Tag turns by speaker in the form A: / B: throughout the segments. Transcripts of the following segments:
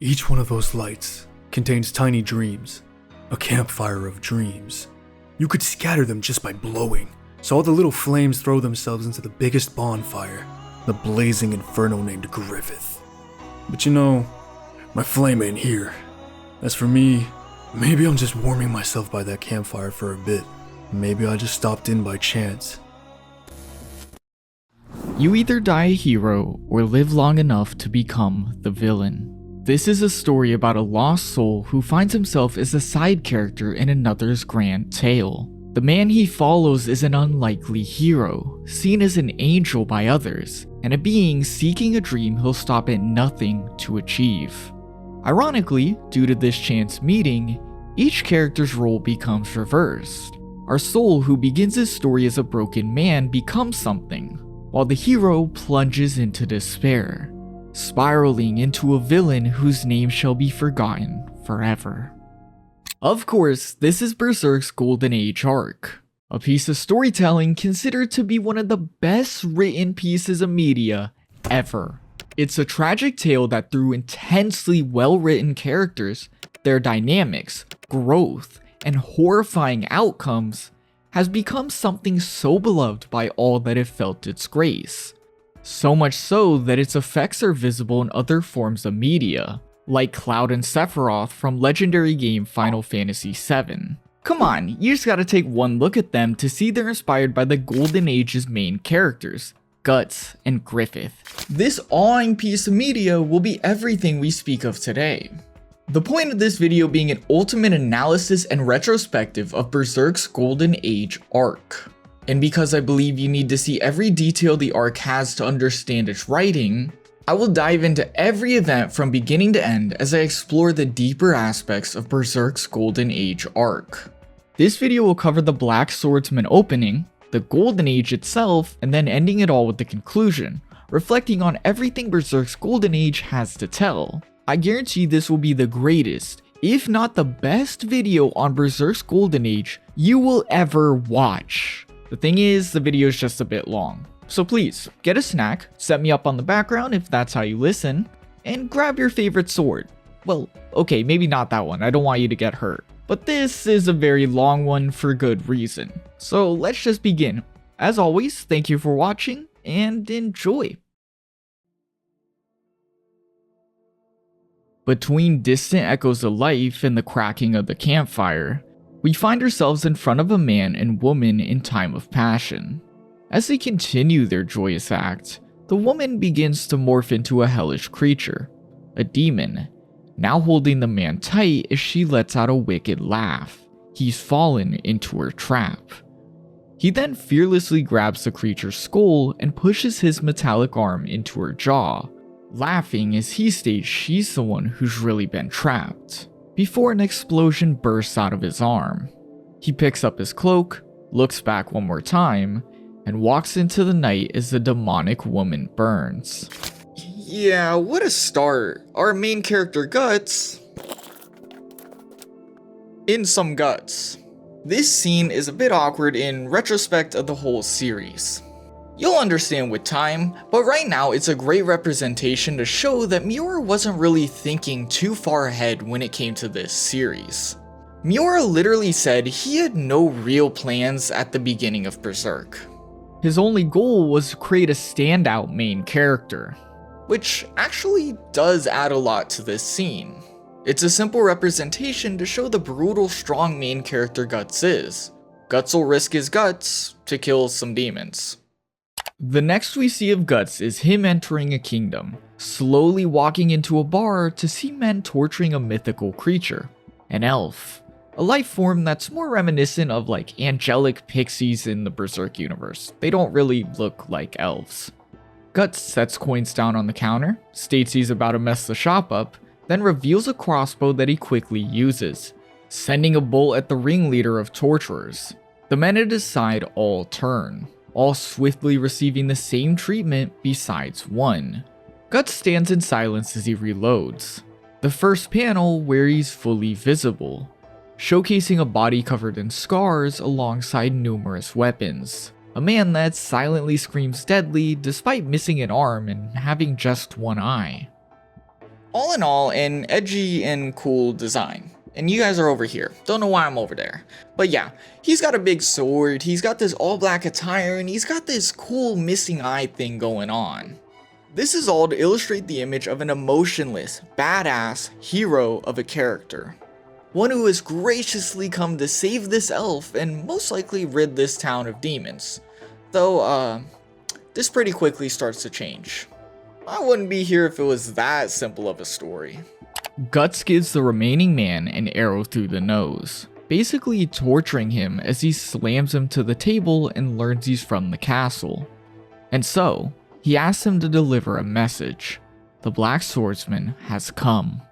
A: Each one of those lights contains tiny dreams, a campfire of dreams. You could scatter them just by blowing, so all the little flames throw themselves into the biggest bonfire, the blazing inferno named Griffith. But you know, my flame ain't here. As for me, maybe I'm just warming myself by that campfire for a bit. Maybe I just stopped in by chance.
B: You either die a hero or live long enough to become the villain. This is a story about a lost soul who finds himself as a side character in another's grand tale. The man he follows is an unlikely hero, seen as an angel by others, and a being seeking a dream he'll stop at nothing to achieve. Ironically, due to this chance meeting, each character's role becomes reversed. Our soul who begins his story as a broken man becomes something, while the hero plunges into despair, spiraling into a villain whose name shall be forgotten forever. Of course, this is Berserk's Golden Age arc, a piece of storytelling considered to be one of the best written pieces of media ever. It's a tragic tale that through intensely well-written characters, their dynamics, growth, and horrifying outcomes has become something so beloved by all that have felt its grace. So much so that its effects are visible in other forms of media, like Cloud and Sephiroth from legendary game Final Fantasy VII. Come on, you just gotta take one look at them to see they're inspired by the Golden Age's main characters, Guts and Griffith. This awing piece of media will be everything we speak of today. The point of this video being an ultimate analysis and retrospective of Berserk's Golden Age arc. And because I believe you need to see every detail the arc has to understand its writing, I will dive into every event from beginning to end as I explore the deeper aspects of Berserk's Golden Age arc. This video will cover the Black Swordsman opening, the Golden Age itself, and then ending it all with the conclusion, reflecting on everything Berserk's Golden Age has to tell. I guarantee this will be the greatest, if not the best video on Berserk's Golden Age you will ever watch. The thing is, the video is just a bit long. So please, get a snack, set me up on the background if that's how you listen, and grab your favorite sword. Well, okay, maybe not that one, I don't want you to get hurt. But this is a very long one for good reason. So let's just begin. As always, thank you for watching, and enjoy. Between distant echoes of life and the cracking of the campfire, we find ourselves in front of a man and woman in time of passion. As they continue their joyous act, the woman begins to morph into a hellish creature, a demon, now holding the man tight as she lets out a wicked laugh. He's fallen into her trap. He then fearlessly grabs the creature's skull and pushes his metallic arm into her jaw, laughing as he states she's the one who's really been trapped, before an explosion bursts out of his arm. He picks up his cloak, looks back one more time, and walks into the night as the demonic woman burns. Yeah, what a start. Our main character Guts in some guts. This scene is a bit awkward in retrospect of the whole series. You'll understand with time, but right now it's a great representation to show that Miura wasn't really thinking too far ahead when it came to this series. Miura literally said he had no real plans at the beginning of Berserk. His only goal was to create a standout main character, which actually does add a lot to this scene. It's a simple representation to show the brutal, strong main character Guts is. Guts will risk his guts to kill some demons. The next we see of Guts is him entering a kingdom, slowly walking into a bar to see men torturing a mythical creature, an elf, a life form that's more reminiscent of like angelic pixies in the Berserk universe. They don't really look like elves. Guts sets coins down on the counter, states he's about to mess the shop up, then reveals a crossbow that he quickly uses, sending a bolt at the ringleader of torturers. The men at his side all turn, all swiftly receiving the same treatment besides one. Guts stands in silence as he reloads. The first panel where he's fully visible, showcasing a body covered in scars alongside numerous weapons. A man that silently screams deadly despite missing an arm and having just one eye. All in all, an edgy and cool design. And you guys are over here. Don't know why I'm over there. But yeah, he's got a big sword, he's got this all black attire, and he's got this cool missing eye thing going on. This is all to illustrate the image of an emotionless, badass hero of a character. One who has graciously come to save this elf and most likely rid this town of demons. Though, this pretty quickly starts to change. I wouldn't be here if it was that simple of a story. Guts gives the remaining man an arrow through the nose, basically torturing him as he slams him to the table and learns he's from the castle. And so, he asks him to deliver a message. The Black Swordsman has come.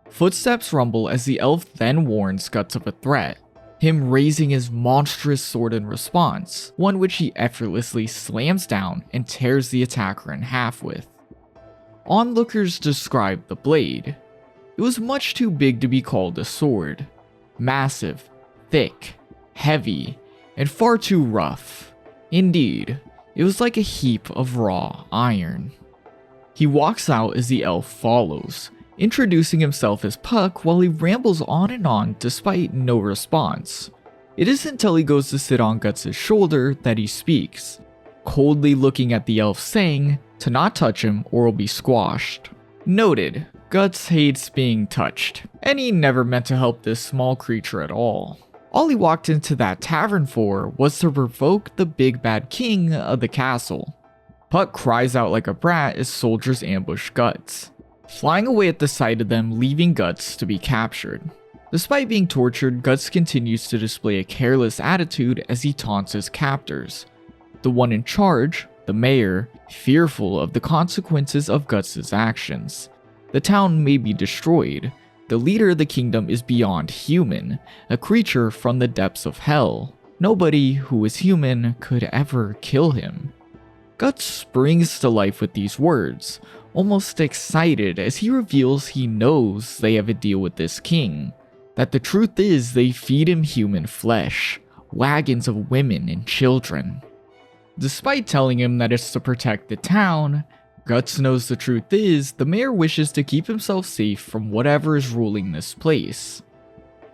B: Footsteps rumble as the elf then warns Guts of a threat, him raising his monstrous sword in response, one which he effortlessly slams down and tears the attacker in half with. Onlookers describe the blade. It was much too big to be called a sword. Massive, thick, heavy, and far too rough. Indeed, it was like a heap of raw iron. He walks out as the elf follows, introducing himself as Puck while he rambles on and on despite no response. It isn't until he goes to sit on Guts' shoulder that he speaks, coldly looking at the elf saying to not touch him or will be squashed. Noted, Guts hates being touched, and he never meant to help this small creature at all. All he walked into that tavern for was to provoke the big bad king of the castle. Puck cries out like a brat as soldiers ambush Guts, flying away at the sight of them, leaving Guts to be captured. Despite being tortured, Guts continues to display a careless attitude as he taunts his captors. The one in charge, the mayor, fearful of the consequences of Guts' actions. The town may be destroyed. The leader of the kingdom is beyond human, a creature from the depths of hell. Nobody who is human could ever kill him. Guts springs to life with these words, almost excited as he reveals he knows they have a deal with this king. That the truth is they feed him human flesh, wagons of women and children. Despite telling him that it's to protect the town, Guts knows the truth is the mayor wishes to keep himself safe from whatever is ruling this place.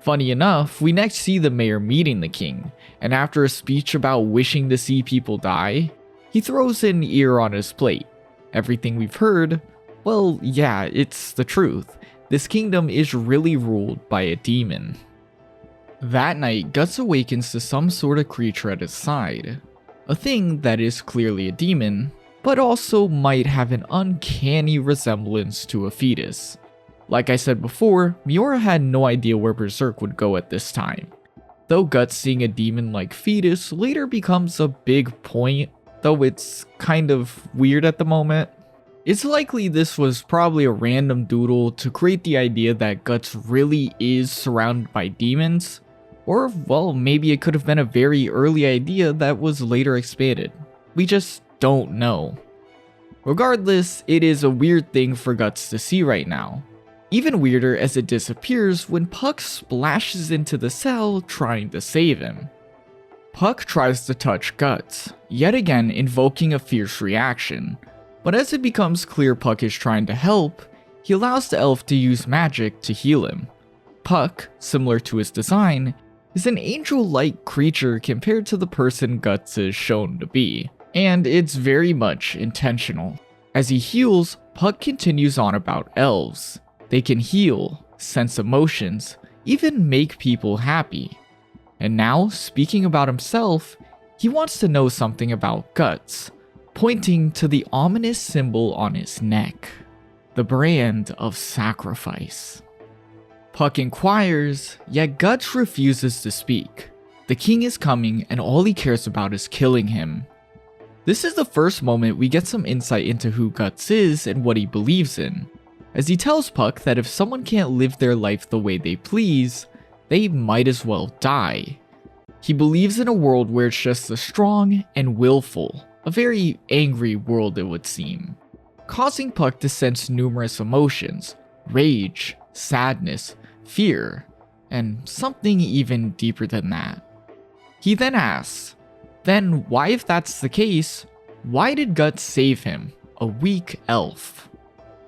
B: Funny enough, we next see the mayor meeting the king, and after a speech about wishing to see people die, he throws an ear on his plate. Everything we've heard, well, yeah, it's the truth. This kingdom is really ruled by a demon. That night, Guts awakens to some sort of creature at his side. A thing that is clearly a demon, but also might have an uncanny resemblance to a fetus. Like I said before, Miura had no idea where Berserk would go at this time. Though Guts seeing a demon-like fetus later becomes a big point, though it's kind of weird at the moment. It's likely this was probably a random doodle to create the idea that Guts really is surrounded by demons, or well, maybe it could have been a very early idea that was later expanded. We just don't know. Regardless, it is a weird thing for Guts to see right now. Even weirder as it disappears when Puck splashes into the cell trying to save him. Puck tries to touch Guts, yet again invoking a fierce reaction, but as it becomes clear Puck is trying to help, he allows the elf to use magic to heal him. Puck, similar to his design, is an angel-like creature compared to the person Guts is shown to be. And it's very much intentional. As he heals, Puck continues on about elves. They can heal, sense emotions, even make people happy. And now, speaking about himself, he wants to know something about Guts, pointing to the ominous symbol on his neck, the brand of sacrifice. Puck inquires, yet Guts refuses to speak. The king is coming and all he cares about is killing him. This is the first moment we get some insight into who Guts is and what he believes in, as he tells Puck that if someone can't live their life the way they please, they might as well die. He believes in a world where it's just the strong and willful, a very angry world it would seem, causing Puck to sense numerous emotions, rage, sadness, fear, and something even deeper than that. He then asks, then why if that's the case, why did Guts save him, a weak elf?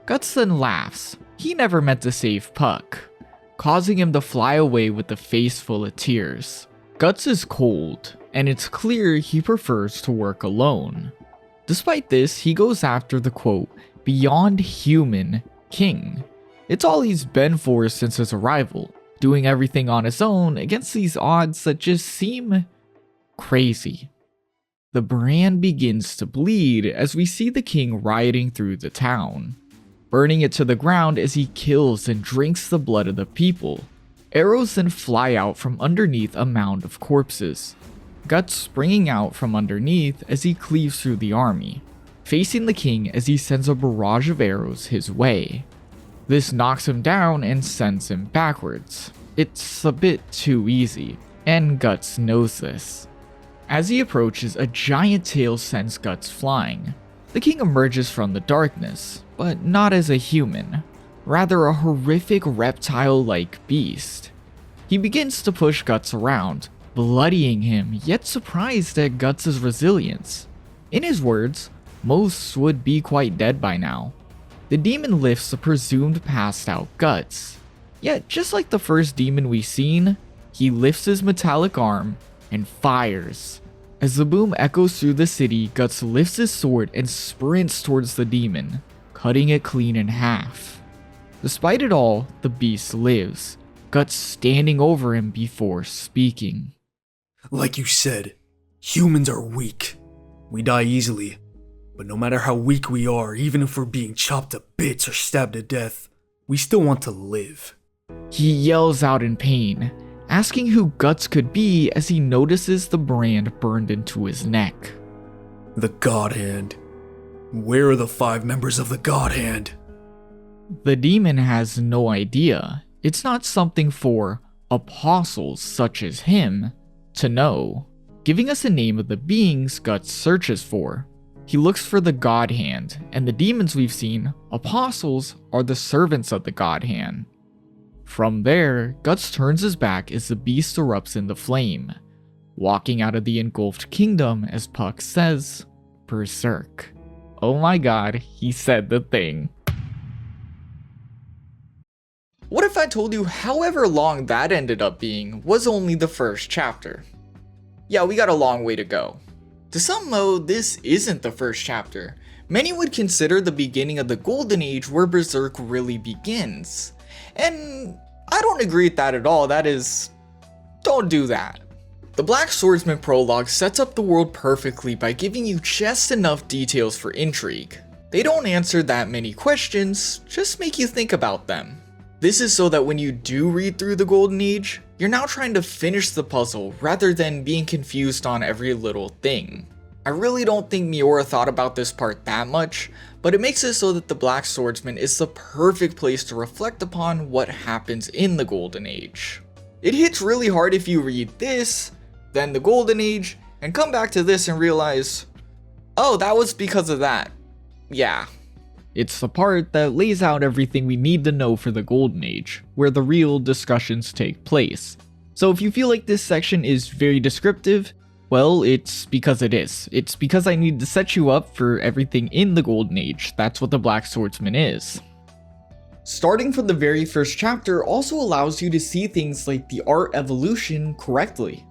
B: Guts then laughs, he never meant to save Puck, causing him to fly away with a face full of tears. Guts is cold, and it's clear he prefers to work alone. Despite this, he goes after the quote, beyond human king. It's all he's been for since his arrival, doing everything on his own against these odds that just seem crazy. The brand begins to bleed as we see the king rioting through the town, burning it to the ground as he kills and drinks the blood of the people. Arrows then fly out from underneath a mound of corpses, Guts springing out from underneath as he cleaves through the army, facing the king as he sends a barrage of arrows his way. This knocks him down and sends him backwards. It's a bit too easy, and Guts knows this. As he approaches, a giant tail sends Guts flying. The king emerges from the darkness, but not as a human, rather a horrific reptile-like beast. He begins to push Guts around, bloodying him, yet surprised at Guts' resilience. In his words, most would be quite dead by now. The demon lifts the presumed passed out Guts. Yet, just like the first demon we've seen, he lifts his metallic arm and fires. As the boom echoes through the city, Guts lifts his sword and sprints towards the demon, cutting it clean in half. Despite it all, the beast lives, Guts standing over him before speaking.
A: Like you said, humans are weak. We die easily. But no matter how weak we are, even if we're being chopped to bits or stabbed to death, we still want to live.
B: He yells out in pain, asking who Guts could be as he notices the brand burned into his neck.
A: The Godhand. Where are the 5 members of the Godhand?
B: The demon has no idea. It's not something for apostles such as him to know, giving us a name of the beings Guts searches for. He looks for the Godhand, and the demons we've seen, apostles, are the servants of the Godhand. From there, Guts turns his back as the beast erupts into flame, walking out of the engulfed kingdom as Puck says, Berserk. Oh my god, he said the thing. What if I told you however long that ended up being was only the first chapter? Yeah, we got a long way to go. To some though, this isn't the first chapter. Many would consider the beginning of the Golden Age where Berserk really begins. And I don't agree with that at all. That is, don't do that. The Black Swordsman prologue sets up the world perfectly by giving you just enough details for intrigue. They don't answer that many questions, just make you think about them. This is so that when you do read through the Golden Age, you're now trying to finish the puzzle rather than being confused on every little thing. I really don't think Miura thought about this part that much, but it makes it so that the Black Swordsman is the perfect place to reflect upon what happens in the Golden Age. It hits really hard if you read this, then the Golden Age, and come back to this and realize, oh, that was because of that. Yeah. It's the part that lays out everything we need to know for the Golden Age, where the real discussions take place. So if you feel like this section is very descriptive, well, it's because it is. It's because I need to set you up for everything in the Golden Age. That's what the Black Swordsman is. Starting from the very first chapter also allows you to see things like the art evolution correctly.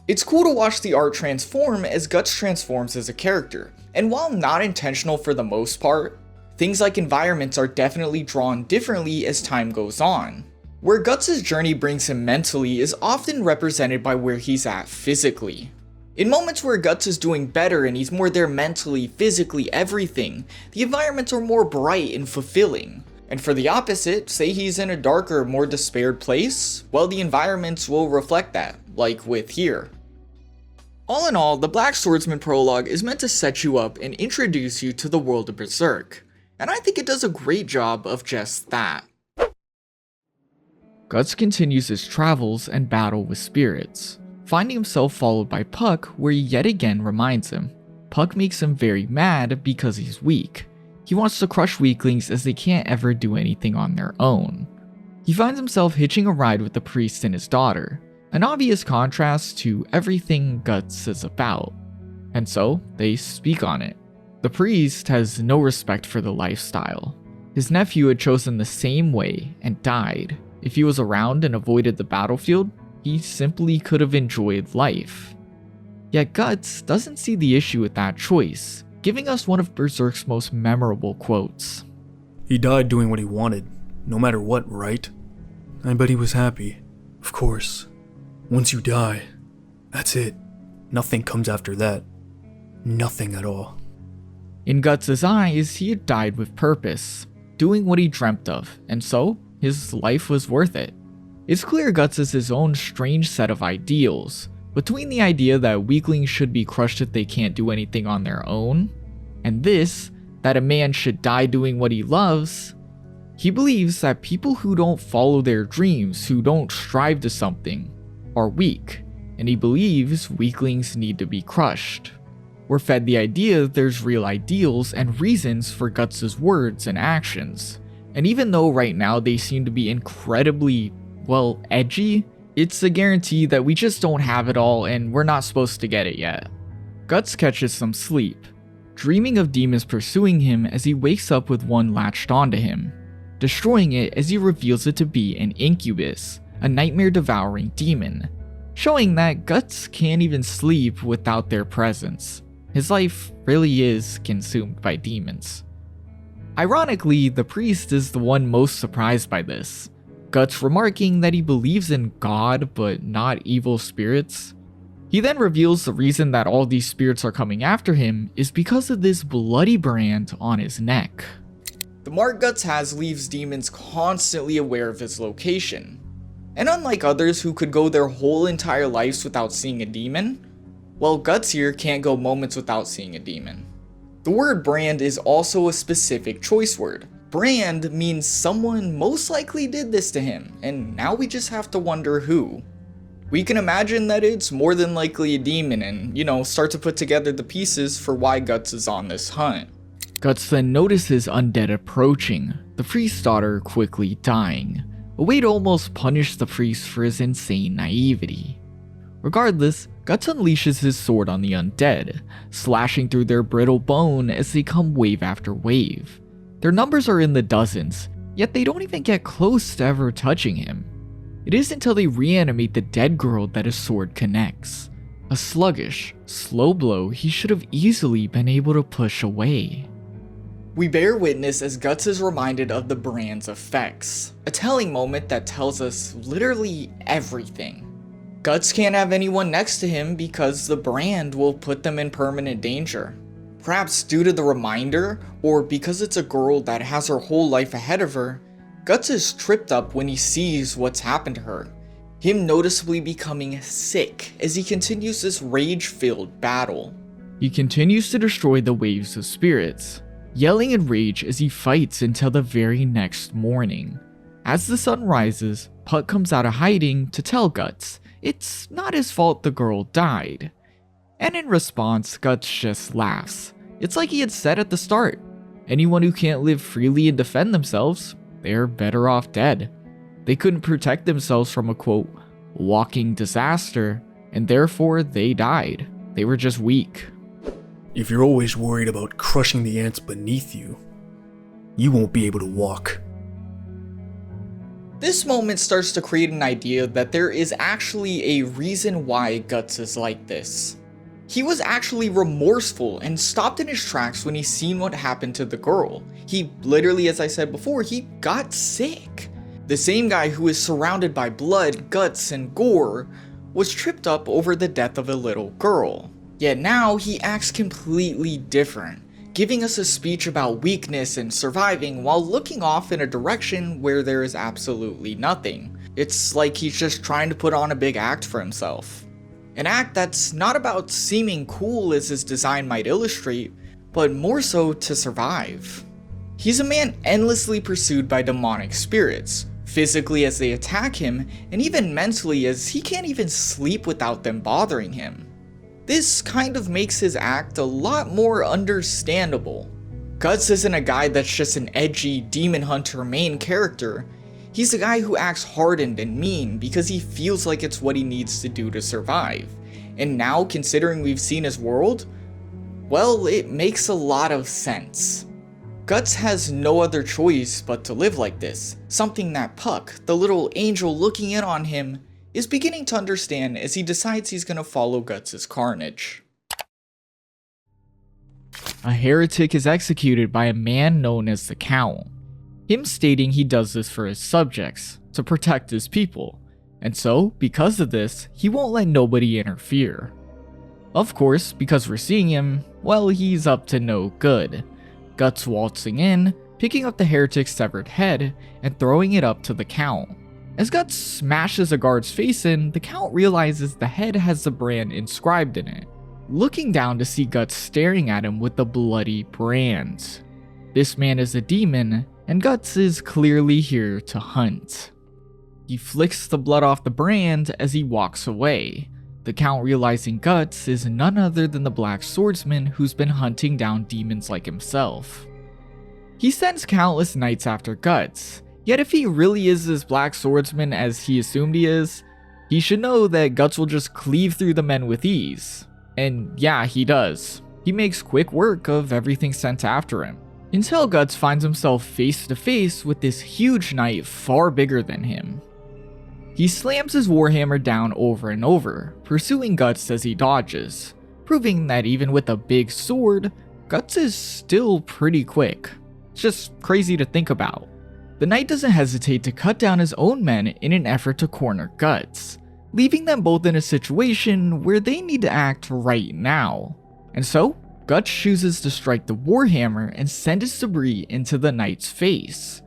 B: It's cool to watch the art transform as Guts transforms as a character, and while not intentional for the most part, things like environments are definitely drawn differently as time goes on. Where Guts' journey brings him mentally is often represented by where he's at physically. In moments where Guts is doing better and he's more there mentally, physically, everything, the environments are more bright and fulfilling. And for the opposite, say he's in a darker, more despaired place, well, the environments will reflect that, like with here. All in all, the Black Swordsman prologue is meant to set you up and introduce you to the world of Berserk, and I think it does a great job of just that. Guts continues his travels and battle with spirits, finding himself followed by Puck, where he yet again reminds him. Puck makes him very mad because he's weak. He wants to crush weaklings as they can't ever do anything on their own. He finds himself hitching a ride with the priest and his daughter, an obvious contrast to everything Guts is about, and so they speak on it. The priest has no respect for the lifestyle. His nephew had chosen the same way and died. If he was around and avoided the battlefield, he simply could have enjoyed life. Yet Guts doesn't see the issue with that choice, giving us one of Berserk's most memorable quotes.
A: He died doing what he wanted, no matter what, right? I bet he was happy. Of course. Once you die, that's it. Nothing comes after that. Nothing at all.
B: In Guts' eyes, he had died with purpose, doing what he dreamt of, and so, his life was worth it. It's clear Guts has his own strange set of ideals, between the idea that weaklings should be crushed if they can't do anything on their own, and this, that a man should die doing what he loves. He believes that people who don't follow their dreams, who don't strive to something, are weak, and he believes weaklings need to be crushed. We're fed the idea there's real ideals and reasons for Guts' words and actions, and even though right now they seem to be incredibly, well, edgy, it's a guarantee that we just don't have it all and we're not supposed to get it yet. Guts catches some sleep, dreaming of demons pursuing him as he wakes up with one latched onto him, destroying it as he reveals it to be an incubus, a nightmare-devouring demon, showing that Guts can't even sleep without their presence. His life really is consumed by demons. Ironically, the priest is the one most surprised by this, Guts remarking that he believes in God but not evil spirits. He then reveals the reason that all these spirits are coming after him is because of this bloody brand on his neck. The mark Guts has leaves demons constantly aware of his location. And unlike others who could go their whole entire lives without seeing a demon, well, Guts here can't go moments without seeing a demon. The word brand is also a specific choice word. Brand means someone most likely did this to him, and now we just have to wonder who. We can imagine that it's more than likely a demon and, start to put together the pieces for why Guts is on this hunt. Guts then notices undead approaching, the priest's daughter quickly dying, a way to almost punish the priest for his insane naivety. Regardless, Guts unleashes his sword on the undead, slashing through their brittle bone as they come wave after wave. Their numbers are in the dozens, yet they don't even get close to ever touching him. It isn't until they reanimate the dead girl that his sword connects. A sluggish, slow blow he should have easily been able to push away. We bear witness as Guts is reminded of the brand's effects, a telling moment that tells us literally everything. Guts can't have anyone next to him because the brand will put them in permanent danger. Perhaps due to the reminder, or because it's a girl that has her whole life ahead of her, Guts is tripped up when he sees what's happened to her, him noticeably becoming sick as he continues this rage-filled battle. He continues to destroy the waves of spirits, yelling in rage as he fights until the very next morning. As the sun rises, Puck comes out of hiding to tell Guts it's not his fault the girl died. And in response, Guts just laughs. It's like he had said at the start, anyone who can't live freely and defend themselves, they're better off dead. They couldn't protect themselves from a quote, walking disaster, and therefore they died. They were just weak.
A: If you're always worried about crushing the ants beneath you, you won't be able to walk.
B: This moment starts to create an idea that there is actually a reason why Guts is like this. He was actually remorseful and stopped in his tracks when he seen what happened to the girl. He literally, as I said before, he got sick. The same guy who is surrounded by blood, guts, and gore was tripped up over the death of a little girl. Yet now he acts completely different, giving us a speech about weakness and surviving while looking off in a direction where there is absolutely nothing. It's like he's just trying to put on a big act for himself. An act that's not about seeming cool as his design might illustrate, but more so to survive. He's a man endlessly pursued by demonic spirits, physically as they attack him, and even mentally as he can't even sleep without them bothering him. This kind of makes his act a lot more understandable. Guts isn't a guy that's just an edgy demon hunter main character. He's a guy who acts hardened and mean because he feels like it's what he needs to do to survive. And now, considering we've seen his world, well, it makes a lot of sense. Guts has no other choice but to live like this, something that Puck, the little angel looking in on him, is beginning to understand as he decides he's gonna follow Guts' carnage. A heretic is executed by a man known as the Count, him stating he does this for his subjects, to protect his people, and so, because of this, he won't let nobody interfere. Of course, because we're seeing him, well, he's up to no good. Guts waltzing in, picking up the heretic's severed head, and throwing it up to the Count. As Guts smashes a guard's face in, the Count realizes the head has the brand inscribed in it, looking down to see Guts staring at him with the bloody brand. This man is a demon, and Guts is clearly here to hunt. He flicks the blood off the brand as he walks away, the Count realizing Guts is none other than the Black Swordsman who's been hunting down demons like himself. He sends countless knights after Guts, yet if he really is this Black Swordsman as he assumed he is, he should know that Guts will just cleave through the men with ease. And yeah, he does. He makes quick work of everything sent after him, until Guts finds himself face to face with this huge knight far bigger than him. He slams his warhammer down over and over, pursuing Guts as he dodges, proving that even with a big sword, Guts is still pretty quick. It's just crazy to think about. The knight doesn't hesitate to cut down his own men in an effort to corner Guts, leaving them both in a situation where they need to act right now. And so, Guts chooses to strike the warhammer and send its debris into the knight's face.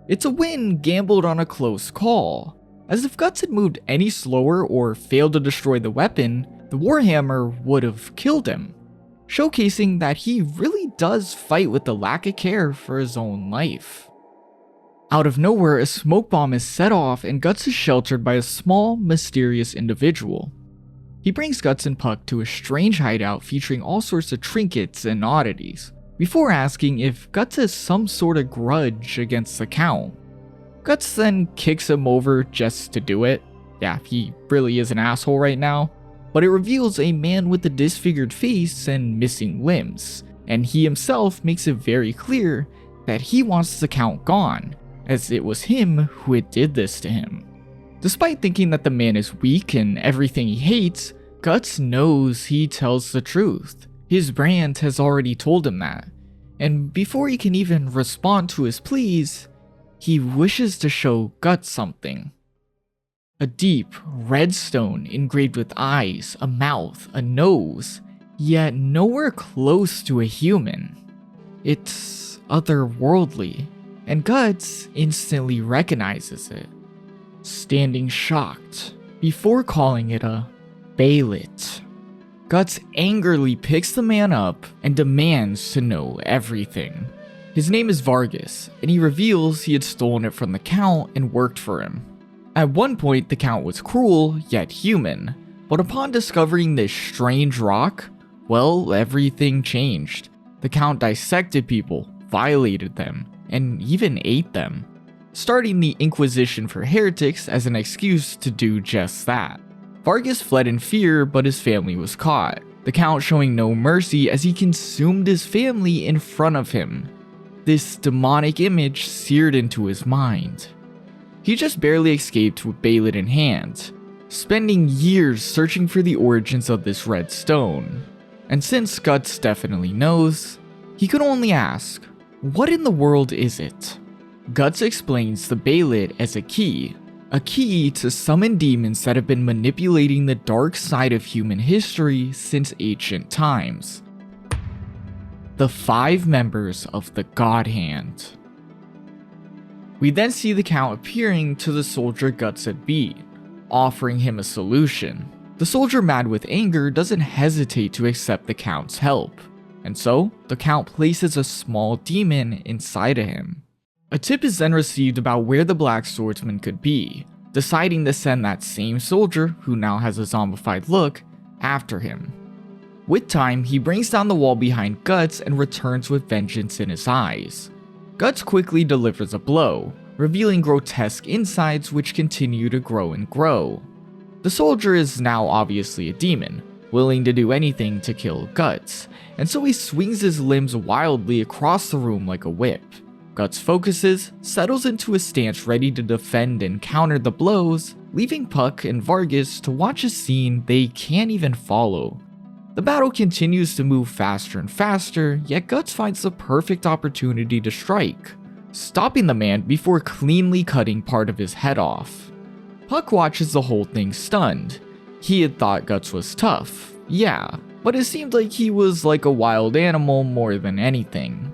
B: It's a win gambled on a close call, as if Guts had moved any slower or failed to destroy the weapon, the warhammer would have killed him, showcasing that he really does fight with the lack of care for his own life. Out of nowhere, a smoke bomb is set off and Guts is sheltered by a small, mysterious individual. He brings Guts and Puck to a strange hideout featuring all sorts of trinkets and oddities, before asking if Guts has some sort of grudge against the Count. Guts then kicks him over just to do it. Yeah, he really is an asshole right now. But it reveals a man with a disfigured face and missing limbs, and he himself makes it very clear that he wants the Count gone, as it was him who had did this to him. Despite thinking that the man is weak and everything he hates, Guts knows he tells the truth. His brand has already told him that, and before he can even respond to his pleas, he wishes to show Guts something. A deep, red stone engraved with eyes, a mouth, a nose, yet nowhere close to a human. It's otherworldly, and Guts instantly recognizes it, standing shocked, before calling it a Bailet. Guts angrily picks the man up and demands to know everything. His name is Vargas, and he reveals he had stolen it from the Count and worked for him. At one point, the Count was cruel, yet human, but upon discovering this strange rock, well, everything changed. The Count dissected people, violated them, and even ate them, starting the Inquisition for heretics as an excuse to do just that. Vargas fled in fear, but his family was caught, the Count showing no mercy as he consumed his family in front of him. This demonic image seared into his mind. He just barely escaped with Bailet in hand, spending years searching for the origins of this red stone. And since Guts definitely knows, he could only ask, what in the world is it? Guts explains the Bailet as a key to summon demons that have been manipulating the dark side of human history since ancient times. The 5 members of the Godhand. We then see the Count appearing to the soldier Guts had beat, offering him a solution. The soldier, mad with anger, doesn't hesitate to accept the Count's help, and so the Count places a small demon inside of him. A tip is then received about where the Black Swordsman could be, deciding to send that same soldier, who now has a zombified look, after him. With time, he brings down the wall behind Guts and returns with vengeance in his eyes. Guts quickly delivers a blow, revealing grotesque insides which continue to grow and grow. The soldier is now obviously a demon, willing to do anything to kill Guts, and so he swings his limbs wildly across the room like a whip. Guts focuses, settles into a stance ready to defend and counter the blows, leaving Puck and Vargas to watch a scene they can't even follow. The battle continues to move faster and faster, yet Guts finds the perfect opportunity to strike, stopping the man before cleanly cutting part of his head off. Puck watches the whole thing stunned. He had thought Guts was tough, yeah, but it seemed like he was like a wild animal more than anything.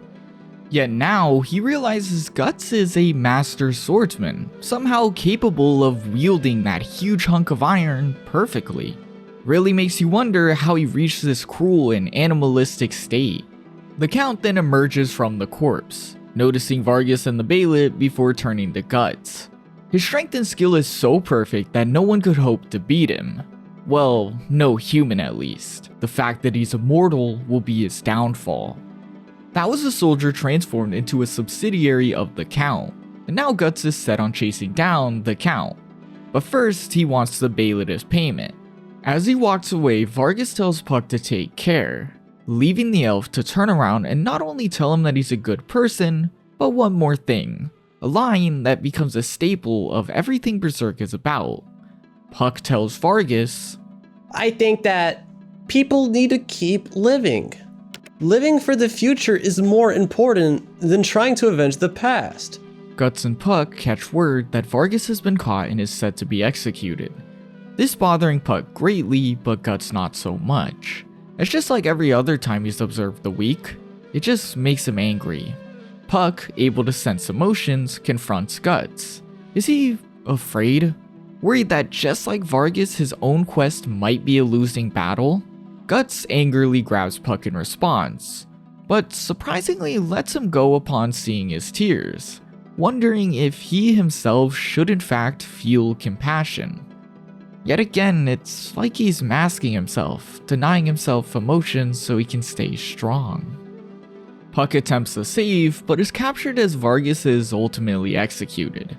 B: Yet now, he realizes Guts is a master swordsman, somehow capable of wielding that huge hunk of iron perfectly. Really makes you wonder how he reached this cruel and animalistic state. The Count then emerges from the corpse, noticing Vargas and the Bailiff before turning to Guts. His strength and skill is so perfect that no one could hope to beat him. Well, no human at least. The fact that he's immortal will be his downfall. That was a soldier transformed into a subsidiary of the Count, and now Guts is set on chasing down the Count. But first, he wants the Bailiff's payment. As he walks away, Vargas tells Puck to take care, leaving the elf to turn around and not only tell him that he's a good person, but one more thing, a line that becomes a staple of everything Berserk is about. Puck tells Vargas,
C: I think that people need to keep living. Living for the future is more important than trying to avenge the past.
B: Guts and Puck catch word that Vargas has been caught and is set to be executed. This bothering Puck greatly, but Guts not so much. It's just like every other time he's observed the weak, it just makes him angry. Puck, able to sense emotions, confronts Guts. Is he afraid? Worried that just like Vargas, his own quest might be a losing battle? Guts angrily grabs Puck in response, but surprisingly lets him go upon seeing his tears, wondering if he himself should in fact feel compassion. Yet again, it's like he's masking himself, denying himself emotions so he can stay strong. Puck attempts to save, but is captured as Vargas is ultimately executed,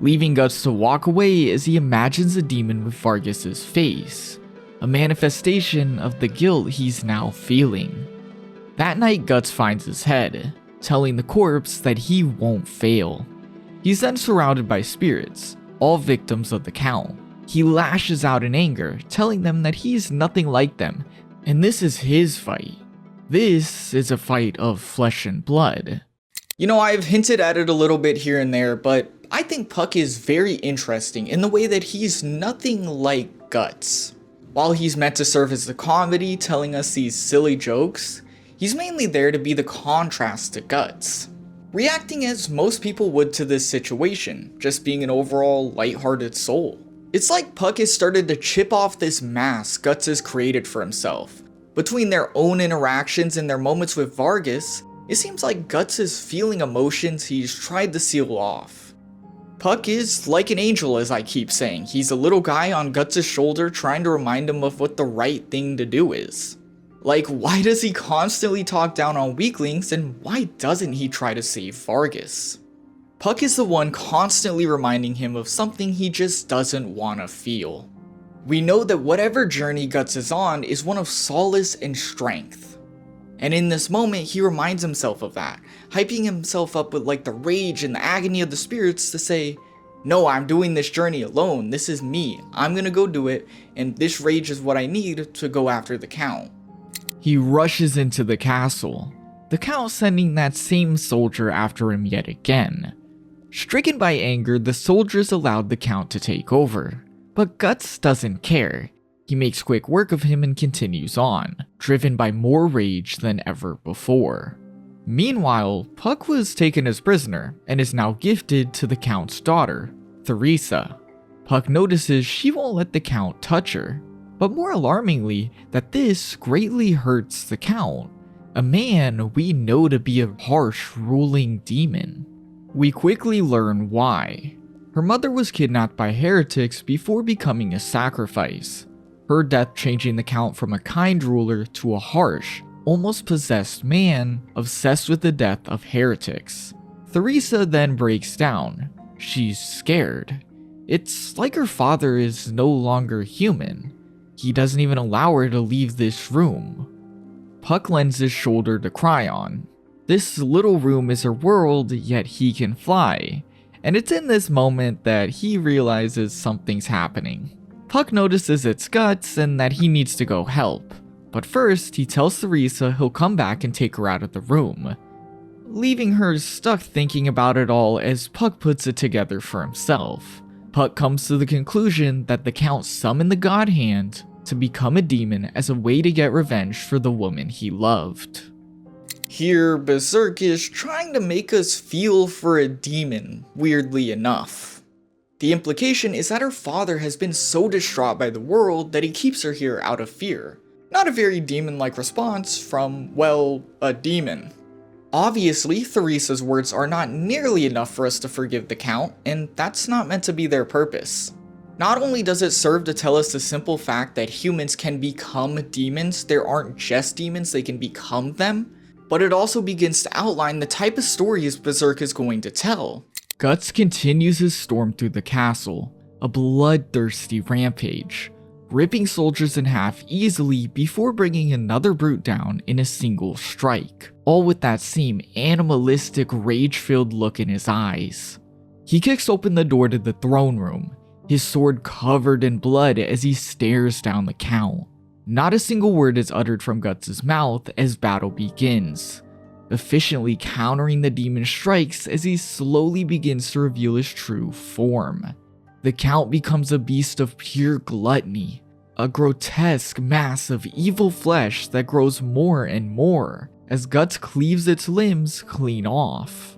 B: leaving Guts to walk away as he imagines a demon with Vargas's face, a manifestation of the guilt he's now feeling. That night, Guts finds his head, telling the corpse that he won't fail. He's then surrounded by spirits, all victims of the Count. He lashes out in anger, telling them that he's nothing like them, and this is his fight. This is a fight of flesh and blood.
D: You know, I've hinted at it a little bit here and there, but I think Puck is very interesting in the way that he's nothing like Guts. While he's meant to serve as the comedy, telling us these silly jokes, he's mainly there to be the contrast to Guts, reacting as most people would to this situation, just being an overall lighthearted soul. It's like Puck has started to chip off this mask Guts has created for himself. Between their own interactions and their moments with Vargas, it seems like Guts is feeling emotions he's tried to seal off. Puck is like an angel, as I keep saying. He's a little guy on Guts' shoulder trying to remind him of what the right thing to do is. Like, why does he constantly talk down on weaklings, and why doesn't he try to save Vargas? Puck is the one constantly reminding him of something he just doesn't want to feel. We know that whatever journey Guts is on is one of solace and strength. And in this moment, he reminds himself of that, hyping himself up with like the rage and the agony of the spirits to say, no, I'm doing this journey alone, this is me, I'm gonna go do it, and this rage is what I need to go after the Count.
B: He rushes into the castle, the Count sending that same soldier after him yet again. Stricken by anger, the soldiers allowed the Count to take over, but Guts doesn't care. He makes quick work of him and continues on, driven by more rage than ever before. Meanwhile, Puck was taken as prisoner and is now gifted to the Count's daughter, Theresa. Puck notices she won't let the Count touch her, but more alarmingly, that this greatly hurts the Count, a man we know to be a harsh, ruling demon. We quickly learn why. Her mother was kidnapped by heretics before becoming a sacrifice, her death changing the Count from a kind ruler to a harsh, almost possessed man obsessed with the death of heretics. Theresa then breaks down. She's scared. It's like her father is no longer human. He doesn't even allow her to leave this room. Puck lends his shoulder to cry on. This little room is her world, yet he can fly. And it's in this moment that he realizes something's happening. Puck notices it's Guts and that he needs to go help. But first, he tells Theresa he'll come back and take her out of the room, leaving her stuck thinking about it all as Puck puts it together for himself. Puck comes to the conclusion that the Count summoned the Godhand to become a demon as a way to get revenge for the woman he loved.
D: Here, Berserk is trying to make us feel for a demon, weirdly enough. The implication is that her father has been so distraught by the world that he keeps her here out of fear. Not a very demon-like response from, well, a demon. Obviously, Theresa's words are not nearly enough for us to forgive the Count, and that's not meant to be their purpose. Not only does it serve to tell us the simple fact that humans can become demons, there aren't just demons, they can become them, but it also begins to outline the type of stories Berserk is going to tell.
B: Guts continues his storm through the castle, a bloodthirsty rampage, ripping soldiers in half easily before bringing another brute down in a single strike, all with that same animalistic, rage-filled look in his eyes. He kicks open the door to the throne room, his sword covered in blood as he stares down the Count. Not a single word is uttered from Guts' mouth as battle begins, efficiently countering the demon's strikes as he slowly begins to reveal his true form. The Count becomes a beast of pure gluttony, a grotesque mass of evil flesh that grows more and more as Guts cleaves its limbs clean off.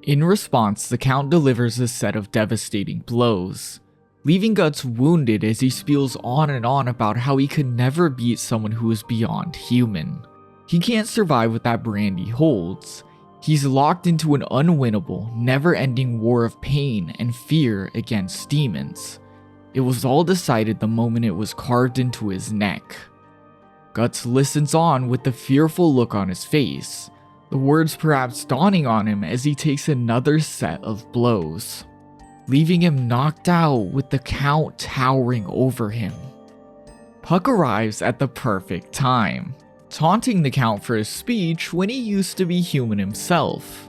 B: In response, the Count delivers a set of devastating blows, leaving Guts wounded as he spiels on and on about how he could never beat someone who is beyond human. He can't survive with that brand he holds. He's locked into an unwinnable, never-ending war of pain and fear against demons. It was all decided the moment it was carved into his neck. Guts listens on with the fearful look on his face, the words perhaps dawning on him as he takes another set of blows, leaving him knocked out with the Count towering over him. Puck arrives at the perfect time, taunting the Count for his speech when he used to be human himself.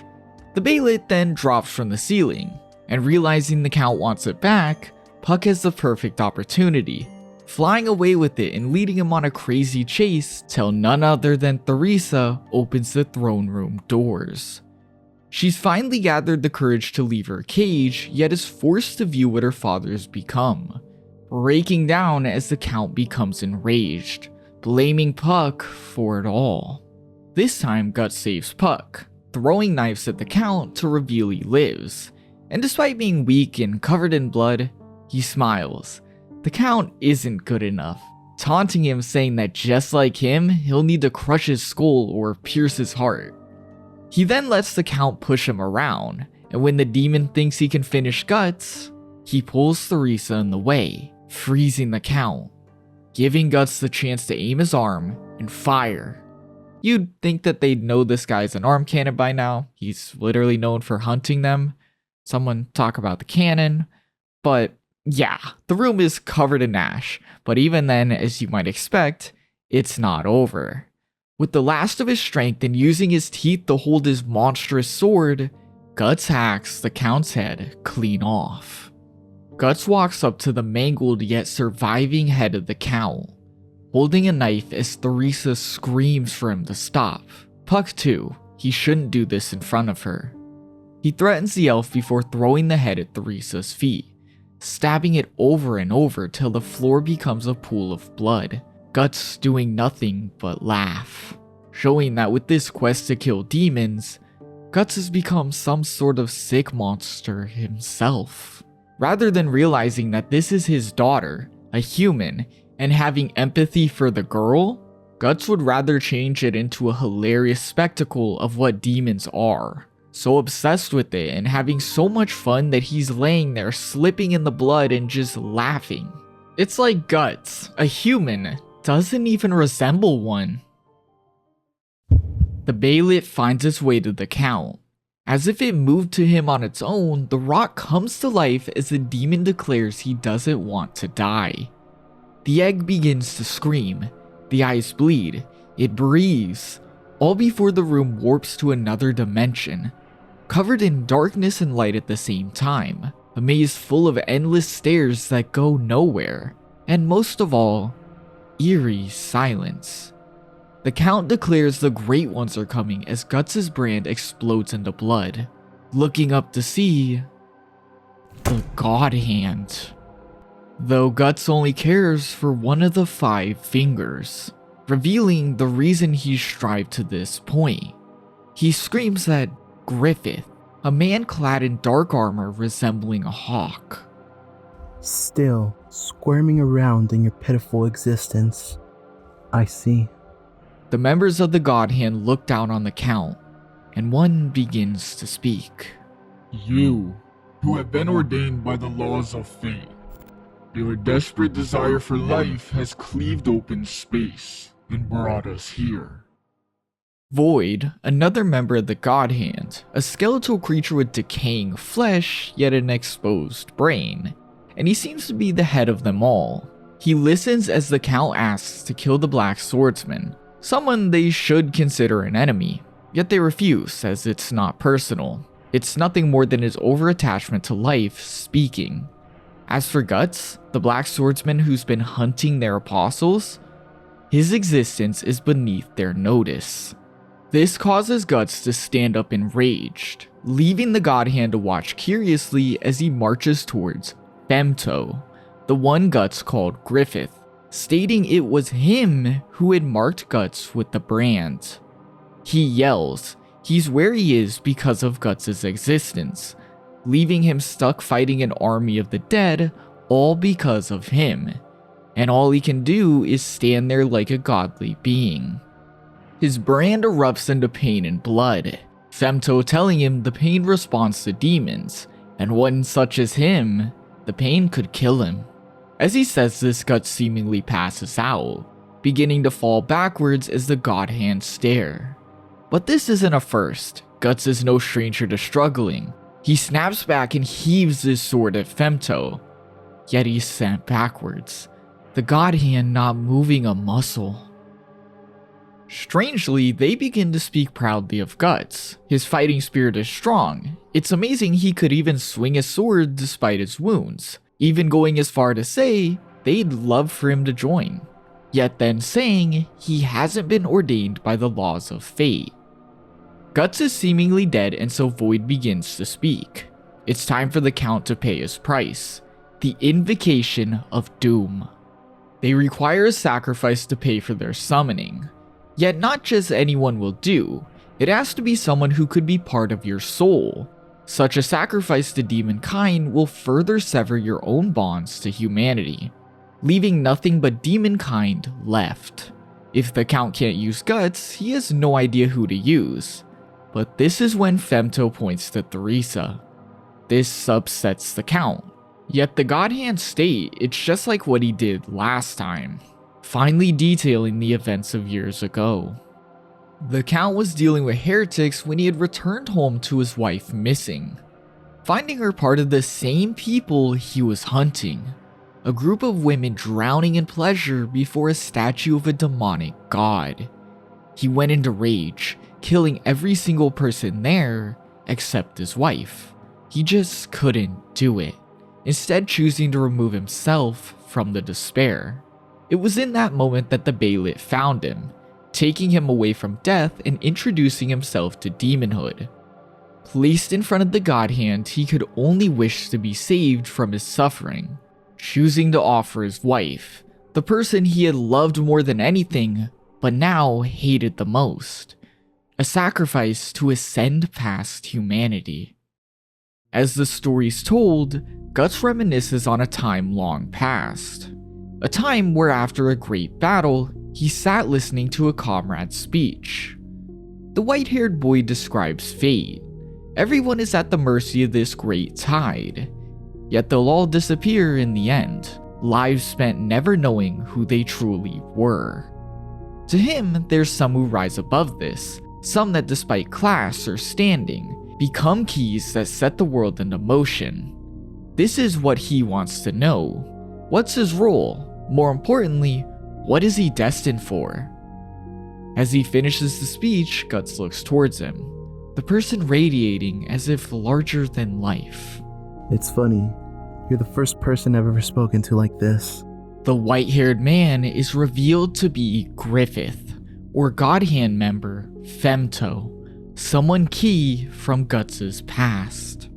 B: The Baylet then drops from the ceiling, and realizing the Count wants it back, Puck has the perfect opportunity, flying away with it and leading him on a crazy chase till none other than Theresa opens the throne room doors. She's finally gathered the courage to leave her cage, yet is forced to view what her father's become, breaking down as the Count becomes enraged, blaming Puck for it all. This time, Guts saves Puck, throwing knives at the Count to reveal he lives, and despite being weak and covered in blood, he smiles. The Count isn't good enough, taunting him saying that just like him, he'll need to crush his skull or pierce his heart. He then lets the Count push him around, and when the demon thinks he can finish Guts, he pulls Theresa in the way, freezing the Count, giving Guts the chance to aim his arm and fire. You'd think that they'd know this guy's an arm cannon by now. He's literally known for hunting them. Someone talk about the cannon. But yeah, the room is covered in ash, but even then, as you might expect, it's not over. With the last of his strength and using his teeth to hold his monstrous sword, Guts hacks the Count's head clean off. Guts walks up to the mangled yet surviving head of the Count, holding a knife as Theresa screams for him to stop. Puck too, he shouldn't do this in front of her. He threatens the elf before throwing the head at Theresa's feet, stabbing it over and over till the floor becomes a pool of blood. Guts doing nothing but laugh, showing that with this quest to kill demons, Guts has become some sort of sick monster himself. Rather than realizing that this is his daughter, a human, and having empathy for the girl, Guts would rather change it into a hilarious spectacle of what demons are. So obsessed with it and having so much fun that he's laying there slipping in the blood and just laughing. It's like Guts, a human, doesn't even resemble one. The Baylet finds its way to the Count. As if it moved to him on its own, the rock comes to life as the demon declares he doesn't want to die. The egg begins to scream, the eyes bleed, it breathes, all before the room warps to another dimension, covered in darkness and light at the same time, a maze full of endless stairs that go nowhere, and most of all, eerie silence. The Count declares the Great Ones are coming as Guts' brand explodes into blood, looking up to see the Godhand. Though Guts only cares for one of the 5 fingers, revealing the reason he strived to this point. He screams at Griffith, a man clad in dark armor resembling a hawk.
E: Still squirming around in your pitiful existence. I see.
B: The members of the Godhand look down on the Count, and one begins to speak.
F: You, who have been ordained by the laws of fate, your desperate desire for life has cleaved open space and brought us here.
B: Void, another member of the Godhand, a skeletal creature with decaying flesh yet an exposed brain, and he seems to be the head of them all. He listens as the Count asks to kill the Black Swordsman, someone they should consider an enemy, yet they refuse as it's not personal. It's nothing more than his over-attachment to life speaking. As for Guts, the Black Swordsman who's been hunting their apostles, his existence is beneath their notice. This causes Guts to stand up enraged, leaving the Godhand to watch curiously as he marches towards Femto, the one Guts called Griffith, stating it was him who had marked Guts with the brand. He yells he's where he is because of Guts' existence, leaving him stuck fighting an army of the dead all because of him, and all he can do is stand there like a godly being. His brand erupts into pain and blood, Femto telling him the pain responds to demons, and one such as him, the pain could kill him. As he says this, Guts seemingly passes out, beginning to fall backwards as the Godhand stare. But this isn't a first. Guts is no stranger to struggling. He snaps back and heaves his sword at Femto, yet he's sent backwards, the Godhand not moving a muscle. Strangely, they begin to speak proudly of Guts. His fighting spirit is strong. It's amazing he could even swing his sword despite his wounds, even going as far to say they'd love for him to join, yet then saying he hasn't been ordained by the laws of fate. Guts is seemingly dead, and so Void begins to speak. It's time for the Count to pay his price, the Invocation of Doom. They require a sacrifice to pay for their summoning. Yet not just anyone will do, it has to be someone who could be part of your soul. Such a sacrifice to demonkind will further sever your own bonds to humanity, leaving nothing but demonkind left. If the Count can't use Guts, he has no idea who to use. But this is when Femto points to Theresa. This upsets the Count. Yet the Godhand state it's just like what he did last time, finally detailing the events of years ago. The Count was dealing with heretics when he had returned home to his wife missing, finding her part of the same people he was hunting, a group of women drowning in pleasure before a statue of a demonic god. He went into rage, killing every single person there except his wife. He just couldn't do it, instead choosing to remove himself from the despair. It was in that moment that the Bailiff found him, taking him away from death and introducing himself to demonhood. Placed in front of the Godhand, he could only wish to be saved from his suffering, choosing to offer his wife, the person he had loved more than anything, but now hated the most, a sacrifice to ascend past humanity. As the story's told, Guts reminisces on a time long past. A time where after a great battle, he sat listening to a comrade's speech. The white-haired boy describes fate. Everyone is at the mercy of this great tide, yet they'll all disappear in the end, lives spent never knowing who they truly were. To him, there's some who rise above this, some that despite class or standing, become keys that set the world into motion. This is what he wants to know. What's his role? More importantly, what is he destined for? As he finishes the speech, Guts looks towards him, the person radiating as if larger than life.
E: It's funny. You're the first person I've ever spoken to like this.
B: The white-haired man is revealed to be Griffith, or Godhand member Femto, someone key from Guts' past.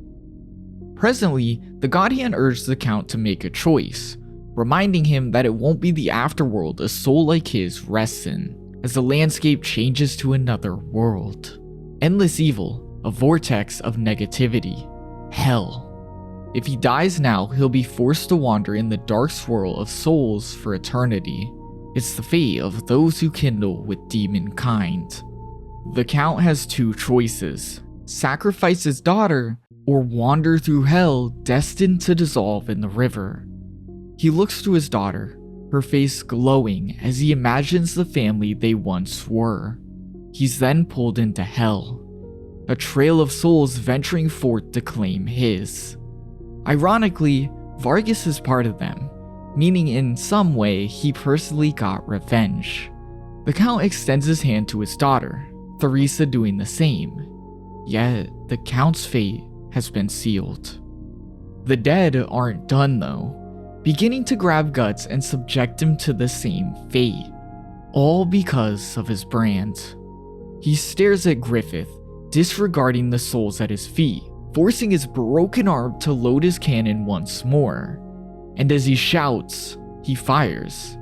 B: Presently, the Godhand urges the Count to make a choice, reminding him that it won't be the afterworld a soul like his rests in, as the landscape changes to another world. Endless evil, a vortex of negativity, hell. If he dies now, he'll be forced to wander in the dark swirl of souls for eternity. It's the fate of those who kindle with demon kind. The Count has two choices: sacrifice his daughter, or wander through hell destined to dissolve in the river. He looks to his daughter, her face glowing as he imagines the family they once were. He's then pulled into hell, a trail of souls venturing forth to claim his. Ironically, Vargas is part of them, meaning in some way he personally got revenge. The Count extends his hand to his daughter, Theresa doing the same. Yet, the Count's fate has been sealed. The dead aren't done though, beginning to grab Guts and subject him to the same fate, all because of his brand. He stares at Griffith, disregarding the souls at his feet, forcing his broken arm to load his cannon once more, and as he shouts, he fires.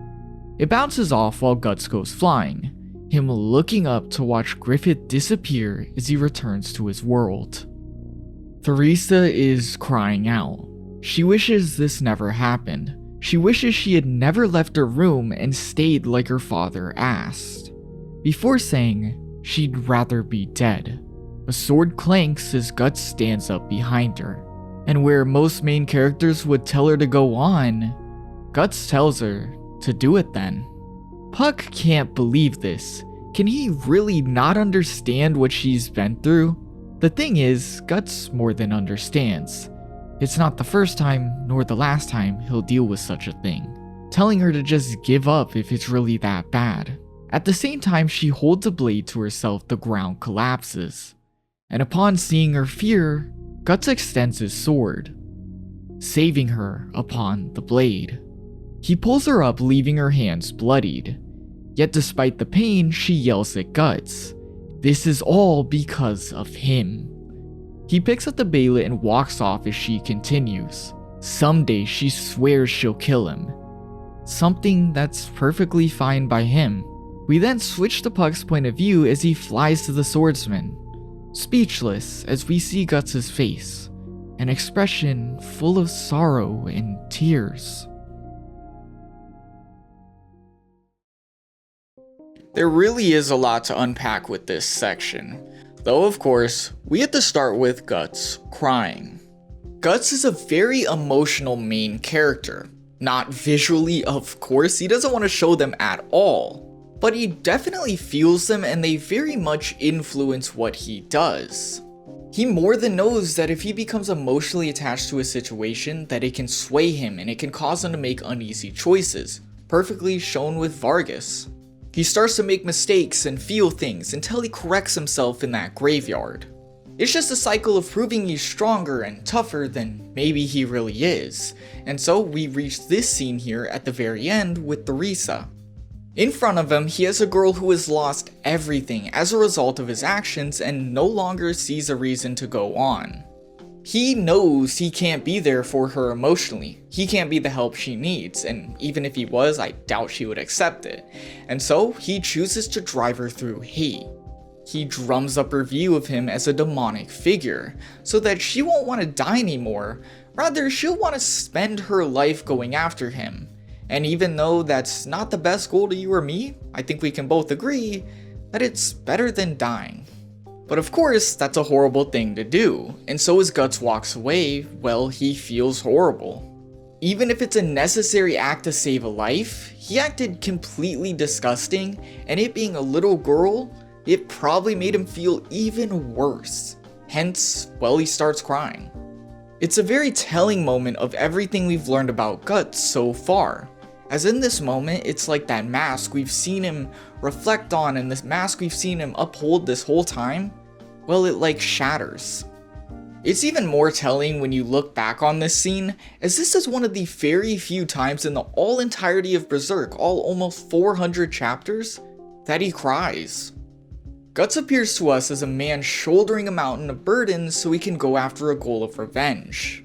B: It bounces off while Guts goes flying, him looking up to watch Griffith disappear as he returns to his world. Theresa is crying out. She wishes this never happened. She wishes she had never left her room and stayed like her father asked, before saying she'd rather be dead. A sword clanks as Guts stands up behind her, and where most main characters would tell her to go on, Guts tells her to do it then. Puck can't believe this. Can he really not understand what she's been through? The thing is, Guts more than understands. It's not the first time, nor the last time he'll deal with such a thing, telling her to just give up if it's really that bad. At the same time she holds a blade to herself, the ground collapses. And upon seeing her fear, Guts extends his sword, saving her upon the blade. He pulls her up, leaving her hands bloodied. Yet despite the pain, she yells at Guts. This is all because of him. He picks up the baylet and walks off as she continues. Someday she swears she'll kill him. Something that's perfectly fine by him. We then switch to Puck's point of view as he flies to the swordsman, speechless as we see Guts' face, an expression full of sorrow and tears.
D: There really is a lot to unpack with this section, though of course, we have to start with Guts crying. Guts is a very emotional main character. Not visually, of course, he doesn't want to show them at all, but he definitely feels them and they very much influence what he does. He more than knows that if he becomes emotionally attached to a situation, that it can sway him and it can cause him to make uneasy choices, perfectly shown with Vargas. He starts to make mistakes and feel things until he corrects himself in that graveyard. It's just a cycle of proving he's stronger and tougher than maybe he really is, and so we reach this scene here at the very end with Theresa. In front of him, he has a girl who has lost everything as a result of his actions and no longer sees a reason to go on. He knows he can't be there for her emotionally. He can't be the help she needs, and even if he was, I doubt she would accept it. And so he chooses to drive her through hate. He drums up her view of him as a demonic figure, so that she won't want to die anymore, rather she'll want to spend her life going after him. And even though that's not the best goal to you or me, I think we can both agree that it's better than dying. But of course, that's a horrible thing to do, and so as Guts walks away, well, he feels horrible. Even if it's a necessary act to save a life, he acted completely disgusting, and it being a little girl, it probably made him feel even worse. Hence, well, he starts crying. It's a very telling moment of everything we've learned about Guts so far. As in this moment, it's like that mask we've seen him reflect on and this mask we've seen him uphold this whole time, well, it like shatters. It's even more telling when you look back on this scene, as this is one of the very few times in the entirety of Berserk, all almost 400 chapters, that he cries. Guts appears to us as a man shouldering a mountain of burdens so he can go after a goal of revenge.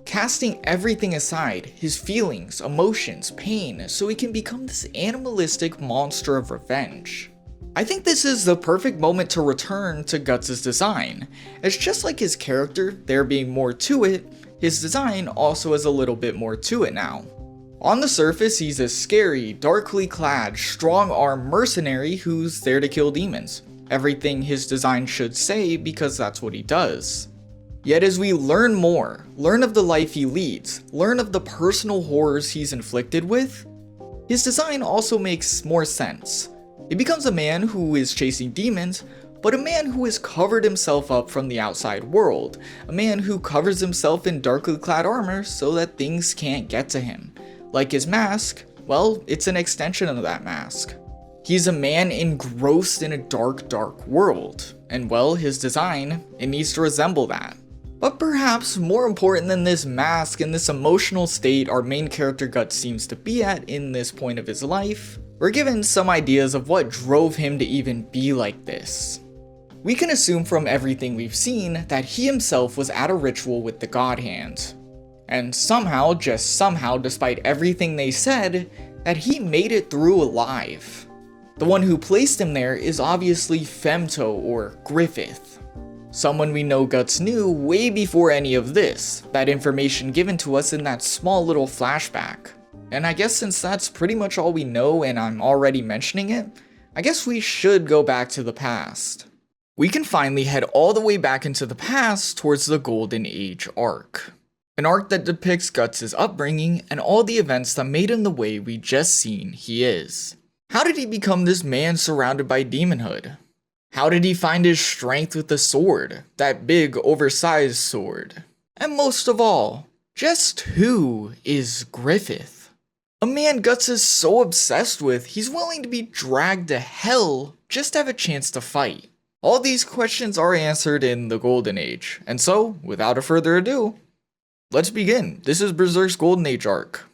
D: Casting everything aside, his feelings, emotions, pain, so he can become this animalistic monster of revenge. I think this is the perfect moment to return to Guts' design, as just like his character, there being more to it, his design also has a little bit more to it now. On the surface, he's a scary, darkly clad, strong-armed mercenary who's there to kill demons. Everything his design should say because that's what he does. Yet as we learn more, learn of the life he leads, learn of the personal horrors he's inflicted with, his design also makes more sense. He becomes a man who is chasing demons, but a man who has covered himself up from the outside world, a man who covers himself in darkly clad armor so that things can't get to him. Like his mask, well, it's an extension of that mask. He's a man engrossed in a dark, dark world, and well, his design, it needs to resemble that. But perhaps more important than this mask and this emotional state our main character Guts seems to be at in this point of his life, we're given some ideas of what drove him to even be like this. We can assume from everything we've seen that he himself was at a ritual with the Godhand. And somehow, just somehow, despite everything they said, that he made it through alive. The one who placed him there is obviously Femto or Griffith. Someone we know Guts knew way before any of this, that information given to us in that small little flashback. And I guess since that's pretty much all we know and I'm already mentioning it, I guess we should go back to the past. We can finally head all the way back into the past towards the Golden Age arc. An arc that depicts Guts' upbringing and all the events that made him the way we just seen he is. How did he become this man surrounded by demonhood? How did he find his strength with the sword, that big oversized sword? And most of all, just who is Griffith? A man Guts is so obsessed with, he's willing to be dragged to hell just to have a chance to fight. All these questions are answered in the Golden Age, and so, without a further ado, let's begin. This is Berserk's Golden Age arc.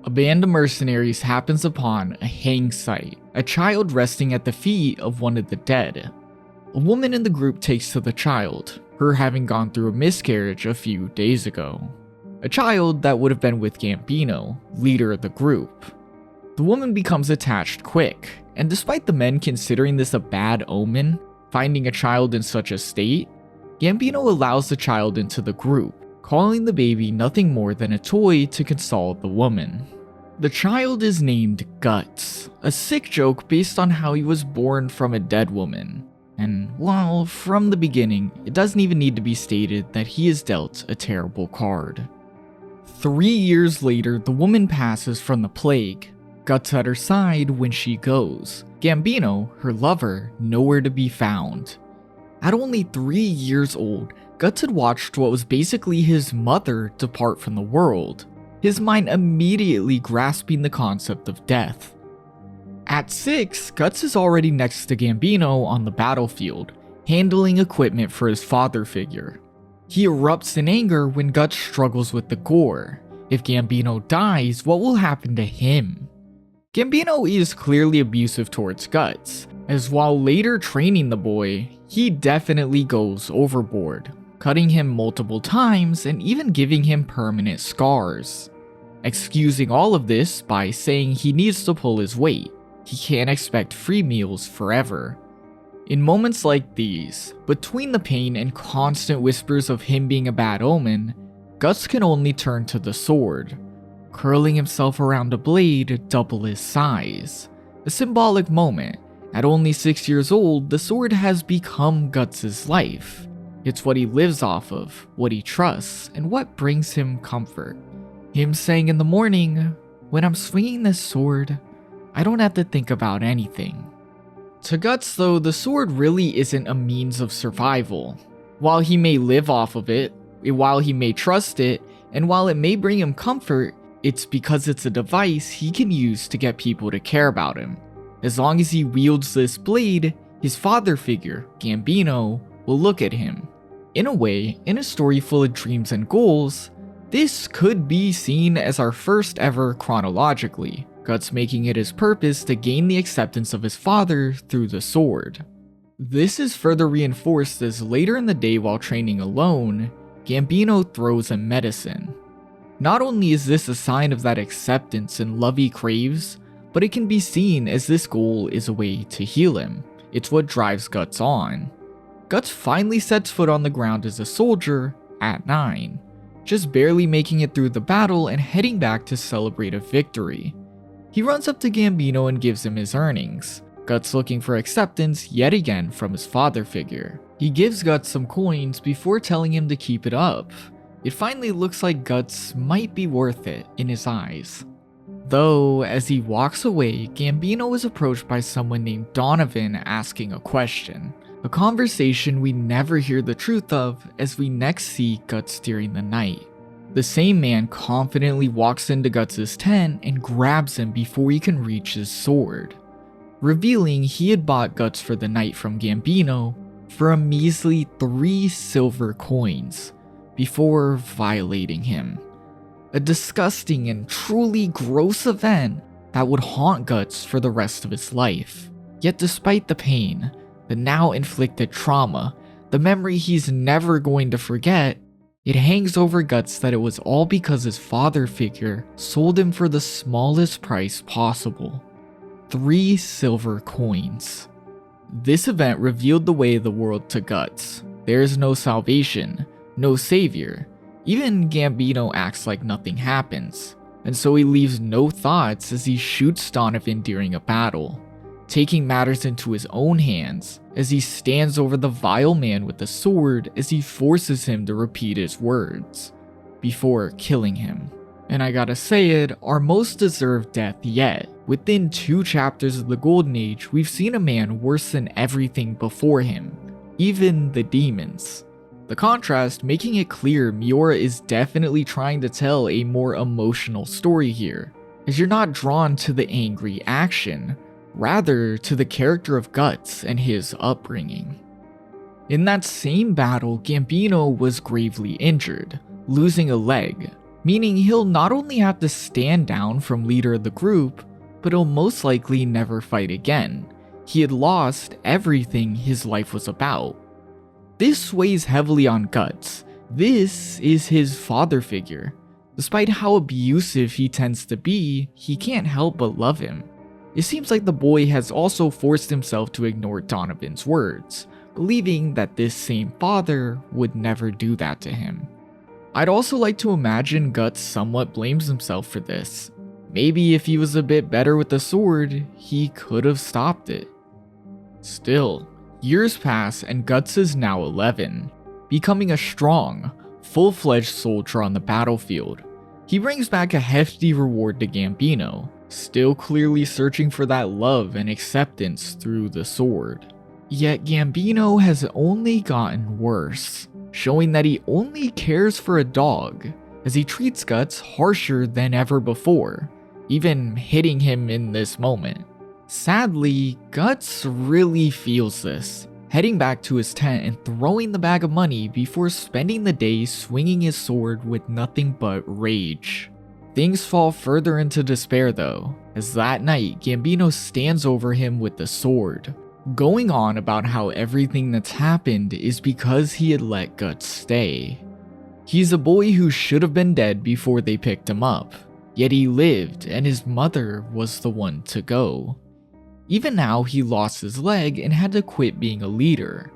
B: A band of mercenaries happens upon a hang site, a child resting at the feet of one of the dead. A woman in the group takes to the child, her having gone through a miscarriage a few days ago. A child that would have been with Gambino, leader of the group. The woman becomes attached quick, and despite the men considering this a bad omen, finding a child in such a state, Gambino allows the child into the group, calling the baby nothing more than a toy to console the woman. The child is named Guts, a sick joke based on how he was born from a dead woman. And, well, from the beginning, it doesn't even need to be stated that he is dealt a terrible card. 3 years later, the woman passes from the plague, Guts at her side when she goes, Gambino, her lover, nowhere to be found. At only 3 years old, Guts had watched what was basically his mother depart from the world, his mind immediately grasping the concept of death. At 6, Guts is already next to Gambino on the battlefield, handling equipment for his father figure. He erupts in anger when Guts struggles with the gore. If Gambino dies, what will happen to him? Gambino is clearly abusive towards Guts, as while later training the boy, he definitely goes overboard, cutting him multiple times and even giving him permanent scars. Excusing all of this by saying he needs to pull his weight. He can't expect free meals forever. In moments like these, between the pain and constant whispers of him being a bad omen, Guts can only turn to the sword, curling himself around a blade double his size. A symbolic moment. At only 6 years old, the sword has become Guts' life. It's what he lives off of, what he trusts, and what brings him comfort. Him saying in the morning, "When I'm swinging this sword, I don't have to think about anything." To Guts though, the sword really isn't a means of survival. While he may live off of it, While he may trust it, and while it may bring him comfort, it's because it's a device he can use to get people to care about him. As long as he wields this blade, his father figure, Gambino, will look at him. In a way, in a story full of dreams and goals, this could be seen as our first ever chronologically, Guts making it his purpose to gain the acceptance of his father through the sword. This is further reinforced as later in the day while training alone, Gambino throws him medicine. Not only is this a sign of that acceptance and love he craves, but it can be seen as this goal is a way to heal him. It's what drives Guts on. Guts finally sets foot on the ground as a soldier at 9, just barely making it through the battle and heading back to celebrate a victory. He runs up to Gambino and gives him his earnings, Guts looking for acceptance yet again from his father figure. He gives Guts some coins before telling him to keep it up. It finally looks like Guts might be worth it in his eyes. Though, as he walks away, Gambino is approached by someone named Donovan asking a question. A conversation we never hear the truth of as we next see Guts during the night. The same man confidently walks into Guts' tent and grabs him before he can reach his sword, revealing he had bought Guts for the night from Gambino for a measly 3 silver coins before violating him. A disgusting and truly gross event that would haunt Guts for the rest of his life. Yet despite the pain, the now inflicted trauma, the memory he's never going to forget, it hangs over Guts that it was all because his father figure sold him for the smallest price possible. 3 silver coins. This event revealed the way of the world to Guts. There is no salvation, no savior. Even Gambino acts like nothing happens, and so he leaves no thoughts as he shoots Donovan during a battle, taking matters into his own hands as he stands over the vile man with the sword as he forces him to repeat his words, before killing him. And I gotta say it, our most deserved death yet. Within 2 chapters of the Golden Age, we've seen a man worse than everything before him, even the demons. The contrast making it clear Miura is definitely trying to tell a more emotional story here, as you're not drawn to the angry action, rather to the character of Guts and his upbringing. In that same battle, Gambino was gravely injured, losing a leg, meaning he'll not only have to stand down from leader of the group, but he'll most likely never fight again. He had lost everything his life was about. This weighs heavily on Guts. This is his father figure. Despite how abusive he tends to be, he can't help but love him. It seems like the boy has also forced himself to ignore Donovan's words, believing that this same father would never do that to him. I'd also like to imagine Guts somewhat blames himself for this. Maybe if he was a bit better with the sword, he could have stopped it. Still, years pass and Guts is now 11, becoming a strong, full-fledged soldier on the battlefield. He brings back a hefty reward to Gambino, still clearly searching for that love and acceptance through the sword. Yet Gambino has only gotten worse, showing that he only cares for a dog, as he treats Guts harsher than ever before, even hitting him in this moment. Sadly, Guts really feels this, heading back to his tent and throwing the bag of money before spending the day swinging his sword with nothing but rage. Things fall further into despair though, as that night Gambino stands over him with the sword, going on about how everything that's happened is because he had let Guts stay. He's a boy who should have been dead before they picked him up, yet he lived and his mother was the one to go. Even now he lost his leg and had to quit being a leader.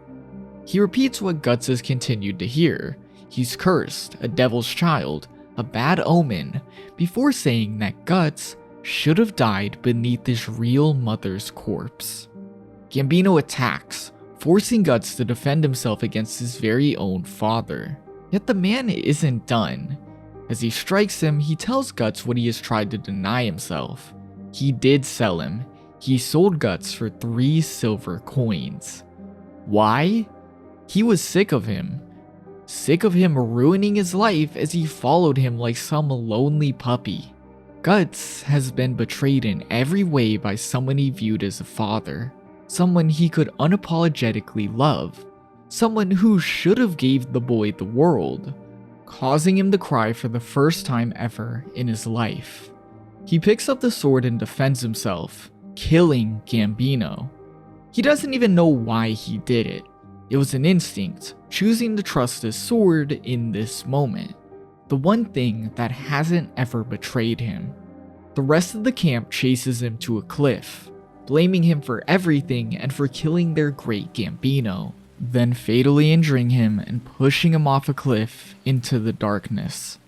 B: He repeats what Guts has continued to hear. He's cursed, a devil's child, a bad omen, before saying that Guts should have died beneath his real mother's corpse. Gambino attacks, forcing Guts to defend himself against his very own father. Yet the man isn't done. As he strikes him, he tells Guts what he has tried to deny himself. He did sell him. He sold Guts for 3 silver coins. Why? He was sick of him. sick of him ruining his life as he followed him like some lonely puppy. Guts has been betrayed in every way by someone he viewed as a father, someone he could unapologetically love, someone who should have gave the boy the world, causing him to cry for the first time ever in his life. He picks up the sword and defends himself, killing Gambino. He doesn't even know why he did it. It was an instinct, choosing to trust his sword in this moment. The one thing that hasn't ever betrayed him. The rest of the camp chases him to a cliff, blaming him for everything and for killing their great Gambino, then fatally injuring him and pushing him off a cliff into the darkness.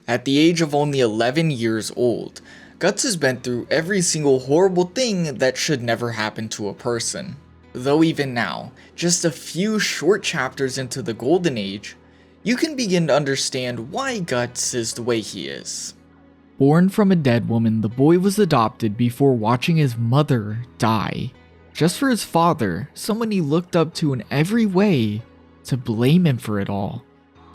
D: At the age of only 11 years old, Guts has been through every single horrible thing that should never happen to a person. Though even now, just a few short chapters into the Golden Age, you can begin to understand why Guts is the way he is.
B: Born from a dead woman, the boy was adopted before watching his mother die. Just for his father, someone he looked up to in every way, to blame him for it all.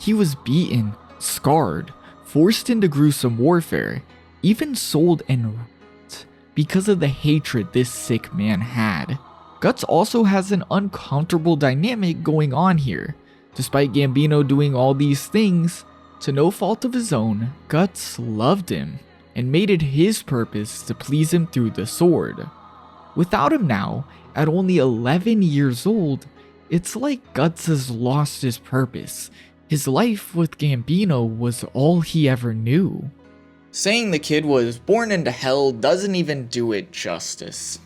B: He was beaten, scarred, forced into gruesome warfare, even sold and raped because of the hatred this sick man had. Guts also has an uncomfortable dynamic going on here. Despite Gambino doing all these things, to no fault of his own, Guts loved him and made it his purpose to please him through the sword. Without him now, at only 11 years old, it's like Guts has lost his purpose. His life with Gambino was all he ever knew.
D: Saying the kid was born into hell doesn't even do it justice.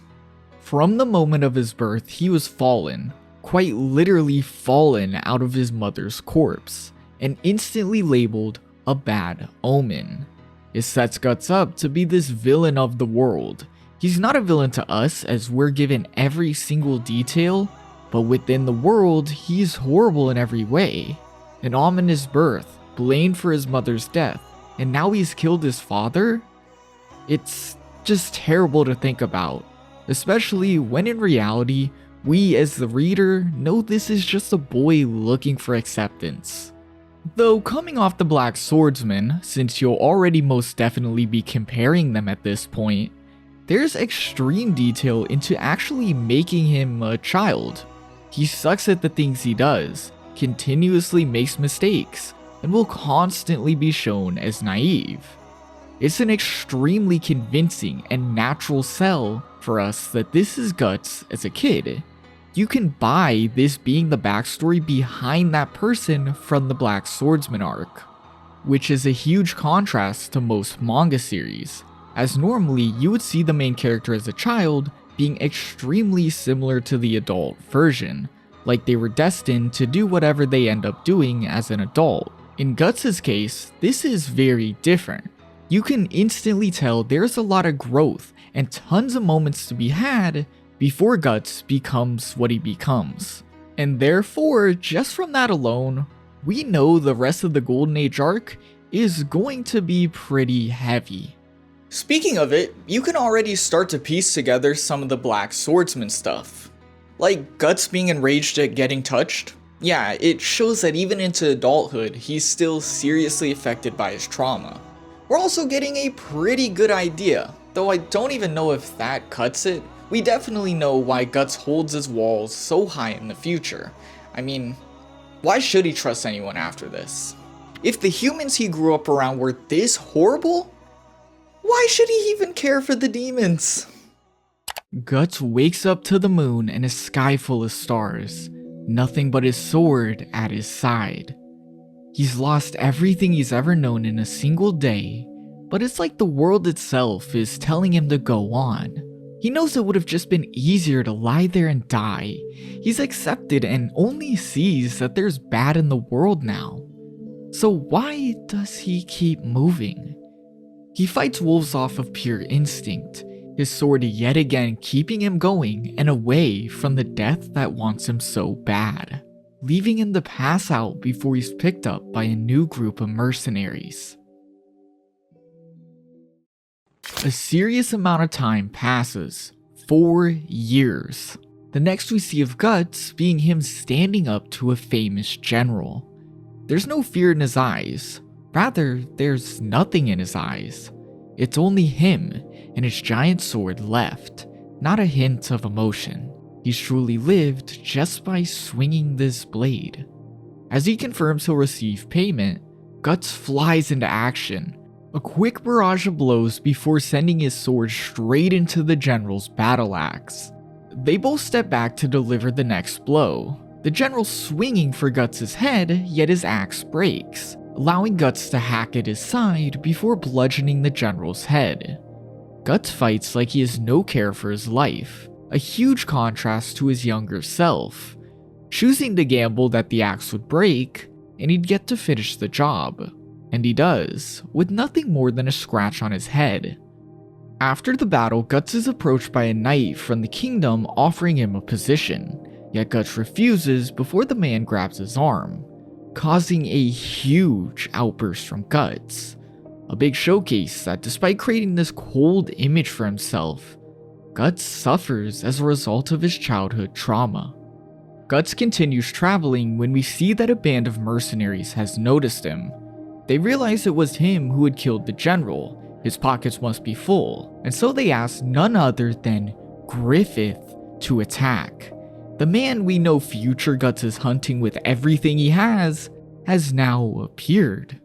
B: From the moment of his birth, he was fallen, quite literally fallen out of his mother's corpse, and instantly labeled a bad omen. It sets Guts up to be this villain of the world. He's not a villain to us as we're given every single detail, but within the world, he's horrible in every way. An ominous birth, blamed for his mother's death, and now he's killed his father? It's just terrible to think about, especially when in reality, we as the reader know this is just a boy looking for acceptance. Though coming off the Black Swordsman, since you'll already most definitely be comparing them at this point, there's extreme detail into actually making him a child. He sucks at the things he does, continuously makes mistakes, and will constantly be shown as naive. It's an extremely convincing and natural sell for us that this is Guts as a kid. You can buy this being the backstory behind that person from the Black Swordsman arc, which is a huge contrast to most manga series, as normally you would see the main character as a child being extremely similar to the adult version, like they were destined to do whatever they end up doing as an adult. In Guts' case, this is very different. You can instantly tell there's a lot of growth and tons of moments to be had before Guts becomes what he becomes. And therefore, just from that alone, we know the rest of the Golden Age arc is going to be pretty heavy.
D: Speaking of it, you can already start to piece together some of the Black Swordsman stuff. Like Guts being enraged at getting touched. Yeah, it shows that even into adulthood, he's still seriously affected by his trauma. We're also getting a pretty good idea, though I don't even know if that cuts it. We definitely know why Guts holds his walls so high in the future. I mean, why should he trust anyone after this? If the humans he grew up around were this horrible, why should he even care for the demons?
B: Guts wakes up to the moon and a sky full of stars, nothing but his sword at his side. He's lost everything he's ever known in a single day, but it's like the world itself is telling him to go on. He knows it would have just been easier to lie there and die. He's accepted and only sees that there's bad in the world now. So why does he keep moving? He fights wolves off of pure instinct, his sword yet again keeping him going and away from the death that wants him so bad, leaving him to pass out before he's picked up by a new group of mercenaries. A serious amount of time passes, 4 years. The next we see of Guts being him standing up to a famous general. There's no fear in his eyes, rather there's nothing in his eyes. It's only him and his giant sword left, not a hint of emotion. He's truly lived just by swinging this blade. As he confirms he'll receive payment, Guts flies into action, a quick barrage of blows before sending his sword straight into the general's battle axe. They both step back to deliver the next blow, the general swinging for Guts' head, yet his axe breaks, allowing Guts to hack at his side before bludgeoning the general's head. Guts fights like he has no care for his life, a huge contrast to his younger self, choosing to gamble that the axe would break and he'd get to finish the job. And he does, with nothing more than a scratch on his head. After the battle, Guts is approached by a knight from the kingdom offering him a position, yet Guts refuses before the man grabs his arm, causing a huge outburst from Guts. A big showcase that despite creating this cold image for himself, Guts suffers as a result of his childhood trauma. Guts continues traveling when we see that a band of mercenaries has noticed him. They realize it was him who had killed the general. His pockets must be full, and so they ask none other than Griffith to attack. The man we know future Guts is hunting with everything he has now appeared.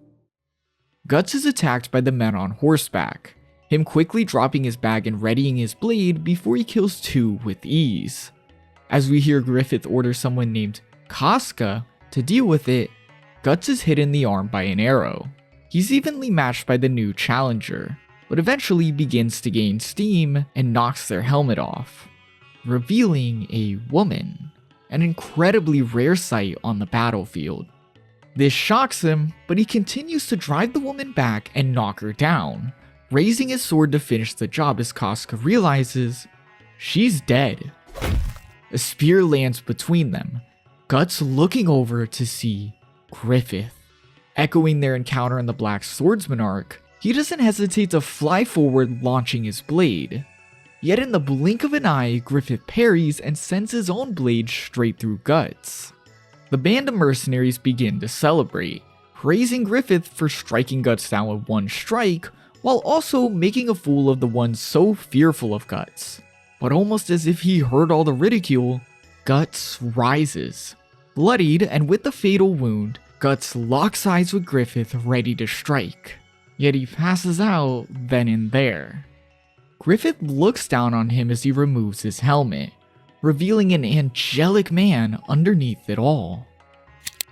B: Guts is attacked by the men on horseback, him quickly dropping his bag and readying his blade before he kills two with ease. As we hear Griffith order someone named Casca to deal with it, Guts is hit in the arm by an arrow. He's evenly matched by the new challenger, but eventually begins to gain steam and knocks their helmet off, revealing a woman, an incredibly rare sight on the battlefield. This shocks him, but he continues to drive the woman back and knock her down, raising his sword to finish the job as Casca realizes she's dead. A spear lands between them, Guts looking over to see Griffith. Echoing their encounter in the Black Swordsman arc, he doesn't hesitate to fly forward, launching his blade. Yet in the blink of an eye, Griffith parries and sends his own blade straight through Guts. The band of mercenaries begin to celebrate, praising Griffith for striking Guts down with one strike, while also making a fool of the one so fearful of Guts. But almost as if he heard all the ridicule, Guts rises. Bloodied and with the fatal wound, Guts locks eyes with Griffith, ready to strike. Yet he passes out then and there. Griffith looks down on him as he removes his helmet, revealing an angelic man underneath it all.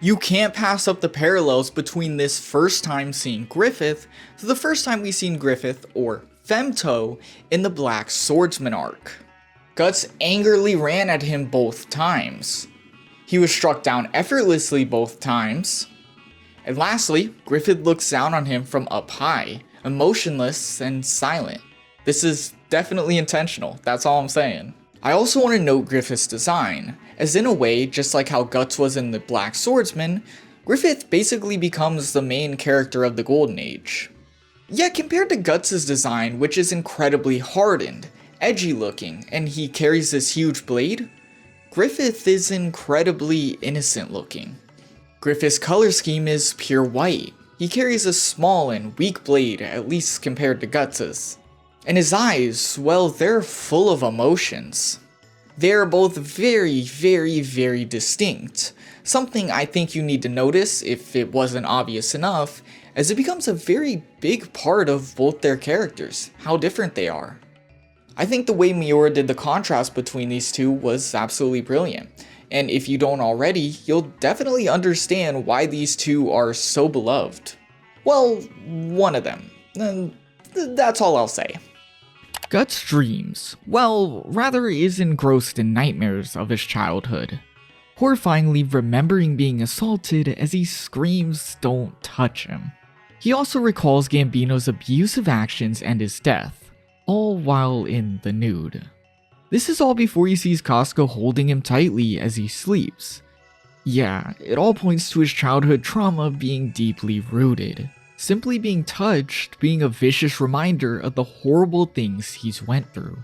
D: You can't pass up the parallels between this first time seeing Griffith to the first time we seen Griffith, or Femto, in the Black Swordsman arc. Guts angrily ran at him both times. He was struck down effortlessly both times. And lastly, Griffith looks down on him from up high, emotionless and silent. This is definitely intentional, that's all I'm saying. I also want to note Griffith's design, as in a way, just like how Guts was in the Black Swordsman, Griffith basically becomes the main character of the Golden Age. Yet compared to Guts' design, which is incredibly hardened, edgy looking, and he carries this huge blade, Griffith is incredibly innocent looking. Griffith's color scheme is pure white. He carries a small and weak blade, at least compared to Guts's. And his eyes, well, they're full of emotions. They're both very, very, very distinct. Something I think you need to notice, if it wasn't obvious enough, as it becomes a very big part of both their characters, how different they are. I think the way Miura did the contrast between these two was absolutely brilliant, and if you don't already, you'll definitely understand why these two are so beloved. Well, one of them. That's all I'll say.
B: Guts dreams, well, rather is engrossed in nightmares of his childhood, horrifyingly remembering being assaulted as he screams, "Don't touch him." He also recalls Gambino's abusive actions and his death, all while in the nude. This is all before he sees Casca holding him tightly as he sleeps. Yeah, it all points to his childhood trauma being deeply rooted. Simply being touched being a vicious reminder of the horrible things he's went through.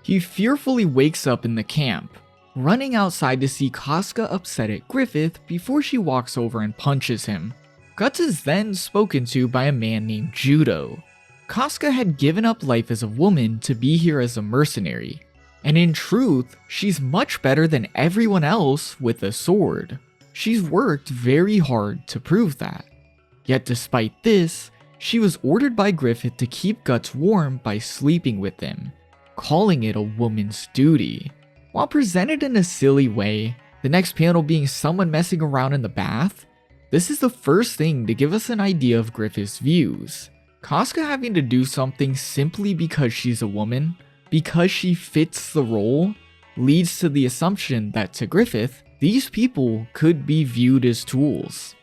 B: He fearfully wakes up in the camp, running outside to see Casca upset at Griffith before she walks over and punches him. Guts is then spoken to by a man named Judo. Casca had given up life as a woman to be here as a mercenary, and in truth, she's much better than everyone else with a sword. She's worked very hard to prove that. Yet despite this, she was ordered by Griffith to keep Guts warm by sleeping with him, calling it a woman's duty. While presented in a silly way, the next panel being someone messing around in the bath, this is the first thing to give us an idea of Griffith's views. Casca having to do something simply because she's a woman, because she fits the role, leads to the assumption that to Griffith, these people could be viewed as tools.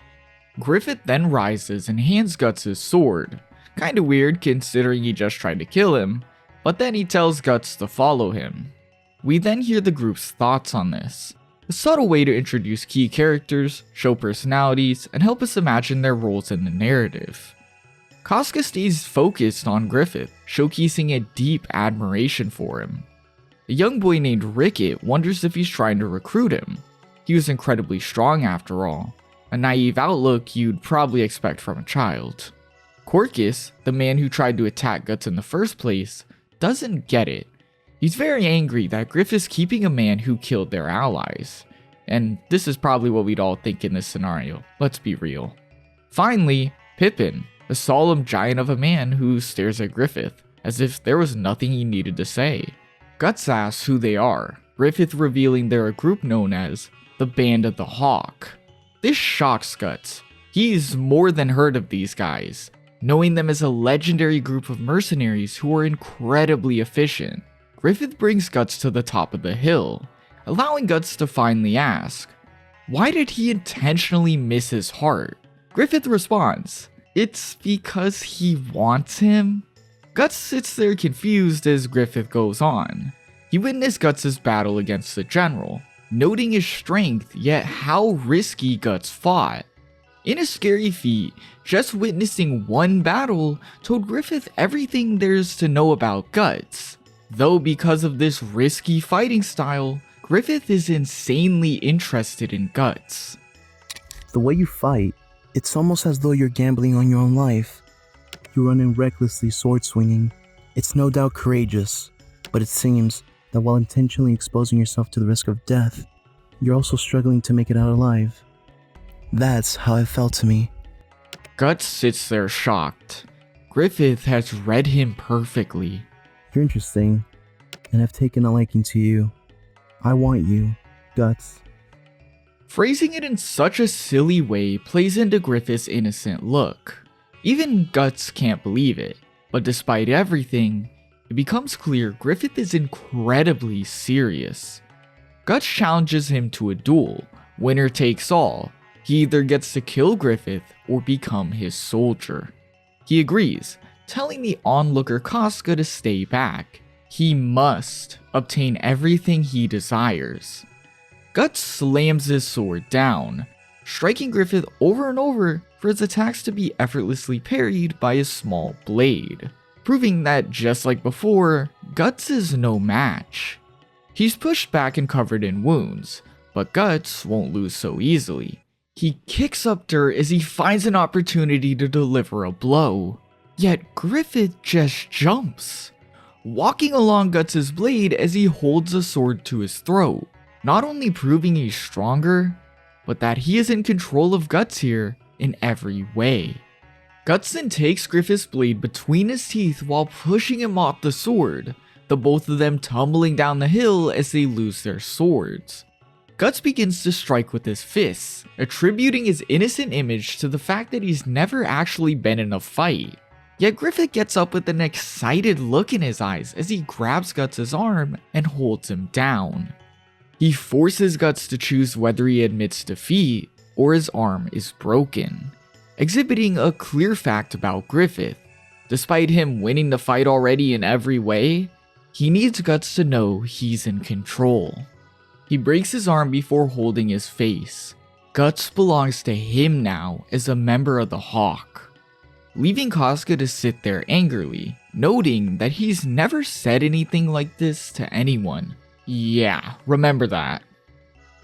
B: Griffith then rises and hands Guts his sword. Kinda weird considering he just tried to kill him, but then he tells Guts to follow him. We then hear the group's thoughts on this. A subtle way to introduce key characters, show personalities, and help us imagine their roles in the narrative. Casca stays focused on Griffith, showcasing a deep admiration for him. A young boy named Ricket wonders if he's trying to recruit him. He was incredibly strong after all, a naive outlook you'd probably expect from a child. Corcus, the man who tried to attack Guts in the first place, doesn't get it. He's very angry that Griffith's keeping a man who killed their allies. And this is probably what we'd all think in this scenario, let's be real. Finally, Pippin, a solemn giant of a man who stares at Griffith, as if there was nothing he needed to say. Guts asks who they are, Griffith revealing they're a group known as the Band of the Hawk. This shocks Guts. He's more than heard of these guys, knowing them as a legendary group of mercenaries who are incredibly efficient. Griffith brings Guts to the top of the hill, allowing Guts to finally ask, why did he intentionally miss his heart? Griffith responds, it's because he wants him? Guts sits there confused as Griffith goes on. He witnessed Guts' battle against the general, noting his strength yet how risky Guts fought. In a scary feat, just witnessing one battle told Griffith everything there's to know about Guts. Though because of this risky fighting style, Griffith is insanely interested in Guts.
E: The way you fight, it's almost as though you're gambling on your own life. You run in recklessly sword swinging. It's no doubt courageous, but it seems that while intentionally exposing yourself to the risk of death, you're also struggling to make it out alive. That's how it felt to me.
B: Guts sits there shocked. Griffith has read him perfectly.
E: You're interesting, and I've taken a liking to you. I want you, Guts.
B: Phrasing it in such a silly way plays into Griffith's innocent look. Even Guts can't believe it, but despite everything, it becomes clear Griffith is incredibly serious. Guts challenges him to a duel, winner takes all. He either gets to kill Griffith or become his soldier. He agrees, telling the onlooker Casca to stay back. He must obtain everything he desires. Guts slams his sword down, striking Griffith over and over for his attacks to be effortlessly parried by a small blade, proving that just like before, Guts is no match. He's pushed back and covered in wounds, but Guts won't lose so easily. He kicks up dirt as he finds an opportunity to deliver a blow. Yet Griffith just jumps, walking along Guts' blade as he holds the sword to his throat, not only proving he's stronger, but that he is in control of Guts here in every way. Guts then takes Griffith's blade between his teeth while pushing him off the sword, the both of them tumbling down the hill as they lose their swords. Guts begins to strike with his fists, attributing his innocent image to the fact that he's never actually been in a fight. Yet Griffith gets up with an excited look in his eyes as he grabs Guts' arm and holds him down. He forces Guts to choose whether he admits defeat or his arm is broken, exhibiting a clear fact about Griffith. Despite him winning the fight already in every way, he needs Guts to know he's in control. He breaks his arm before holding his face. Guts belongs to him now as a member of the Hawk. Leaving Casca to sit there angrily, noting that he's never said anything like this to anyone. Yeah, remember that.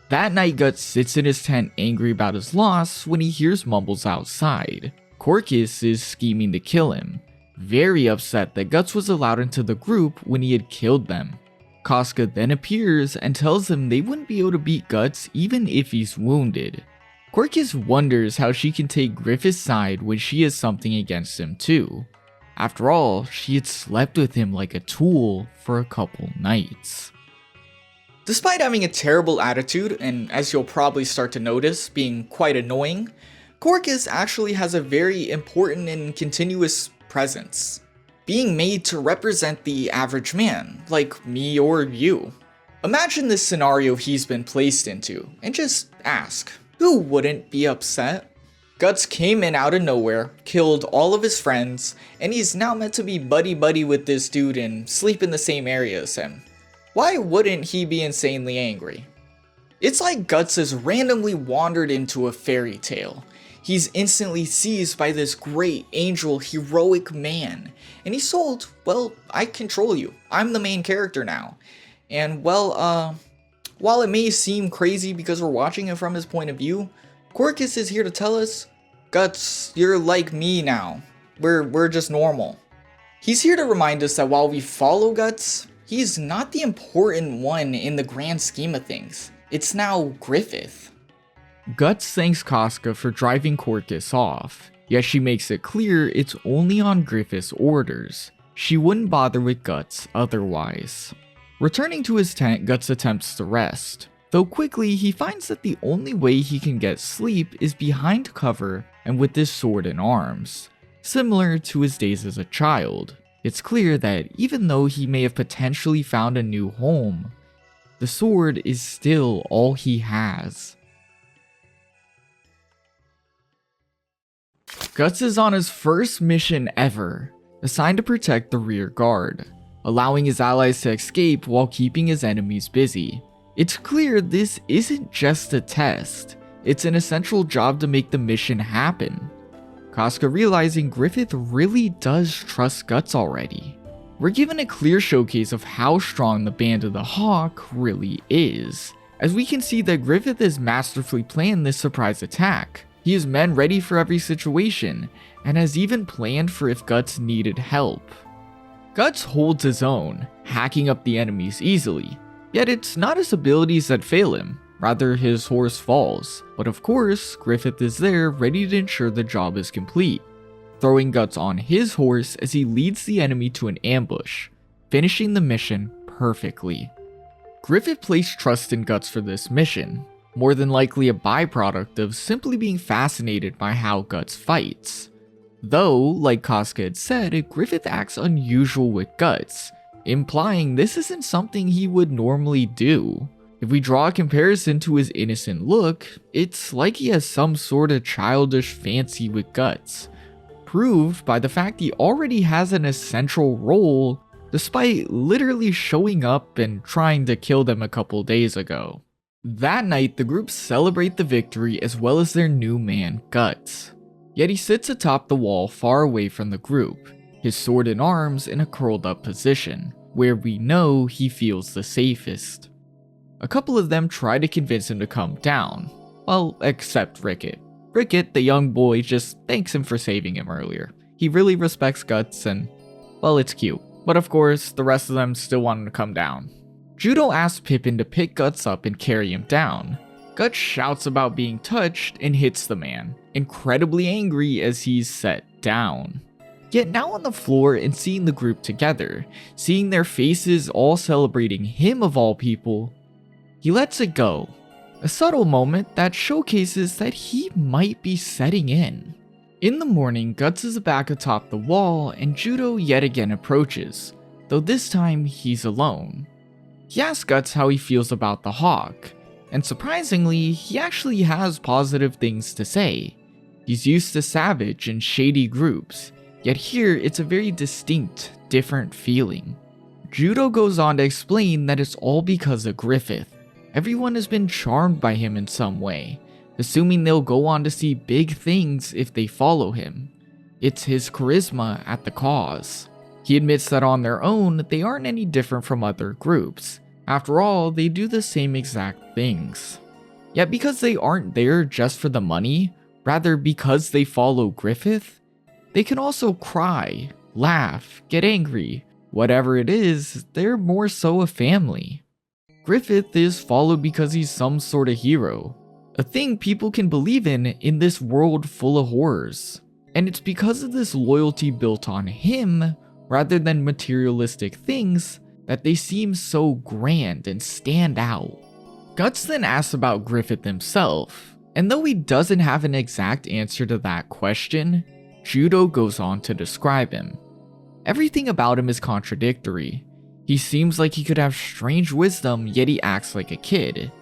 B: That night, Guts sits in his tent angry about his loss when he hears mumbles outside. Corcus is scheming to kill him, very upset that Guts was allowed into the group when he had killed them. Casca then appears and tells him they wouldn't be able to beat Guts even if he's wounded. Corcus wonders how she can take Griffith's side when she has something against him too. After all, she had slept with him like a tool for a couple nights.
D: Despite having a terrible attitude, and as you'll probably start to notice, being quite annoying, Corcus actually has a very important and continuous presence, being made to represent the average man, like me or you. Imagine this scenario he's been placed into, and just ask, who wouldn't be upset? Guts came in out of nowhere, killed all of his friends, and he's now meant to be buddy-buddy with this dude and sleep in the same area as him. Why wouldn't he be insanely angry? It's like Guts has randomly wandered into a fairy tale. He's instantly seized by this great, angel, heroic man, and he's told, well, I control you. I'm the main character now. And well, while it may seem crazy because we're watching it from his point of view, Corcus is here to tell us, Guts, you're like me now. We're just normal. He's here to remind us that while we follow Guts, he's not the important one in the grand scheme of things. It's now Griffith.
B: Guts thanks Casca for driving Corcus off, yet she makes it clear it's only on Griffith's orders. She wouldn't bother with Guts otherwise. Returning to his tent, Guts attempts to rest, though quickly he finds that the only way he can get sleep is behind cover and with his sword and arms. Similar to his days as a child, it's clear that even though he may have potentially found a new home, the sword is still all he has. Guts is on his first mission ever, assigned to protect the rear guard, allowing his allies to escape while keeping his enemies busy. It's clear this isn't just a test, it's an essential job to make the mission happen. Casca realizing Griffith really does trust Guts already. We're given a clear showcase of how strong the Band of the Hawk really is, as we can see that Griffith has masterfully planned this surprise attack. He has men ready for every situation, and has even planned for if Guts needed help. Guts holds his own, hacking up the enemies easily, yet it's not his abilities that fail him, rather his horse falls. But of course, Griffith is there ready to ensure the job is complete, throwing Guts on his horse as he leads the enemy to an ambush, finishing the mission perfectly. Griffith placed trust in Guts for this mission, more than likely a byproduct of simply being fascinated by how Guts fights. Though, like Casca had said, Griffith acts unusual with Guts, implying this isn't something he would normally do. If we draw a comparison to his innocent look, it's like he has some sort of childish fancy with Guts, proved by the fact he already has an essential role despite literally showing up and trying to kill them a couple days ago. That night, the group celebrate the victory as well as their new man, Guts. Yet he sits atop the wall far away from the group, his sword and arms in a curled up position, where we know he feels the safest. A couple of them try to convince him to come down, well, except Ricket. Ricket, the young boy, just thanks him for saving him earlier. He really respects Guts and, well, it's cute. But of course, the rest of them still want him to come down. Judo asks Pippin to pick Guts up and carry him down. Guts shouts about being touched and hits the man, incredibly angry as he's set down. Yet now on the floor and seeing the group together, seeing their faces all celebrating him of all people, he lets it go. A subtle moment that showcases that he might be setting in. In the morning, Guts is back atop the wall and Judo yet again approaches, though this time he's alone. He asks Guts how he feels about the Hawk, and surprisingly, he actually has positive things to say. He's used to savage and shady groups, yet here it's a very distinct, different feeling. Judo goes on to explain that it's all because of Griffith. Everyone has been charmed by him in some way, assuming they'll go on to see big things if they follow him. It's his charisma at the cause. He admits that on their own, they aren't any different from other groups, After all, they do the same exact things. Yet because they aren't there just for the money, rather because they follow Griffith, they can also cry, laugh, get angry. Whatever it is, they're more so a family. Griffith is followed because he's some sort of hero, a thing people can believe in this world full of horrors. And it's because of this loyalty built on him, rather than materialistic things, that they seem so grand and stand out. Guts then asks about Griffith himself, and though he doesn't have an exact answer to that question, Judo goes on to describe him. Everything about him is contradictory. He seems like he could have strange wisdom, yet he acts like a kid.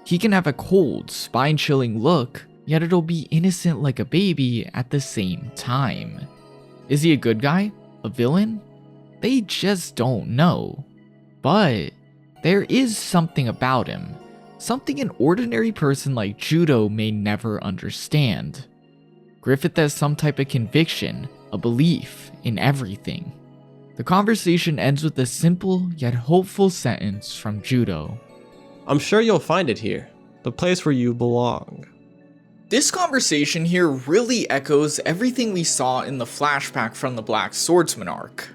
B: He can have a cold, spine-chilling look, yet it'll be innocent like a baby at the same time. Is he a good guy? A villain? They just don't know. But there is something about him, something an ordinary person like Judo may never understand. Griffith has some type of conviction, a belief in everything. The conversation ends with a simple yet hopeful sentence from Judo.
C: I'm sure you'll find it here, the place where you belong.
D: This conversation here really echoes everything we saw in the flashback from the Black Swordsman arc.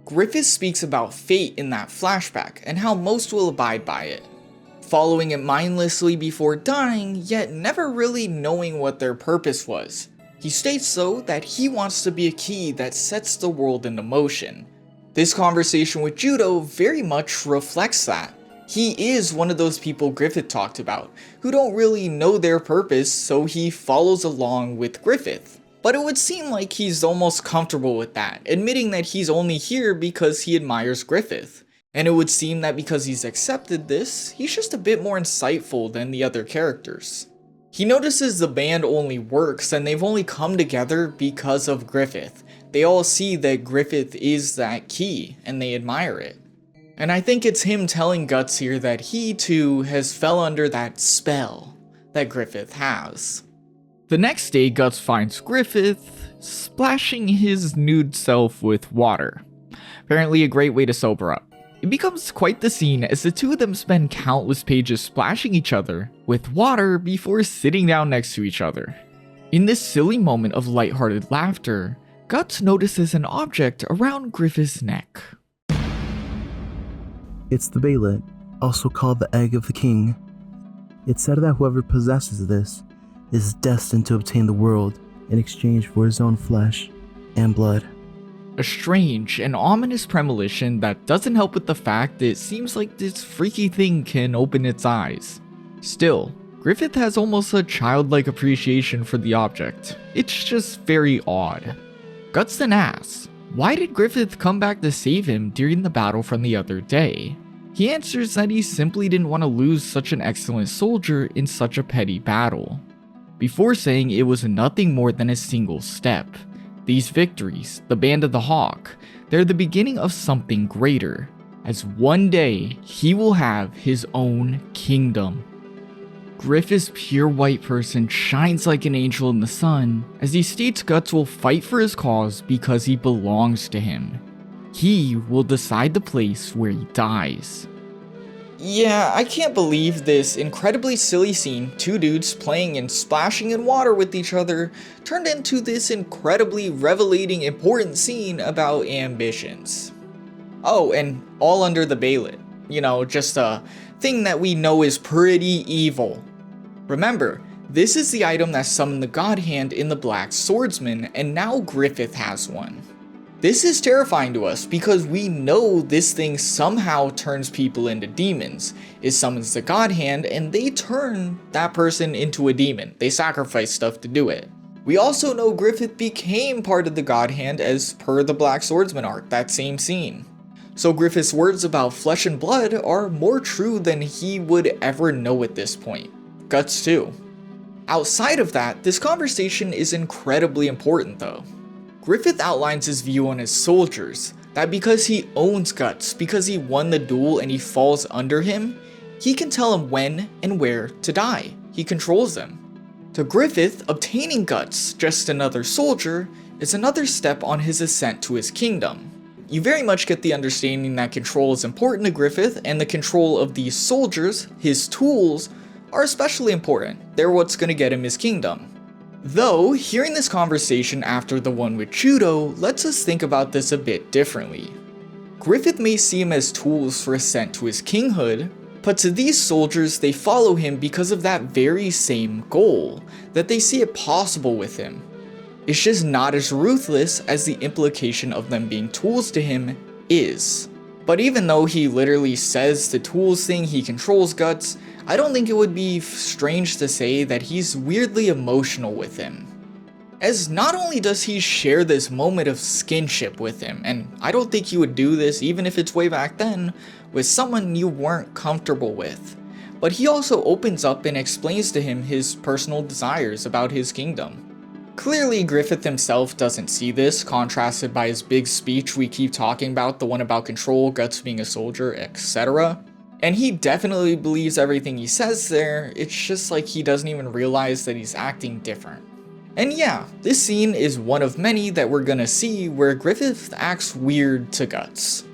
D: Griffith speaks about fate in that flashback and how most will abide by it, following it mindlessly before dying, yet never really knowing what their purpose was. He states though that he wants to be a key that sets the world into motion. This conversation with Judo very much reflects that. He is one of those people Griffith talked about, who don't really know their purpose, so he follows along with Griffith. But it would seem like he's almost comfortable with that, admitting that he's only here because he admires Griffith. And it would seem that because he's accepted this, he's just a bit more insightful than the other characters. He notices the band only works and they've only come together because of Griffith. They all see that Griffith is that key and they admire it. And I think it's him telling Guts here that he too has fell under that spell that Griffith has.
B: The next day, Guts finds Griffith splashing his nude self with water. Apparently a great way to sober up. It becomes quite the scene as the two of them spend countless pages splashing each other with water before sitting down next to each other. In this silly moment of lighthearted laughter, Guts notices an object around Griffith's neck.
E: It's the Baylet, also called the Egg of the King. It's said that whoever possesses this is destined to obtain the world in exchange for his own flesh and blood.
B: A strange and ominous premonition that doesn't help with the fact that it seems like this freaky thing can open its eyes. Still, Griffith has almost a childlike appreciation for the object. It's just very odd. Guts then asks, why did Griffith come back to save him during the battle from the other day? He answers that he simply didn't want to lose such an excellent soldier in such a petty battle, before saying it was nothing more than a single step. These victories, the Band of the Hawk, they're the beginning of something greater, as one day he will have his own kingdom. Griffith's pure white person shines like an angel in the sun, as he states Guts will fight for his cause because he belongs to him. He will decide the place where he dies.
D: Yeah, I can't believe this incredibly silly scene, two dudes playing and splashing in water with each other, turned into this incredibly revelating important scene about ambitions. Oh, and all under the Baylet. You know, just a thing that we know is pretty evil. Remember, this is the item that summoned the Godhand in the Black Swordsman, and now Griffith has one. This is terrifying to us because we know this thing somehow turns people into demons. It summons the Godhand and they turn that person into a demon. They sacrifice stuff to do it. We also know Griffith became part of the Godhand as per the Black Swordsman arc, that same scene. So Griffith's words about flesh and blood are more true than he would ever know at this point. Guts too. Outside of that, this conversation is incredibly important though. Griffith outlines his view on his soldiers, that because he owns Guts, because he won the duel and he falls under him, he can tell him when and where to die. He controls them. To Griffith, obtaining Guts, just another soldier, is another step on his ascent to his kingdom. You very much get the understanding that control is important to Griffith, and the control of these soldiers, his tools, are especially important. They're what's gonna get him his kingdom. Though, hearing this conversation after the one with Judo lets us think about this a bit differently. Griffith may see him as tools for ascent to his kinghood, but to these soldiers they follow him because of that very same goal, that they see it possible with him. It's just not as ruthless as the implication of them being tools to him is. But even though he literally says the tools thing, he controls Guts, I don't think it would be strange to say that he's weirdly emotional with him. As not only does he share this moment of skinship with him, and I don't think he would do this even if it's way back then, with someone you weren't comfortable with, but he also opens up and explains to him his personal desires about his kingdom. Clearly, Griffith himself doesn't see this, contrasted by his big speech we keep talking about, the one about control, Guts being a soldier, etc. And he definitely believes everything he says there, it's just like he doesn't even realize that he's acting different. And yeah, this scene is one of many that we're gonna see where Griffith acts weird to Guts.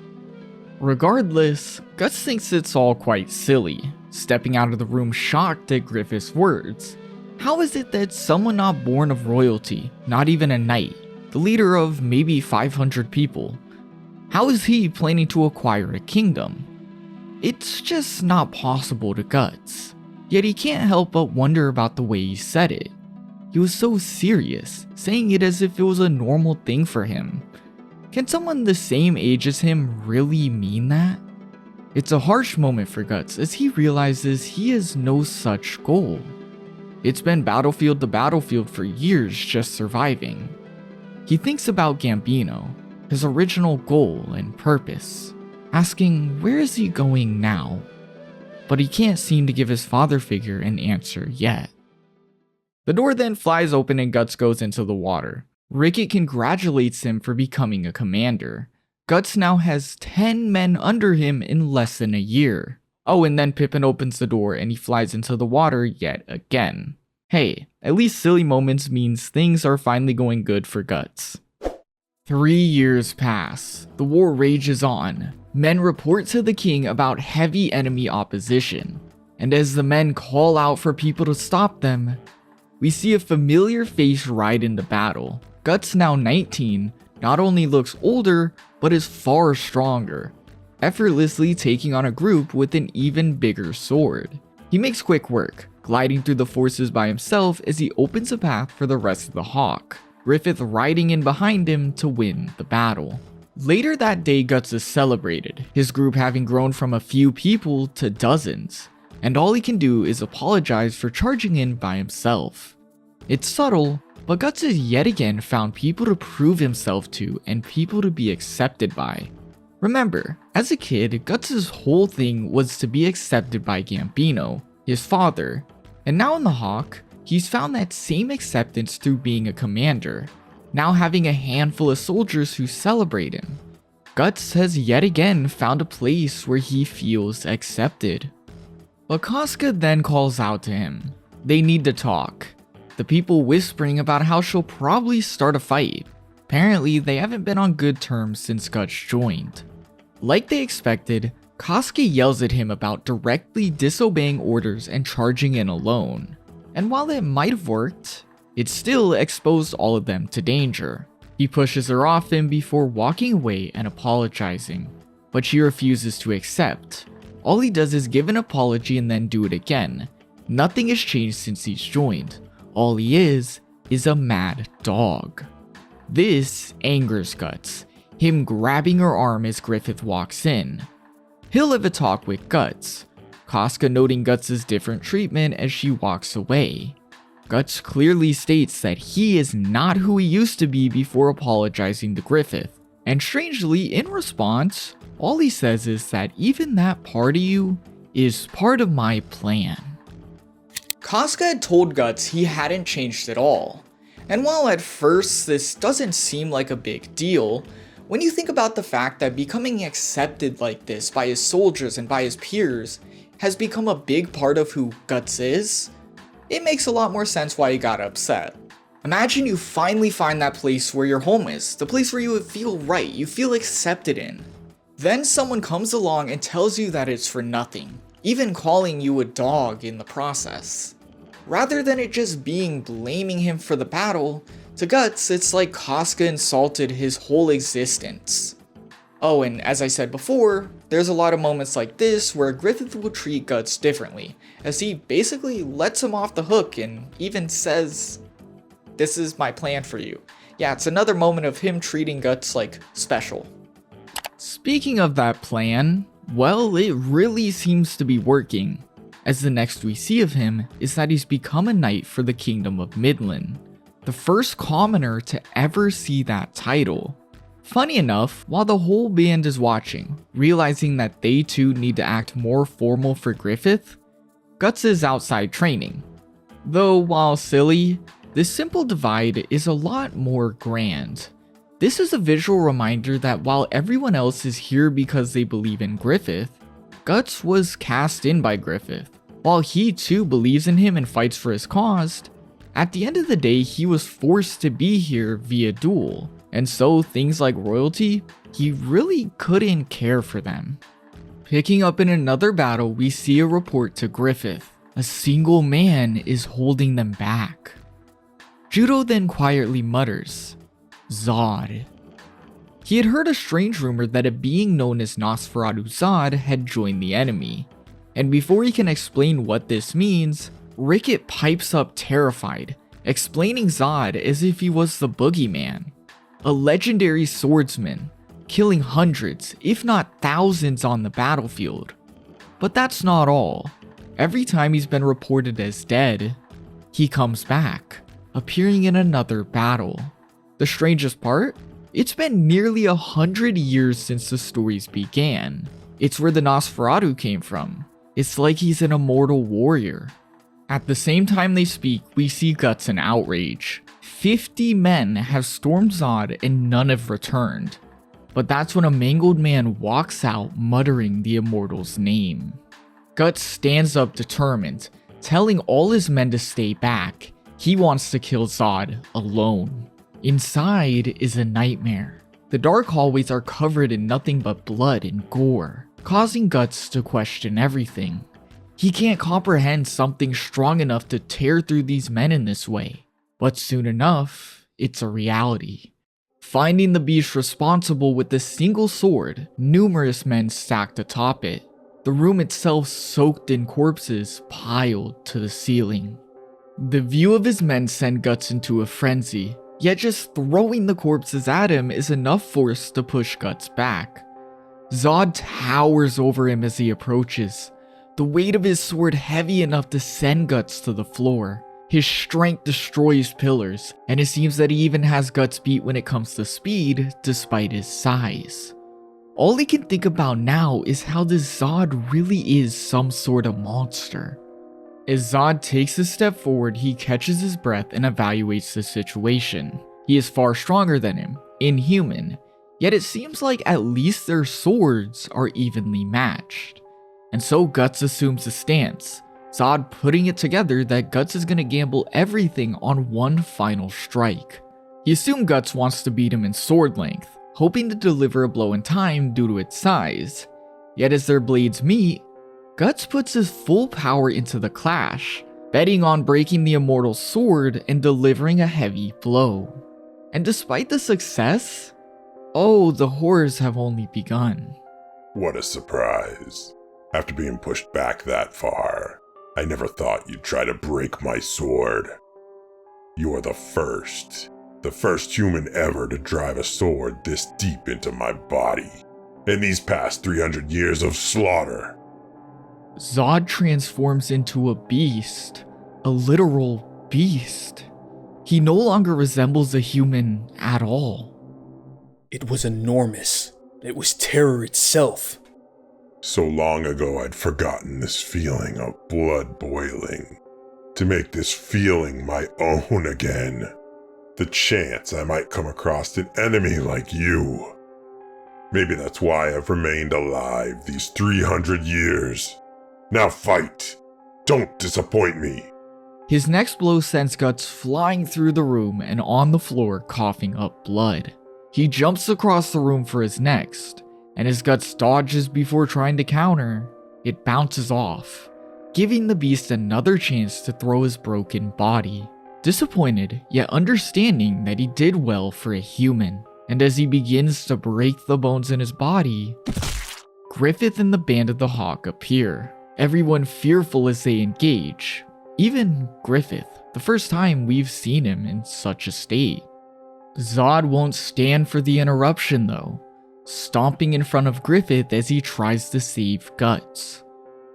B: Regardless, Guts thinks it's all quite silly, stepping out of the room shocked at Griffith's words. How is it that someone not born of royalty, not even a knight, the leader of maybe 500 people, how is he planning to acquire a kingdom? It's just not possible to Guts. Yet he can't help but wonder about the way he said it. He was so serious, saying it as if it was a normal thing for him. Can someone the same age as him really mean that? It's a harsh moment for Guts as he realizes he has no such goal. It's been battlefield to battlefield for years just surviving. He thinks about Gambino, his original goal and purpose, asking where is he going now? But he can't seem to give his father figure an answer yet. The door then flies open and Guts goes into the water. Rickett congratulates him for becoming a commander. Guts now has 10 men under him in less than a year. Oh, and then Pippin opens the door and he flies into the water yet again. Hey, at least silly moments means things are finally going good for Guts. 3 years pass. The war rages on. Men report to the king about heavy enemy opposition. And as the men call out for people to stop them, we see a familiar face ride into battle. Guts, now 19, not only looks older, but is far stronger, effortlessly taking on a group with an even bigger sword. He makes quick work, gliding through the forces by himself as he opens a path for the rest of the Hawk, Griffith riding in behind him to win the battle. Later that day, Guts is celebrated, his group having grown from a few people to dozens, and all he can do is apologize for charging in by himself. It's subtle, but Guts has yet again found people to prove himself to and people to be accepted by. Remember, as a kid, Guts' whole thing was to be accepted by Gambino, his father, and now in the Hawk, he's found that same acceptance through being a commander, now having a handful of soldiers who celebrate him. Guts has yet again found a place where he feels accepted. But Casca then calls out to him. They need to talk. The people whispering about how she'll probably start a fight. Apparently, they haven't been on good terms since Guts joined. Like they expected, Casca yells at him about directly disobeying orders and charging in alone. And while it might have worked, it still exposed all of them to danger. He pushes her off him before walking away and apologizing, but she refuses to accept. All he does is give an apology and then do it again. Nothing has changed since he's joined. All he is a mad dog. This angers Guts, him grabbing her arm as Griffith walks in. He'll have a talk with Guts, Casca noting Guts' different treatment as she walks away. Guts clearly states that he is not who he used to be before apologizing to Griffith, and strangely, in response, all he says is that even that part of you is part of my plan.
D: Casca had told Guts he hadn't changed at all, and while at first this doesn't seem like a big deal, when you think about the fact that becoming accepted like this by his soldiers and by his peers has become a big part of who Guts is, it makes a lot more sense why he got upset. Imagine you finally find that place where your home is, the place where you would feel right, you feel accepted in. Then someone comes along and tells you that it's for nothing, even calling you a dog in the process. Rather than it just being blaming him for the battle, to Guts, it's like Casca insulted his whole existence. Oh, and as I said before, there's a lot of moments like this where Griffith will treat Guts differently, as he basically lets him off the hook and even says, "This is my plan for you." Yeah, it's another moment of him treating Guts like special.
B: Speaking of that plan, well, it really seems to be working, as the next we see of him is that he's become a knight for the Kingdom of Midland, the first commoner to ever see that title. Funny enough, while the whole band is watching, realizing that they too need to act more formal for Griffith, Guts is outside training. Though while silly, this simple divide is a lot more grand. This is a visual reminder that while everyone else is here because they believe in Griffith, Guts was cast in by Griffith. While he too believes in him and fights for his cause, at the end of the day he was forced to be here via duel, and so things like royalty, he really couldn't care for them. Picking up in another battle, we see a report to Griffith. A single man is holding them back. Judo then quietly mutters, "Zod." He had heard a strange rumor that a being known as Nosferatu Zod had joined the enemy, and before he can explain what this means, Rickett pipes up terrified, explaining Zod as if he was the boogeyman, a legendary swordsman, killing hundreds, if not thousands on the battlefield. But that's not all. Every time he's been reported as dead, he comes back, appearing in another battle. The strangest part? It's been nearly 100 years since the stories began. It's where the Nosferatu came from. It's like he's an immortal warrior. At the same time they speak, we see Guts in outrage. 50 men have stormed Zod and none have returned. But that's when a mangled man walks out muttering the immortal's name. Guts stands up determined, telling all his men to stay back. He wants to kill Zod alone. Inside is a nightmare. The dark hallways are covered in nothing but blood and gore, causing Guts to question everything. He can't comprehend something strong enough to tear through these men in this way. But soon enough, it's a reality. Finding the beast responsible with a single sword, numerous men stacked atop it. The room itself soaked in corpses piled to the ceiling. The view of his men sent Guts into a frenzy, yet just throwing the corpses at him is enough force to push Guts back. Zod towers over him as he approaches, the weight of his sword heavy enough to send Guts to the floor. His strength destroys pillars, and it seems that he even has Guts beat when it comes to speed, despite his size. All he can think about now is how this Zod really is some sort of monster. As Zod takes a step forward, he catches his breath and evaluates the situation. He is far stronger than him, inhuman, yet it seems like at least their swords are evenly matched. And so Guts assumes a stance, Zod putting it together that Guts is gonna gamble everything on one final strike. He assumed Guts wants to beat him in sword length, hoping to deliver a blow in time due to its size. Yet as their blades meet, Guts puts his full power into the clash, betting on breaking the immortal sword and delivering a heavy blow. And despite the success, oh, the horrors have only begun.
G: What a surprise. After being pushed back that far, I never thought you'd try to break my sword. You are the first human ever to drive a sword this deep into my body. In these past 300 years of slaughter.
B: Zod transforms into a beast, a literal beast. He no longer resembles a human at all.
A: It was enormous. It was terror itself.
G: So long ago I'd forgotten this feeling of blood boiling. To make this feeling my own again. The chance I might come across an enemy like you. Maybe that's why I've remained alive these 300 years. Now fight! Don't disappoint me!
B: His next blow sends Guts flying through the room and on the floor coughing up blood. He jumps across the room for his next, and as Guts dodges before trying to counter, it bounces off, giving the beast another chance to throw his broken body. Disappointed, yet understanding that he did well for a human, and as he begins to break the bones in his body, Griffith and the Band of the Hawk appear, everyone fearful as they engage. Even Griffith, the first time we've seen him in such a state. Zod won't stand for the interruption though, stomping in front of Griffith as he tries to save Guts.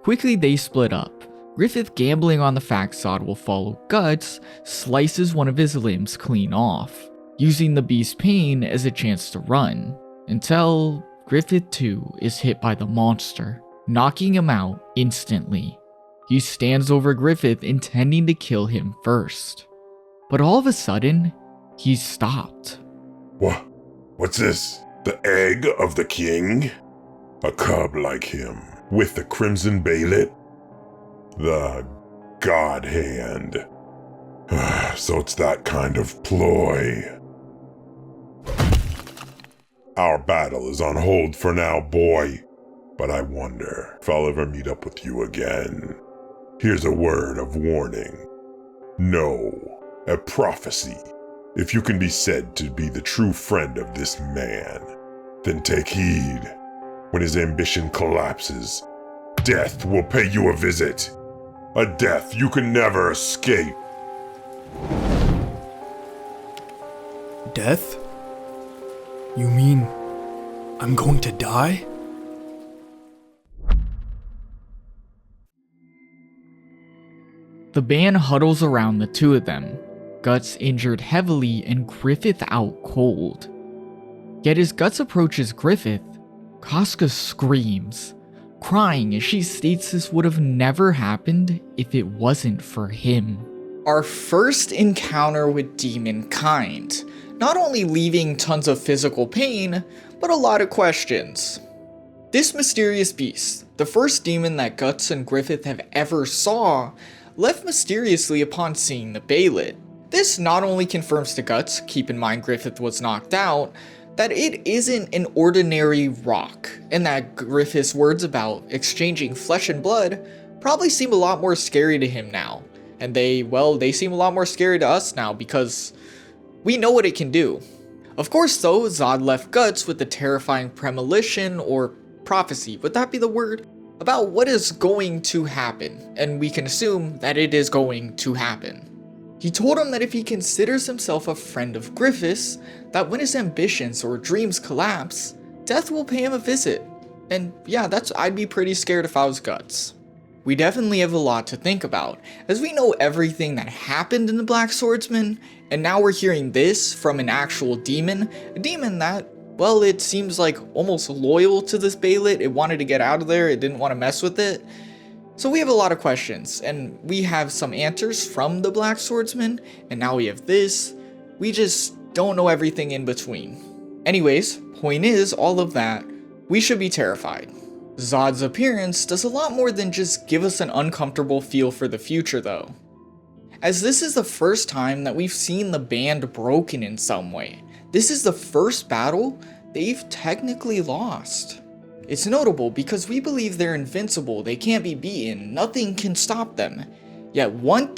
B: Quickly they split up. Griffith, gambling on the fact Zod will follow Guts, slices one of his limbs clean off, using the beast's pain as a chance to run, until Griffith too is hit by the monster, knocking him out instantly. He stands over Griffith intending to kill him first, but all of a sudden, he's stopped.
G: What's this? The egg of the king? A cub like him, with the crimson baylet? The Godhand. So it's that kind of ploy. Our battle is on hold for now, boy. But I wonder if I'll ever meet up with you again. Here's a word of warning. No, a prophecy. If you can be said to be the true friend of this man, then take heed. When his ambition collapses, death will pay you a visit. A death you can never escape.
A: Death? You mean I'm going to die?
B: The band huddles around the two of them, Guts injured heavily and Griffith out cold. Yet as Guts approaches Griffith, Casca screams, crying as she states this would have never happened if it wasn't for him.
D: Our first encounter with demon kind, not only leaving tons of physical pain, but a lot of questions. This mysterious beast, the first demon that Guts and Griffith have ever saw, left mysteriously upon seeing the baylet. This not only confirms to Guts, keep in mind Griffith was knocked out, that it isn't an ordinary rock, and that Griffith's words about exchanging flesh and blood probably seem a lot more scary to him now. And they seem a lot more scary to us now because we know what it can do. Of course though, Zod left Guts with the terrifying premonition or prophecy, would that be the word? About what is going to happen, and we can assume that it is going to happen. He told him that if he considers himself a friend of Griffith's, that when his ambitions or dreams collapse, death will pay him a visit. And yeah, I'd be pretty scared if I was Guts. We definitely have a lot to think about, as we know everything that happened in the Black Swordsman, and now we're hearing this from an actual demon, a demon that, well, it seems like almost loyal to this baylet. It wanted to get out of there, it didn't want to mess with it. So we have a lot of questions, and we have some answers from the Black Swordsman, and now we have this. We just don't know everything in between. Anyways, point is, all of that, we should be terrified. Zod's appearance does a lot more than just give us an uncomfortable feel for the future though, as this is the first time that we've seen the band broken in some way. This is the first battle they've technically lost. It's notable because we believe they're invincible, they can't be beaten, nothing can stop them. Yet one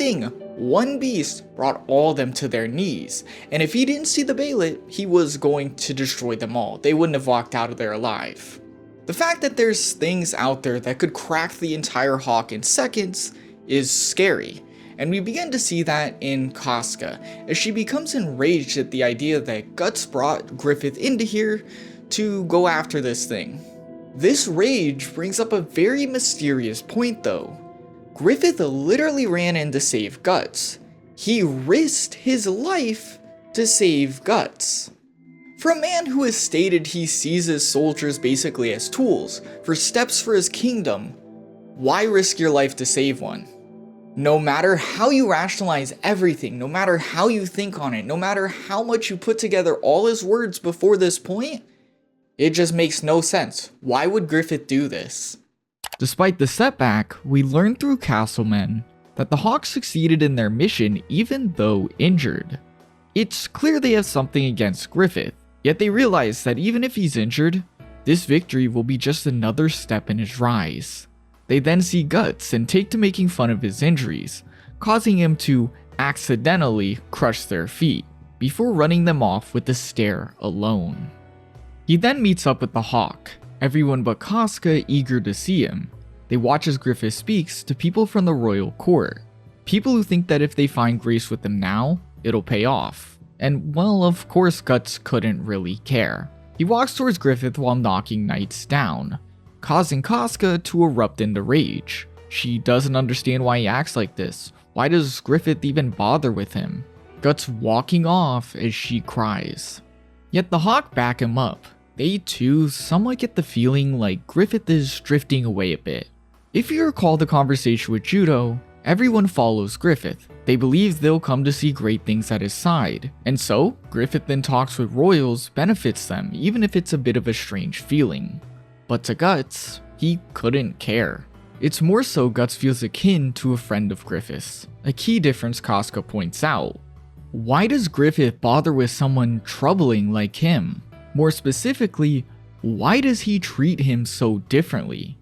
D: beast brought all of them to their knees, and if he didn't see the baylet, he was going to destroy them all. They wouldn't have walked out of there alive. The fact that there's things out there that could crack the entire Hawk in seconds is scary, and we begin to see that in Casca, as she becomes enraged at the idea that Guts brought Griffith into here to go after this thing. This rage brings up a very mysterious point though. Griffith literally ran in to save Guts. He risked his life to save Guts. For a man who has stated he sees his soldiers basically as tools for steps for his kingdom, why risk your life to save one? No matter how you rationalize everything, no matter how you think on it, no matter how much you put together all his words before this point, it just makes no sense. Why would Griffith do this?
B: Despite the setback, we learn through Castlemen that the Hawks succeeded in their mission even though injured. It's clear they have something against Griffith, yet they realize that even if he's injured, this victory will be just another step in his rise. They then see Guts and take to making fun of his injuries, causing him to accidentally crush their feet, before running them off with the stare alone. He then meets up with the Hawk, everyone but Casca eager to see him. They watch as Griffith speaks to people from the royal court, people who think that if they find grace with him now, it'll pay off. And well, of course Guts couldn't really care. He walks towards Griffith while knocking knights down, causing Casca to erupt into rage. She doesn't understand why he acts like this. Why does Griffith even bother with him? Guts walking off as she cries. Yet the Hawk back him up. They too somewhat get the feeling like Griffith is drifting away a bit. If you recall the conversation with Judo, everyone follows Griffith. They believe they'll come to see great things at his side, and so Griffith then talks with royals benefits them, even if it's a bit of a strange feeling. But to Guts, he couldn't care. It's more so Guts feels akin to a friend of Griffith's, a key difference Casca points out. Why does Griffith bother with someone troubling like him? More specifically, why does he treat him so differently?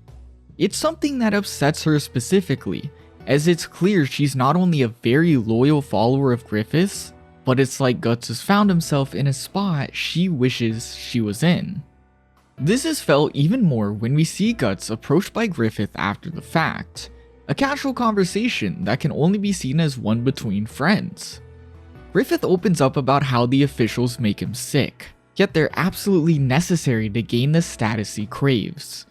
B: It's something that upsets her specifically, as it's clear she's not only a very loyal follower of Griffith's, but it's like Guts has found himself in a spot she wishes she was in. This is felt even more when we see Guts approached by Griffith after the fact, a casual conversation that can only be seen as one between friends. Griffith opens up about how the officials make him sick, yet they're absolutely necessary to gain the status he craves.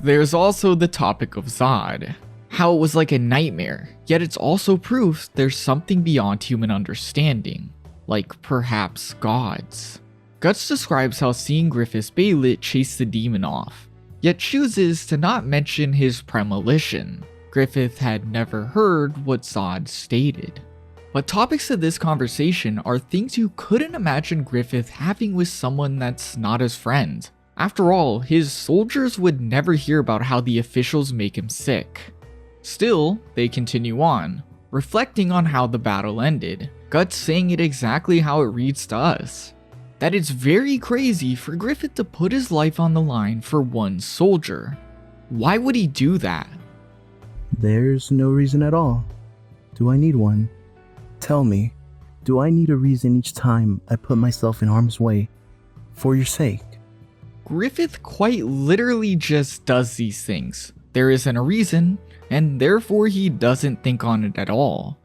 B: There's also the topic of Zod, how it was like a nightmare, yet it's also proof there's something beyond human understanding, like perhaps gods. Guts describes how seeing Griffith's Baylet chase the demon off, yet chooses to not mention his premonition. Griffith had never heard what Zod stated. But topics of this conversation are things you couldn't imagine Griffith having with someone that's not his friend. After all, his soldiers would never hear about how the officials make him sick. Still, they continue on, reflecting on how the battle ended, Guts saying it exactly how it reads to us. That it's very crazy for Griffith to put his life on the line for one soldier. Why would he do that?
E: There's no reason at all. Do I need one? Tell me, do I need a reason each time I put myself in harm's way? For your sake.
B: Griffith quite literally just does these things. There isn't a reason, and therefore he doesn't think on it at all.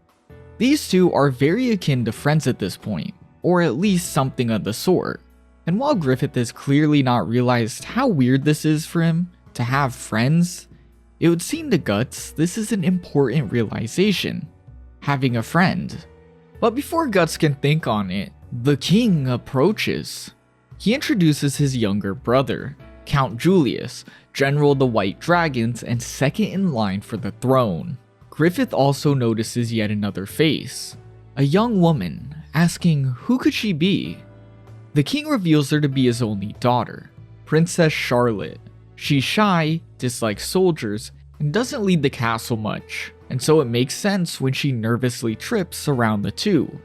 B: These two are very akin to friends at this point, or at least something of the sort. And while Griffith has clearly not realized how weird this is for him to have friends, it would seem to Guts this is an important realization. Having a friend. But before Guts can think on it, the king approaches. He introduces his younger brother, Count Julius, General of the White Dragons and second in line for the throne. Griffith also notices yet another face, a young woman, asking who could she be? The king reveals her to be his only daughter, Princess Charlotte. She's shy, dislikes soldiers, and doesn't lead the castle much, and so it makes sense when she nervously trips around the two.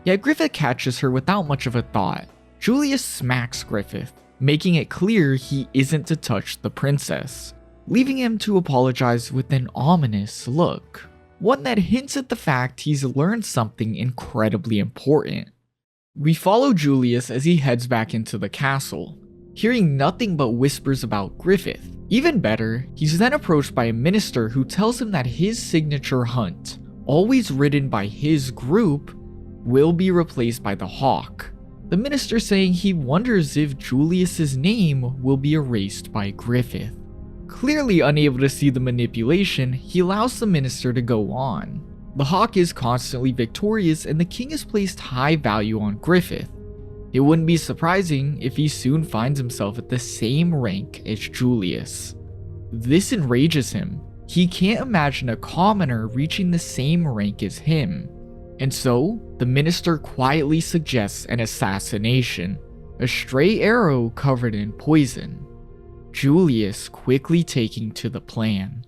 B: Yet Griffith catches her without much of a thought. Julius smacks Griffith, making it clear he isn't to touch the princess, leaving him to apologize with an ominous look, one that hints at the fact he's learned something incredibly important. We follow Julius as he heads back into the castle, hearing nothing but whispers about Griffith. Even better, he's then approached by a minister who tells him that his signature hunt, always ridden by his group, will be replaced by the Hawk. The minister saying he wonders if Julius's name will be erased by Griffith. Clearly unable to see the manipulation, he allows the minister to go on. The Hawk is constantly victorious and the king has placed high value on Griffith. It wouldn't be surprising if he soon finds himself at the same rank as Julius. This enrages him. He can't imagine a commoner reaching the same rank as him. And so, the minister quietly suggests an assassination, a stray arrow covered in poison. Julius quickly taking to the plan.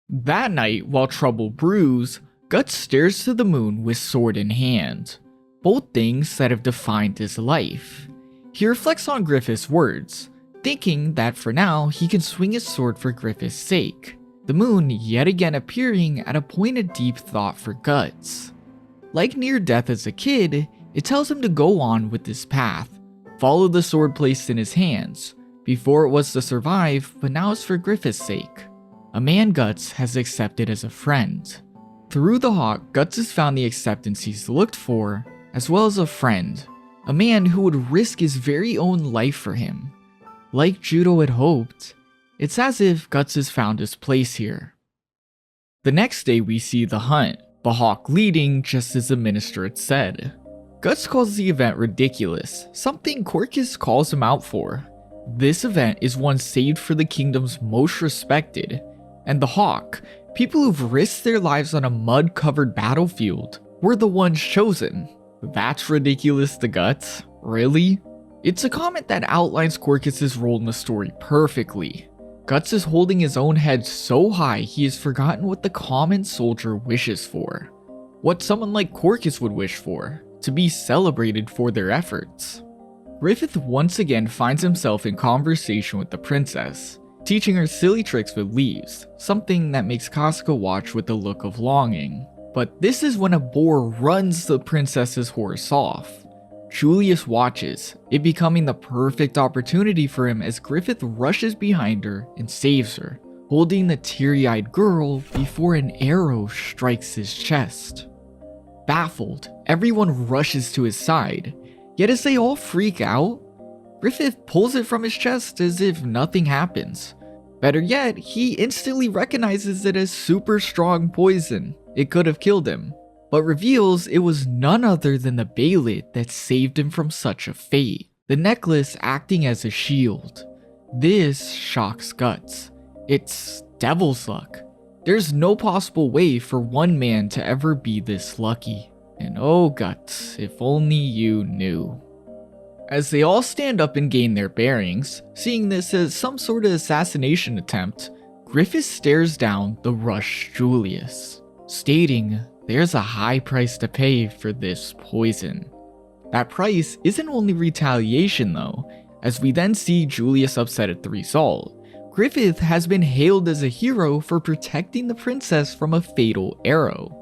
B: That night, while trouble brews, Guts stares to the moon with sword in hand, both things that have defined his life. He reflects on Griffith's words, thinking that for now he can swing his sword for Griffith's sake, the moon yet again appearing at a point of deep thought for Guts. Like near death as a kid, it tells him to go on with this path, follow the sword placed in his hands. Before it was to survive, but now it's for Griffith's sake. A man Guts has accepted as a friend. Through the hawk, Guts has found the acceptance he's looked for, as well as a friend, a man who would risk his very own life for him. Like Judo had hoped, it's as if Guts has found his place here. The next day we see the hunt, the hawk leading just as the minister had said. Guts calls the event ridiculous, something Corcus calls him out for. This event is one saved for the kingdom's most respected, and the hawk, people who've risked their lives on a mud-covered battlefield, were the ones chosen. That's ridiculous to Guts? Really? It's a comment that outlines Corcus' role in the story perfectly. Guts is holding his own head so high he has forgotten what the common soldier wishes for. What someone like Corcus would wish for, to be celebrated for their efforts. Griffith once again finds himself in conversation with the princess, teaching her silly tricks with leaves, something that makes Casca watch with a look of longing. But this is when a boar runs the princess's horse off. Julius watches, it becoming the perfect opportunity for him as Griffith rushes behind her and saves her, holding the teary-eyed girl before an arrow strikes his chest. Baffled, everyone rushes to his side, yet as they all freak out, Griffith pulls it from his chest as if nothing happens. Better yet, he instantly recognizes it as super strong poison. It could have killed him, but reveals it was none other than the Baylet that saved him from such a fate, the necklace acting as a shield. This shocks Guts. It's devil's luck. There's no possible way for one man to ever be this lucky. And oh Guts, if only you knew. As they all stand up and gain their bearings, seeing this as some sort of assassination attempt, Griffith stares down the rushed Julius, stating there's a high price to pay for this poison. That price isn't only retaliation though, as we then see Julius upset at the result. Griffith has been hailed as a hero for protecting the princess from a fatal arrow.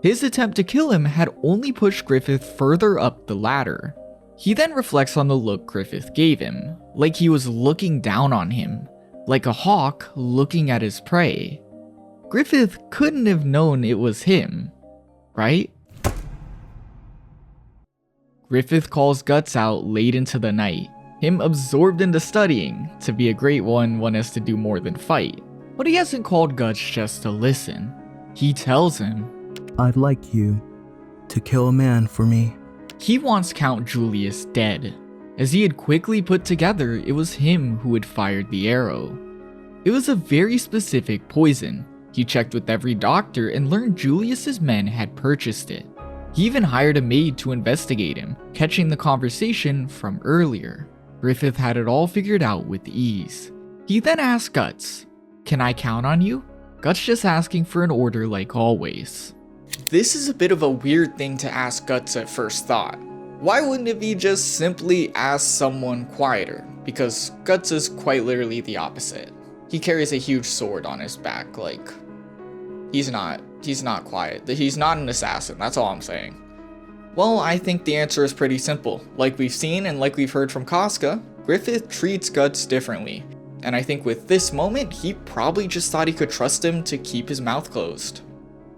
B: His attempt to kill him had only pushed Griffith further up the ladder. He then reflects on the look Griffith gave him, like he was looking down on him, like a hawk looking at his prey. Griffith couldn't have known it was him, right? Griffith calls Guts out late into the night, him absorbed into studying. To be a great one has to do more than fight. But he hasn't called Guts just to listen. He tells him,
E: I'd like you to kill a man for me.
B: He wants Count Julius dead, as he had quickly put together it was him who had fired the arrow. It was a very specific poison. He checked with every doctor and learned Julius's men had purchased it. He even hired a maid to investigate him, catching the conversation from earlier. Griffith had it all figured out with ease. He then asked Guts, "Can I count on you?" Guts just asking for an order like always.
D: This is a bit of a weird thing to ask Guts at first thought. Why wouldn't it be just simply ask someone quieter? Because Guts is quite literally the opposite. He carries a huge sword on his back, like, he's not quiet. He's not an assassin, that's all I'm saying. Well, I think the answer is pretty simple. Like we've seen and like we've heard from Casca, Griffith treats Guts differently. And I think with this moment, he probably just thought he could trust him to keep his mouth closed.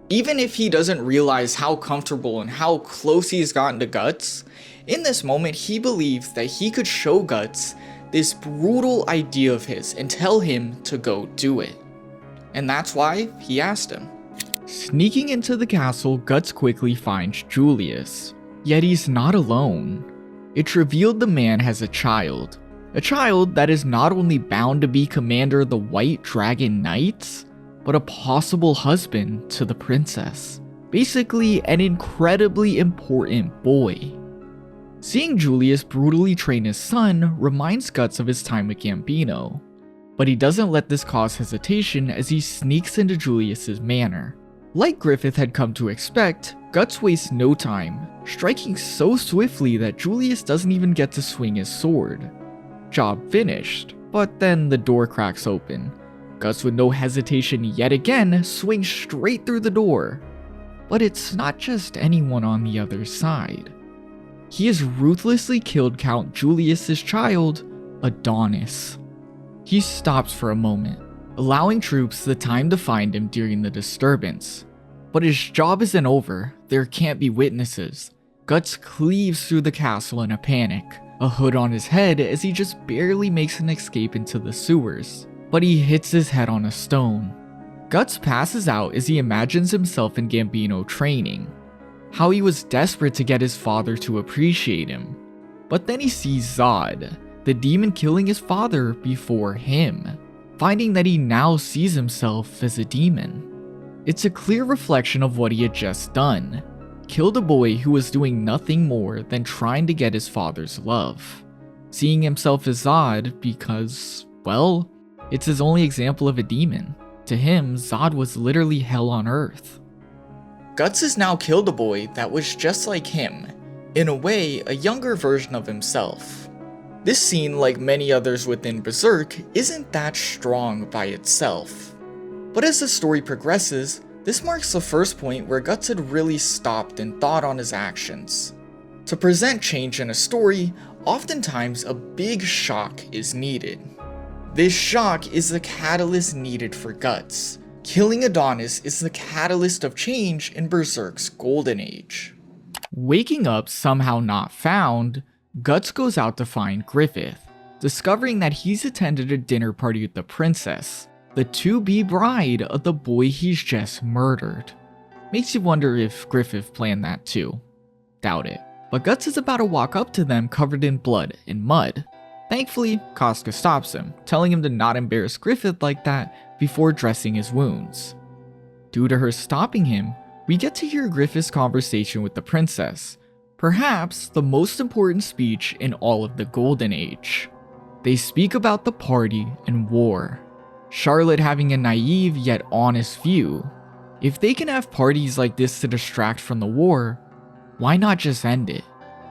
D: Even if he doesn't realize how comfortable and how close he's gotten to Guts, in this moment he believes that he could show Guts this brutal idea of his and tell him to go do it. And that's why he asked him.
B: Sneaking into the castle, Guts quickly finds Julius. Yet he's not alone. It's revealed the man has a child that is not only bound to be commander of the White Dragon Knights, but a possible husband to the princess. Basically, an incredibly important boy. Seeing Julius brutally train his son reminds Guts of his time with Gambino. But he doesn't let this cause hesitation as he sneaks into Julius's manor. Like Griffith had come to expect, Guts wastes no time, striking so swiftly that Julius doesn't even get to swing his sword. Job finished, but then the door cracks open. Guts with no hesitation yet again swings straight through the door. But it's not just anyone on the other side. He has ruthlessly killed Count Julius's child, Adonis. He stops for a moment, allowing troops the time to find him during the disturbance. But his job isn't over, there can't be witnesses. Guts cleaves through the castle in a panic, a hood on his head as he just barely makes an escape into the sewers. But he hits his head on a stone. Guts passes out as he imagines himself in Gambino training, how he was desperate to get his father to appreciate him. But then he sees Zod, the demon killing his father before him, finding that he now sees himself as a demon. It's a clear reflection of what he had just done, killed a boy who was doing nothing more than trying to get his father's love, seeing himself as Zod because, well, it's his only example of a demon. To him, Zod was literally hell on earth.
D: Guts has now killed a boy that was just like him, in a way, a younger version of himself. This scene, like many others within Berserk, isn't that strong by itself. But as the story progresses, this marks the first point where Guts had really stopped and thought on his actions. To present change in a story, oftentimes a big shock is needed. This shock is the catalyst needed for Guts. Killing Adonis is the catalyst of change in Berserk's golden age.
B: Waking up somehow not found, Guts goes out to find Griffith, discovering that he's attended a dinner party with the princess, the to-be bride of the boy he's just murdered. Makes you wonder if Griffith planned that too. Doubt it. But Guts is about to walk up to them covered in blood and mud. Thankfully, Casca stops him, telling him to not embarrass Griffith like that before dressing his wounds. Due to her stopping him, we get to hear Griffith's conversation with the princess, perhaps the most important speech in all of the Golden Age. They speak about the party and war, Charlotte having a naive yet honest view. If they can have parties like this to distract from the war, why not just end it?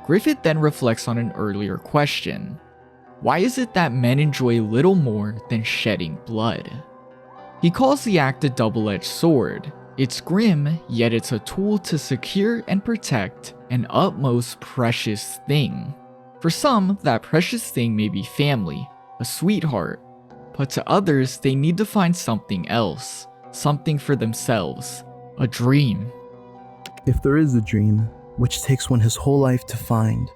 B: Griffith then reflects on an earlier question. Why is it that men enjoy little more than shedding blood? He calls the act a double-edged sword. It's grim, yet it's a tool to secure and protect an utmost precious thing. For some, that precious thing may be family, a sweetheart, but to others, they need to find something else, something for themselves, a dream.
E: If there is a dream, which takes one his whole life to find,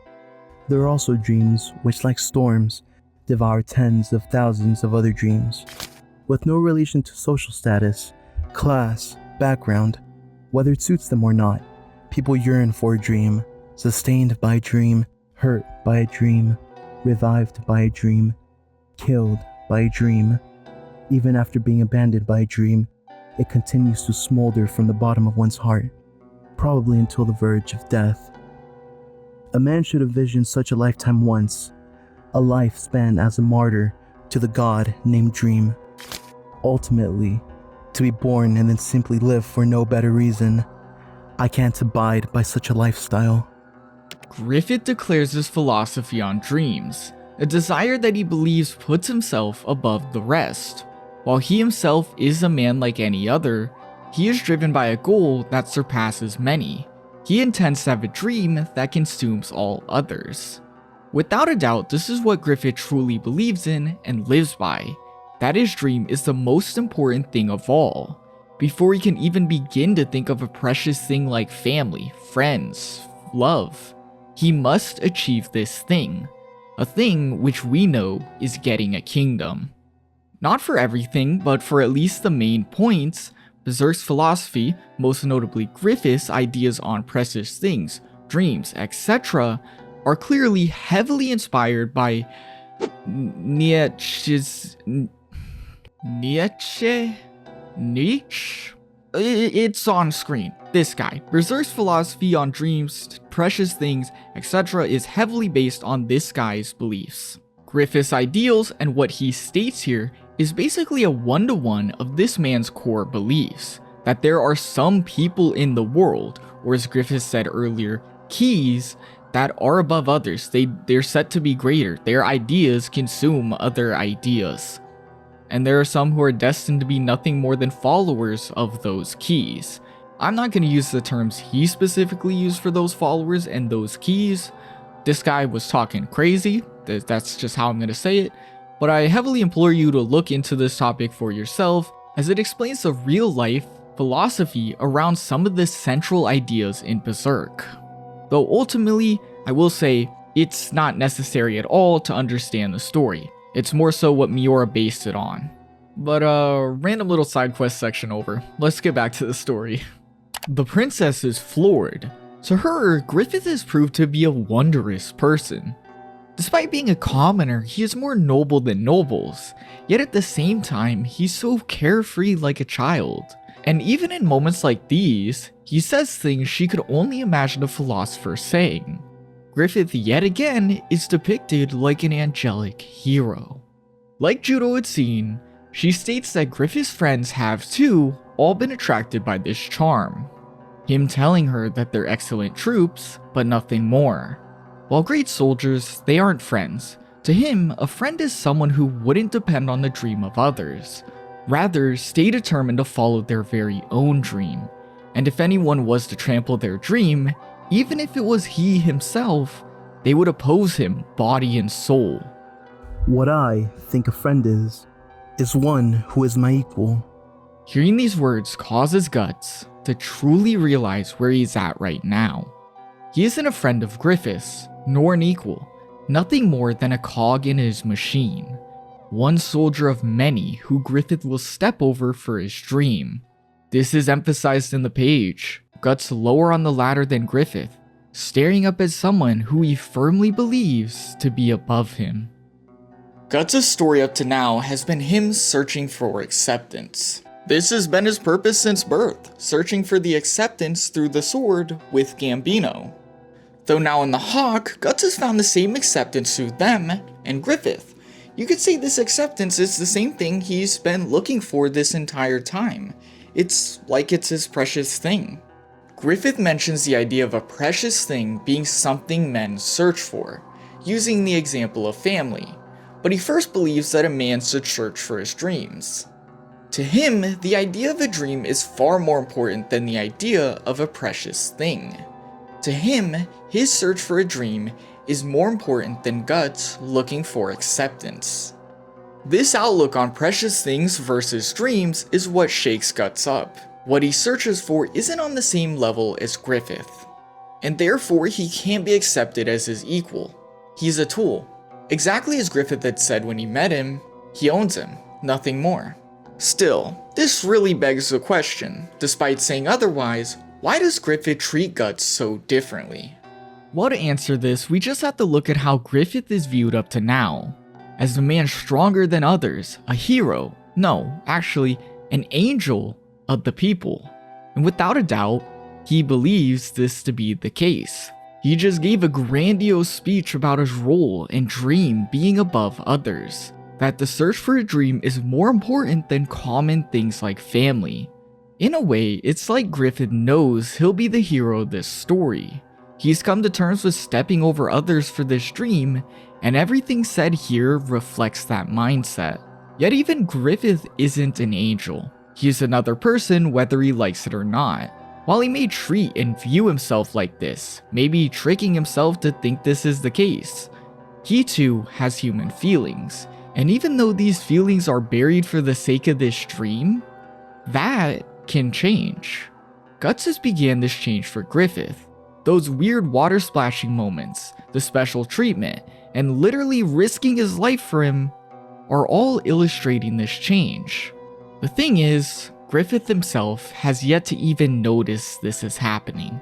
E: there are also dreams which, like storms, devour tens of thousands of other dreams. With no relation to social status, class, background, whether it suits them or not, people yearn for a dream, sustained by a dream, hurt by a dream, revived by a dream, killed by a dream. Even after being abandoned by a dream, it continues to smolder from the bottom of one's heart, probably until the verge of death. A man should envision such a lifetime once, a life spent as a martyr to the god named Dream. Ultimately, to be born and then simply live for no better reason. I can't abide by such a lifestyle.
B: Griffith declares his philosophy on dreams, a desire that he believes puts himself above the rest. While he himself is a man like any other, he is driven by a goal that surpasses many. He intends to have a dream that consumes all others. Without a doubt, this is what Griffith truly believes in and lives by. That his dream is the most important thing of all. Before he can even begin to think of a precious thing like family, friends, love, he must achieve this thing. A thing which we know is getting a kingdom. Not for everything, but for at least the main points, Berserk's philosophy, most notably Griffith's ideas on precious things, dreams, etc., are clearly heavily inspired by Nietzsche? It's on screen. This guy. Berserk's philosophy on dreams, precious things, etc. is heavily based on this guy's beliefs. Griffith's ideals and what he states here is basically a one-to-one of this man's core beliefs, that there are some people in the world, or as Griffith said earlier, keys that are above others. They're set to be greater. Their ideas consume other ideas. And there are some who are destined to be nothing more than followers of those keys. I'm not going to use the terms he specifically used for those followers and those keys. This guy was talking crazy. That's just how I'm going to say it. But I heavily implore you to look into this topic for yourself, as it explains the real-life philosophy around some of the central ideas in Berserk. Though ultimately, I will say, it's not necessary at all to understand the story. It's more so what Miura based it on. But random little side quest section over. Let's get back to the story. The princess is floored. To her, Griffith is proved to be a wondrous person. Despite being a commoner, he is more noble than nobles, yet at the same time, he's so carefree like a child. And even in moments like these, he says things she could only imagine a philosopher saying. Griffith yet again is depicted like an angelic hero. Like Judo had seen, she states that Griffith's friends have too all been attracted by this charm. Him telling her that they're excellent troops, but nothing more. While great soldiers, they aren't friends. To him, a friend is someone who wouldn't depend on the dream of others. Rather, stay determined to follow their very own dream. And if anyone was to trample their dream, even if it was he himself, they would oppose him body and soul.
E: What I think a friend is one who is my equal.
B: Hearing these words causes Guts to truly realize where he's at right now. He isn't a friend of Griffith's, nor an equal, nothing more than a cog in his machine. One soldier of many who Griffith will step over for his dream. This is emphasized in the page. Guts lower on the ladder than Griffith, staring up at someone who he firmly believes to be above him.
D: Guts' story up to now has been him searching for acceptance. This has been his purpose since birth, searching for the acceptance through the sword with Gambino. Though now in the Hawk, Guts has found the same acceptance through them and Griffith. You could say this acceptance is the same thing he's been looking for this entire time. It's like it's his precious thing. Griffith mentions the idea of a precious thing being something men search for, using the example of family, but he first believes that a man should search for his dreams. To him, the idea of a dream is far more important than the idea of a precious thing. To him, his search for a dream is more important than Guts looking for acceptance. This outlook on precious things versus dreams is what shakes Guts up. What he searches for isn't on the same level as Griffith, and therefore he can't be accepted as his equal. He's a tool. Exactly as Griffith had said when he met him, he owns him, nothing more. Still, this really begs the question, despite saying otherwise, why does Griffith treat Guts so differently?
B: Well, to answer this, we just have to look at how Griffith is viewed up to now. As a man stronger than others, a hero, no, actually, an angel of the people. And without a doubt, he believes this to be the case. He just gave a grandiose speech about his role and dream being above others. That the search for a dream is more important than common things like family. In a way, it's like Griffith knows he'll be the hero of this story. He's come to terms with stepping over others for this dream, and everything said here reflects that mindset. Yet even Griffith isn't an angel. He's another person whether he likes it or not. While he may treat and view himself like this, maybe tricking himself to think this is the case, he too has human feelings. And even though these feelings are buried for the sake of this dream, that can change. Guts has began this change for Griffith. Those weird water splashing moments, the special treatment, and literally risking his life for him are all illustrating this change. The thing is, Griffith himself has yet to even notice this is happening.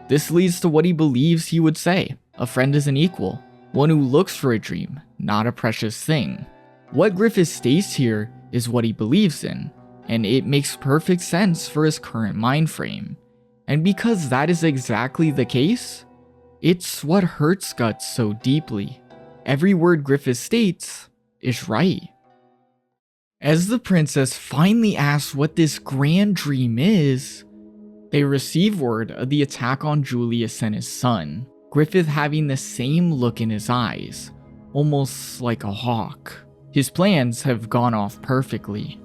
B: This leads to what he believes he would say: a friend is an equal, one who looks for a dream, not a precious thing. What Griffith states here is what he believes in, and it makes perfect sense for his current mind frame. And because that is exactly the case, it's what hurts Guts so deeply. Every word Griffith states is right. As the princess finally asks what this grand dream is, they receive word of the attack on Julius and his son, Griffith having the same look in his eyes, almost like a hawk. His plans have gone off perfectly.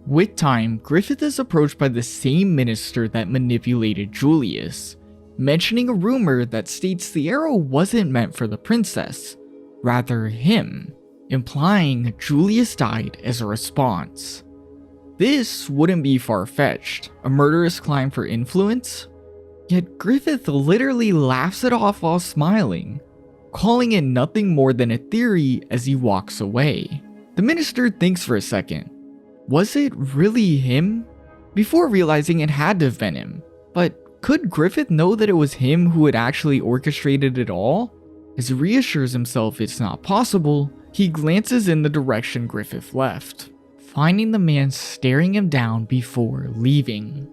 B: With time, Griffith is approached by the same minister that manipulated Julius, mentioning a rumor that states the arrow wasn't meant for the princess, rather him, implying Julius died as a response. This wouldn't be far-fetched, a murderous climb for influence? Yet Griffith literally laughs it off while smiling, calling it nothing more than a theory as he walks away. The minister thinks for a second. Was it really him? Before realizing it had to have been him. But could Griffith know that it was him who had actually orchestrated it all? As he reassures himself it's not possible, he glances in the direction Griffith left, finding the man staring him down before leaving.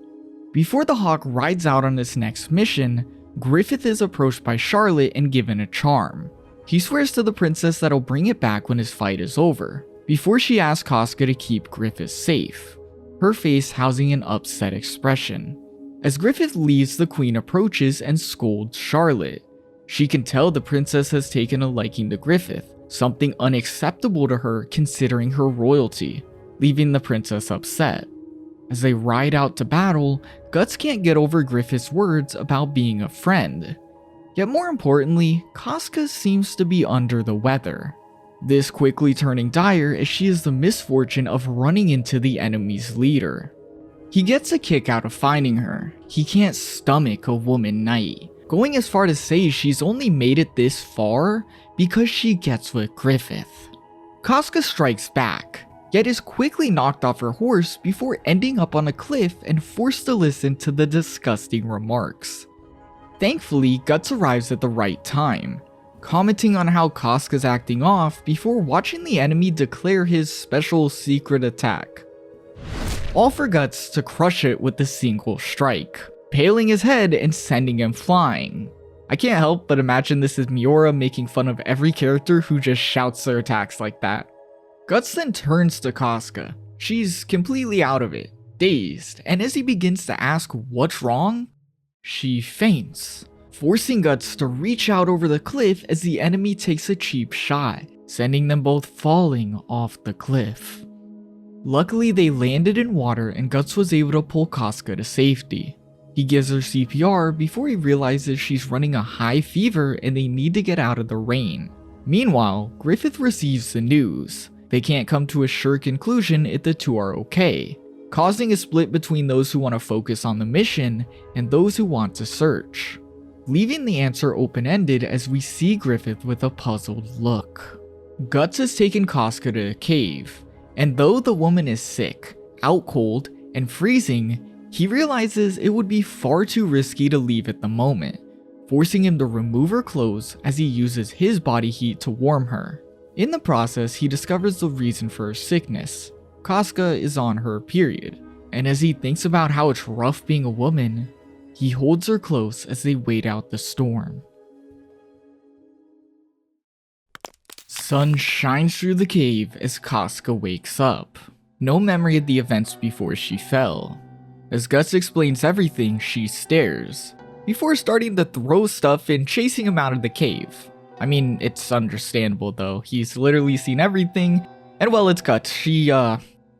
B: Before the hawk rides out on his next mission, Griffith is approached by Charlotte and given a charm. He swears to the princess that he'll bring it back when his fight is over, before she asks Casca to keep Griffith safe, her face housing an upset expression. As Griffith leaves, the queen approaches and scolds Charlotte. She can tell the princess has taken a liking to Griffith, something unacceptable to her considering her royalty, leaving the princess upset. As they ride out to battle, Guts can't get over Griffith's words about being a friend. Yet more importantly, Casca seems to be under the weather. This quickly turning dire as she has the misfortune of running into the enemy's leader. He gets a kick out of finding her. He can't stomach a woman knight, going as far to say she's only made it this far because she gets with Griffith. Casca strikes back, yet is quickly knocked off her horse before ending up on a cliff and forced to listen to the disgusting remarks. Thankfully, Guts arrives at the right time, commenting on how Casca's acting off before watching the enemy declare his special secret attack. All for Guts to crush it with a single strike, paling his head and sending him flying. I can't help but imagine this is Miura making fun of every character who just shouts their attacks like that. Guts then turns to Casca. She's completely out of it, dazed, and as he begins to ask what's wrong, she faints, forcing Guts to reach out over the cliff as the enemy takes a cheap shot, sending them both falling off the cliff. Luckily, they landed in water and Guts was able to pull Casca to safety. He gives her CPR before he realizes she's running a high fever and they need to get out of the rain. Meanwhile, Griffith receives the news. They can't come to a sure conclusion if the two are okay, causing a split between those who want to focus on the mission and those who want to search, leaving the answer open-ended as we see Griffith with a puzzled look. Guts has taken Casca to a cave, and though the woman is sick, out cold, and freezing, he realizes it would be far too risky to leave at the moment, forcing him to remove her clothes as he uses his body heat to warm her. In the process, he discovers the reason for her sickness. Casca is on her period, and as he thinks about how it's rough being a woman, he holds her close as they wait out the storm. Sun shines through the cave as Casca wakes up. No memory of the events before she fell. As Guts explains everything, she stares, before starting to throw stuff and chasing him out of the cave. I mean, it's understandable though, he's literally seen everything, and well, it's Guts.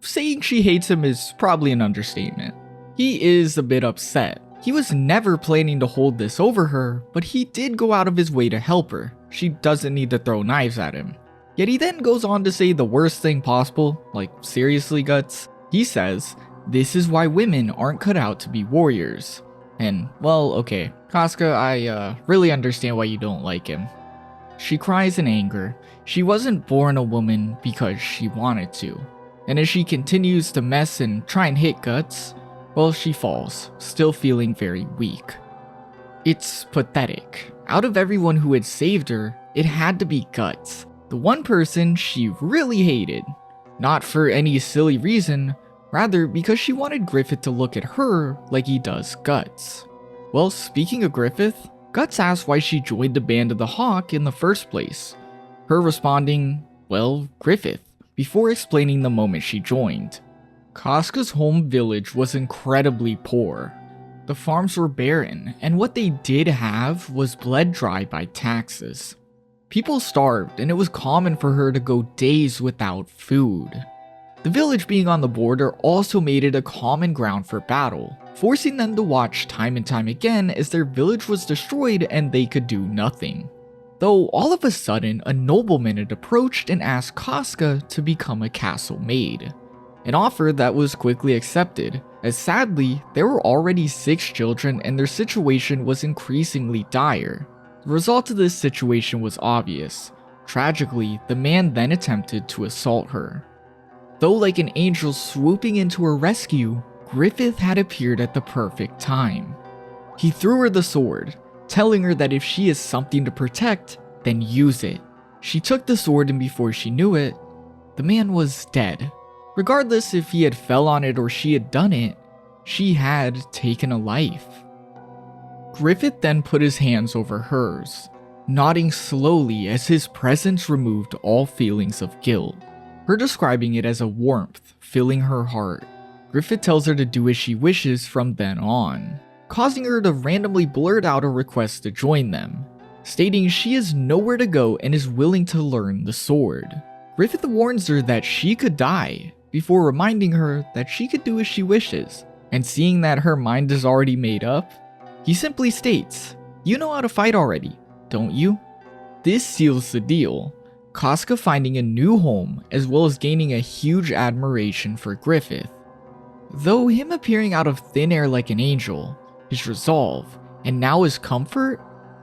B: Saying she hates him is probably an understatement. He is a bit upset. He was never planning to hold this over her, but he did go out of his way to help her. She doesn't need to throw knives at him. Yet he then goes on to say the worst thing possible, like seriously Guts? He says, "This is why women aren't cut out to be warriors." And well, okay, Casca, I really understand why you don't like him. She cries in anger. She wasn't born a woman because she wanted to. And as she continues to mess and try and hit Guts, well, she falls, still feeling very weak. It's pathetic. Out of everyone who had saved her, it had to be Guts, the one person she really hated. Not for any silly reason, rather because she wanted Griffith to look at her like he does Guts. Well, speaking of Griffith, Guts asks why she joined the Band of the Hawk in the first place. Her responding, well, Griffith. before explaining the moment she joined. Casca's home village was incredibly poor. The farms were barren, and what they did have was bled dry by taxes. People starved, and it was common for her to go days without food. The village being on the border also made it a common ground for battle, forcing them to watch time and time again as their village was destroyed and they could do nothing. Though all of a sudden, a nobleman had approached and asked Casca to become a castle maid. An offer that was quickly accepted, as sadly, there were already 6 children and their situation was increasingly dire. The result of this situation was obvious. Tragically, the man then attempted to assault her. Though like an angel swooping into her rescue, Griffith had appeared at the perfect time. He threw her the sword, telling her that if she has something to protect, then use it. She took the sword, and before she knew it, the man was dead. Regardless if he had fell on it or she had done it, she had taken a life. Griffith then put his hands over hers, nodding slowly as his presence removed all feelings of guilt, her describing it as a warmth filling her heart. Griffith tells her to do as she wishes from then on, causing her to randomly blurt out a request to join them, stating she has nowhere to go and is willing to learn the sword. Griffith warns her that she could die, before reminding her that she could do as she wishes, and seeing that her mind is already made up, he simply states, "You know how to fight already, don't you?" This seals the deal, Casca finding a new home as well as gaining a huge admiration for Griffith. Though him appearing out of thin air like an angel, his resolve, and now his comfort,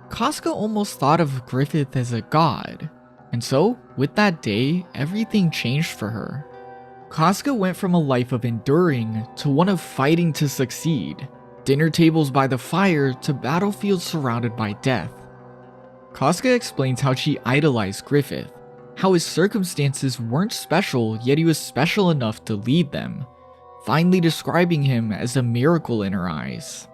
B: Casca almost thought of Griffith as a god. And so, with that day, everything changed for her. Casca went from a life of enduring to one of fighting to succeed, dinner tables by the fire to battlefields surrounded by death. Casca explains how she idolized Griffith, how his circumstances weren't special yet he was special enough to lead them, finally describing him as a miracle in her eyes.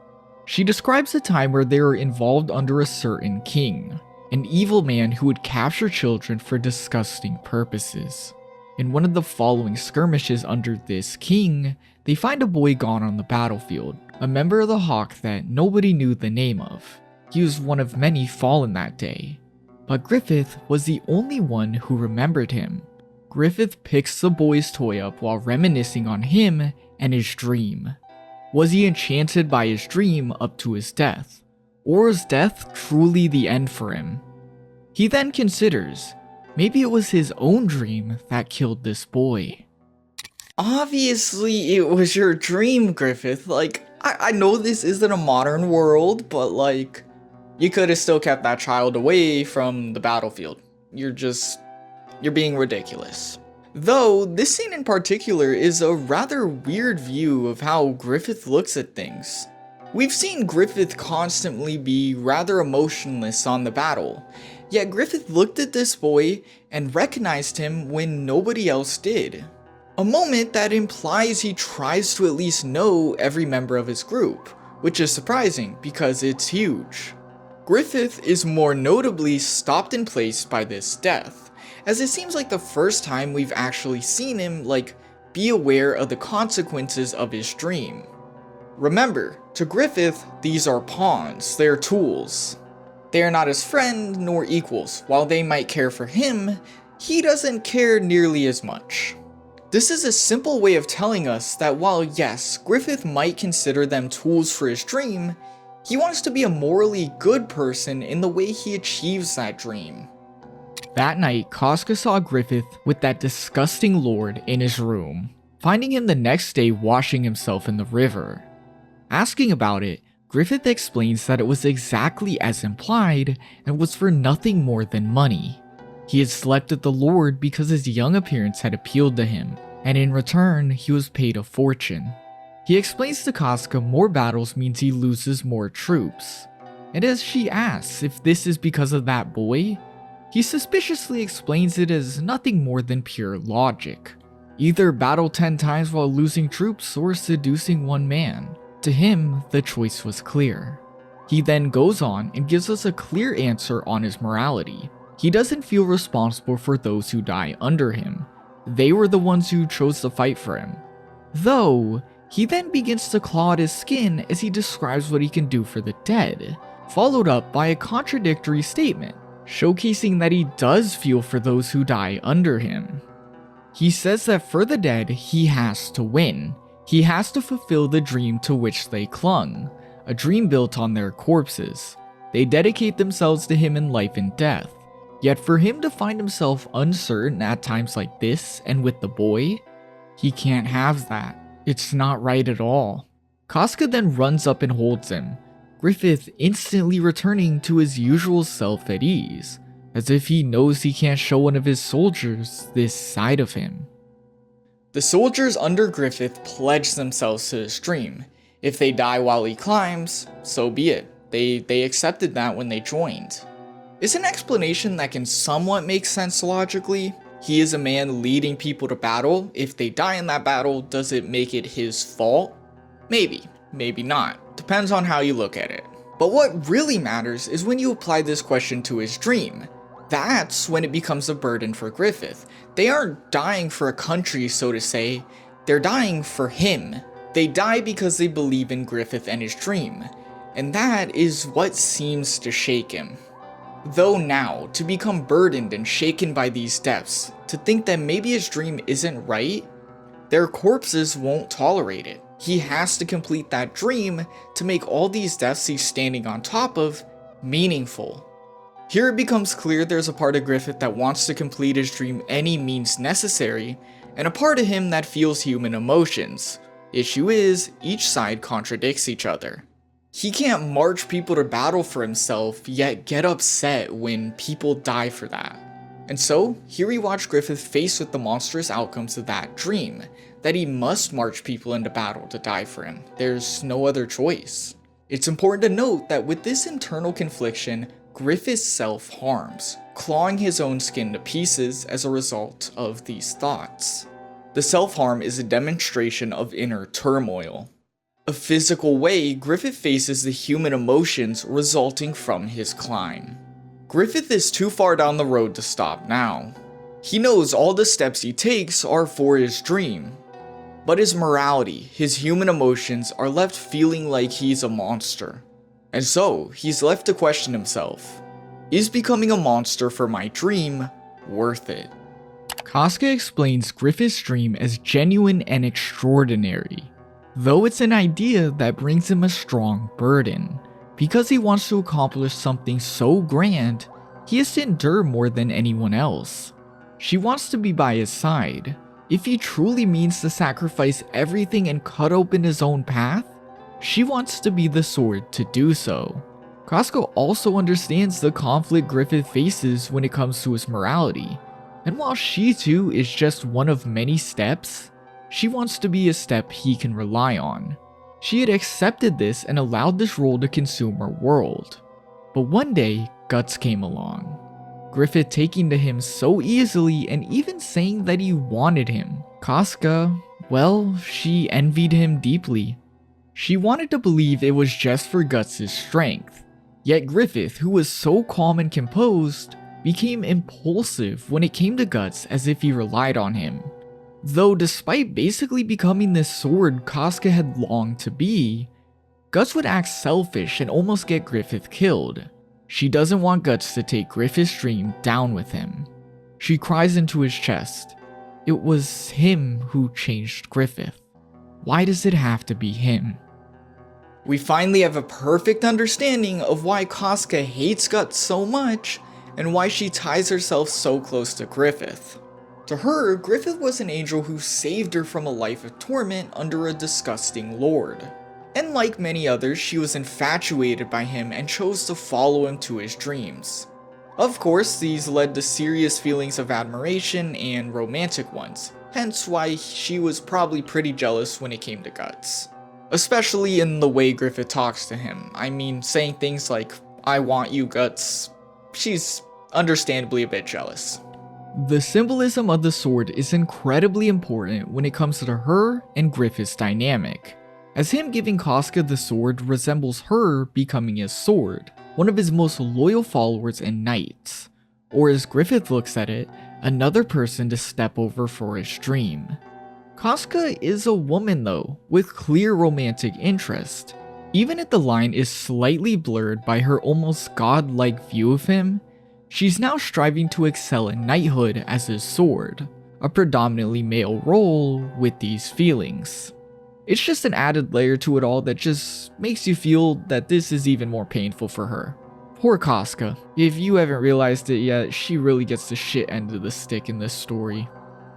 B: She describes a time where they were involved under a certain king, an evil man who would capture children for disgusting purposes. In one of the following skirmishes under this king, they find a boy gone on the battlefield, a member of the Hawk that nobody knew the name of. He was one of many fallen that day, but Griffith was the only one who remembered him. Griffith picks the boy's toy up while reminiscing on him and his dream. Was he enchanted by his dream up to his death? Or was death truly the end for him? He then considers, maybe it was his own dream that killed this boy.
D: Obviously, it was your dream, Griffith. I know this isn't a modern world, but you could have still kept that child away from the battlefield. You're being ridiculous. Though, this scene in particular is a rather weird view of how Griffith looks at things. We've seen Griffith constantly be rather emotionless on the battle, yet Griffith looked at this boy and recognized him when nobody else did. A moment that implies he tries to at least know every member of his group, which is surprising because it's huge. Griffith is more notably stopped in place by this death, as it seems like the first time we've actually seen him be aware of the consequences of his dream. Remember, to Griffith, these are pawns, they're tools. They are not his friend nor equals. While they might care for him, he doesn't care nearly as much. This is a simple way of telling us that while yes, Griffith might consider them tools for his dream, he wants to be a morally good person in the way he achieves that dream.
B: That night, Casca saw Griffith with that disgusting lord in his room, finding him the next day washing himself in the river. Asking about it, Griffith explains that it was exactly as implied and was for nothing more than money. He had slept with the lord because his young appearance had appealed to him, and in return, he was paid a fortune. He explains to Casca more battles means he loses more troops, and as she asks if this is because of that boy, he suspiciously explains it as nothing more than pure logic. Either battle 10 times while losing troops or seducing one man. To him, the choice was clear. He then goes on and gives us a clear answer on his morality. He doesn't feel responsible for those who die under him. They were the ones who chose to fight for him. Though, he then begins to claw at his skin as he describes what he can do for the dead, followed up by a contradictory statement, showcasing that he does feel for those who die under him. He says that for the dead, he has to win. He has to fulfill the dream to which they clung, a dream built on their corpses. They dedicate themselves to him in life and death. Yet for him to find himself uncertain at times like this and with the boy, he can't have that. It's not right at all. Casca then runs up and holds him, Griffith instantly returning to his usual self at ease, as if he knows he can't show one of his soldiers this side of him.
D: The soldiers under Griffith pledge themselves to his dream. If they die while he climbs, so be it. They accepted that when they joined. It's an explanation that can somewhat make sense logically. He is a man leading people to battle. If they die in that battle, does it make it his fault? Maybe, maybe not. Depends on how you look at it. But what really matters is when you apply this question to his dream. That's when it becomes a burden for Griffith. They aren't dying for a country, so to say. They're dying for him. They die because they believe in Griffith and his dream. And that is what seems to shake him. Though now, to become burdened and shaken by these deaths, to think that maybe his dream isn't right, their corpses won't tolerate it. He has to complete that dream to make all these deaths he's standing on top of meaningful. Here it becomes clear there's a part of Griffith that wants to complete his dream any means necessary, and a part of him that feels human emotions. Issue is, each side contradicts each other. He can't march people to battle for himself, yet get upset when people die for that. And so, here we watch Griffith faced with the monstrous outcomes of that dream, that he must march people into battle to die for him. There's no other choice. It's important to note that with this internal confliction, Griffith self-harms, clawing his own skin to pieces as a result of these thoughts. The self-harm is a demonstration of inner turmoil. A physical way Griffith faces the human emotions resulting from his climb. Griffith is too far down the road to stop now. He knows all the steps he takes are for his dream. But his morality, his human emotions are left feeling like he's a monster. And so, he's left to question himself. Is becoming a monster for my dream worth it?
B: Casca explains Griffith's dream as genuine and extraordinary, though it's an idea that brings him a strong burden. Because he wants to accomplish something so grand, he has to endure more than anyone else. She wants to be by his side. If he truly means to sacrifice everything and cut open his own path, she wants to be the sword to do so. Casca also understands the conflict Griffith faces when it comes to his morality, and while she too is just one of many steps, she wants to be a step he can rely on. She had accepted this and allowed this role to consume her world. But one day, Guts came along. Griffith taking to him so easily and even saying that he wanted him. Casca, well, she envied him deeply. She wanted to believe it was just for Guts' strength. Yet Griffith, who was so calm and composed, became impulsive when it came to Guts as if he relied on him. Though despite basically becoming this sword Casca had longed to be, Guts would act selfish and almost get Griffith killed. She doesn't want Guts to take Griffith's dream down with him. She cries into his chest. It was him who changed Griffith. Why does it have to be him?
D: We finally have a perfect understanding of why Casca hates Guts so much and why she ties herself so close to Griffith. To her, Griffith was an angel who saved her from a life of torment under a disgusting lord. And like many others, she was infatuated by him and chose to follow him to his dreams. Of course, these led to serious feelings of admiration and romantic ones, hence why she was probably pretty jealous when it came to Guts. Especially in the way Griffith talks to him. I mean, saying things like, "I want you, Guts." She's understandably a bit jealous.
B: The symbolism of the sword is incredibly important when it comes to her and Griffith's dynamic, as him giving Casca the sword resembles her becoming his sword, one of his most loyal followers and knights, or as Griffith looks at it, another person to step over for his dream. Casca is a woman though, with clear romantic interest. Even if the line is slightly blurred by her almost godlike view of him, she's now striving to excel in knighthood as his sword, a predominantly male role with these feelings. It's just an added layer to it all that just makes you feel that this is even more painful for her. Poor Casca. If you haven't realized it yet, she really gets the shit end of the stick in this story.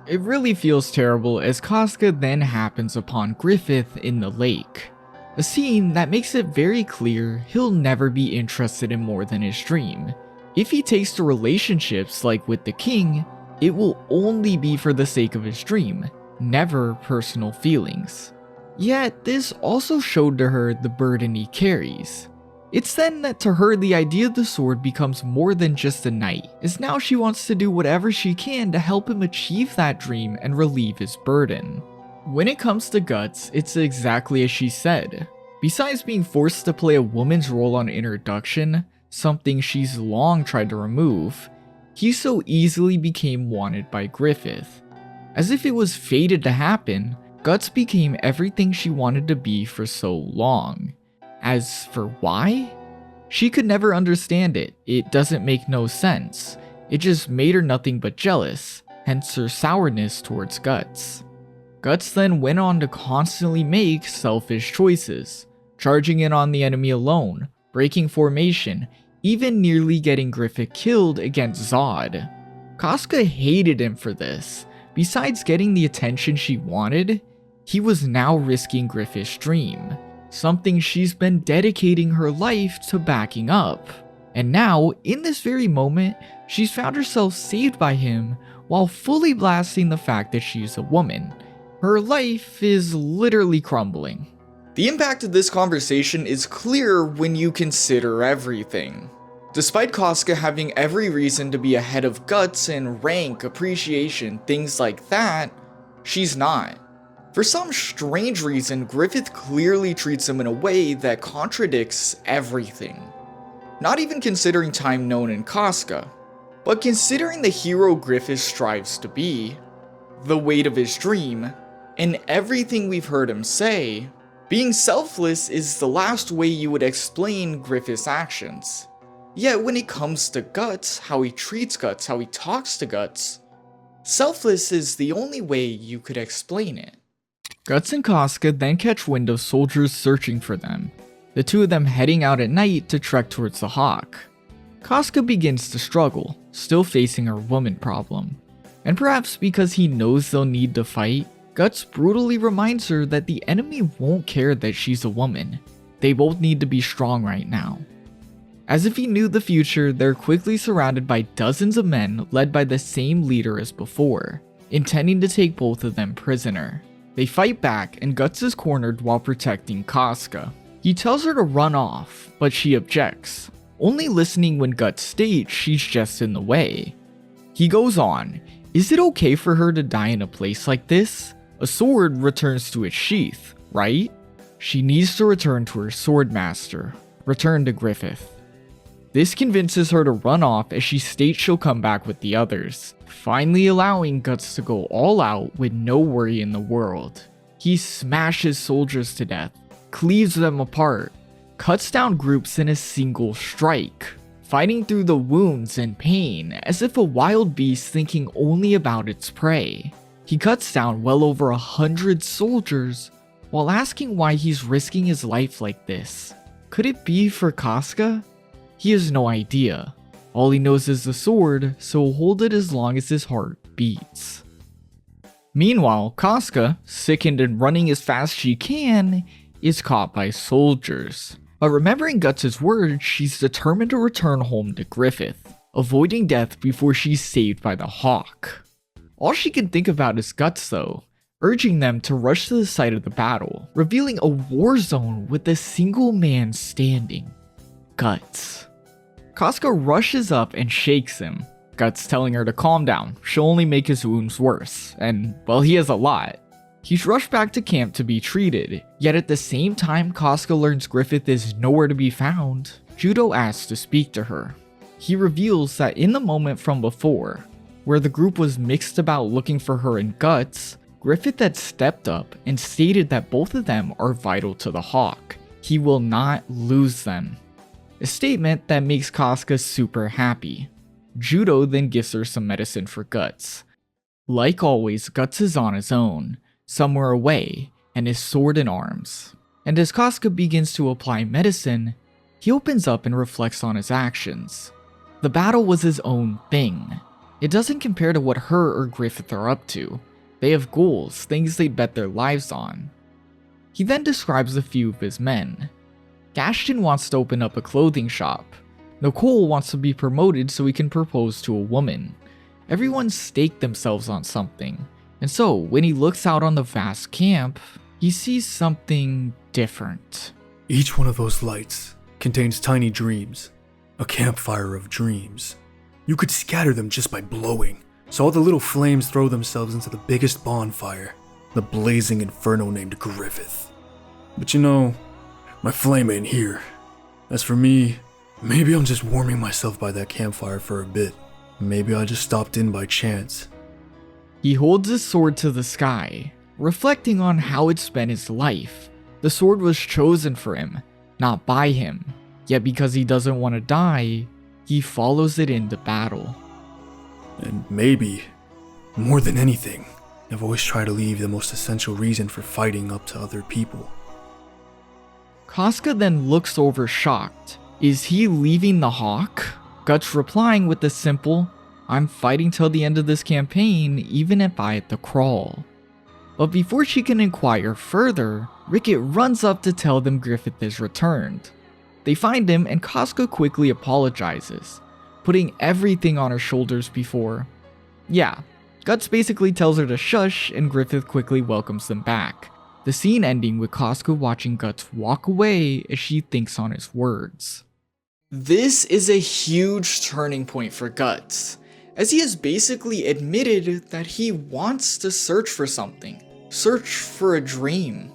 B: It really feels terrible as Casca then happens upon Griffith in the lake. A scene that makes it very clear he'll never be interested in more than his dream. If he takes to relationships like with the king, it will only be for the sake of his dream, never personal feelings. Yet this also showed to her the burden he carries. It's then that to her the idea of the sword becomes more than just a knight, as now she wants to do whatever she can to help him achieve that dream and relieve his burden. When it comes to Guts, it's exactly as she said. Besides being forced to play a woman's role on introduction, something she's long tried to remove, he so easily became wanted by Griffith. As if it was fated to happen, Guts became everything she wanted to be for so long. As for why? She could never understand it. It doesn't make no sense. It just made her nothing but jealous, hence her sourness towards Guts. Guts then went on to constantly make selfish choices, charging in on the enemy alone, breaking formation, even nearly getting Griffith killed against Zod. Casca hated him for this. Besides getting the attention she wanted, he was now risking Griffith's dream, something she's been dedicating her life to backing up. And now, in this very moment, she's found herself saved by him while fully blasting the fact that she's a woman. Her life is literally crumbling.
D: The impact of this conversation is clear when you consider everything. Despite Casca having every reason to be ahead of Guts in rank, appreciation, things like that, she's not. For some strange reason, Griffith clearly treats him in a way that contradicts everything. Not even considering time known in Casca, but considering the hero Griffith strives to be, the weight of his dream, and everything we've heard him say, being selfless is the last way you would explain Griffith's actions. Yet when it comes to Guts, how he treats Guts, how he talks to Guts, selfless is the only way you could explain it.
B: Guts and Casca then catch wind of soldiers searching for them, the two of them heading out at night to trek towards the Hawk. Casca begins to struggle, still facing her woman problem. And perhaps because he knows they'll need to fight, Guts brutally reminds her that the enemy won't care that she's a woman. They both need to be strong right now. As if he knew the future, they're quickly surrounded by dozens of men led by the same leader as before, intending to take both of them prisoner. They fight back and Guts is cornered while protecting Casca. He tells her to run off, but she objects, only listening when Guts states she's just in the way. He goes on, is it okay for her to die in a place like this? A sword returns to its sheath, right? She needs to return to her swordmaster, return to Griffith. This convinces her to run off as she states she'll come back with the others, finally allowing Guts to go all out with no worry in the world. He smashes soldiers to death, cleaves them apart, cuts down groups in a single strike, fighting through the wounds and pain as if a wild beast thinking only about its prey. He cuts down well over 100 soldiers while asking why he's risking his life like this. Could it be for Casca? He has no idea. All he knows is the sword, so he'll hold it as long as his heart beats. Meanwhile, Casca, sickened and running as fast as she can, is caught by soldiers. But remembering Guts' words, she's determined to return home to Griffith, avoiding death before she's saved by the Hawk. All she can think about is Guts though, urging them to rush to the site of the battle, revealing a war zone with a single man standing. Guts. Casca rushes up and shakes him, Guts telling her to calm down, she'll only make his wounds worse, and well, he has a lot. He's rushed back to camp to be treated, yet at the same time Casca learns Griffith is nowhere to be found, Judo asks to speak to her. He reveals that in the moment from before, where the group was mixed about looking for her and Guts, Griffith had stepped up and stated that both of them are vital to the Hawk. He will not lose them. A statement that makes Casca super happy. Judo then gives her some medicine for Guts. Like always, Guts is on his own, somewhere away, and his sword in arms. And as Casca begins to apply medicine, he opens up and reflects on his actions. The battle was his own thing. It doesn't compare to what her or Griffith are up to. They have goals, things they bet their lives on. He then describes a few of his men. Gashton wants to open up a clothing shop. Nicole wants to be promoted so he can propose to a woman. Everyone staked themselves on something, and so when he looks out on the vast camp, he sees something different.
A: Each one of those lights contains tiny dreams, a campfire of dreams. You could scatter them just by blowing, so all the little flames throw themselves into the biggest bonfire, the blazing inferno named Griffith. But you know, my flame ain't here. As for me, maybe I'm just warming myself by that campfire for a bit. Maybe I just stopped in by chance.
B: He holds his sword to the sky, reflecting on how it's been his life. The sword was chosen for him, not by him. Yet because he doesn't want to die, he follows it into battle.
A: And maybe, more than anything, I've always tried to leave the most essential reason for fighting up to other people.
B: Casca then looks over shocked. Is he leaving the Hawk? Guts replying with the simple, I'm fighting till the end of this campaign, even if I have to crawl. But before she can inquire further, Rickett runs up to tell them Griffith is returned. They find him and Casca quickly apologizes, putting everything on her shoulders before. Yeah, Guts basically tells her to shush and Griffith quickly welcomes them back. The scene ending with Casca watching Guts walk away as she thinks on his words.
D: This is a huge turning point for Guts, as he has basically admitted that he wants to search for something, search for a dream.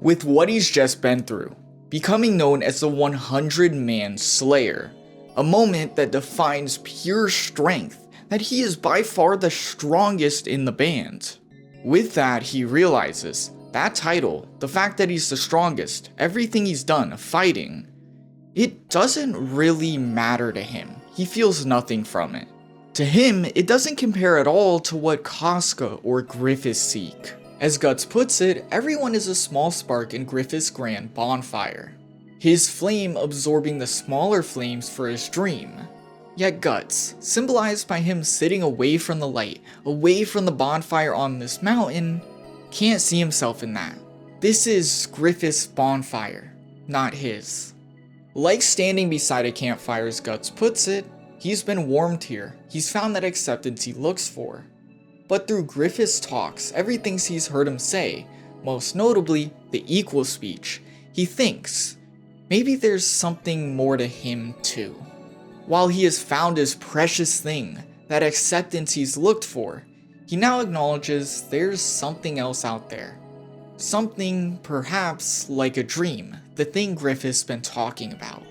D: With what he's just been through, becoming known as the 100-Man Slayer, a moment that defines pure strength, that he is by far the strongest in the band. With that, he realizes that title, the fact that he's the strongest, everything he's done, fighting, it doesn't really matter to him. He feels nothing from it. To him, it doesn't compare at all to what Casca or Griffith seek. As Guts puts it, everyone is a small spark in Griffith's grand bonfire, his flame absorbing the smaller flames for his dream. Yet Guts, symbolized by him sitting away from the light, away from the bonfire on this mountain, can't see himself in that. This is Griffith's bonfire, not his. Like standing beside a campfire, as Guts puts it, he's been warmed here. He's found that acceptance he looks for. But through Griffith's talks, everything he's heard him say, most notably the equal speech, he thinks maybe there's something more to him too. While he has found his precious thing, that acceptance he's looked for, he now acknowledges there's something else out there. Something perhaps like a dream, the thing Griffith's been talking about.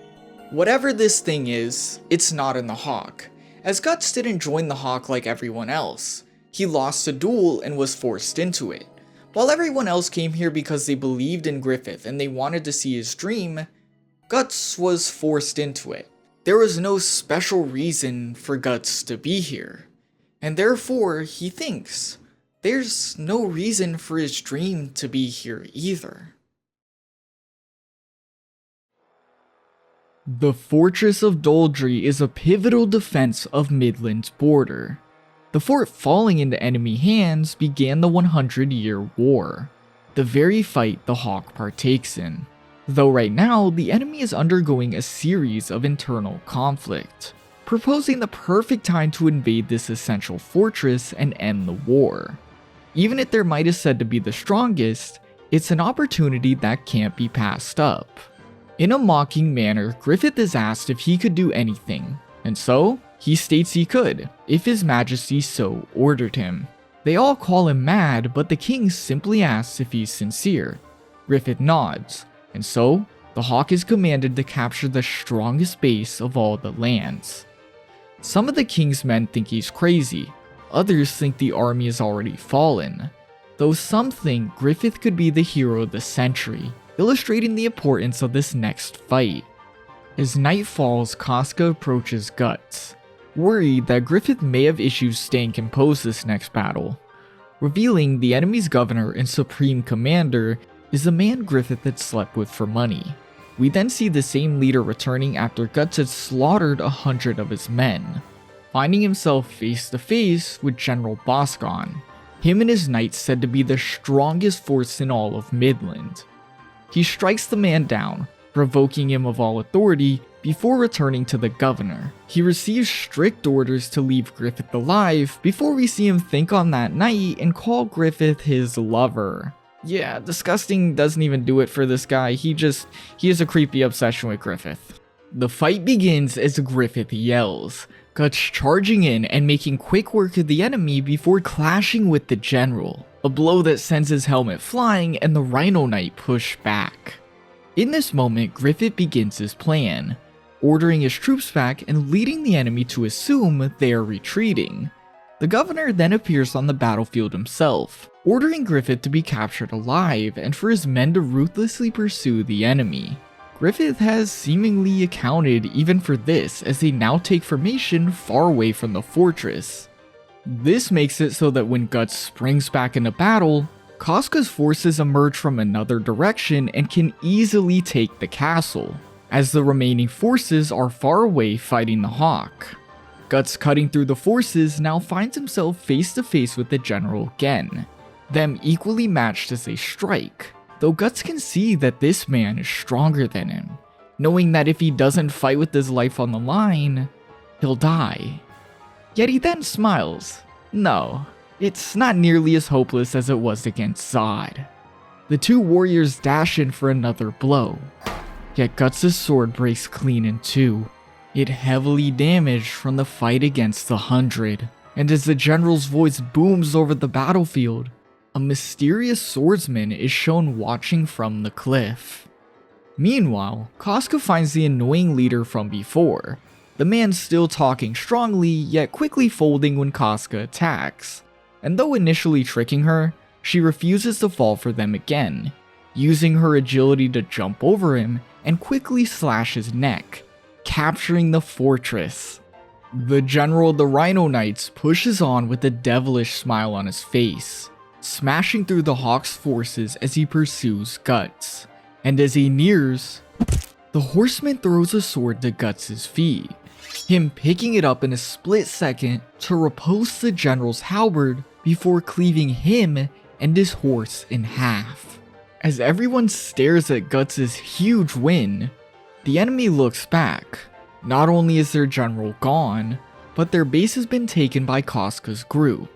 D: Whatever this thing is, it's not in the Hawk, as Guts didn't join the Hawk like everyone else. He lost a duel and was forced into it. While everyone else came here because they believed in Griffith and they wanted to see his dream, Guts was forced into it. There was no special reason for Guts to be here, and therefore he thinks there's no reason for his dream to be here either.
B: The Fortress of Doldry is a pivotal defense of Midland's border. The fort falling into enemy hands began the 100-Year War, the very fight the Hawk partakes in. Though right now, the enemy is undergoing a series of internal conflict, proposing the perfect time to invade this essential fortress and end the war. Even if their might is said to be the strongest, it's an opportunity that can't be passed up. In a mocking manner, Griffith is asked if he could do anything, and so, he states he could, if His Majesty so ordered him. They all call him mad, but the king simply asks if he's sincere. Griffith nods, and so, the Hawk is commanded to capture the strongest base of all the lands. Some of the king's men think he's crazy, others think the army has already fallen, though some think Griffith could be the hero of the century, illustrating the importance of this next fight. As night falls, Casca approaches Guts, worried that Griffith may have issues staying composed this next battle, revealing the enemy's governor and supreme commander is the man Griffith had slept with for money. We then see the same leader returning after Guts had slaughtered 100 of his men, finding himself face to face with General Bosgon, him and his knights said to be the strongest force in all of Midland. He strikes the man down, revoking him of all authority before returning to the governor. He receives strict orders to leave Griffith alive before we see him think on that night and call Griffith his lover. Yeah, disgusting doesn't even do it for this guy, he has a creepy obsession with Griffith. The fight begins as Griffith yells, Guts charging in and making quick work of the enemy before clashing with the general, a blow that sends his helmet flying and the Rhino Knight push back. In this moment, Griffith begins his plan, ordering his troops back and leading the enemy to assume they are retreating. The governor then appears on the battlefield himself, ordering Griffith to be captured alive and for his men to ruthlessly pursue the enemy. Griffith has seemingly accounted even for this as they now take formation far away from the fortress. This makes it so that when Guts springs back into battle, Casca's forces emerge from another direction and can easily take the castle, as the remaining forces are far away fighting the Hawk. Guts cutting through the forces now finds himself face to face with the general again, them equally matched as they strike, though Guts can see that this man is stronger than him, knowing that if he doesn't fight with his life on the line, he'll die. Yet he then smiles. No, it's not nearly as hopeless as it was against Zod. The two warriors dash in for another blow, yet Guts' sword breaks clean in two, it heavily damaged from the fight against the 100, and as the general's voice booms over the battlefield, a mysterious swordsman is shown watching from the cliff. Meanwhile, Casca finds the annoying leader from before, the man still talking strongly yet quickly folding when Casca attacks, and though initially tricking her, she refuses to fall for them again, using her agility to jump over him and quickly slash his neck, capturing the fortress. The general of the Rhino Knights pushes on with a devilish smile on his face, smashing through the Hawk's forces as he pursues Guts. And as he nears, the horseman throws a sword to Guts' feet, him picking it up in a split second to repulse the general's halberd before cleaving him and his horse in half. As everyone stares at Guts' huge win, the enemy looks back. Not only is their general gone, but their base has been taken by Casca's group.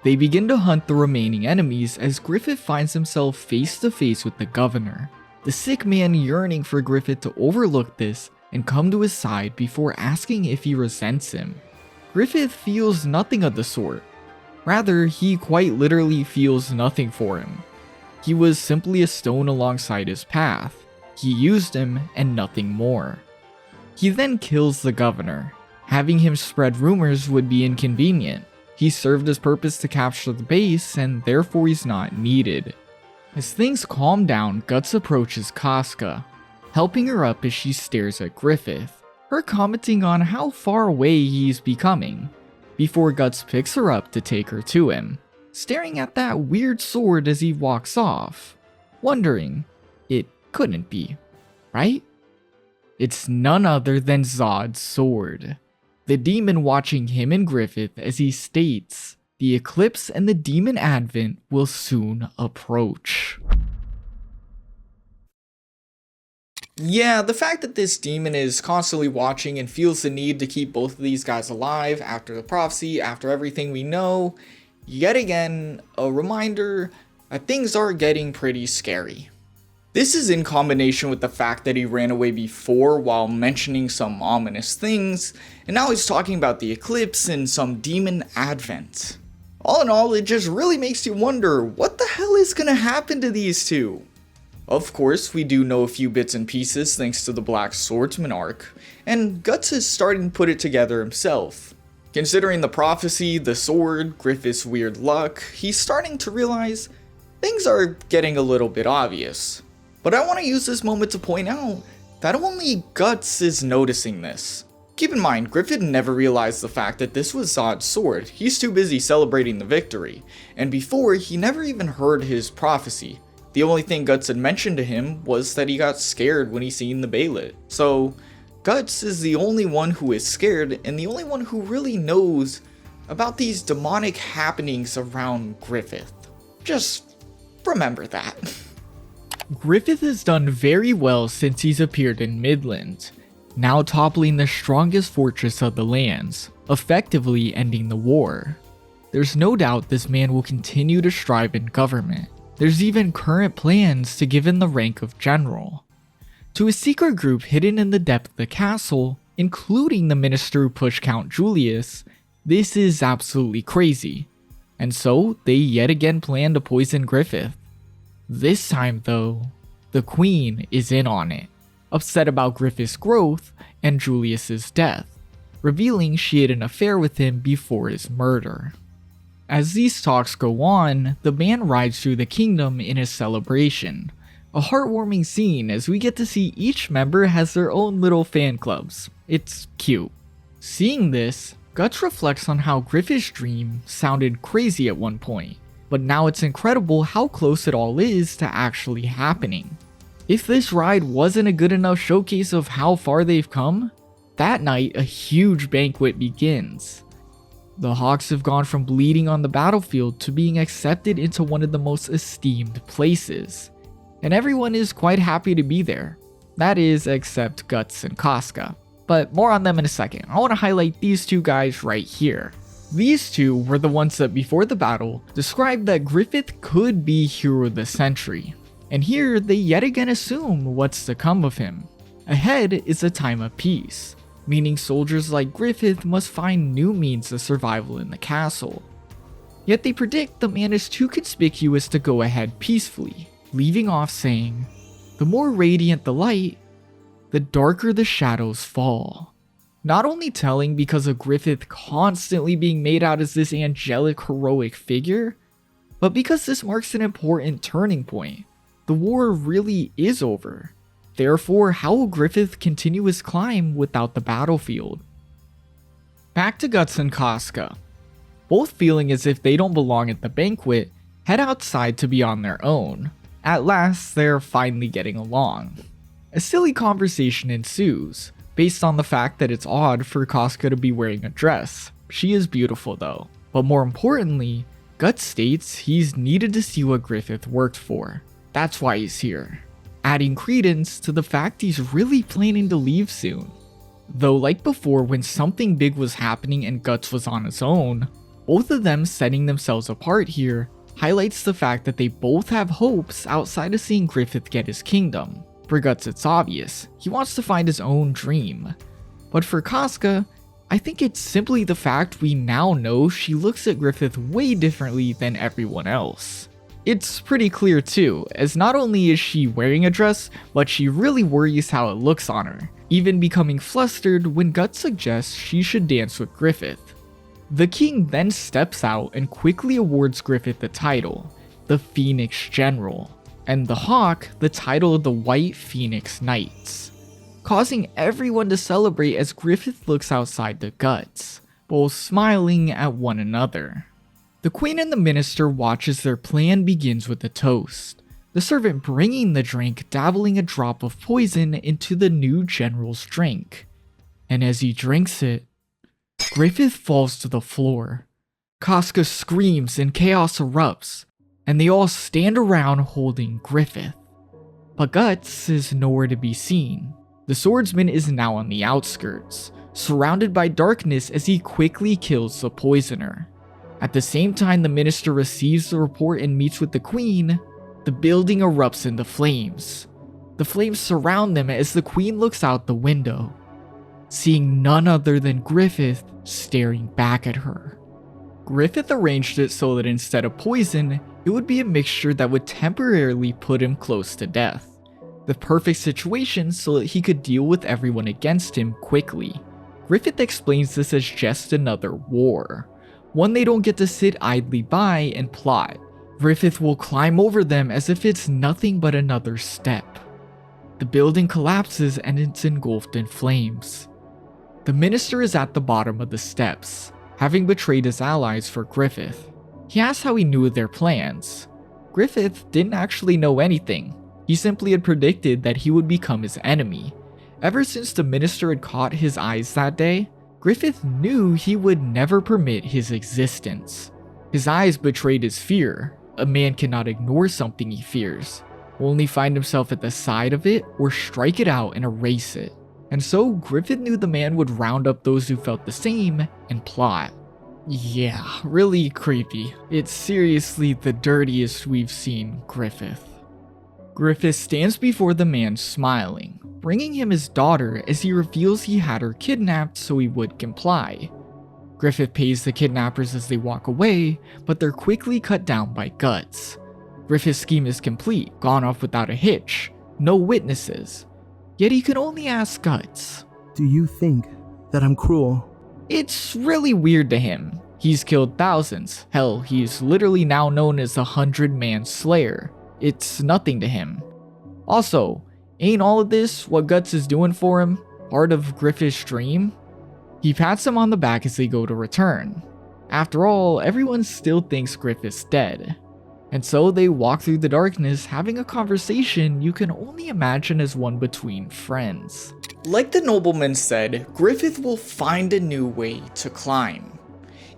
B: They begin to hunt the remaining enemies as Griffith finds himself face to face with the governor, the sick man yearning for Griffith to overlook this and come to his side before asking if he resents him. Griffith feels nothing of the sort. Rather, he quite literally feels nothing for him. He was simply a stone alongside his path. He used him and nothing more. He then kills the governor. Having him spread rumors would be inconvenient. He served his purpose to capture the base and therefore he's not needed. As things calm down, Guts approaches Casca, helping her up as she stares at Griffith, her commenting on how far away he's becoming, before Guts picks her up to take her to him, staring at that weird sword as he walks off, wondering, it couldn't be, right? It's none other than Zod's sword, the demon watching him and Griffith as he states, the eclipse and the demon advent will soon approach.
D: Yeah, the fact that this demon is constantly watching and feels the need to keep both of these guys alive after the prophecy, after everything we know, yet again, a reminder that things are getting pretty scary. This is in combination with the fact that he ran away before while mentioning some ominous things, and now he's talking about the eclipse and some demon advent. All in all, it just really makes you wonder, what the hell is gonna happen to these two? Of course, we do know a few bits and pieces thanks to the Black Swordsman arc, and Guts is starting to put it together himself. Considering the prophecy, the sword, Griffith's weird luck, he's starting to realize things are getting a little bit obvious. But I want to use this moment to point out that only Guts is noticing this. Keep in mind, Griffith never realized the fact that this was Zod's sword. He's too busy celebrating the victory, and before, he never even heard his prophecy. The only thing Guts had mentioned to him was that he got scared when he seen the Bailet. So, Guts is the only one who is scared, and the only one who really knows about these demonic happenings around Griffith. Just remember that.
B: Griffith has done very well since he's appeared in Midland, now toppling the strongest fortress of the lands, effectively ending the war. There's no doubt this man will continue to strive in government. There's even current plans to give him the rank of general. To a secret group hidden in the depth of the castle, including the minister who pushed Count Julius, this is absolutely crazy. And so, they yet again plan to poison Griffith. This time though, the Queen is in on it, upset about Griffith's growth and Julius's death, revealing she had an affair with him before his murder. As these talks go on, the band rides through the kingdom in a celebration, a heartwarming scene as we get to see each member has their own little fan clubs. It's cute. Seeing this, Guts reflects on how Griffith's dream sounded crazy at one point, but now it's incredible how close it all is to actually happening. If this ride wasn't a good enough showcase of how far they've come, that night a huge banquet begins. The Hawks have gone from bleeding on the battlefield to being accepted into one of the most esteemed places, and everyone is quite happy to be there. That is, except Guts and Casca, but more on them in a second. I want to highlight these two guys right here. These two were the ones that before the battle described that Griffith could be Hero of the Century, and here they yet again assume what's to come of him. Ahead is a time of peace, meaning soldiers like Griffith must find new means of survival in the castle. Yet they predict the man is too conspicuous to go ahead peacefully, leaving off saying, "The more radiant the light, the darker the shadows fall." Not only telling because of Griffith constantly being made out as this angelic heroic figure, but because this marks an important turning point. The war really is over. Therefore, how will Griffith continue his climb without the battlefield? Back to Guts and Casca. Both feeling as if they don't belong at the banquet, head outside to be on their own. At last, they're finally getting along. A silly conversation ensues, based on the fact that it's odd for Casca to be wearing a dress. She is beautiful though. But more importantly, Guts states he's needed to see what Griffith worked for. That's why he's here, adding credence to the fact he's really planning to leave soon. Though like before when something big was happening and Guts was on his own, both of them setting themselves apart here highlights the fact that they both have hopes outside of seeing Griffith get his kingdom. For Guts it's obvious, he wants to find his own dream. But for Casca, I think it's simply the fact we now know she looks at Griffith way differently than everyone else. It's pretty clear too, as not only is she wearing a dress, but she really worries how it looks on her, even becoming flustered when Guts suggests she should dance with Griffith. The king then steps out and quickly awards Griffith the title, the Phoenix General, and the Hawk the title of the White Phoenix Knights, causing everyone to celebrate as Griffith looks outside the Guts, both smiling at one another. The Queen and the Minister watch as their plan begins with a toast, the servant bringing the drink dabbling a drop of poison into the new general's drink, and as he drinks it, Griffith falls to the floor. Casca screams and chaos erupts, and they all stand around holding Griffith. But Guts is nowhere to be seen. The swordsman is now on the outskirts, surrounded by darkness as he quickly kills the poisoner. At the same time the minister receives the report and meets with the queen, the building erupts into flames. The flames surround them as the queen looks out the window, seeing none other than Griffith staring back at her. Griffith arranged it so that instead of poison, it would be a mixture that would temporarily put him close to death. The perfect situation so that he could deal with everyone against him quickly. Griffith explains this as just another war, one they don't get to sit idly by and plot. Griffith will climb over them as if it's nothing but another step. The building collapses and it's engulfed in flames. The minister is at the bottom of the steps, having betrayed his allies for Griffith. He asks how he knew of their plans. Griffith didn't actually know anything. He simply had predicted that he would become his enemy. Ever since the minister had caught his eyes that day, Griffith knew he would never permit his existence. His eyes betrayed his fear. A man cannot ignore something he fears, only find himself at the side of it or strike it out and erase it. And so Griffith knew the man would round up those who felt the same and plot. Yeah, really creepy. It's seriously the dirtiest we've seen Griffith. Griffith stands before the man smiling, bringing him his daughter as he reveals he had her kidnapped so he would comply. Griffith pays the kidnappers as they walk away, but they're quickly cut down by Guts. Griffith's scheme is complete, gone off without a hitch, no witnesses. Yet he can only ask Guts,
E: Do you think that I'm cruel?
B: It's really weird to him. He's killed thousands. Hell, he's literally now known as the 100-Man Slayer. It's nothing to him. Also, ain't all of this what Guts is doing for him? Part of Griffith's dream? He pats him on the back as they go to return. After all, everyone still thinks Griffith's dead. And so they walk through the darkness having a conversation you can only imagine as one between friends.
D: Like the nobleman said, Griffith will find a new way to climb.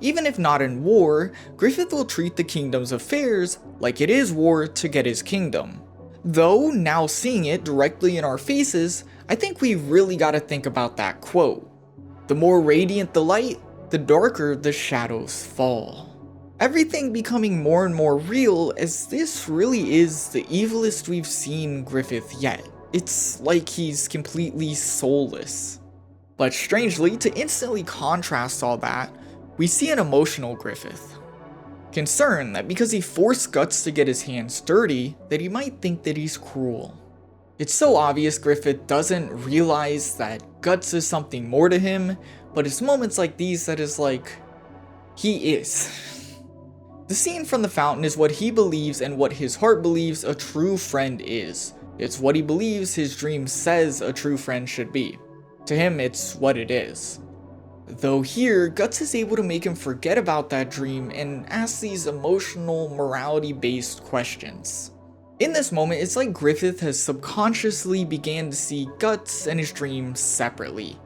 D: Even if not in war, Griffith will treat the kingdom's affairs like it is war to get his kingdom. Though, now seeing it directly in our faces, I think we really gotta think about that quote. The more radiant the light, the darker the shadows fall. Everything becoming more and more real as this really is the evilest we've seen Griffith yet. It's like he's completely soulless. But strangely, to instantly contrast all that, we see an emotional Griffith. Concerned that because he forced Guts to get his hands dirty, that he might think that he's cruel. It's so obvious Griffith doesn't realize that Guts is something more to him, but it's moments like these that is like, he is. The scene from the fountain is what he believes and what his heart believes a true friend is. It's what he believes his dream says a true friend should be. To him, it's what it is. Though here, Guts is able to make him forget about that dream and ask these emotional, morality-based questions. In this moment, it's like Griffith has subconsciously began to see Guts and his dream separately.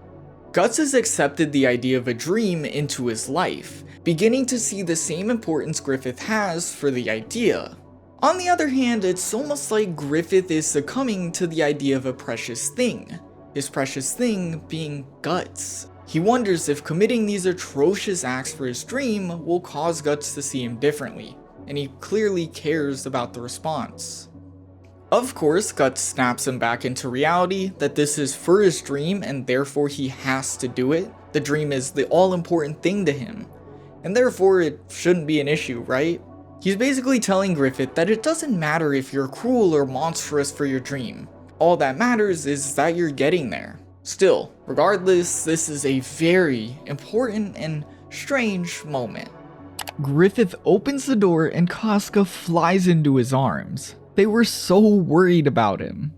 D: Guts has accepted the idea of a dream into his life, beginning to see the same importance Griffith has for the idea. On the other hand, it's almost like Griffith is succumbing to the idea of a precious thing, his precious thing being Guts. He wonders if committing these atrocious acts for his dream will cause Guts to see him differently, and he clearly cares about the response. Of course, Guts snaps him back into reality that this is for his dream and therefore he has to do it. The dream is the all-important thing to him, and therefore it shouldn't be an issue, right? He's basically telling Griffith that it doesn't matter if you're cruel or monstrous for your dream. All that matters is that you're getting there. Still, regardless, this is a very important and strange moment.
B: Griffith opens the door and Casca flies into his arms. They were so worried about him.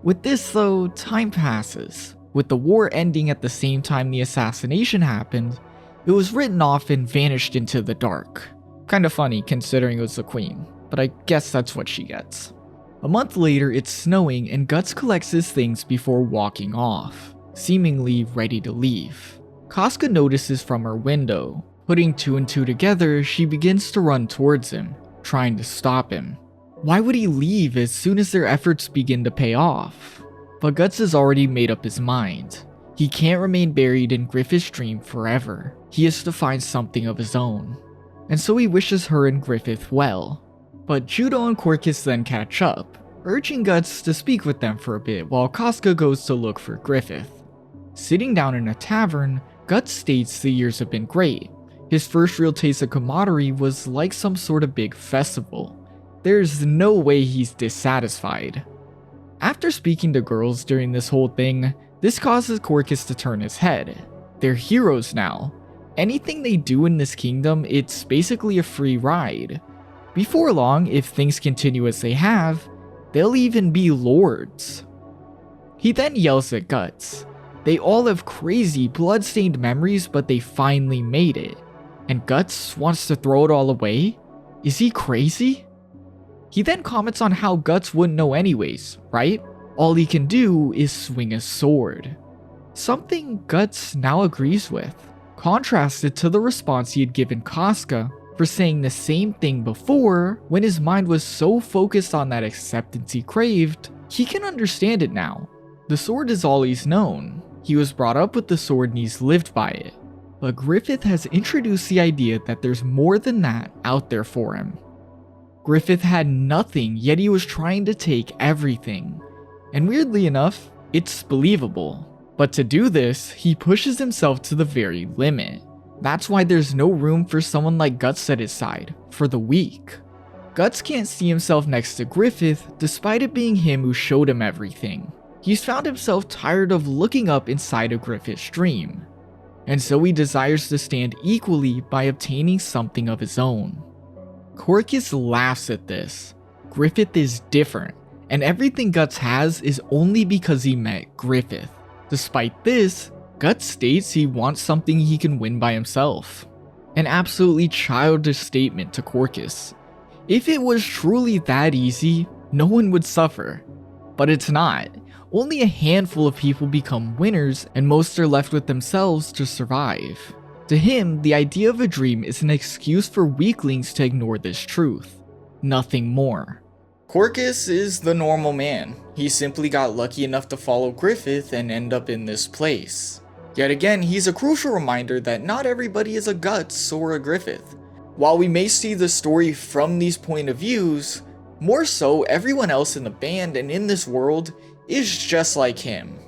B: With this though, time passes. With the war ending at the same time the assassination happened, it was written off and vanished into the dark. Kinda funny considering it was the queen, but I guess that's what she gets. A month later, it's snowing and Guts collects his things before walking off, seemingly ready to leave. Casca notices from her window. Putting two and two together, she begins to run towards him, trying to stop him. Why would he leave as soon as their efforts begin to pay off? But Guts has already made up his mind. He can't remain buried in Griffith's dream forever. He has to find something of his own. And so he wishes her and Griffith well. But Judo and Corcus then catch up, urging Guts to speak with them for a bit while Casca goes to look for Griffith. Sitting down in a tavern, Guts states the years have been great. His first real taste of camaraderie was like some sort of big festival. There's no way he's dissatisfied. After speaking to girls during this whole thing, this causes Corcus to turn his head. They're heroes now. Anything they do in this kingdom, it's basically a free ride. Before long, if things continue as they have, they'll even be lords. He then yells at Guts. They all have crazy, blood-stained memories, but they finally made it. And Guts wants to throw it all away? Is he crazy? He then comments on how Guts wouldn't know anyways, right? All he can do is swing a sword. Something Guts now agrees with, contrasted to the response he had given Casca for saying the same thing before when his mind was so focused on that acceptance he craved. He can understand it now. The sword is all he's known. He was brought up with the sword and he's lived by it. But Griffith has introduced the idea that there's more than that out there for him. Griffith had nothing, yet he was trying to take everything. And weirdly enough, it's believable. But to do this, he pushes himself to the very limit. That's why there's no room for someone like Guts at his side, for the weak. Guts can't see himself next to Griffith, despite it being him who showed him everything. He's found himself tired of looking up inside of Griffith's dream. And so he desires to stand equally by obtaining something of his own. Corcus laughs at this. Griffith is different, and everything Guts has is only because he met Griffith. Despite this, Guts states he wants something he can win by himself. An absolutely childish statement to Corcus. If it was truly that easy, no one would suffer. But it's not. Only a handful of people become winners, and most are left with themselves to survive. To him, the idea of a dream is an excuse for weaklings to ignore this truth. Nothing more.
D: Corcus is the normal man. He simply got lucky enough to follow Griffith and end up in this place. Yet again, he's a crucial reminder that not everybody is a Guts or a Griffith. While we may see the story from these point of views, more so everyone else in the band and in this world is just like him.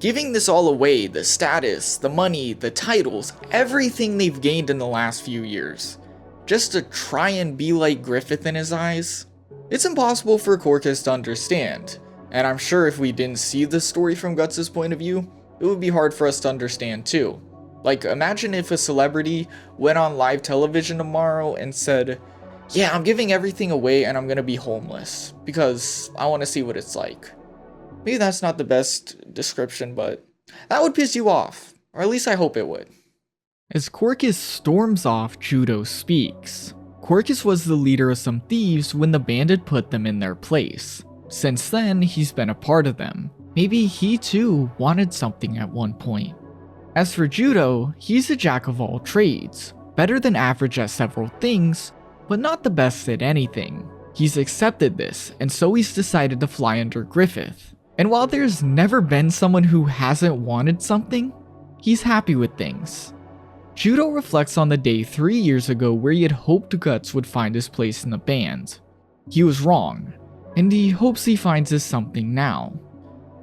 D: Giving this all away, the status, the money, the titles, everything they've gained in the last few years, just to try and be like Griffith in his eyes? It's impossible for Corcus to understand, and I'm sure if we didn't see the story from Guts' point of view, it would be hard for us to understand too. Like, imagine if a celebrity went on live television tomorrow and said, "Yeah, I'm giving everything away and I'm gonna be homeless, because I want to see what it's like." Maybe that's not the best description, but that would piss you off, or at least I hope it would.
B: As Corcus storms off, Judo speaks. Corcus was the leader of some thieves when the band had put them in their place. Since then, he's been a part of them. Maybe he too wanted something at one point. As for Judo, he's a jack of all trades, better than average at several things, but not the best at anything. He's accepted this, and so he's decided to fly under Griffith. And while there's never been someone who hasn't wanted something, he's happy with things. Judo reflects on the day 3 years ago where he had hoped Guts would find his place in the band. He was wrong, and he hopes he finds his something now.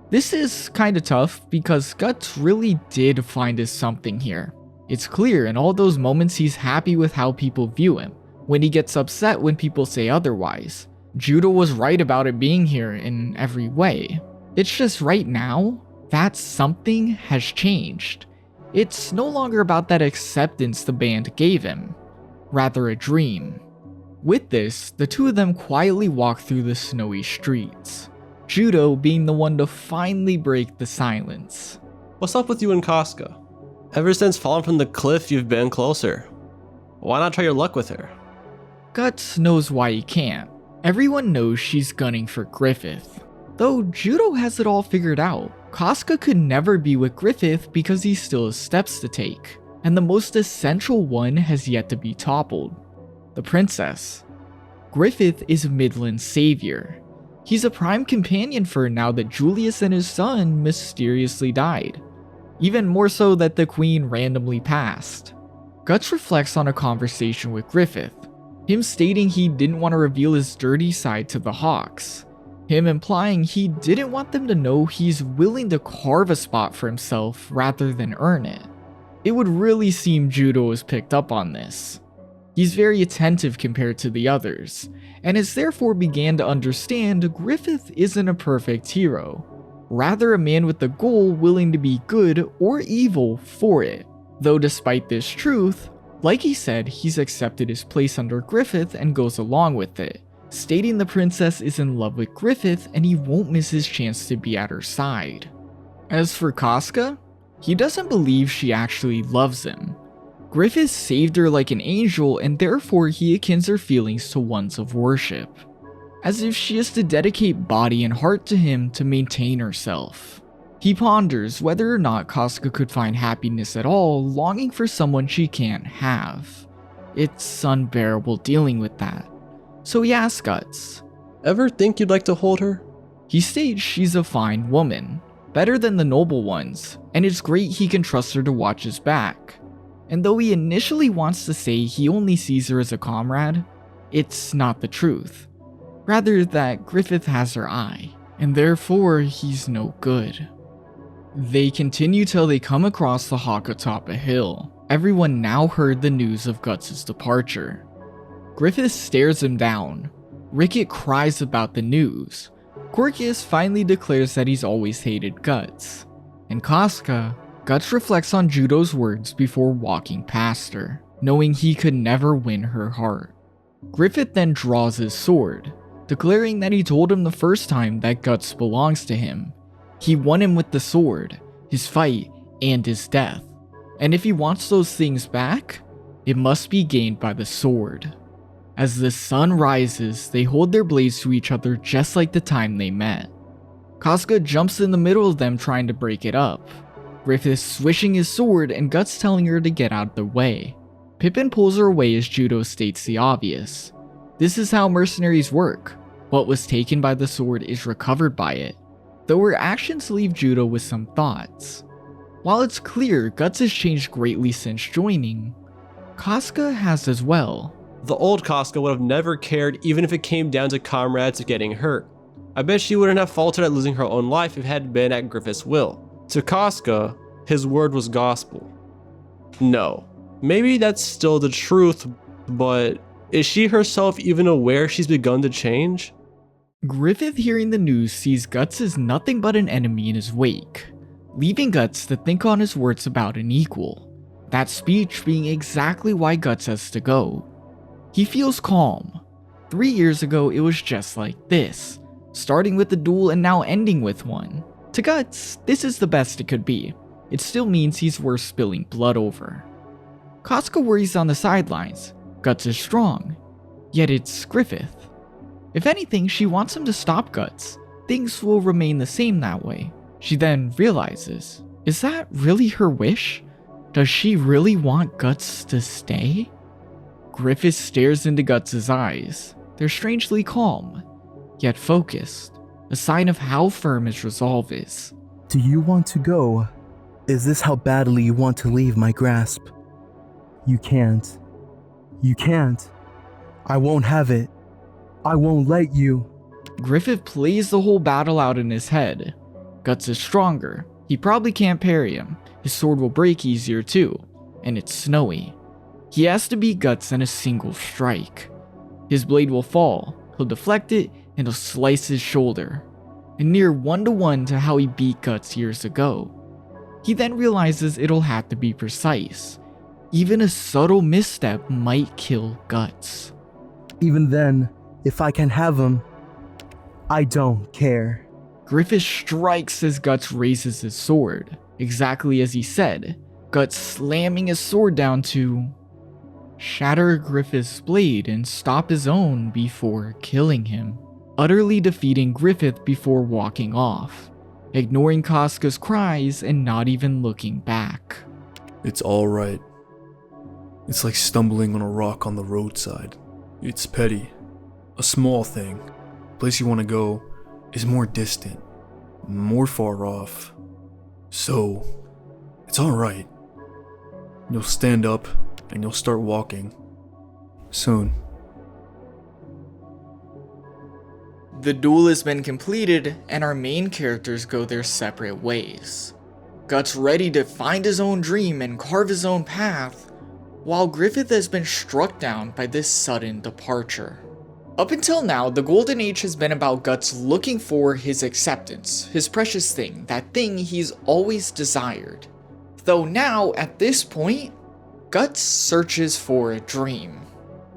B: This is kinda tough because Guts really did find his something here. It's clear in all those moments he's happy with how people view him, when he gets upset when people say otherwise. Judo was right about it being here in every way. It's just right now, that something has changed. It's no longer about that acceptance the band gave him, rather a dream. With this, the two of them quietly walk through the snowy streets, Judo being the one to finally break the silence.
C: What's up with you and Casca? Ever since falling from the cliff, you've been closer. Why not try your luck with her?
B: Guts knows why he can't. Everyone knows she's gunning for Griffith. Though Judo has it all figured out, Casca could never be with Griffith because he still has steps to take, and the most essential one has yet to be toppled: the princess. Griffith is Midland's savior. He's a prime companion for her now that Julius and his son mysteriously died. Even more so that the queen randomly passed. Guts reflects on a conversation with Griffith, him stating he didn't want to reveal his dirty side to the Hawks. Him implying he didn't want them to know he's willing to carve a spot for himself rather than earn it. It would really seem Judo has picked up on this. He's very attentive compared to the others, and has therefore began to understand Griffith isn't a perfect hero. rather a man with a goal willing to be good or evil for it. Though despite this truth, like he said, he's accepted his place under Griffith and goes along with it, stating the princess is in love with Griffith and he won't miss his chance to be at her side. As for Casca, he doesn't believe she actually loves him. Griffith saved her like an angel and therefore he akins her feelings to ones of worship, as if she has to dedicate body and heart to him to maintain herself. He ponders whether or not Casca could find happiness at all, longing for someone she can't have. It's unbearable dealing with that. So he asks Guts,
C: Ever think you'd like to hold her?
B: He states she's a fine woman, better than the noble ones, and it's great he can trust her to watch his back. And though he initially wants to say he only sees her as a comrade, it's not the truth. Rather that Griffith has her eye, and therefore he's no good. They continue till they come across the hawk atop a hill. Everyone now heard the news of Guts' departure. Griffith stares him down. Rickett cries about the news. Corkius finally declares that he's always hated Guts. And Casca, Guts reflects on Judo's words before walking past her, knowing he could never win her heart. Griffith then draws his sword, declaring that he told him the first time that Guts belongs to him. He won him with the sword, his fight, and his death. And if he wants those things back, it must be gained by the sword. As the sun rises, they hold their blades to each other just like the time they met. Casca jumps in the middle of them trying to break it up. Griffith swishing his sword and Guts telling her to get out of the way. Pippin pulls her away as Judo states the obvious. This is how mercenaries work. What was taken by the sword is recovered by it. Though her actions leave Judo with some thoughts. While it's clear Guts has changed greatly since joining, Casca has as well.
C: The old Casca would have never cared even if it came down to comrades getting hurt. I bet she wouldn't have faltered at losing her own life if it had been at Griffith's will. To Casca, his word was gospel. No, maybe that's still the truth, but is she herself even aware she's begun to change?
B: Griffith, hearing the news, sees Guts as nothing but an enemy in his wake, leaving Guts to think on his words about an equal. That speech being exactly why Guts has to go. He feels calm. 3 years ago, it was just like this, starting with a duel and now ending with one. To Guts, this is the best it could be. It still means he's worth spilling blood over. Casca worries on the sidelines. Guts is strong, yet it's Griffith. If anything, she wants him to stop Guts. Things will remain the same that way. She then realizes, is that really her wish? Does she really want Guts to stay? Griffith stares into Guts' eyes. They're strangely calm, yet focused, a sign of how firm his resolve is.
E: Do you want to go? Is this how badly you want to leave my grasp? You can't. You can't. I won't have it. I won't let you.
B: Griffith plays the whole battle out in his head. Guts is stronger. He probably can't parry him. His sword will break easier too. And it's snowy. He has to beat Guts in a single strike. His blade will fall. He'll deflect it and he'll slice his shoulder. And near 1-to-1 to how he beat Guts years ago. He then realizes it'll have to be precise. Even a subtle misstep might kill Guts.
E: Even then, if I can have him, I don't care.
B: Griffith strikes as Guts raises his sword, exactly as he said, Guts slamming his sword down to shatter Griffith's blade and stop his own before killing him, utterly defeating Griffith before walking off, ignoring Casca's cries and not even looking back.
A: It's alright. It's like stumbling on a rock on the roadside. It's petty. A small thing. The place you want to go is more distant, more far off. So, it's alright. You'll stand up and you'll start walking. Soon.
D: The duel has been completed and our main characters go their separate ways. Guts ready to find his own dream and carve his own path, while Griffith has been struck down by this sudden departure. Up until now, the Golden Age has been about Guts looking for his acceptance, his precious thing, that thing he's always desired. Though now, at this point, Guts searches for a dream.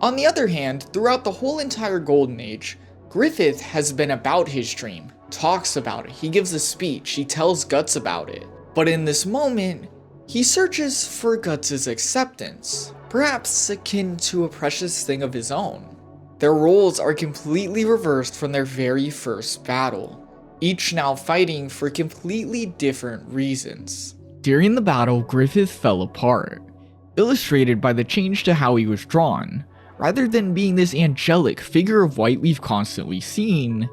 D: On the other hand, throughout the whole entire Golden Age, Griffith has been about his dream, talks about it, he gives a speech, he tells Guts about it. But in this moment, he searches for Guts' acceptance, perhaps akin to a precious thing of his own. Their roles are completely reversed from their very first battle, each now fighting for completely different reasons.
B: During the battle, Griffith fell apart, illustrated by the change to how he was drawn. Rather than being this angelic figure of white we've constantly seen,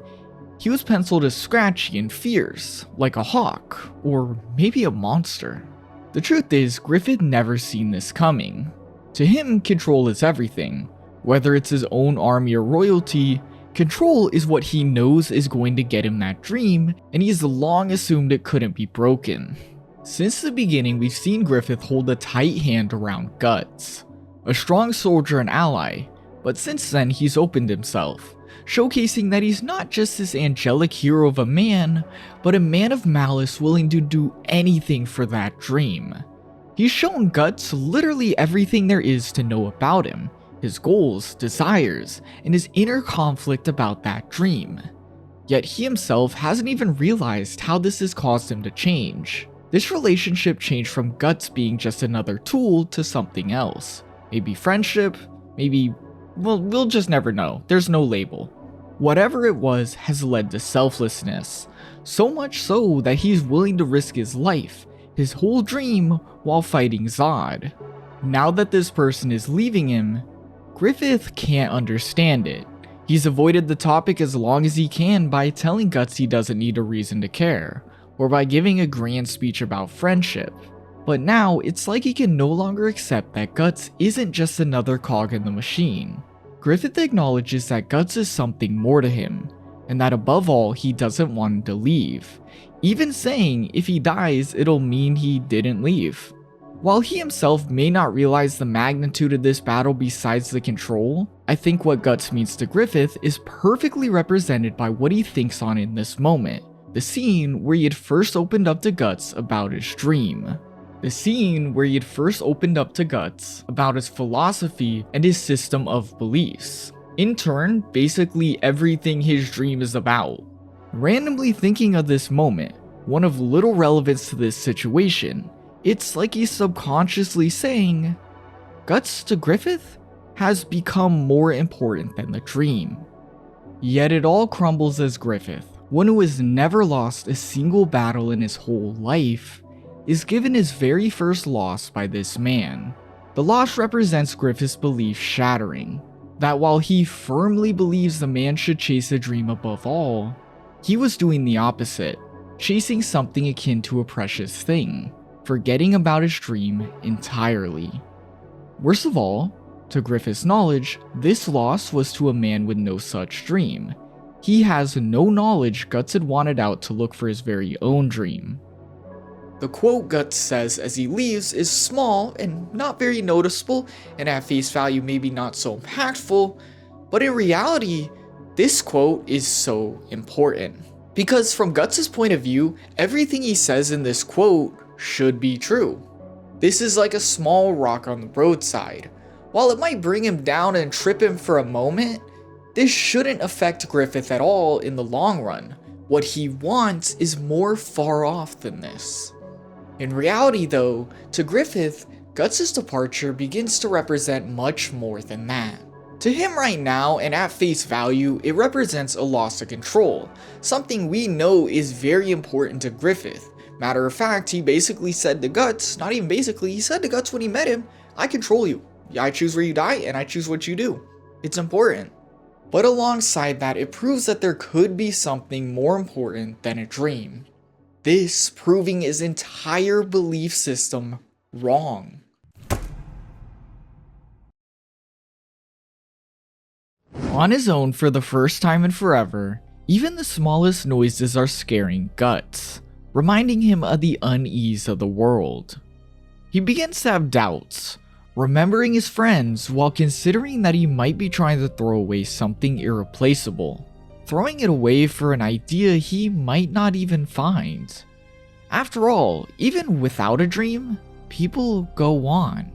B: he was penciled as scratchy and fierce, like a hawk, or maybe a monster. The truth is, Griffith never seen this coming. To him, control is everything. Whether it's his own army or royalty, control is what he knows is going to get him that dream, and he's long assumed it couldn't be broken. Since the beginning, we've seen Griffith hold a tight hand around Guts, a strong soldier and ally, but since then he's opened himself, showcasing that he's not just this angelic hero of a man, but a man of malice willing to do anything for that dream. He's shown Guts literally everything there is to know about him, his goals, desires, and his inner conflict about that dream. Yet he himself hasn't even realized how this has caused him to change. This relationship changed from Guts being just another tool to something else. Maybe friendship, maybe, well, we'll just never know. There's no label. Whatever it was has led to selflessness, so much so that he's willing to risk his life, his whole dream, while fighting Zod. Now that this person is leaving him, Griffith can't understand it. He's avoided the topic as long as he can by telling Guts he doesn't need a reason to care, or by giving a grand speech about friendship. But now, it's like he can no longer accept that Guts isn't just another cog in the machine. Griffith acknowledges that Guts is something more to him, and that above all, he doesn't want him to leave, even saying if he dies, it'll mean he didn't leave. While he himself may not realize the magnitude of this battle besides the control, I think what Guts means to Griffith is perfectly represented by what he thinks on in this moment. The scene where he had first opened up to Guts about his dream. The scene where he had first opened up to Guts about his philosophy and his system of beliefs. In turn, basically everything his dream is about. Randomly thinking of this moment, one of little relevance to this situation, it's like he's subconsciously saying, Guts to Griffith has become more important than the dream. Yet it all crumbles as Griffith, one who has never lost a single battle in his whole life, is given his very first loss by this man. The loss represents Griffith's belief shattering, that while he firmly believes the man should chase a dream above all, he was doing the opposite, chasing something akin to a precious thing, forgetting about his dream entirely. Worst of all, to Griffith's knowledge, this loss was to a man with no such dream. He has no knowledge Guts had wanted out to look for his very own dream.
D: The quote Guts says as he leaves is small and not very noticeable, and at face value maybe not so impactful, but in reality, this quote is so important. Because from Guts' point of view, everything he says in this quote should be true. This is like a small rock on the roadside. While it might bring him down and trip him for a moment, this shouldn't affect Griffith at all in the long run. What he wants is more far off than this. In reality though, to Griffith, Guts' departure begins to represent much more than that. To him right now, and at face value, it represents a loss of control, something we know is very important to Griffith. Matter of fact, he basically said to Guts, not even basically, he said to Guts when he met him, I control you. I choose where you die, and I choose what you do. It's important. But alongside that, it proves that there could be something more important than a dream. This proving his entire belief system wrong.
B: On his own for the first time in forever, even the smallest noises are scaring Guts, reminding him of the unease of the world. He begins to have doubts. remembering his friends while considering that he might be trying to throw away something irreplaceable, throwing it away for an idea he might not even find. After all, even without a dream, people go on.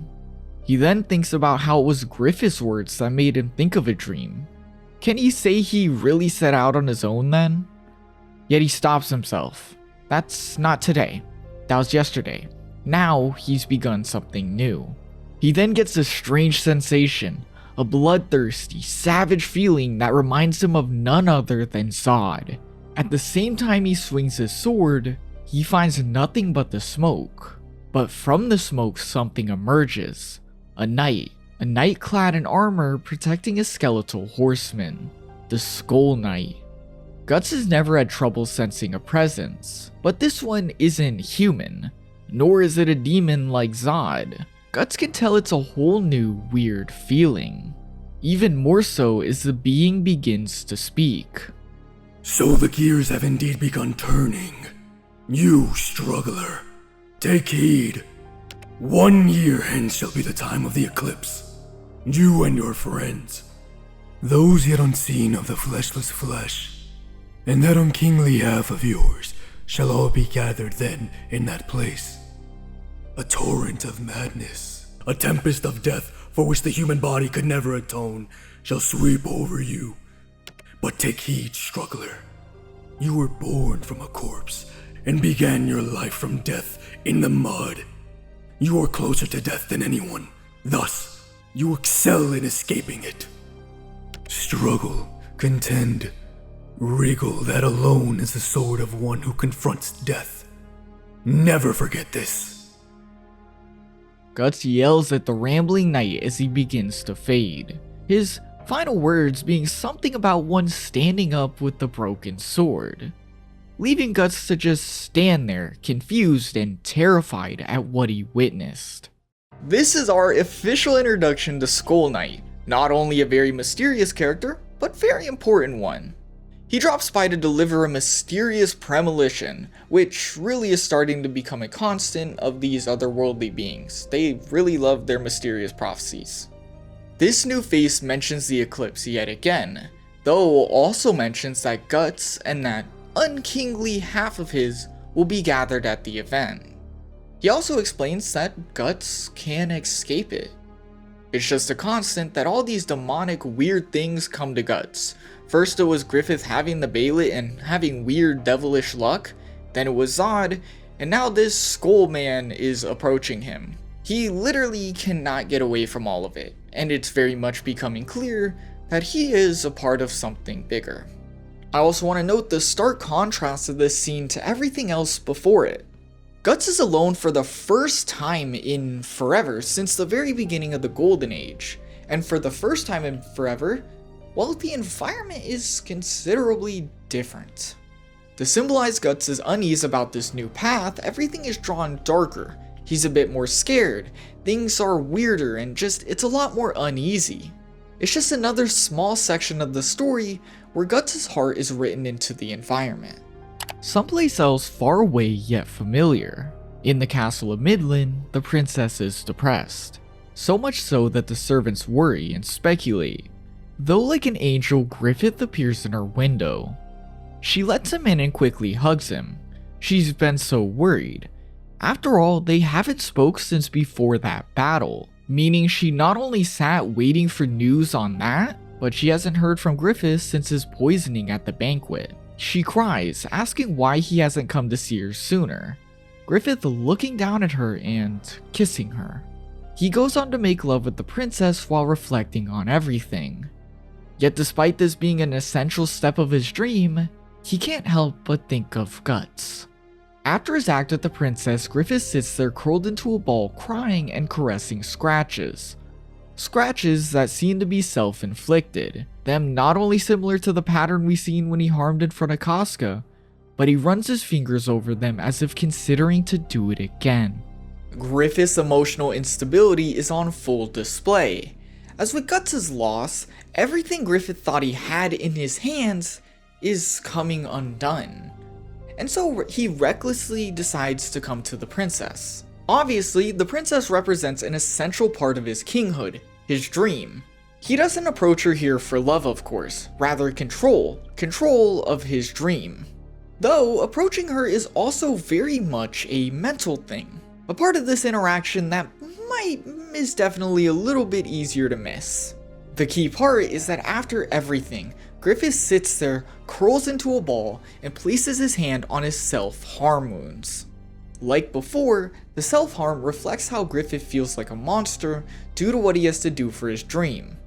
B: He then thinks about how it was Griffith's words that made him think of a dream. Can he say he really set out on his own then? Yet he stops himself. That's not today. That was yesterday. Now he's begun something new. He then gets a strange sensation, a bloodthirsty, savage feeling that reminds him of none other than Zod. At the same time he swings his sword, he finds nothing but the smoke. But from the smoke something emerges. A knight clad in armor protecting a skeletal horseman, the Skull Knight. Guts has never had trouble sensing a presence, but this one isn't human, nor is it a demon like Zod. Guts can tell it's a whole new, weird feeling. Even more so as the being begins to speak.
A: So the gears have indeed begun turning. You, struggler, take heed. 1 year hence shall be the time of the eclipse. You and your friends, those yet unseen of the fleshless flesh, and that unkingly half of yours shall all be gathered then in that place. A torrent of madness, a tempest of death for which the human body could never atone, shall sweep over you. But take heed, struggler. You were born from a corpse and began your life from death in the mud. You are closer to death than anyone. Thus, you excel in escaping it. Struggle, contend, wriggle, that alone is the sword of one who confronts death. Never forget this.
B: Guts yells at the rambling knight as he begins to fade, his final words being something about one standing up with the broken sword, leaving Guts to just stand there, confused and terrified at what he witnessed.
D: This is our official introduction to Skull Knight, not only a very mysterious character, but very important one. He drops by to deliver a mysterious premonition, which really is starting to become a constant of these otherworldly beings. They really love their mysterious prophecies. This new face mentions the eclipse yet again, though also mentions that Guts and that unkingly half of his will be gathered at the event. He also explains that Guts can escape it. It's just a constant that all these demonic weird things come to Guts. First it was Griffith having the Bailet and having weird devilish luck, then it was Zod, and now this Skull Man is approaching him. He literally cannot get away from all of it, and it's very much becoming clear that he is a part of something bigger. I also want to note the stark contrast of this scene to everything else before it. Guts is alone for the first time in forever since the very beginning of the Golden Age, and for the first time in forever, well, the environment is considerably different. To symbolize Guts' unease about this new path, everything is drawn darker. He's a bit more scared, things are weirder, and it's a lot more uneasy. It's just another small section of the story where Guts' heart is written into the environment.
B: Someplace else far away yet familiar. In the castle of Midland, the princess is depressed. So much so that the servants worry and speculate. Though like an angel, Griffith appears in her window. She lets him in and quickly hugs him. She's been so worried. After all, they haven't spoke since before that battle, meaning she not only sat waiting for news on that, but she hasn't heard from Griffith since his poisoning at the banquet. She cries, asking why he hasn't come to see her sooner. Griffith looking down at her and kissing her. He goes on to make love with the princess while reflecting on everything. Yet despite this being an essential step of his dream, he can't help but think of Guts. After his act with the princess, Griffith sits there curled into a ball crying and caressing scratches. Scratches that seem to be self-inflicted, them not only similar to the pattern we seen when he harmed in front of Casca, but he runs his fingers over them as if considering to do it again.
D: Griffith's emotional instability is on full display. As with Guts' loss, everything Griffith thought he had in his hands is coming undone. And so he recklessly decides to come to the princess. Obviously, the princess represents an essential part of his kinghood, his dream. He doesn't approach her here for love, of course, rather control of his dream. Though, approaching her is also very much a mental thing. A part of this interaction that is definitely a little bit easier to miss. The key part is that after everything, Griffith sits there, curls into a ball, and places his hand on his self-harm wounds. Like before, the self-harm reflects how Griffith feels like a monster due to what he has to do for his dream.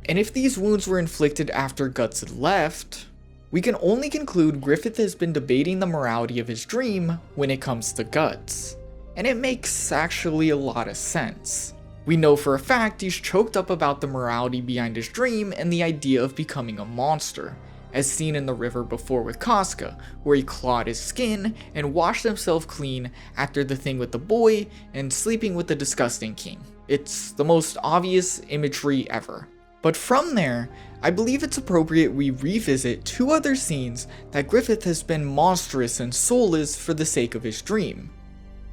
D: And if these wounds were inflicted after Guts had left, we can only conclude Griffith has been debating the morality of his dream when it comes to Guts. And it makes actually a lot of sense. We know for a fact he's choked up about the morality behind his dream and the idea of becoming a monster, as seen in the river before with Casca, where he clawed his skin and washed himself clean after the thing with the boy and sleeping with the disgusting king. It's the most obvious imagery ever. But from there, I believe it's appropriate we revisit two other scenes that Griffith has been monstrous and soulless for the sake of his dream.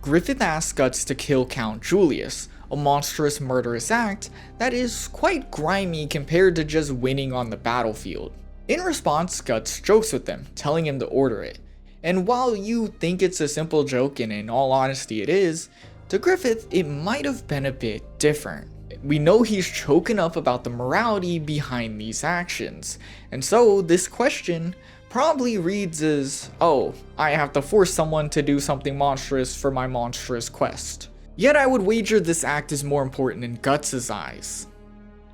D: Griffith asks Guts to kill Count Julius, a monstrous murderous act that is quite grimy compared to just winning on the battlefield. In response, Guts jokes with him, telling him to order it. And while you think it's a simple joke, and in all honesty it is, to Griffith it might have been a bit different. We know he's choking up about the morality behind these actions, and so this question probably reads as, oh, I have to force someone to do something monstrous for my monstrous quest. Yet I would wager this act is more important in Guts' eyes.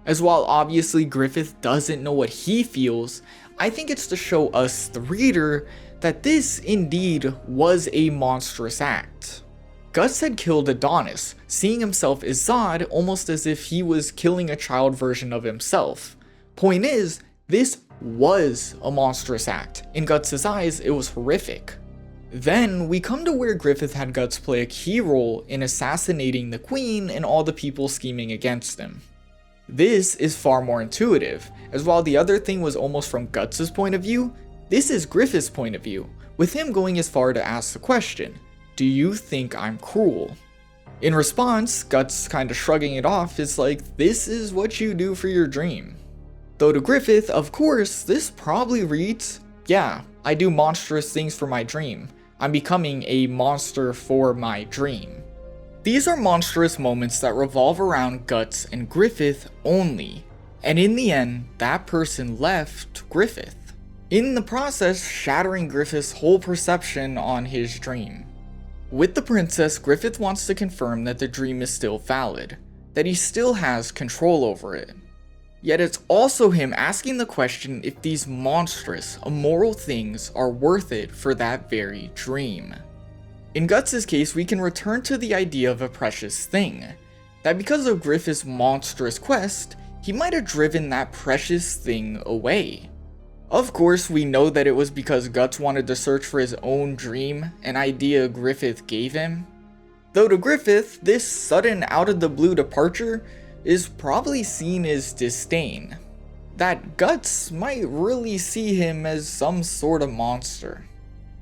D: As while obviously Griffith doesn't know what he feels, I think it's to show us, the reader, that this indeed was a monstrous act. Guts had killed Adonis, seeing himself as Zod almost as if he was killing a child version of himself. Point is, this was a monstrous act. In Guts' eyes, it was horrific. Then we come to where Griffith had Guts play a key role in assassinating the queen and all the people scheming against him. This is far more intuitive, as while the other thing was almost from Guts' point of view, this is Griffith's point of view, with him going as far to ask the question, do you think I'm cruel? In response, Guts kinda shrugging it off is like, this is what you do for your dream. Though to Griffith, of course, this probably reads, yeah, I do monstrous things for my dream. I'm becoming a monster for my dream. These are monstrous moments that revolve around Guts and Griffith only, and in the end, that person left Griffith, in the process shattering Griffith's whole perception on his dream. With the princess, Griffith wants to confirm that the dream is still valid, that he still has control over it. Yet it's also him asking the question if these monstrous, immoral things are worth it for that very dream. In Guts' case, we can return to the idea of a precious thing, that because of Griffith's monstrous quest, he might have driven that precious thing away. Of course, we know that it was because Guts wanted to search for his own dream, an idea Griffith gave him. Though to Griffith, this sudden out-of-the-blue departure is probably seen as disdain, that Guts might really see him as some sort of monster.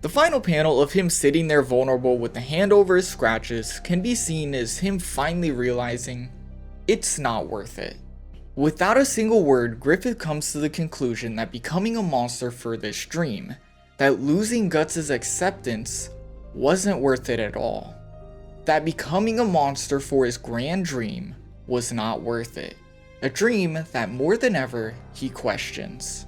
D: The final panel of him sitting there vulnerable with the hand over his scratches can be seen as him finally realizing it's not worth it. Without a single word, Griffith comes to the conclusion that becoming a monster for this dream, that losing Guts' acceptance wasn't worth it at all. That becoming a monster for his grand dream was not worth it. A dream that more than ever he questions.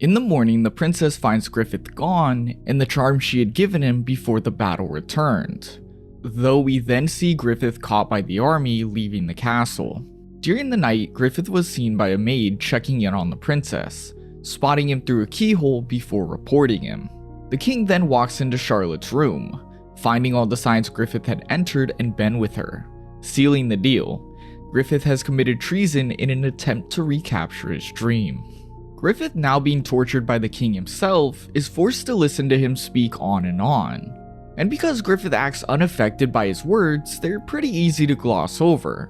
B: In the morning, the princess finds Griffith gone and the charm she had given him before the battle returned. Though we then see Griffith caught by the army leaving the castle. During the night, Griffith was seen by a maid checking in on the princess, spotting him through a keyhole before reporting him. The king then walks into Charlotte's room, finding all the signs Griffith had entered and been with her, sealing the deal. Griffith has committed treason in an attempt to recapture his dream. Griffith, now being tortured by the king himself, is forced to listen to him speak on. And because Griffith acts unaffected by his words, they're pretty easy to gloss over.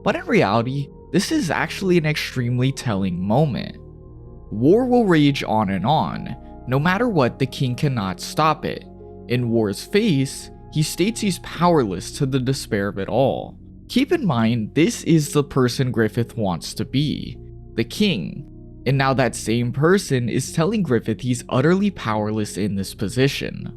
B: But in reality, this is actually an extremely telling moment. War will rage on, no matter what, the king cannot stop it, In War's face, he states he's powerless to the despair of it all. Keep in mind, this is the person Griffith wants to be, the king. And now that same person is telling Griffith he's utterly powerless in this position.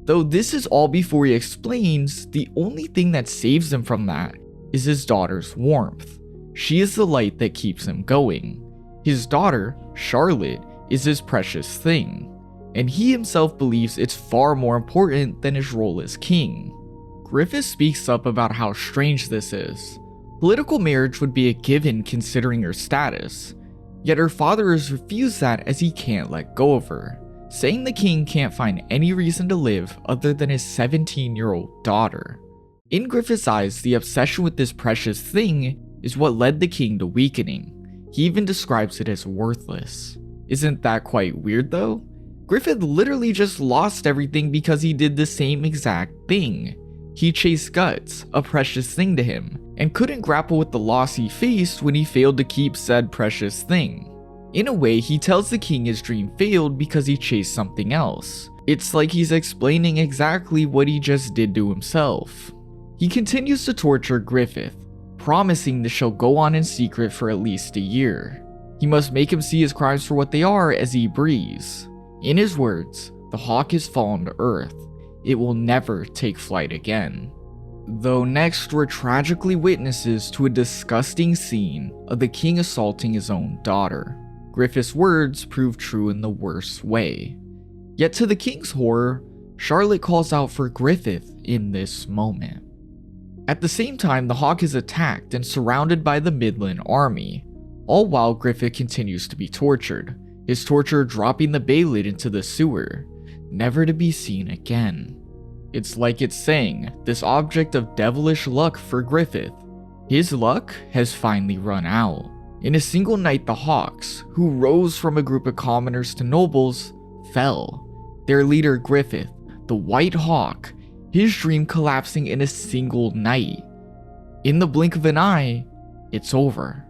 B: Though this is all before he explains, the only thing that saves him from that is his daughter's warmth. She is the light that keeps him going. His daughter, Charlotte, is his precious thing, and he himself believes it's far more important than his role as king. Griffith speaks up about how strange this is. Political marriage would be a given considering her status, yet her father has refused that as he can't let go of her, saying the king can't find any reason to live other than his 17-year-old daughter. In Griffith's eyes, the obsession with this precious thing is what led the king to weakening. He even describes it as worthless. Isn't that quite weird though? Griffith literally just lost everything because he did the same exact thing. He chased Guts, a precious thing to him, and couldn't grapple with the loss he faced when he failed to keep said precious thing. In a way, he tells the king his dream failed because he chased something else. It's like he's explaining exactly what he just did to himself. He continues to torture Griffith, promising the show go on in secret for at least a year. He must make him see his crimes for what they are as he breathes. In his words, the hawk has fallen to earth. It will never take flight again. Though next we're tragically witnesses to a disgusting scene of the king assaulting his own daughter. Griffith's words prove true in the worst way. Yet to the king's horror, Charlotte calls out for Griffith in this moment. At the same time, the hawk is attacked and surrounded by the Midland army, all while Griffith continues to be tortured, his torturer dropping the bay lid into the sewer, never to be seen again. It's like it's saying, this object of devilish luck for Griffith. His luck has finally run out. In a single night, the Hawks, who rose from a group of commoners to nobles, fell. Their leader Griffith, the White Hawk, his dream collapsing in a single night. In the blink of an eye, it's over.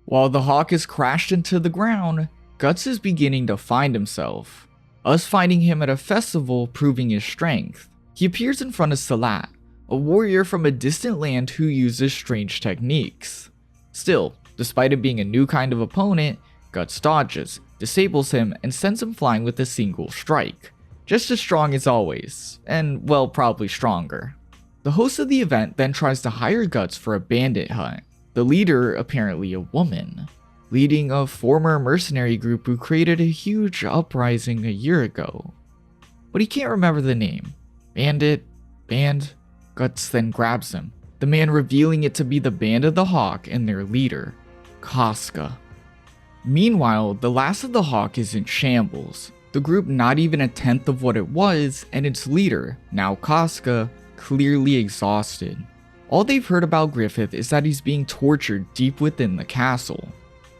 B: While the Hawk is crashed into the ground, Guts is beginning to find himself, us finding him at a festival proving his strength. He appears in front of Salat, a warrior from a distant land who uses strange techniques. Still, despite it being a new kind of opponent, Guts dodges, disables him, and sends him flying with a single strike. Just as strong as always, and well, probably stronger. The host of the event then tries to hire Guts for a bandit hunt, the leader apparently a woman, leading a former mercenary group who created a huge uprising a year ago. But he can't remember the name. Band? Guts then grabs him, the man revealing it to be the Band of the Hawk and their leader, Casca. Meanwhile, the last of the Hawk is in shambles, the group not even a tenth of what it was, and its leader, now Casca, clearly exhausted. All they've heard about Griffith is that he's being tortured deep within the castle.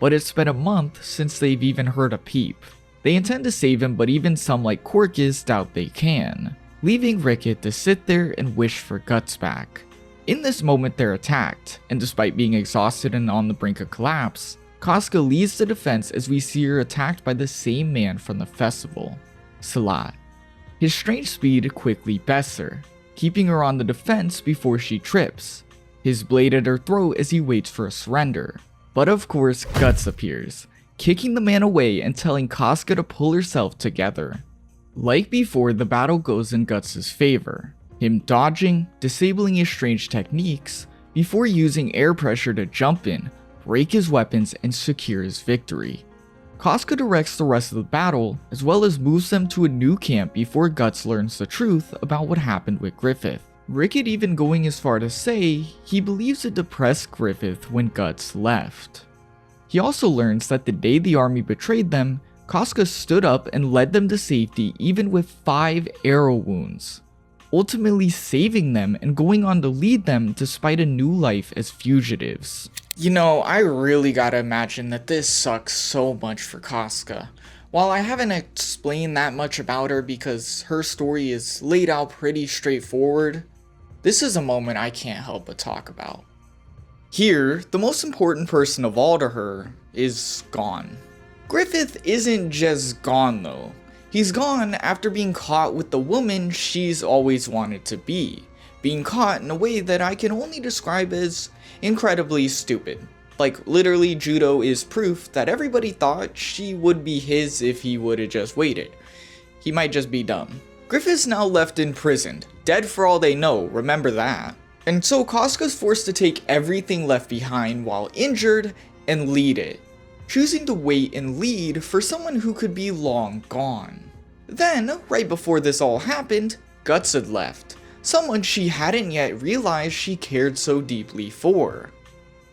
B: But it's been a month since they've even heard a peep. They intend to save him, but even some like Corcus doubt they can, leaving Rickett to sit there and wish for Guts back. In this moment they're attacked, and despite being exhausted and on the brink of collapse, Casca leads the defense as we see her attacked by the same man from the festival, Salat. His strange speed quickly bests her, keeping her on the defense before she trips, his blade at her throat as he waits for a surrender. But of course, Guts appears, kicking the man away and telling Casca to pull herself together. Like before, the battle goes in Guts' favor, him dodging, disabling his strange techniques, before using air pressure to jump in, break his weapons, and secure his victory. Casca directs the rest of the battle, as well as moves them to a new camp before Guts learns the truth about what happened with Griffith. Rickett even going as far to say he believes it depressed Griffith when Guts left. He also learns that the day the army betrayed them, Casca stood up and led them to safety even with 5 arrow wounds, ultimately saving them and going on to lead them despite a new life as fugitives.
D: You know, I really gotta imagine that this sucks so much for Casca. While I haven't explained that much about her because her story is laid out pretty straightforward, this is a moment I can't help but talk about. Here, the most important person of all to her is gone. Griffith isn't just gone though. He's gone after being caught with the woman she's always wanted to be, being caught in a way that I can only describe as incredibly stupid. Like, literally, Judo is proof that everybody thought she would be his if he would've just waited. He might just be dumb. Griffith's now left imprisoned, dead for all they know, remember that. And so Casca's forced to take everything left behind while injured and lead it, choosing to wait and lead for someone who could be long gone. Then, right before this all happened, Guts had left, someone she hadn't yet realized she cared so deeply for.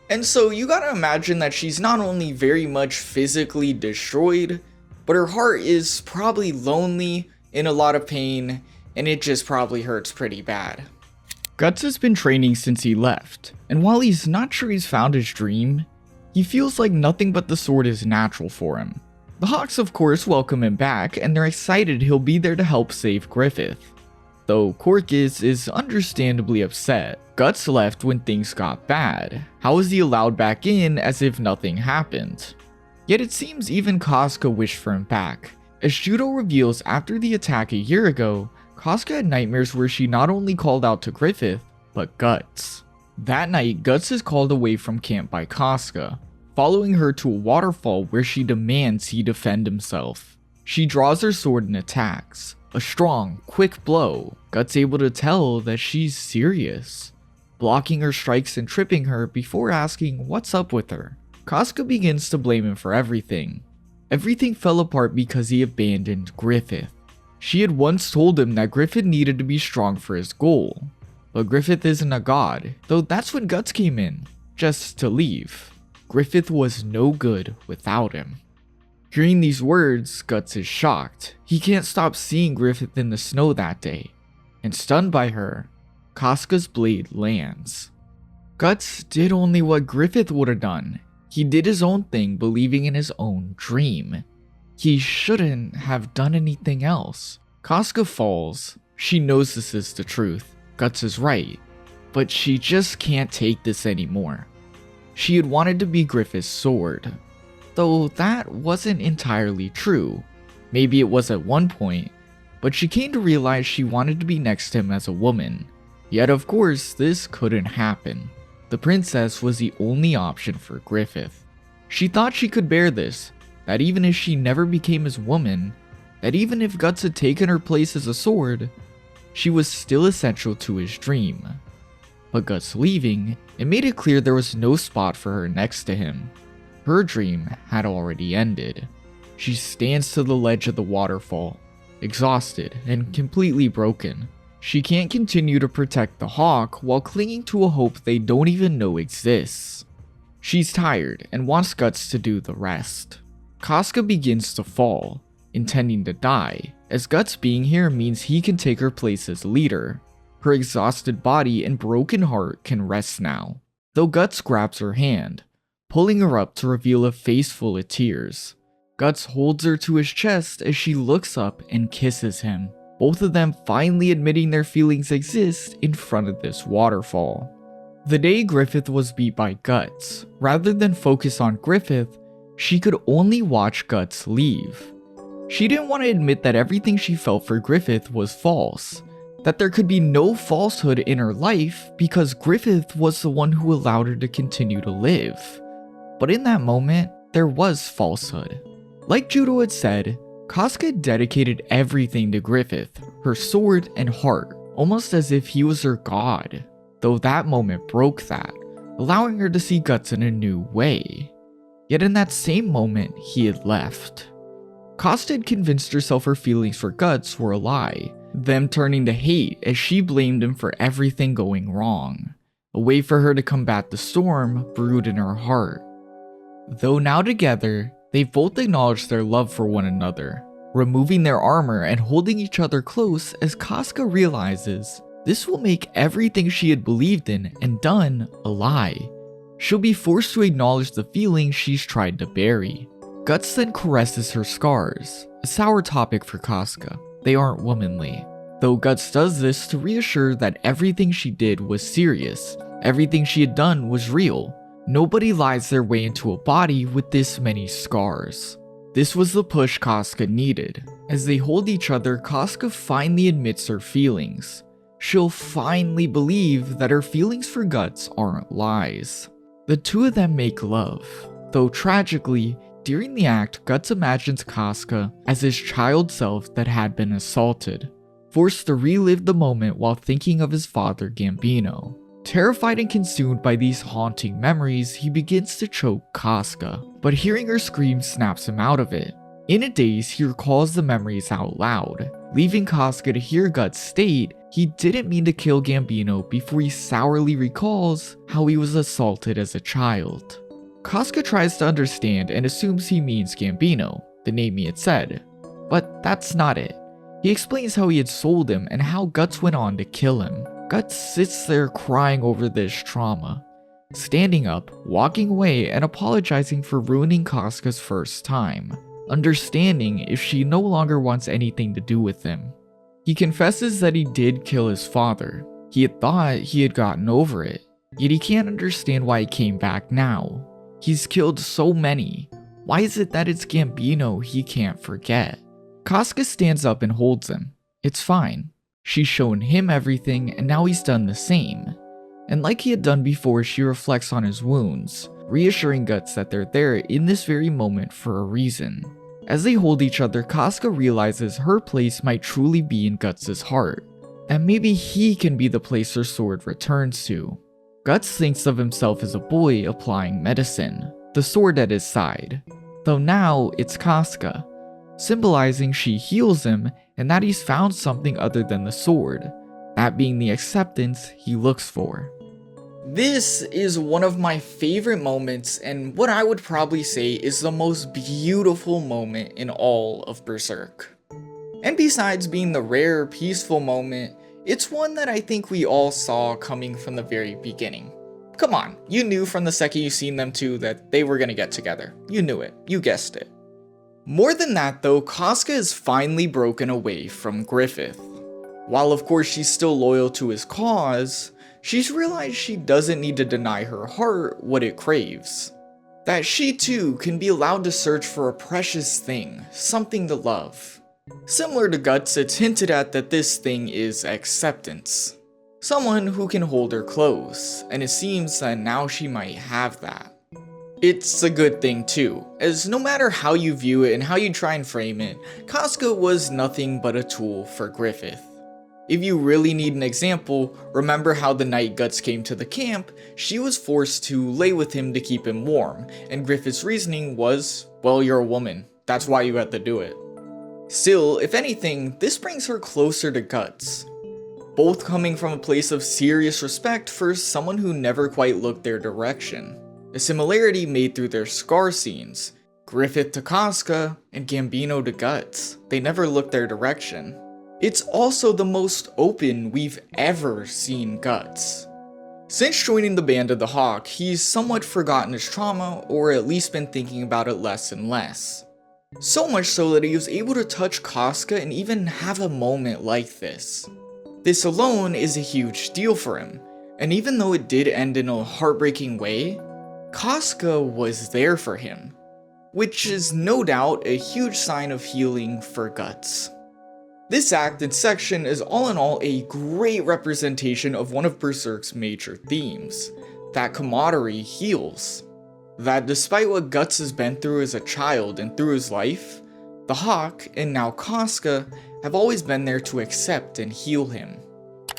D: And so you gotta imagine that she's not only very much physically destroyed, but her heart is probably lonely, in a lot of pain, and it just probably hurts pretty bad.
B: Guts has been training since he left, and while he's not sure he's found his dream, he feels like nothing but the sword is natural for him. The Hawks of course welcome him back, and they're excited he'll be there to help save Griffith. Though Corcus is understandably upset. Guts left when things got bad. How is he allowed back in as if nothing happened? Yet it seems even Casca wished for him back. As Judo reveals after the attack a year ago, Casca had nightmares where she not only called out to Griffith, but Guts. That night, Guts is called away from camp by Casca, following her to a waterfall where she demands he defend himself. She draws her sword and attacks. A strong, quick blow. Guts able to tell that she's serious, blocking her strikes and tripping her before asking what's up with her. Casca begins to blame him for everything. Everything fell apart because he abandoned Griffith. She had once told him that Griffith needed to be strong for his goal. But Griffith isn't a god, though that's when Guts came in, just to leave. Griffith was no good without him. Hearing these words, Guts is shocked. He can't stop seeing Griffith in the snow that day. And stunned by her, Casca's blade lands. Guts did only what Griffith would have done. He did his own thing, believing in his own dream. He shouldn't have done anything else. Casca falls. She knows this is the truth. Guts is right. But she just can't take this anymore. She had wanted to be Griffith's sword. Though that wasn't entirely true. Maybe it was at one point, but she came to realize she wanted to be next to him as a woman. Yet of course, this couldn't happen. The princess was the only option for Griffith. She thought she could bear this, that even if she never became his woman, that even if Guts had taken her place as a sword, she was still essential to his dream. But Guts leaving, it made it clear there was no spot for her next to him. Her dream had already ended. She stands to the ledge of the waterfall, exhausted and completely broken. She can't continue to protect the Hawk while clinging to a hope they don't even know exists. She's tired and wants Guts to do the rest. Casca begins to fall, intending to die, as Guts being here means he can take her place as leader. Her exhausted body and broken heart can rest now, though Guts grabs her hand, pulling her up to reveal a face full of tears. Guts holds her to his chest as she looks up and kisses him, both of them finally admitting their feelings exist in front of this waterfall. The day Griffith was beat by Guts, rather than focus on Griffith, she could only watch Guts leave. She didn't want to admit that everything she felt for Griffith was false, that there could be no falsehood in her life because Griffith was the one who allowed her to continue to live. But in that moment, there was falsehood. Like Judo had said, Casca dedicated everything to Griffith, her sword and heart, almost as if he was her god, though that moment broke that, allowing her to see Guts in a new way. Yet in that same moment, he had left. Casca had convinced herself her feelings for Guts were a lie, them turning to hate as she blamed him for everything going wrong, a way for her to combat the storm brewed in her heart. Though now together, they've both acknowledged their love for one another, removing their armor and holding each other close as Casca realizes this will make everything she had believed in and done a lie. She'll be forced to acknowledge the feelings she's tried to bury. Guts then caresses her scars, a sour topic for Casca. They aren't womanly. Though Guts does this to reassure that everything she did was serious, everything she had done was real. Nobody lies their way into a body with this many scars. This was the push Casca needed. As they hold each other, Casca finally admits her feelings. She'll finally believe that her feelings for Guts aren't lies. The two of them make love, though tragically, during the act, Guts imagines Casca as his child self that had been assaulted, forced to relive the moment while thinking of his father Gambino. Terrified and consumed by these haunting memories, he begins to choke Casca, but hearing her scream snaps him out of it. In a daze, he recalls the memories out loud, leaving Casca to hear Guts state he didn't mean to kill Gambino before he sourly recalls how he was assaulted as a child. Casca tries to understand and assumes he means Gambino, the name he had said, but that's not it. He explains how he had sold him and how Guts went on to kill him. Guts sits there crying over this trauma, standing up, walking away, and apologizing for ruining Casca's first time, understanding if she no longer wants anything to do with him. He confesses that he did kill his father. He had thought he had gotten over it, yet he can't understand why he came back now. He's killed so many. Why is it that it's Gambino he can't forget? Casca stands up and holds him. It's fine. She's shown him everything, and now he's done the same. And like he had done before, she reflects on his wounds, reassuring Guts that they're there in this very moment for a reason. As they hold each other, Casca realizes her place might truly be in Guts' heart, that maybe he can be the place her sword returns to. Guts thinks of himself as a boy applying medicine, the sword at his side, though now it's Casca, symbolizing she heals him and that he's found something other than the sword, that being the acceptance he looks for.
D: This is one of my favorite moments, and what I would probably say is the most beautiful moment in all of Berserk. And besides being the rare, peaceful moment, it's one that I think we all saw coming from the very beginning. Come on, you knew from the second you seen them two that they were gonna get together. You knew it, you guessed it. More than that though, Casca is finally broken away from Griffith. While of course she's still loyal to his cause, she's realized she doesn't need to deny her heart what it craves. That she too can be allowed to search for a precious thing, something to love. Similar to Guts, it's hinted at that this thing is acceptance. Someone who can hold her close, and it seems that now she might have that. It's a good thing too, as no matter how you view it and how you try and frame it, Casca was nothing but a tool for Griffith. If you really need an example, remember how the night Guts came to the camp, she was forced to lay with him to keep him warm, and Griffith's reasoning was, well, you're a woman, that's why you had to do it. Still, if anything, this brings her closer to Guts, both coming from a place of serious respect for someone who never quite looked their direction. A similarity made through their scar scenes, Griffith to Casca, and Gambino to Guts. They never looked their direction. It's also the most open we've ever seen Guts. Since joining the Band of the Hawk, he's somewhat forgotten his trauma, or at least been thinking about it less and less. So much so that he was able to touch Casca and even have a moment like this. This alone is a huge deal for him, and even though it did end in a heartbreaking way, Casca was there for him, which is no doubt a huge sign of healing for Guts. This act and section is all in all a great representation of one of Berserk's major themes, that camaraderie heals. That despite what Guts has been through as a child and through his life, the Hawk, and now Casca, have always been there to accept and heal him.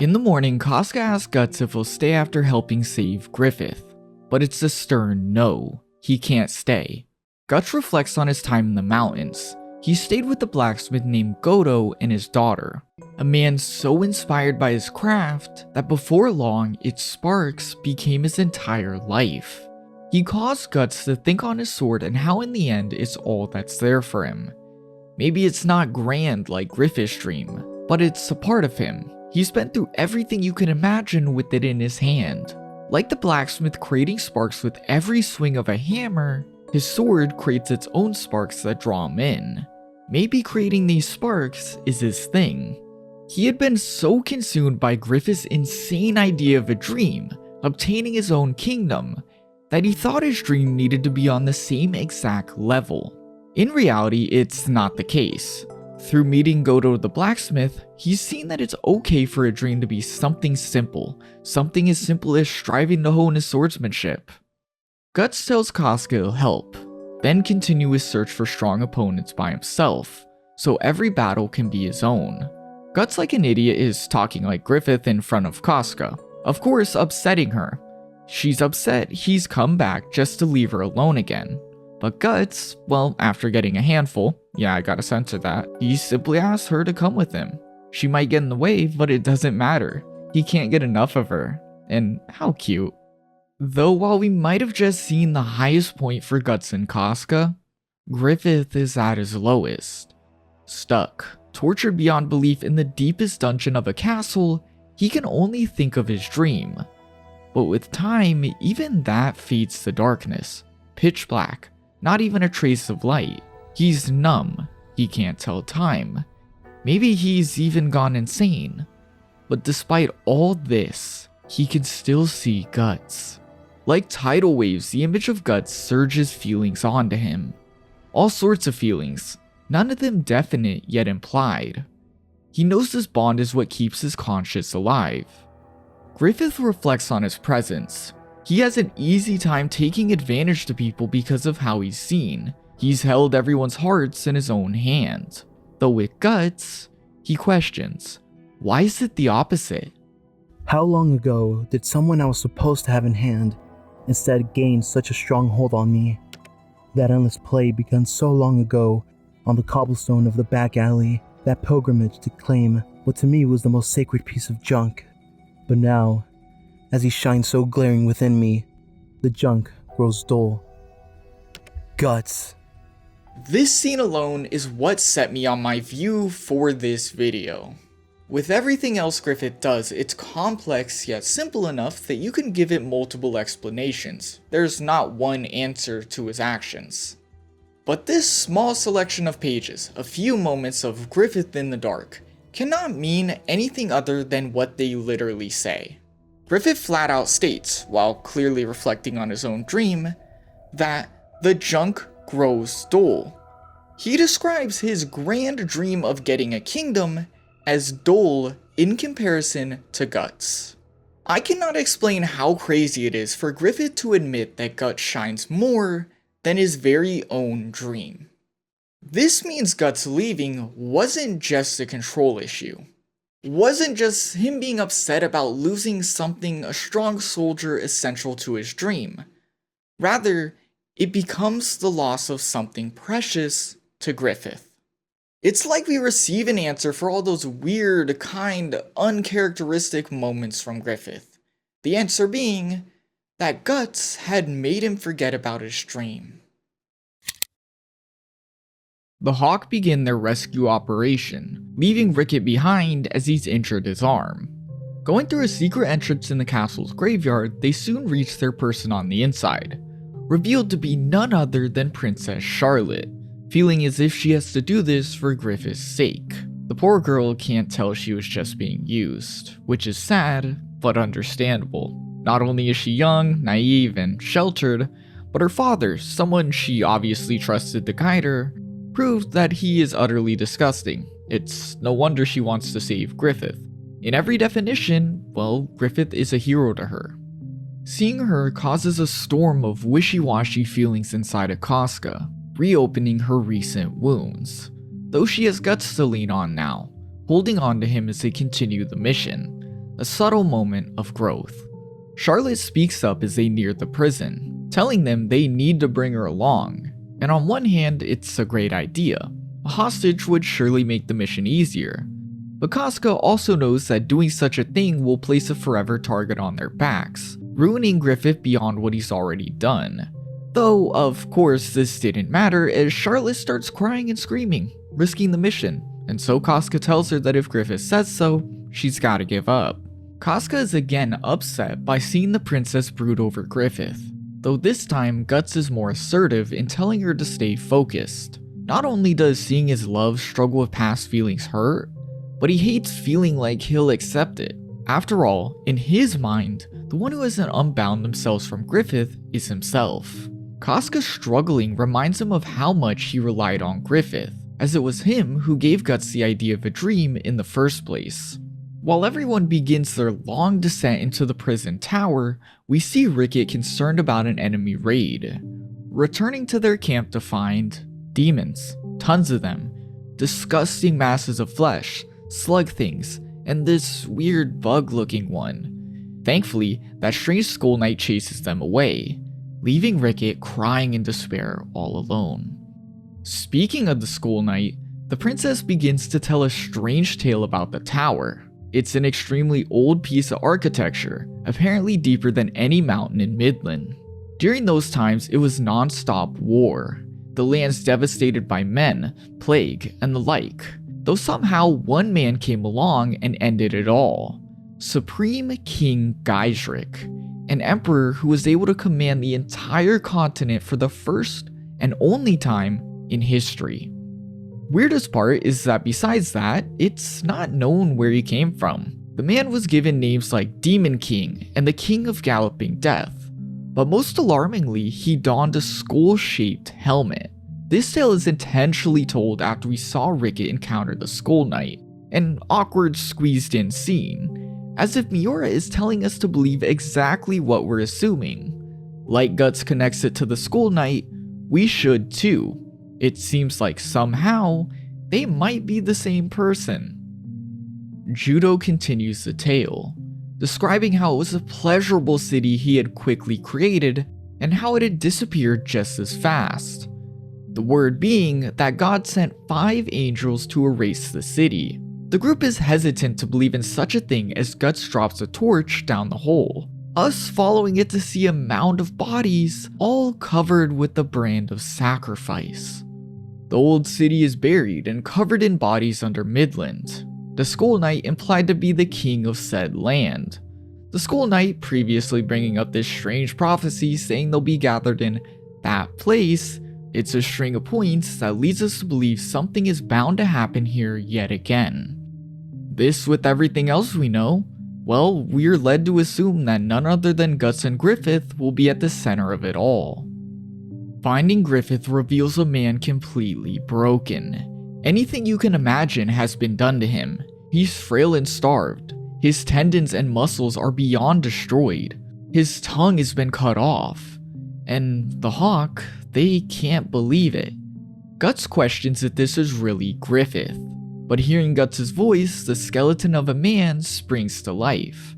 B: In the morning, Casca asks Guts if he'll stay after helping save Griffith, but it's a stern no, he can't stay. Guts reflects on his time in the mountains. He stayed with the blacksmith named Godo and his daughter, a man so inspired by his craft that before long, its sparks became his entire life. He caused Guts to think on his sword and how in the end it's all that's there for him. Maybe it's not grand like Griffith's dream, but it's a part of him. He's been through everything you can imagine with it in his hand. Like the blacksmith creating sparks with every swing of a hammer, his sword creates its own sparks that draw him in. Maybe creating these sparks is his thing. He had been so consumed by Griffith's insane idea of a dream, obtaining his own kingdom, that he thought his dream needed to be on the same exact level. In reality, it's not the case. Through meeting Godo the blacksmith, he's seen that it's okay for a dream to be something simple, something as simple as striving to hone his swordsmanship. Guts tells Casca he'll help, then continue his search for strong opponents by himself, so every battle can be his own. Guts, like an idiot, is talking like Griffith in front of Casca, of course upsetting her. She's upset he's come back just to leave her alone again. But Guts, well, after getting a handful, yeah, I gotta censor that, he simply asks her to come with him. She might get in the way, but it doesn't matter. He can't get enough of her. And how cute. Though while we might have just seen the highest point for Guts and Casca, Griffith is at his lowest. Stuck, tortured beyond belief in the deepest dungeon of a castle, he can only think of his dream. But with time, even that fades to darkness. Pitch black, not even a trace of light. He's numb, he can't tell time. Maybe he's even gone insane. But despite all this, he can still see Guts. Like tidal waves, the image of Guts surges feelings onto him. All sorts of feelings, none of them definite yet implied. He knows this bond is what keeps his conscience alive. Griffith reflects on his presence. He has an easy time taking advantage to people because of how he's seen. He's held everyone's hearts in his own hand. Though with Guts, he questions, why is it the opposite?
E: How long ago did someone I was supposed to have in hand instead gain such a strong hold on me? That endless play began so long ago on the cobblestone of the back alley, that pilgrimage to claim what to me was the most sacred piece of junk. But now, as he shines so glaring within me, the junk grows dull. Guts.
D: This scene alone is what set me on my view for this video. With everything else Griffith does, it's complex yet simple enough that you can give it multiple explanations. There's not one answer to his actions. But this small selection of pages, a few moments of Griffith in the dark, cannot mean anything other than what they literally say. Griffith flat out states, while clearly reflecting on his own dream, that the junk grows dull. He describes his grand dream of getting a kingdom as dull in comparison to Guts. I cannot explain how crazy it is for Griffith to admit that Guts shines more than his very own dream. This means Guts leaving wasn't just a control issue. Wasn't just him being upset about losing something a strong soldier essential to his dream. Rather, it becomes the loss of something precious to Griffith. It's like we receive an answer for all those weird, kind, uncharacteristic moments from Griffith. The answer being that Guts had made him forget about his dream.
B: The Hawk begin their rescue operation, leaving Rickett behind as he's injured his arm. Going through a secret entrance in the castle's graveyard, they soon reach their person on the inside, revealed to be none other than Princess Charlotte, feeling as if she has to do this for Griffith's sake. The poor girl can't tell she was just being used, which is sad, but understandable. Not only is she young, naive, and sheltered, but her father, someone she obviously trusted to guide her, proved that he is utterly disgusting. It's no wonder she wants to save Griffith. In every definition, well, Griffith is a hero to her. Seeing her causes a storm of wishy-washy feelings inside of Casca, reopening her recent wounds. Though she has Guts to lean on now, holding on to him as they continue the mission, a subtle moment of growth. Charlotte speaks up as they near the prison, telling them they need to bring her along, and on one hand it's a great idea. A hostage would surely make the mission easier, but Casca also knows that doing such a thing will place a forever target on their backs, ruining Griffith beyond what he's already done. Though, of course, this didn't matter as Charlotte starts crying and screaming, risking the mission, and so Casca tells her that if Griffith says so, she's gotta give up. Casca is again upset by seeing the princess brood over Griffith, though this time Guts is more assertive in telling her to stay focused. Not only does seeing his love struggle with past feelings hurt, but he hates feeling like he'll accept it. After all, in his mind, the one who hasn't unbound themselves from Griffith is himself. Casca struggling reminds him of how much he relied on Griffith, as it was him who gave Guts the idea of a dream in the first place. While everyone begins their long descent into the prison tower, we see Ricket concerned about an enemy raid, returning to their camp to find demons, tons of them, disgusting masses of flesh, slug things, and this weird bug-looking one. Thankfully, that strange Skull Knight chases them away, leaving Ricket crying in despair all alone. Speaking of the Skull Knight, the princess begins to tell a strange tale about the tower. It's an extremely old piece of architecture, apparently deeper than any mountain in Midland. During those times, it was non-stop war, the lands devastated by men, plague, and the like, though somehow one man came along and ended it all. Supreme King Gaisric, an emperor who was able to command the entire continent for the first and only time in history. Weirdest part is that besides that, it's not known where he came from. The man was given names like Demon King and the King of Galloping Death, but most alarmingly, he donned a skull-shaped helmet. This tale is intentionally told after we saw Ricket encounter the Skull Knight, an awkward squeezed-in scene, as if Miura is telling us to believe exactly what we're assuming. Like Guts connects it to the Skull Knight, we should too. It seems like somehow, they might be the same person. Judo continues the tale, describing how it was a pleasurable city he had quickly created, and how it had disappeared just as fast. The word being that God sent 5 angels to erase the city. The group is hesitant to believe in such a thing as Guts drops a torch down the hole, us following it to see a mound of bodies, all covered with the brand of sacrifice. The old city is buried and covered in bodies under Midland. The Skull Knight implied to be the king of said land. The Skull Knight previously bringing up this strange prophecy saying they'll be gathered in that place. It's a string of points that leads us to believe something is bound to happen here yet again. This with everything else we know, well, we're led to assume that none other than Guts and Griffith will be at the center of it all. Finding Griffith reveals a man completely broken. Anything you can imagine has been done to him. He's frail and starved. His tendons and muscles are beyond destroyed. His tongue has been cut off. And the Hawk, they can't believe it. Guts questions if this is really Griffith, but hearing Guts' voice, the skeleton of a man springs to life,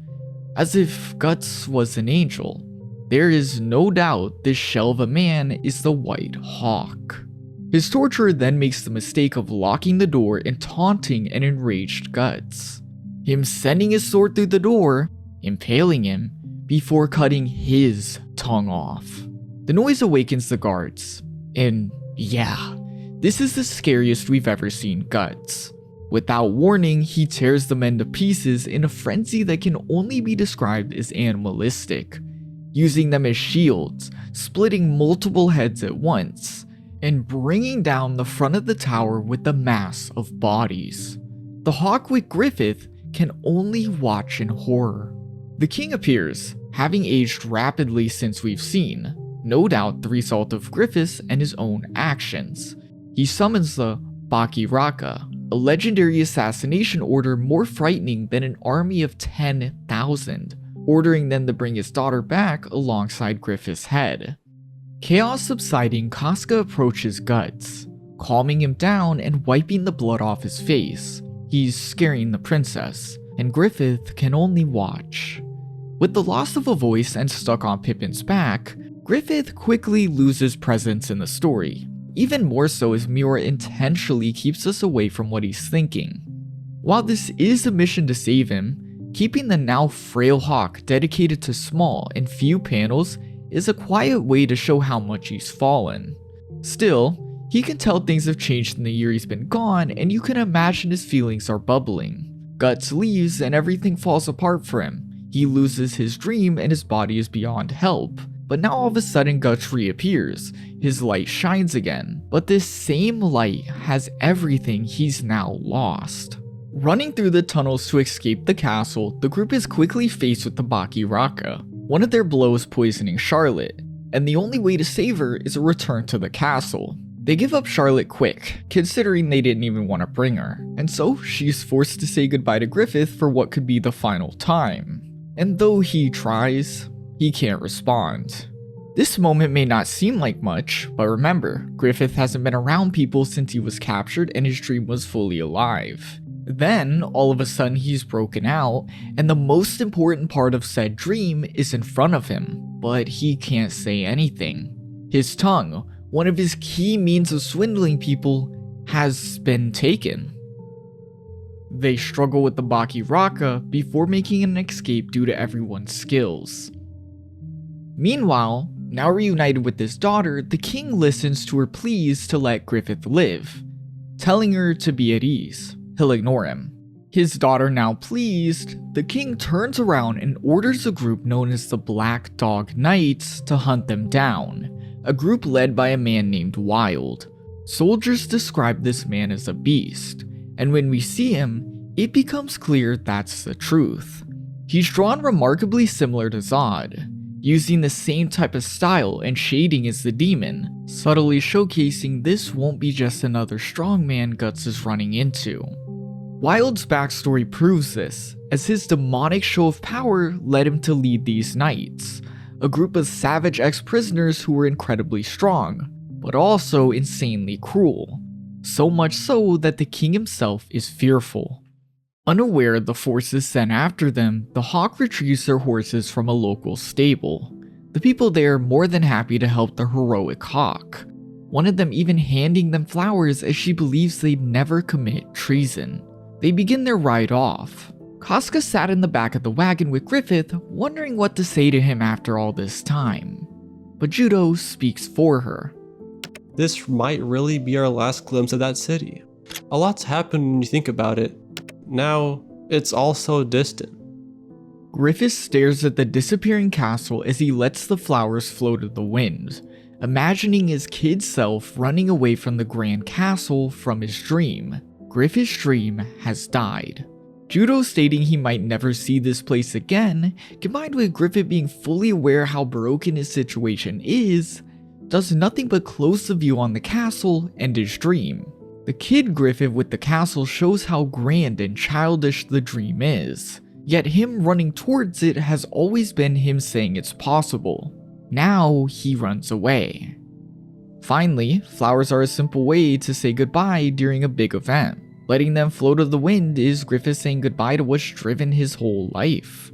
B: as if Guts was an angel. There is no doubt this shell of a man is the White Hawk. His torturer then makes the mistake of locking the door and taunting an enraged Guts. Him sending his sword through the door, impaling him, before cutting his tongue off. The noise awakens the guards, and yeah, this is the scariest we've ever seen Guts. Without warning, he tears the men to pieces in a frenzy that can only be described as animalistic, using them as shields, splitting multiple heads at once, and bringing down the front of the tower with the mass of bodies. The Hawk with Griffith can only watch in horror. The king appears, having aged rapidly since we've seen, no doubt the result of Griffith's and his own actions. He summons the Bakiraka, a legendary assassination order more frightening than an army of 10,000, ordering them to bring his daughter back alongside Griffith's head. Chaos subsiding, Casca approaches Guts, calming him down and wiping the blood off his face. He's scaring the princess, and Griffith can only watch. With the loss of a voice and stuck on Pippin's back, Griffith quickly loses presence in the story, even more so as Miura intentionally keeps us away from what he's thinking. While this is a mission to save him, keeping the now frail Hawk dedicated to small and few panels is a quiet way to show how much he's fallen. Still, he can tell things have changed in the year he's been gone, and you can imagine his feelings are bubbling. Guts leaves and everything falls apart for him. He loses his dream and his body is beyond help. But now all of a sudden Guts reappears. His light shines again, but this same light has everything he's now lost. Running through the tunnels to escape the castle, the group is quickly faced with the Bakiraka, one of their blows poisoning Charlotte, and the only way to save her is a return to the castle. They give up Charlotte quick, considering they didn't even want to bring her, and so she's forced to say goodbye to Griffith for what could be the final time. And though he tries, he can't respond. This moment may not seem like much, but remember, Griffith hasn't been around people since he was captured and his dream was fully alive. Then, all of a sudden he's broken out, and the most important part of said dream is in front of him, but he can't say anything. His tongue, one of his key means of swindling people, has been taken. They struggle with the Baki Raka before making an escape due to everyone's skills. Meanwhile, now reunited with his daughter, the king listens to her pleas to let Griffith live, telling her to be at ease. He'll ignore him. His daughter now pleased, the king turns around and orders a group known as the Black Dog Knights to hunt them down, a group led by a man named Wild. Soldiers describe this man as a beast, and when we see him, it becomes clear that's the truth. He's drawn remarkably similar to Zod, using the same type of style and shading as the demon, subtly showcasing this won't be just another strongman Guts is running into. Wild's backstory proves this, as his demonic show of power led him to lead these knights, a group of savage ex-prisoners who were incredibly strong, but also insanely cruel, so much so that the king himself is fearful. Unaware of the forces sent after them, the hawk retrieves their horses from a local stable. The people there are more than happy to help the heroic hawk, one of them even handing them flowers as she believes they'd never commit treason. They begin their ride off. Casca sat in the back of the wagon with Griffith, wondering what to say to him after all this time. But Judo speaks for her.
C: This might really be our last glimpse of that city. A lot's happened when you think about it. Now, it's all so distant.
B: Griffith stares at the disappearing castle as he lets the flowers float in the wind, imagining his kid self running away from the grand castle from his dream. Griffith's dream has died. Judo stating he might never see this place again, combined with Griffith being fully aware how broken his situation is, does nothing but close the view on the castle and his dream. The kid Griffith with the castle shows how grand and childish the dream is, yet him running towards it has always been him saying it's possible. Now he runs away. Finally, flowers are a simple way to say goodbye during a big event. Letting them float in the wind is Griffith saying goodbye to what's driven his whole life.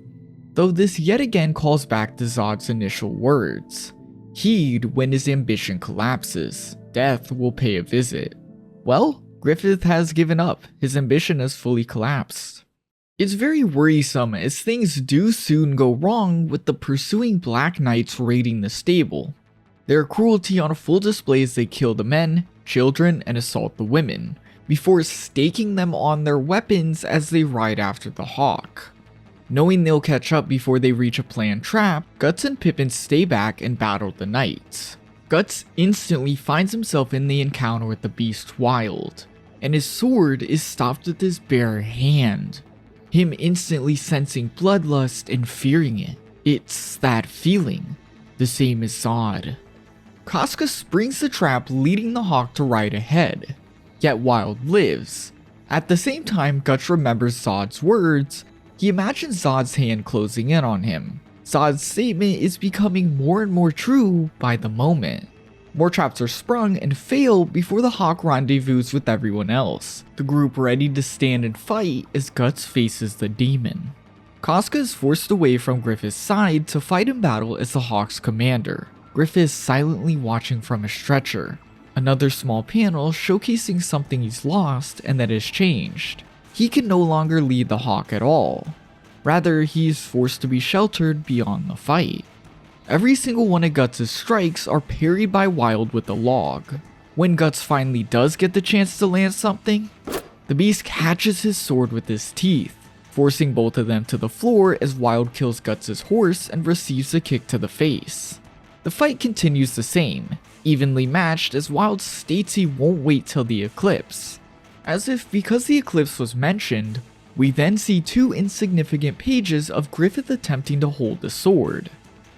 B: Though this yet again calls back to Zod's initial words. Heed when his ambition collapses, death will pay a visit. Well, Griffith has given up, his ambition has fully collapsed. It's very worrisome as things do soon go wrong with the pursuing Black Knights raiding the stable. Their cruelty on full display as they kill the men, children, and assault the women, before staking them on their weapons as they ride after the hawk. Knowing they'll catch up before they reach a planned trap, Guts and Pippin stay back and battle the knights. Guts instantly finds himself in the encounter with the beast Wild, and his sword is stopped with his bare hand, him instantly sensing bloodlust and fearing it. It's that feeling, the same as Zod. Casca springs the trap leading the hawk to ride ahead, yet Wild lives. At the same time, Guts remembers Zod's words. He imagines Zod's hand closing in on him. Zod's statement is becoming more and more true by the moment. More traps are sprung and fail before the hawk rendezvous with everyone else, the group ready to stand and fight as Guts faces the demon. Casca is forced away from Griffith's side to fight in battle as the hawk's commander. Griffith silently watching from a stretcher. Another small panel showcasing something he's lost and that has changed. He can no longer lead the hawk at all. Rather, he's forced to be sheltered beyond the fight. Every single one of Guts' strikes are parried by Wild with a log. When Guts finally does get the chance to land something, the beast catches his sword with his teeth, forcing both of them to the floor as Wild kills Guts' horse and receives a kick to the face. The fight continues the same, evenly matched as Wild states he won't wait till the eclipse. As if because the eclipse was mentioned, we then see two insignificant pages of Griffith attempting to hold the sword.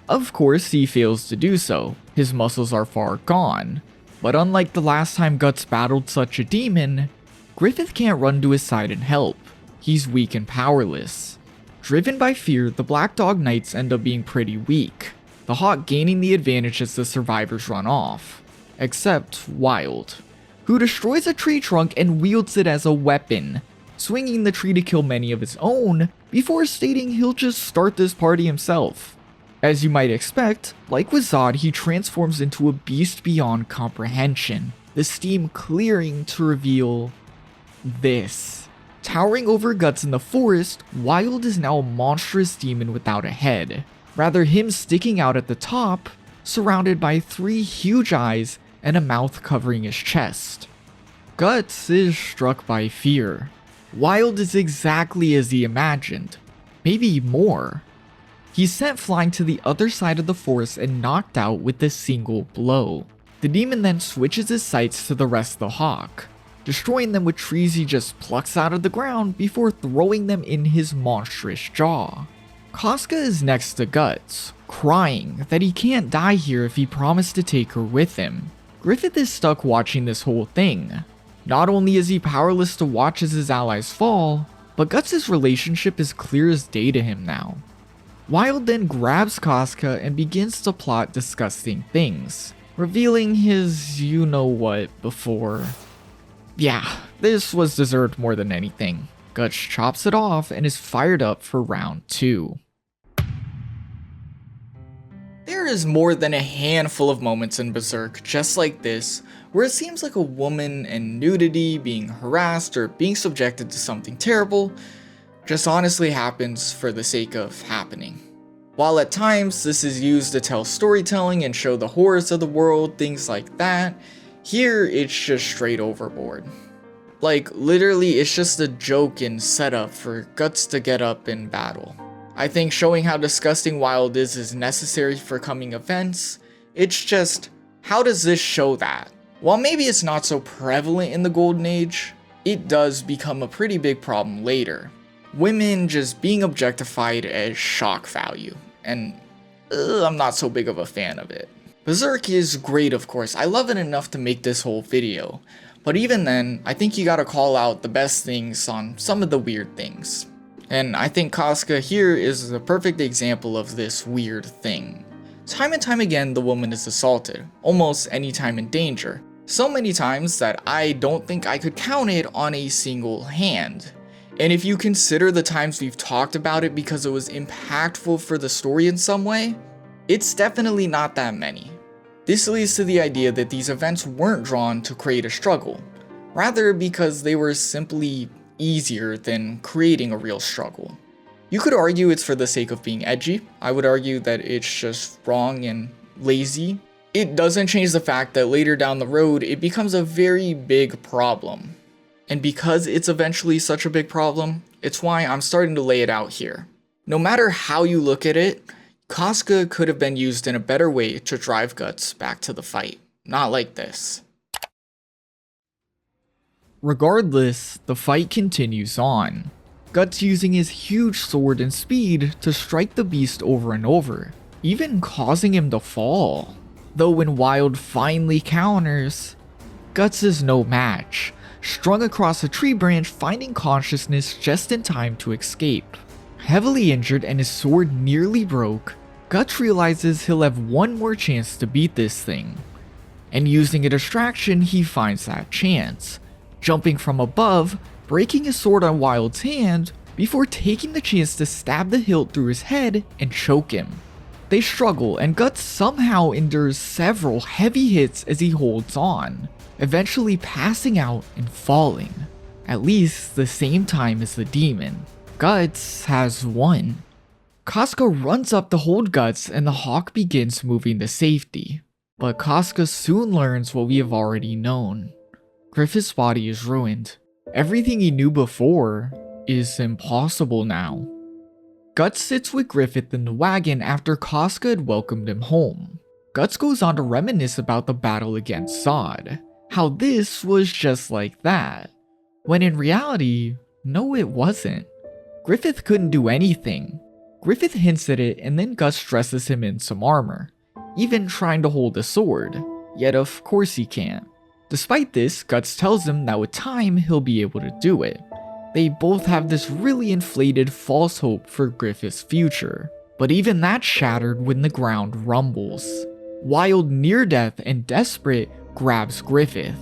B: Of course, he fails to do so. His muscles are far gone. But unlike the last time Guts battled such a demon, Griffith can't run to his side and help. He's weak and powerless. Driven by fear, the Black Dog Knights end up being pretty weak, the Hawk gaining the advantage as the survivors run off. Except Wild, who destroys a tree trunk and wields it as a weapon, swinging the tree to kill many of his own before stating he'll just start this party himself. As you might expect, like with Zod, he transforms into a beast beyond comprehension, the steam clearing to reveal this. Towering over Guts in the forest, Wild is now a monstrous demon without a head. Rather, him sticking out at the top, surrounded by 3 huge eyes and a mouth covering his chest. Guts is struck by fear. Wild is exactly as he imagined, maybe more. He's sent flying to the other side of the forest and knocked out with a single blow. The demon then switches his sights to the rest of the Hawk, destroying them with trees he just plucks out of the ground before throwing them in his monstrous jaw. Casca is next to Guts, crying that he can't die here if he promised to take her with him. Griffith is stuck watching this whole thing. Not only is he powerless to watch as his allies fall, but Guts' relationship is clear as day to him now. Wild then grabs Casca and begins to plot disgusting things, revealing his you-know-what before. Yeah, this was deserved more than anything. Guts chops it off and is fired up for round 2.
D: There is more than a handful of moments in Berserk just like this, where it seems like a woman and nudity, being harassed, or being subjected to something terrible just honestly happens for the sake of happening. While at times this is used to tell storytelling and show the horrors of the world, things like that, here it's just straight overboard. Like, literally it's just a joke and setup for Guts to get up in battle. I think showing how disgusting Wild is necessary for coming events. It's just, how does this show that? While maybe it's not so prevalent in the Golden Age, it does become a pretty big problem later. Women just being objectified as shock value, and I'm not so big of a fan of it. Berserk is great, of course. I love it enough to make this whole video, but even then, I think you gotta call out the best things on some of the weird things. And I think Casca here is a perfect example of this weird thing. Time and time again, the woman is assaulted, almost any time in danger. So many times that I don't think I could count it on a single hand. And if you consider the times we've talked about it because it was impactful for the story in some way, it's definitely not that many. This leads to the idea that these events weren't drawn to create a struggle, rather because they were simply easier than creating a real struggle. You could argue it's for the sake of being edgy. I would argue that it's just wrong and lazy. It doesn't change the fact that later down the road, it becomes a very big problem. And because it's eventually such a big problem, it's why I'm starting to lay it out here. No matter how you look at it, Casca could have been used in a better way to drive Guts back to the fight. Not like this.
B: Regardless, the fight continues on. Guts using his huge sword and speed to strike the beast over and over, even causing him to fall. Though when Wild finally counters, Guts is no match, strung across a tree branch, finding consciousness just in time to escape. Heavily injured and his sword nearly broke, Guts realizes he'll have one more chance to beat this thing. And using a distraction, he finds that chance, jumping from above, breaking his sword on Wild's hand, before taking the chance to stab the hilt through his head and choke him. They struggle, and Guts somehow endures several heavy hits as he holds on, eventually passing out and falling, at least the same time as the demon. Guts has won. Casca runs up to hold Guts and the Hawk begins moving to safety. But Casca soon learns what we have already known. Griffith's body is ruined. Everything he knew before is impossible now. Guts sits with Griffith in the wagon after Casca had welcomed him home. Guts goes on to reminisce about the battle against Zod, how this was just like that, when in reality, no it wasn't. Griffith couldn't do anything. Griffith hints at it and then Guts dresses him in some armor, even trying to hold a sword, yet of course he can't. Despite this, Guts tells him that with time he'll be able to do it. They both have this really inflated false hope for Griffith's future, but even that's shattered when the ground rumbles. Wild, near death, and desperate grabs Griffith.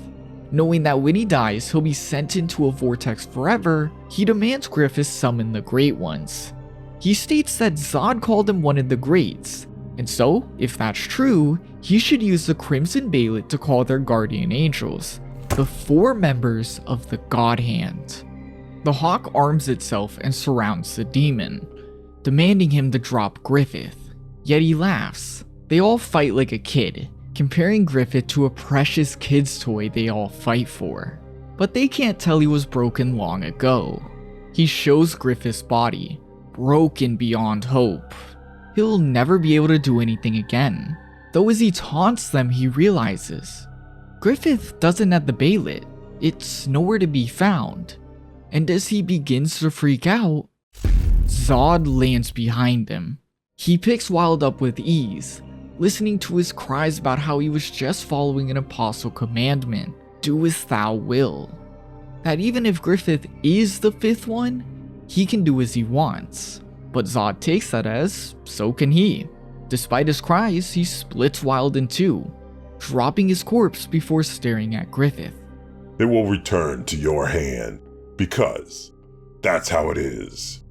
B: Knowing that when he dies he'll be sent into a vortex forever, he demands Griffith summon the Great Ones. He states that Zod called him one of the Greats, and so, if that's true, he should use the Crimson Bailet to call their guardian angels, the 4 members of the Godhand. The Hawk arms itself and surrounds the demon, demanding him to drop Griffith, yet he laughs. They all fight like a kid, comparing Griffith to a precious kid's toy they all fight for. But they can't tell he was broken long ago. He shows Griffith's body, broken beyond hope. He'll never be able to do anything again. Though as he taunts them, he realizes Griffith doesn't have the Bailet. It's nowhere to be found. And as he begins to freak out, Zod lands behind him. He picks Wild up with ease, listening to his cries about how he was just following an apostle commandment, do as thou will. That even if Griffith is the 5th one, he can do as he wants. But Zod takes that as, so can he. Despite his cries, he splits Wild in 2, dropping his corpse before staring at Griffith.
G: It will return to your hand, because that's how it is.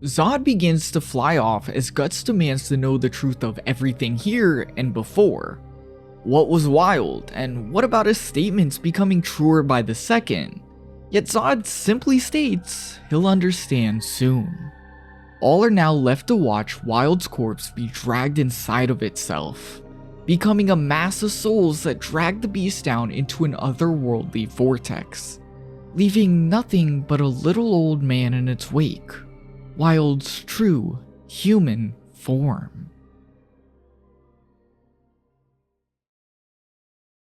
B: Zod begins to fly off as Guts demands to know the truth of everything here and before. What was Wild, and what about his statements becoming truer by the second? Yet Zod simply states he'll understand soon. All are now left to watch Wild's corpse be dragged inside of itself, becoming a mass of souls that drag the beast down into an otherworldly vortex, leaving nothing but a little old man in its wake. Wild's true human form.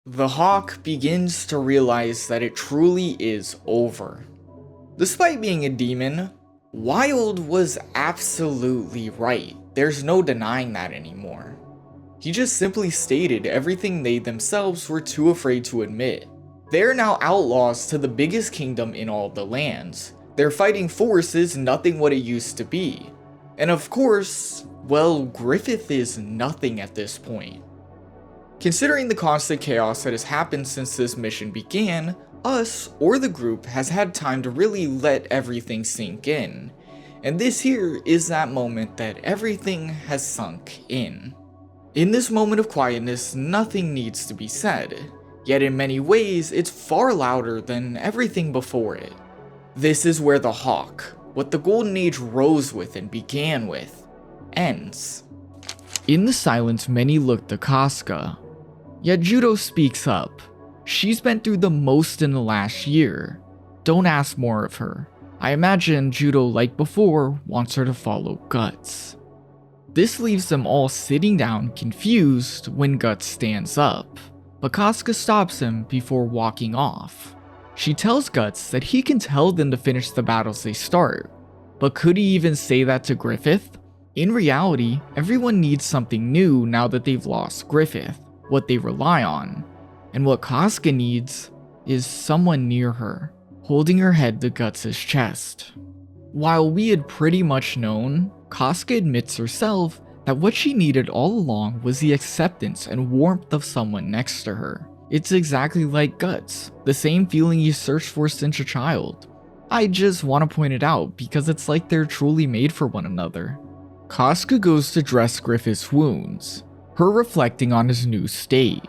D: The Hawk begins to realize that it truly is over. Despite being a demon, Wild was absolutely right. There's no denying that anymore. He just simply stated everything they themselves were too afraid to admit. They're now outlaws to the biggest kingdom in all the lands. Their fighting force is nothing what it used to be. And of course, well, Griffith is nothing at this point. Considering the constant chaos that has happened since this mission began, us, or the group, has had time to really let everything sink in. And this here is that moment that everything has sunk in. In this moment of quietness, nothing needs to be said. Yet in many ways, it's far louder than everything before it. This is where the Hawk, what the Golden Age rose with and began with, ends.
B: In the silence, many look to Casca. Yet Judo speaks up. She's been through the most in the last year. Don't ask more of her. I imagine Judo, like before, wants her to follow Guts. This leaves them all sitting down confused when Guts stands up, but Casca stops him before walking off. She tells Guts that he can tell them to finish the battles they start, but could he even say that to Griffith? In reality, everyone needs something new now that they've lost Griffith, what they rely on. And what Casca needs is someone near her, holding her head to Guts' chest. While we had pretty much known, Casca admits herself that what she needed all along was the acceptance and warmth of someone next to her. It's exactly like Guts, the same feeling you searched for since a child. I just want to point it out because it's like they're truly made for one another. Casca goes to dress Griffith's wounds, her reflecting on his new state.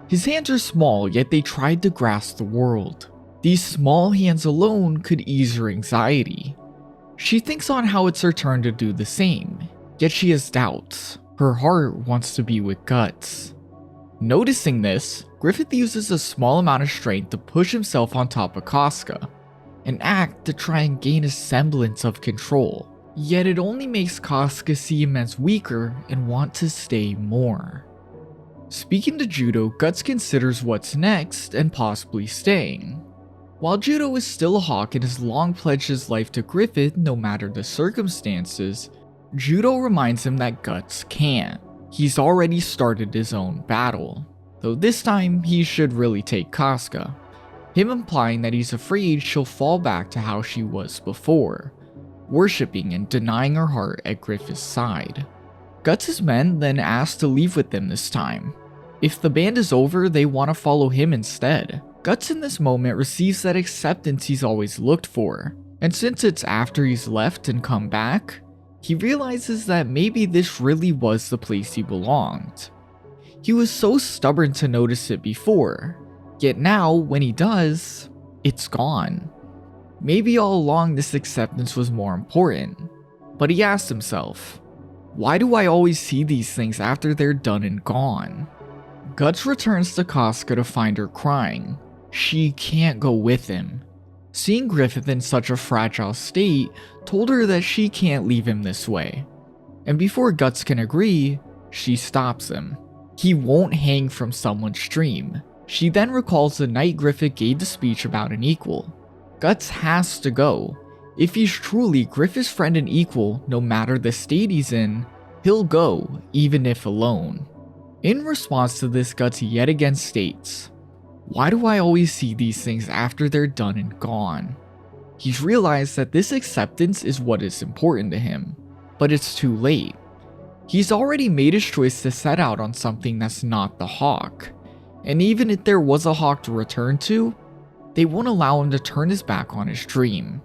B: His hands are small, yet they tried to grasp the world. These small hands alone could ease her anxiety. She thinks on how it's her turn to do the same, yet she has doubts. Her heart wants to be with Guts. Noticing this, Griffith uses a small amount of strength to push himself on top of Casca, an act to try and gain a semblance of control. Yet it only makes Casca see him as weaker and want to stay more. Speaking to Judo, Guts considers what's next and possibly staying. While Judo is still a Hawk and has long pledged his life to Griffith no matter the circumstances, Judo reminds him that Guts can't. He's already started his own battle, though this time he should really take Casca, him implying that he's afraid she'll fall back to how she was before, worshipping and denying her heart at Griffith's side. Guts' men then ask to leave with them this time. If the band is over, they want to follow him instead. Guts in this moment receives that acceptance he's always looked for, and since it's after he's left and come back, he realizes that maybe this really was the place he belonged. He was so stubborn to notice it before, yet now, when he does, it's gone. Maybe all along this acceptance was more important, but he asked himself, why do I always see these things after they're done and gone? Guts returns to Casca to find her crying. She can't go with him. Seeing Griffith in such a fragile state told her that she can't leave him this way. And before Guts can agree, she stops him. He won't hang from someone's dream. She then recalls the night Griffith gave the speech about an equal. Guts has to go. If he's truly Griffith's friend and equal, no matter the state he's in, he'll go, even if alone. In response to this, Guts yet again states, why do I always see these things after they're done and gone? He's realized that this acceptance is what is important to him, but it's too late. He's already made his choice to set out on something that's not the Hawk, and even if there was a Hawk to return to, they won't allow him to turn his back on his dream.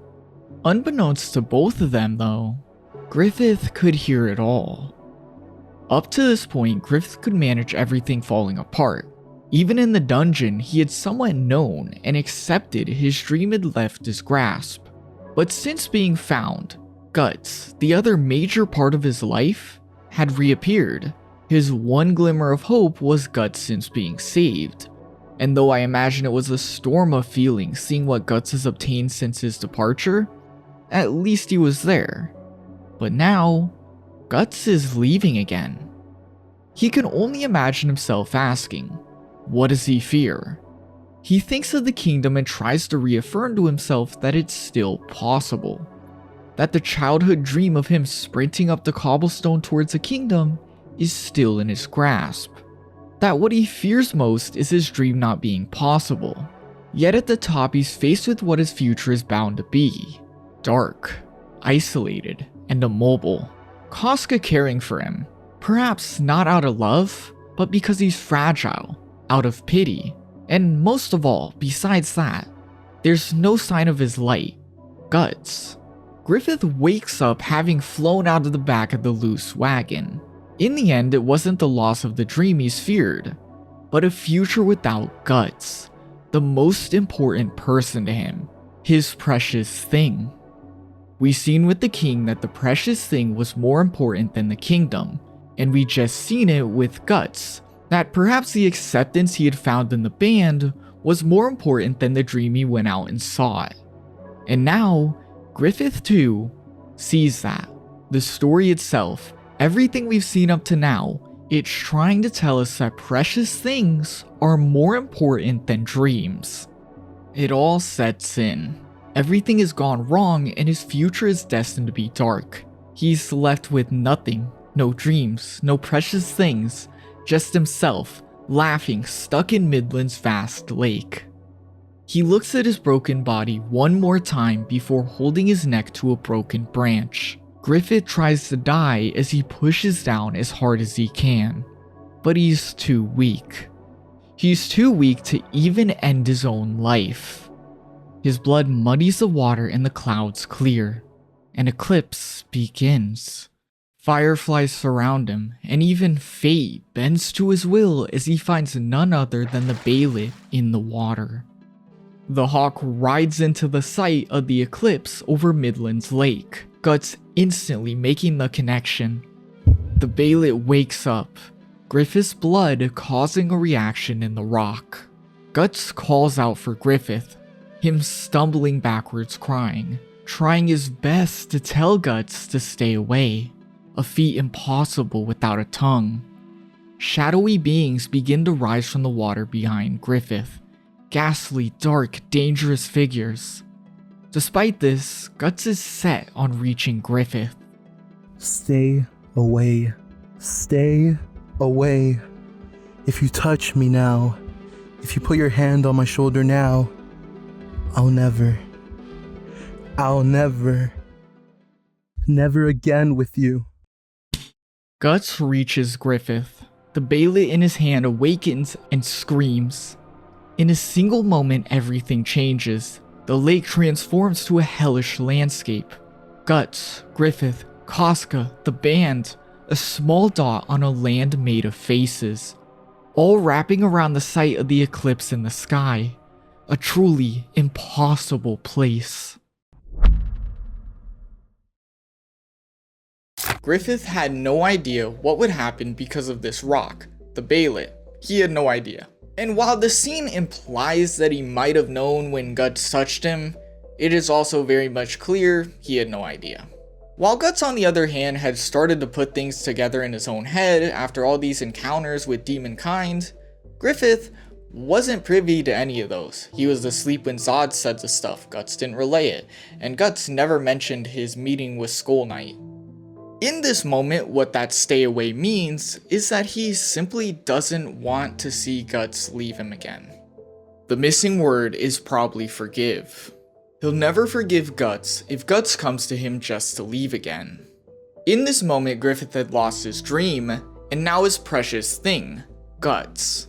B: Unbeknownst to both of them though, Griffith could hear it all. Up to this point, Griffith could manage everything falling apart. Even in the dungeon, he had somewhat known and accepted his dream had left his grasp. But since being found, Guts, the other major part of his life, had reappeared. His one glimmer of hope was Guts since being saved. And though I imagine it was a storm of feelings seeing what Guts has obtained since his departure, at least he was there. But now, Guts is leaving again. He can only imagine himself asking, what does he fear? He thinks of the kingdom and tries to reaffirm to himself that it's still possible. That the childhood dream of him sprinting up the cobblestone towards the kingdom is still in his grasp. That what he fears most is his dream not being possible. Yet at the top he's faced with what his future is bound to be. Dark, isolated, and immobile. Casca caring for him, perhaps not out of love, but because he's fragile, out of pity, and most of all, besides that, there's no sign of his light, Guts. Griffith wakes up having flown out of the back of the loose wagon. In the end, it wasn't the loss of the dream he's feared, but a future without Guts, the most important person to him, his precious thing. We've seen with the king that the precious thing was more important than the kingdom, and we just seen it with Guts, that perhaps the acceptance he had found in the band was more important than the dream he went out and sought. And now, Griffith too sees that. The story itself, everything we've seen up to now, it's trying to tell us that precious things are more important than dreams. It all sets in. Everything has gone wrong and his future is destined to be dark. He's left with nothing, no dreams, no precious things, just himself, laughing, stuck in Midland's vast lake. He looks at his broken body one more time before holding his neck to a broken branch. Griffith tries to die as he pushes down as hard as he can, but he's too weak. He's too weak to even end his own life. His blood muddies the water and the clouds clear. An eclipse begins. Fireflies surround him, and even fate bends to his will as he finds none other than the Bailiff in the water. The Hawk rides into the site of the eclipse over Midland's lake, Guts instantly making the connection. The Bailiff wakes up, Griffith's blood causing a reaction in the rock. Guts calls out for Griffith, him stumbling backwards crying, trying his best to tell Guts to stay away. A feat impossible without a tongue. Shadowy beings begin to rise from the water behind Griffith. Ghastly, dark, dangerous figures. Despite this, Guts is set on reaching Griffith.
E: Stay away. Stay away. If you touch me now, if you put your hand on my shoulder now, I'll never again with you.
B: Guts reaches Griffith. The baylet in his hand awakens and screams. In a single moment, everything changes. The lake transforms to a hellish landscape. Guts, Griffith, Casca, the band, a small dot on a land made of faces, all wrapping around the site of the eclipse in the sky. A truly impossible place.
D: Griffith had no idea what would happen because of this rock, the baylet. He had no idea. And while the scene implies that he might have known when Guts touched him, it is also very much clear he had no idea. While Guts, on the other hand, had started to put things together in his own head after all these encounters with demonkind, Griffith wasn't privy to any of those. He was asleep when Zod said the stuff, Guts didn't relay it, and Guts never mentioned his meeting with Skull Knight. In this moment, what that stay away means is that he simply doesn't want to see Guts leave him again. The missing word is probably forgive. He'll never forgive Guts if Guts comes to him just to leave again. In this moment, Griffith had lost his dream, and now his precious thing, Guts.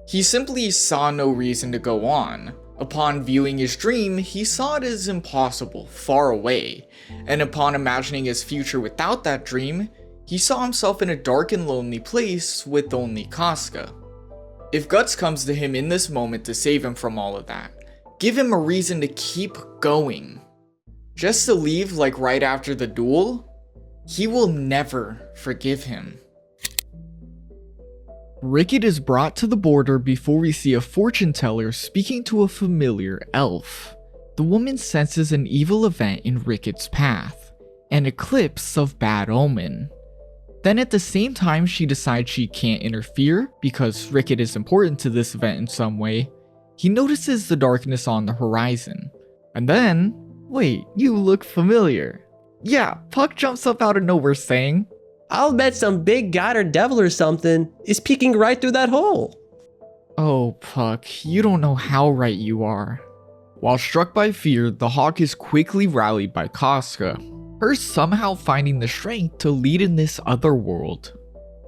D: He simply saw no reason to go on. Upon viewing his dream, he saw it as impossible, far away, and upon imagining his future without that dream, he saw himself in a dark and lonely place with only Casca. If Guts comes to him in this moment to save him from all of that, give him a reason to keep going. Just to leave like right after the duel, he will never forgive him.
B: Rickett is brought to the border before we see a fortune teller speaking to a familiar elf. The woman senses an evil event in Rickett's path, an eclipse of bad omen. Then at the same time she decides she can't interfere because Rickett is important to this event in some way, he notices the darkness on the horizon. And then, wait, you look familiar. Yeah, Puck jumps up out of nowhere saying,
C: I'll bet some big god or devil or something is peeking right through that hole.
B: Oh, Puck, you don't know how right you are. While struck by fear, the hawk is quickly rallied by Casca, her somehow finding the strength to lead in this other world.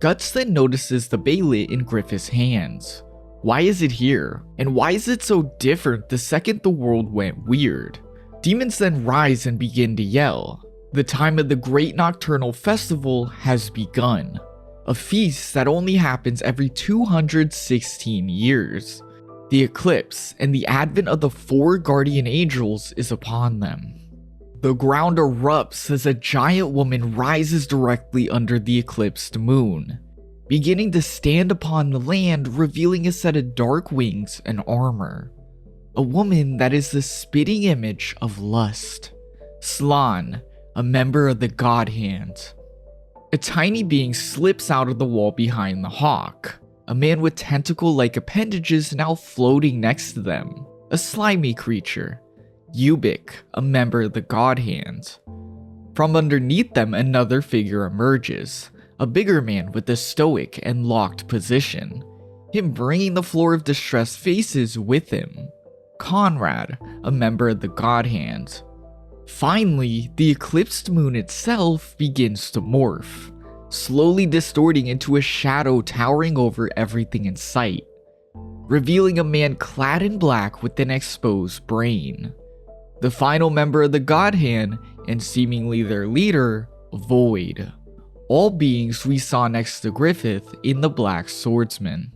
B: Guts then notices the baylet in Griffith's hands. Why is it here? And why is it so different the second the world went weird? Demons then rise and begin to yell. The time of the Great Nocturnal Festival has begun, a feast that only happens every 216 years. The eclipse and the advent of the 4 guardian angels is upon them. The ground erupts as a giant woman rises directly under the eclipsed moon, beginning to stand upon the land, revealing a set of dark wings and armor. A woman that is the spitting image of lust. Slan, a member of the Godhand. A tiny being slips out of the wall behind the hawk, a man with tentacle-like appendages now floating next to them, a slimy creature. Ubik, a member of the Godhand. From underneath them, another figure emerges, a bigger man with a stoic and locked position, him bringing the floor of distressed faces with him. Conrad, a member of the Godhand. Finally, the eclipsed moon itself begins to morph, slowly distorting into a shadow towering over everything in sight, revealing a man clad in black with an exposed brain. The final member of the Godhand, and seemingly their leader, Void. All beings we saw next to Griffith in the Black Swordsman.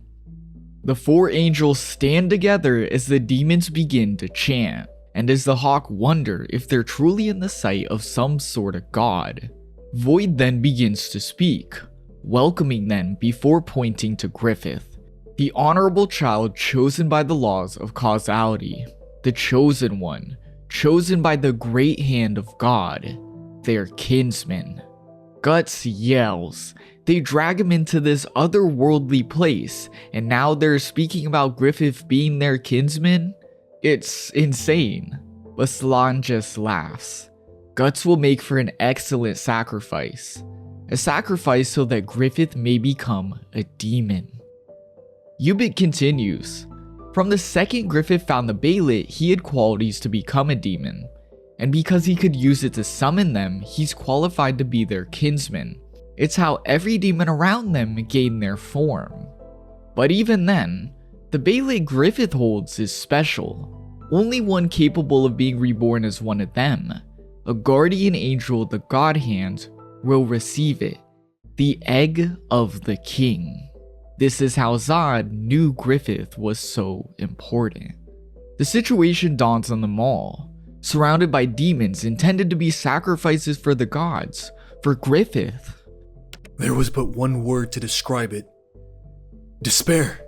B: The 4 angels stand together as the demons begin to chant, and as the hawk wonder if they're truly in the sight of some sort of god. Void then begins to speak, welcoming them before pointing to Griffith, the honorable child chosen by the laws of causality, the chosen one, chosen by the great hand of God, their kinsman. Guts yells. They drag him into this otherworldly place, and now they're speaking about Griffith being their kinsman? It's insane. But Slan just laughs. Guts will make for an excellent sacrifice. A sacrifice so that Griffith may become a demon. Ubik continues. From the second Griffith found the Beylit, he had qualities to become a demon. And because he could use it to summon them, he's qualified to be their kinsman. It's how every demon around them gained their form. But even then, the Beylit Griffith holds is special. Only one capable of being reborn as one of them, a guardian angel, the Godhand, will receive it. The Egg of the King. This is how Zod knew Griffith was so important. The situation dawns on them all. Surrounded by demons intended to be sacrifices for the gods, for Griffith.
A: There was but one word to describe it. Despair.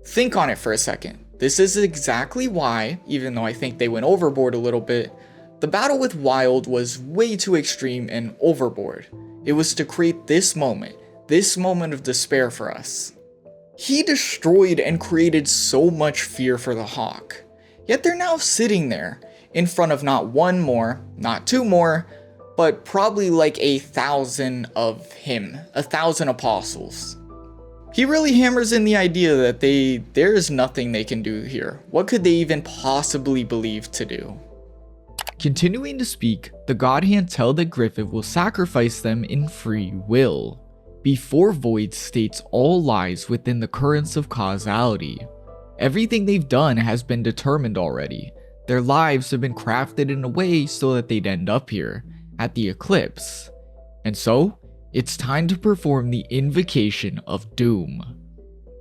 D: Think on it for a second. This is exactly why, even though I think they went overboard a little bit, the battle with Wild was way too extreme and overboard. It was to create this moment of despair for us. He destroyed and created so much fear for the Hawk. Yet they're now sitting there, in front of not one more, not two more, but probably like 1,000 of him, 1,000 apostles. He really hammers in the idea that there is nothing they can do here. What could they even possibly believe to do?
B: Continuing to speak, the Godhand tell that Griffith will sacrifice them in free will. Before Void states all lies within the currents of causality. Everything they've done has been determined already. Their lives have been crafted in a way so that they'd end up here, at the Eclipse. And so, it's time to perform the Invocation of Doom.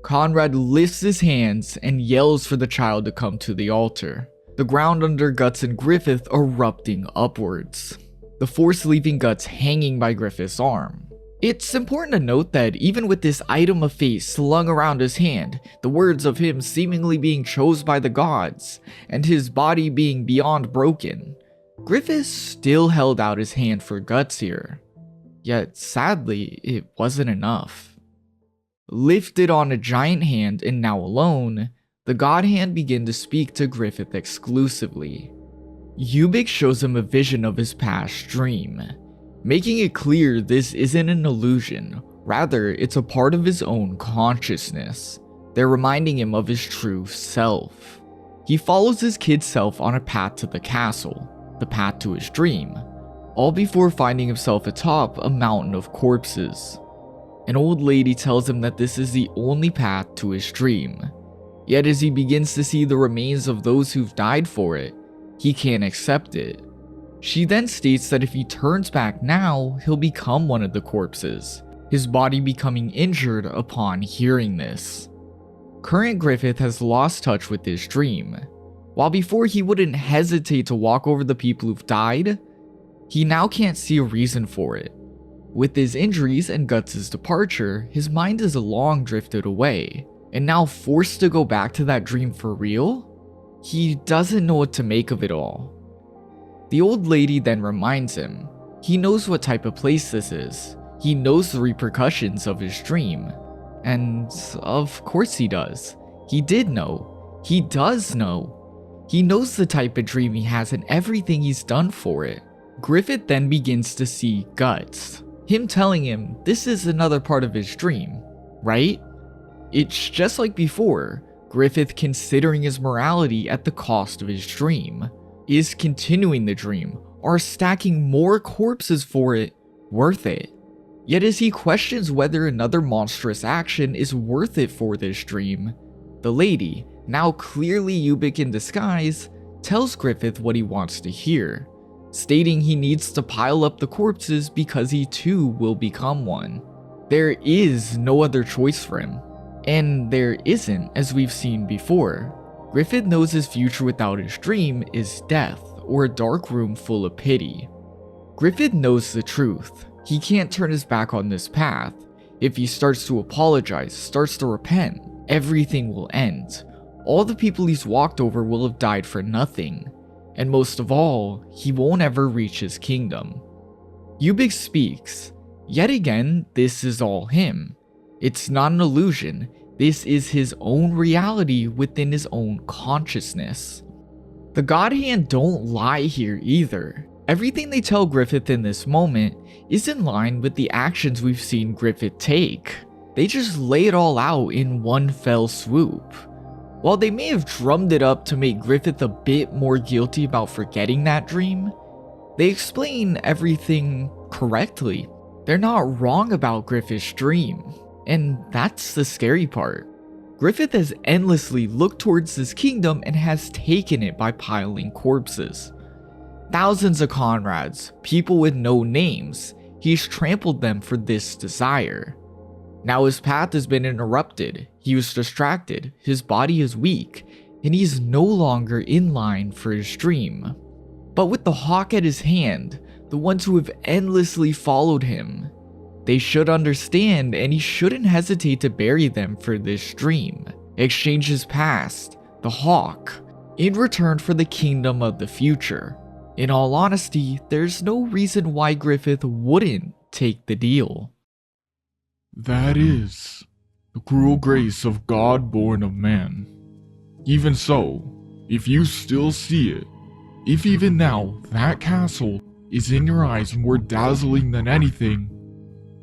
B: Conrad lifts his hands and yells for the child to come to the altar, the ground under Guts and Griffith erupting upwards, the force leaving Guts hanging by Griffith's arm. It's important to note that even with this item of fate slung around his hand, the words of him seemingly being chose by the gods, and his body being beyond broken, Griffith still held out his hand for Guts here. Yet sadly, it wasn't enough. Lifted on a giant hand and now alone, the Godhand began to speak to Griffith exclusively. Ubik shows him a vision of his past dream, making it clear this isn't an illusion, rather it's a part of his own consciousness. They're reminding him of his true self. He follows his kid self on a path to the castle, the path to his dream, all before finding himself atop a mountain of corpses. An old lady tells him that this is the only path to his dream. Yet as he begins to see the remains of those who've died for it, he can't accept it. She then states that if he turns back now, he'll become one of the corpses, his body becoming injured upon hearing this. Current Griffith has lost touch with his dream. While before he wouldn't hesitate to walk over the people who've died, he now can't see a reason for it. With his injuries and Guts' departure, his mind is long drifted away, and now forced to go back to that dream for real? He doesn't know what to make of it all. The old lady then reminds him, he knows what type of place this is. He knows the repercussions of his dream. And of course he does. He did know. He does know. He knows the type of dream he has and everything he's done for it. Griffith then begins to see Guts, him telling him this is another part of his dream, right? It's just like before, Griffith considering his morality at the cost of his dream. Is continuing the dream, or stacking more corpses for it, worth it? Yet as he questions whether another monstrous action is worth it for this dream, the lady, now clearly Ubik in disguise, tells Griffith what he wants to hear, stating he needs to pile up the corpses because he too will become one. There is no other choice for him, and there isn't, as we've seen before. Griffith knows his future without his dream is death, or a dark room full of pity. Griffith knows the truth. He can't turn his back on this path. If he starts to apologize, starts to repent, everything will end. All the people he's walked over will have died for nothing. And most of all, he won't ever reach his kingdom. Ubik speaks. Yet again, this is all him. It's not an illusion. This is his own reality within his own consciousness. The Godhand don't lie here either. Everything they tell Griffith in this moment is in line with the actions we've seen Griffith take. They just lay it all out in one fell swoop. While they may have drummed it up to make Griffith a bit more guilty about forgetting that dream, they explain everything correctly. They're not wrong about Griffith's dream, and that's the scary part. Griffith has endlessly looked towards this kingdom and has taken it by piling corpses. Thousands of Conrads, people with no names, he's trampled them for this desire. Now his path has been interrupted, he was distracted, his body is weak, and he's no longer in line for his dream. But with the hawk at his hand, the ones who have endlessly followed him, they should understand and he shouldn't hesitate to bury them for this dream, exchange his past, the hawk, in return for the kingdom of the future. In all honesty, there's no reason why Griffith wouldn't take the deal.
F: That is the cruel grace of God born of man. Even so, if you still see it, if even now that castle is in your eyes more dazzling than anything,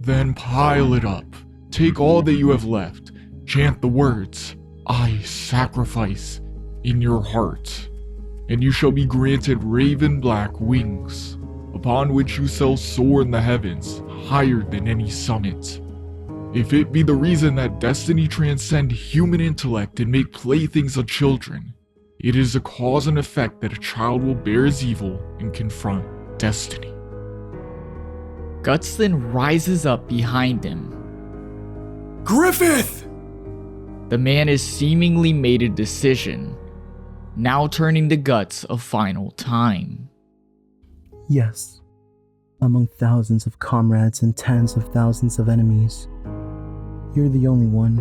F: then pile it up. Take all that you have left. Chant the words, "I sacrifice," in your heart, and you shall be granted raven black wings, upon which you shall soar in the heavens, higher than any summit. If it be the reason that destiny transcend human intellect and make playthings of children, it is a cause and effect that a child will bear his evil and confront destiny.
B: Guts then rises up behind him.
A: Griffith!
B: The man has seemingly made a decision, now turning to Guts a final time.
E: Yes. Among thousands of comrades and tens of thousands of enemies, you're the only one.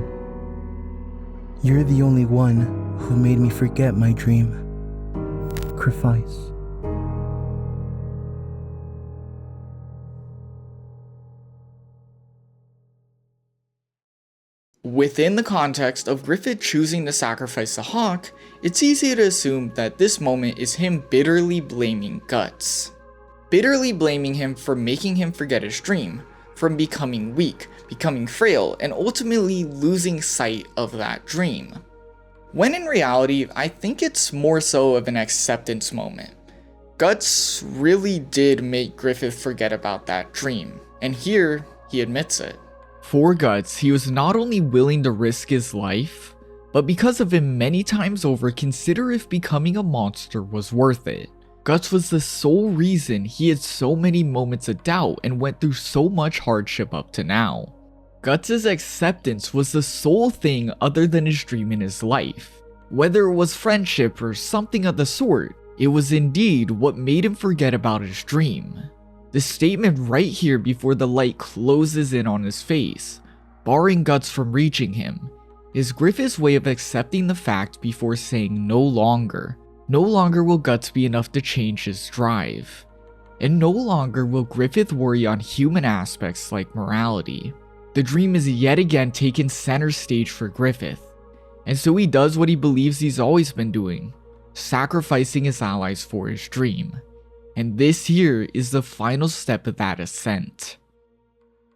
E: You're the only one who made me forget my dream. Sacrifice.
D: Within the context of Griffith choosing to sacrifice the hawk, it's easy to assume that this moment is him bitterly blaming Guts. Bitterly blaming him for making him forget his dream, from becoming weak, becoming frail, and ultimately losing sight of that dream. When in reality, I think it's more so of an acceptance moment. Guts really did make Griffith forget about that dream, and here he admits it.
B: For Guts, he was not only willing to risk his life, but because of him many times over consider if becoming a monster was worth it. Guts was the sole reason he had so many moments of doubt and went through so much hardship up to now. Guts' acceptance was the sole thing other than his dream in his life. Whether it was friendship or something of the sort, it was indeed what made him forget about his dream. The statement right here before the light closes in on his face, barring Guts from reaching him, is Griffith's way of accepting the fact before saying no longer. No longer will Guts be enough to change his drive. And no longer will Griffith worry on human aspects like morality. The dream is yet again taken center stage for Griffith. And so he does what he believes he's always been doing, sacrificing his allies for his dream. And this here is the final step of that ascent.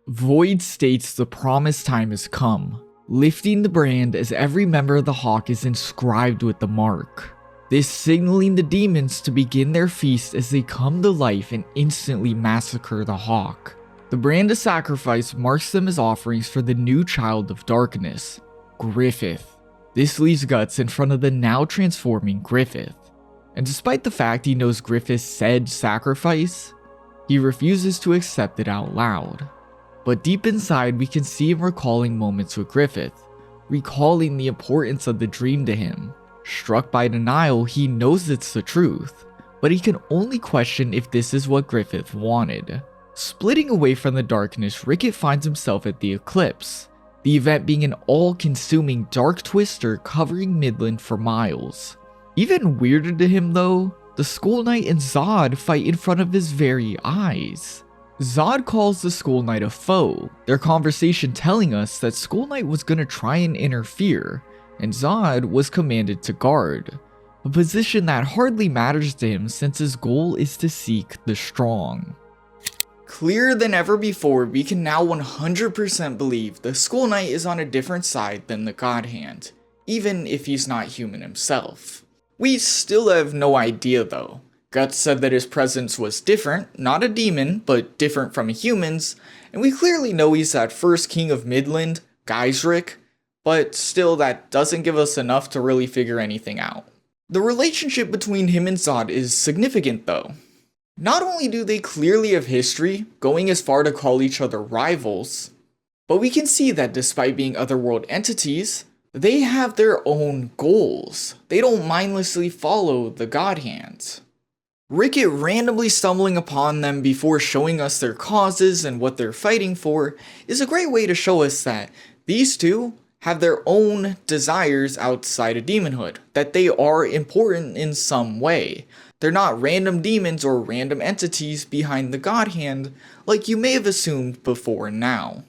B: Void states the promised time has come, lifting the brand as every member of the Hawk is inscribed with the mark. This signaling the demons to begin their feast as they come to life and instantly massacre the Hawk. The brand of sacrifice marks them as offerings for the new child of darkness, Griffith. This leaves Guts in front of the now transforming Griffith. And despite the fact he knows Griffith said sacrifice, he refuses to accept it out loud. But deep inside we can see him recalling moments with Griffith, recalling the importance of the dream to him. Struck by denial, he knows it's the truth, but he can only question if this is what Griffith wanted. Splitting away from the darkness, Rickett finds himself at the Eclipse, the event being an all-consuming dark twister covering Midland for miles. Even weirder to him though, the Skull Knight and Zod fight in front of his very eyes. Zod calls the Skull Knight a foe, their conversation telling us that Skull Knight was gonna try and interfere, and Zod was commanded to guard. a position that hardly matters to him since his goal is to seek the strong.
D: Clearer than ever before, we can now 100% believe the Skull Knight is on a different side than the Godhand, even if he's not human himself. We still have no idea though. Guts said that his presence was different, not a demon, but different from humans, and we clearly know he's that first king of Midland, Geisric, but still that doesn't give us enough to really figure anything out. The relationship between him and Zod is significant though. Not only do they clearly have history, going as far to call each other rivals, but we can see that despite being otherworld entities, they have their own goals. They don't mindlessly follow the Godhands. Ricket randomly stumbling upon them before showing us their causes and what they're fighting for is a great way to show us that these two have their own desires outside of demonhood, that they are important in some way. They're not random demons or random entities behind the Godhand like you may have assumed before now.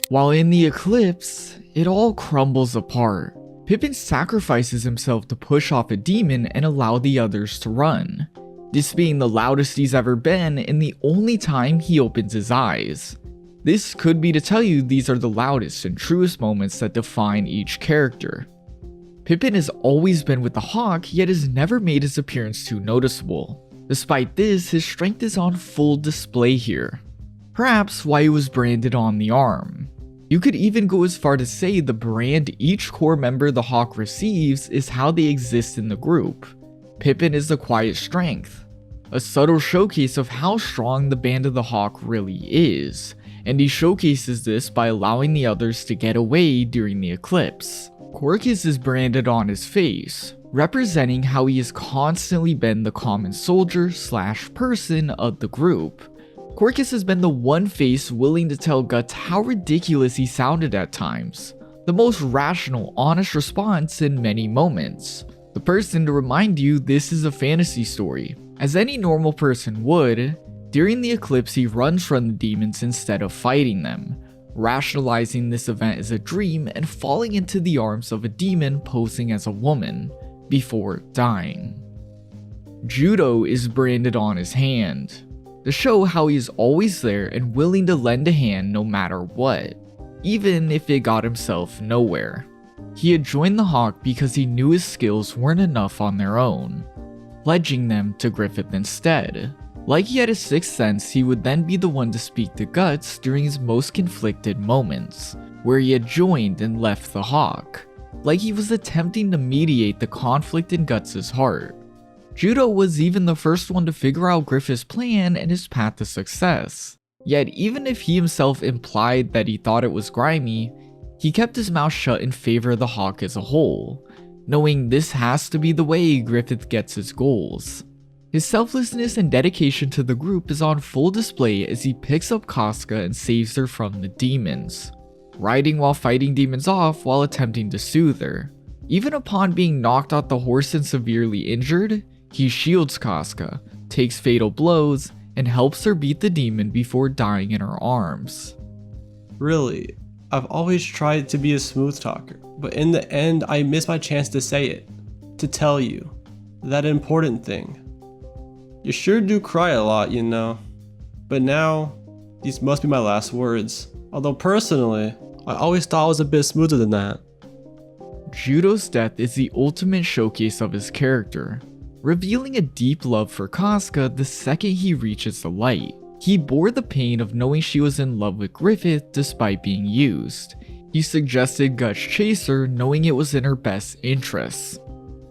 B: While in the Eclipse, it all crumbles apart. Pippin sacrifices himself to push off a demon and allow the others to run. This being the loudest he's ever been and the only time he opens his eyes. This could be to tell you these are the loudest and truest moments that define each character. Pippin has always been with the Hawk, yet has never made his appearance too noticeable. Despite this, his strength is on full display here. Perhaps why he was branded on the arm. You could even go as far to say the brand each core member the Hawk receives is how they exist in the group. Pippin is the quiet strength, a subtle showcase of how strong the Band of the Hawk really is, and he showcases this by allowing the others to get away during the eclipse. Quirkus is branded on his face, representing how he has constantly been the common soldier / person of the group. Quirkus has been the one face willing to tell Guts how ridiculous he sounded at times, the most rational, honest response in many moments. The person to remind you this is a fantasy story. As any normal person would, during the eclipse he runs from the demons instead of fighting them, rationalizing this event as a dream and falling into the arms of a demon posing as a woman, before dying. Judo is branded on his hand, to show how he is always there and willing to lend a hand no matter what, even if it got himself nowhere. He had joined the Hawk because he knew his skills weren't enough on their own, pledging them to Griffith instead. Like he had a sixth sense, he would then be the one to speak to Guts during his most conflicted moments, where he had joined and left the Hawk, like he was attempting to mediate the conflict in Guts' heart. Judo was even the first one to figure out Griffith's plan and his path to success. Yet even if he himself implied that he thought it was grimy, he kept his mouth shut in favor of the Hawk as a whole, knowing this has to be the way Griffith gets his goals. His selflessness and dedication to the group is on full display as he picks up Casca and saves her from the demons, riding while fighting demons off while attempting to soothe her. Even upon being knocked off the horse and severely injured, he shields Casca, takes fatal blows, and helps her beat the demon before dying in her arms.
C: Really, I've always tried to be a smooth talker, but in the end I missed my chance to say it, to tell you, that important thing. You sure do cry a lot, you know. But now, these must be my last words. Although personally, I always thought I was a bit smoother than that.
B: Judo's death is the ultimate showcase of his character, revealing a deep love for Casca the second he reaches the light. He bore the pain of knowing she was in love with Griffith despite being used. He suggested Guts chase her knowing it was in her best interests.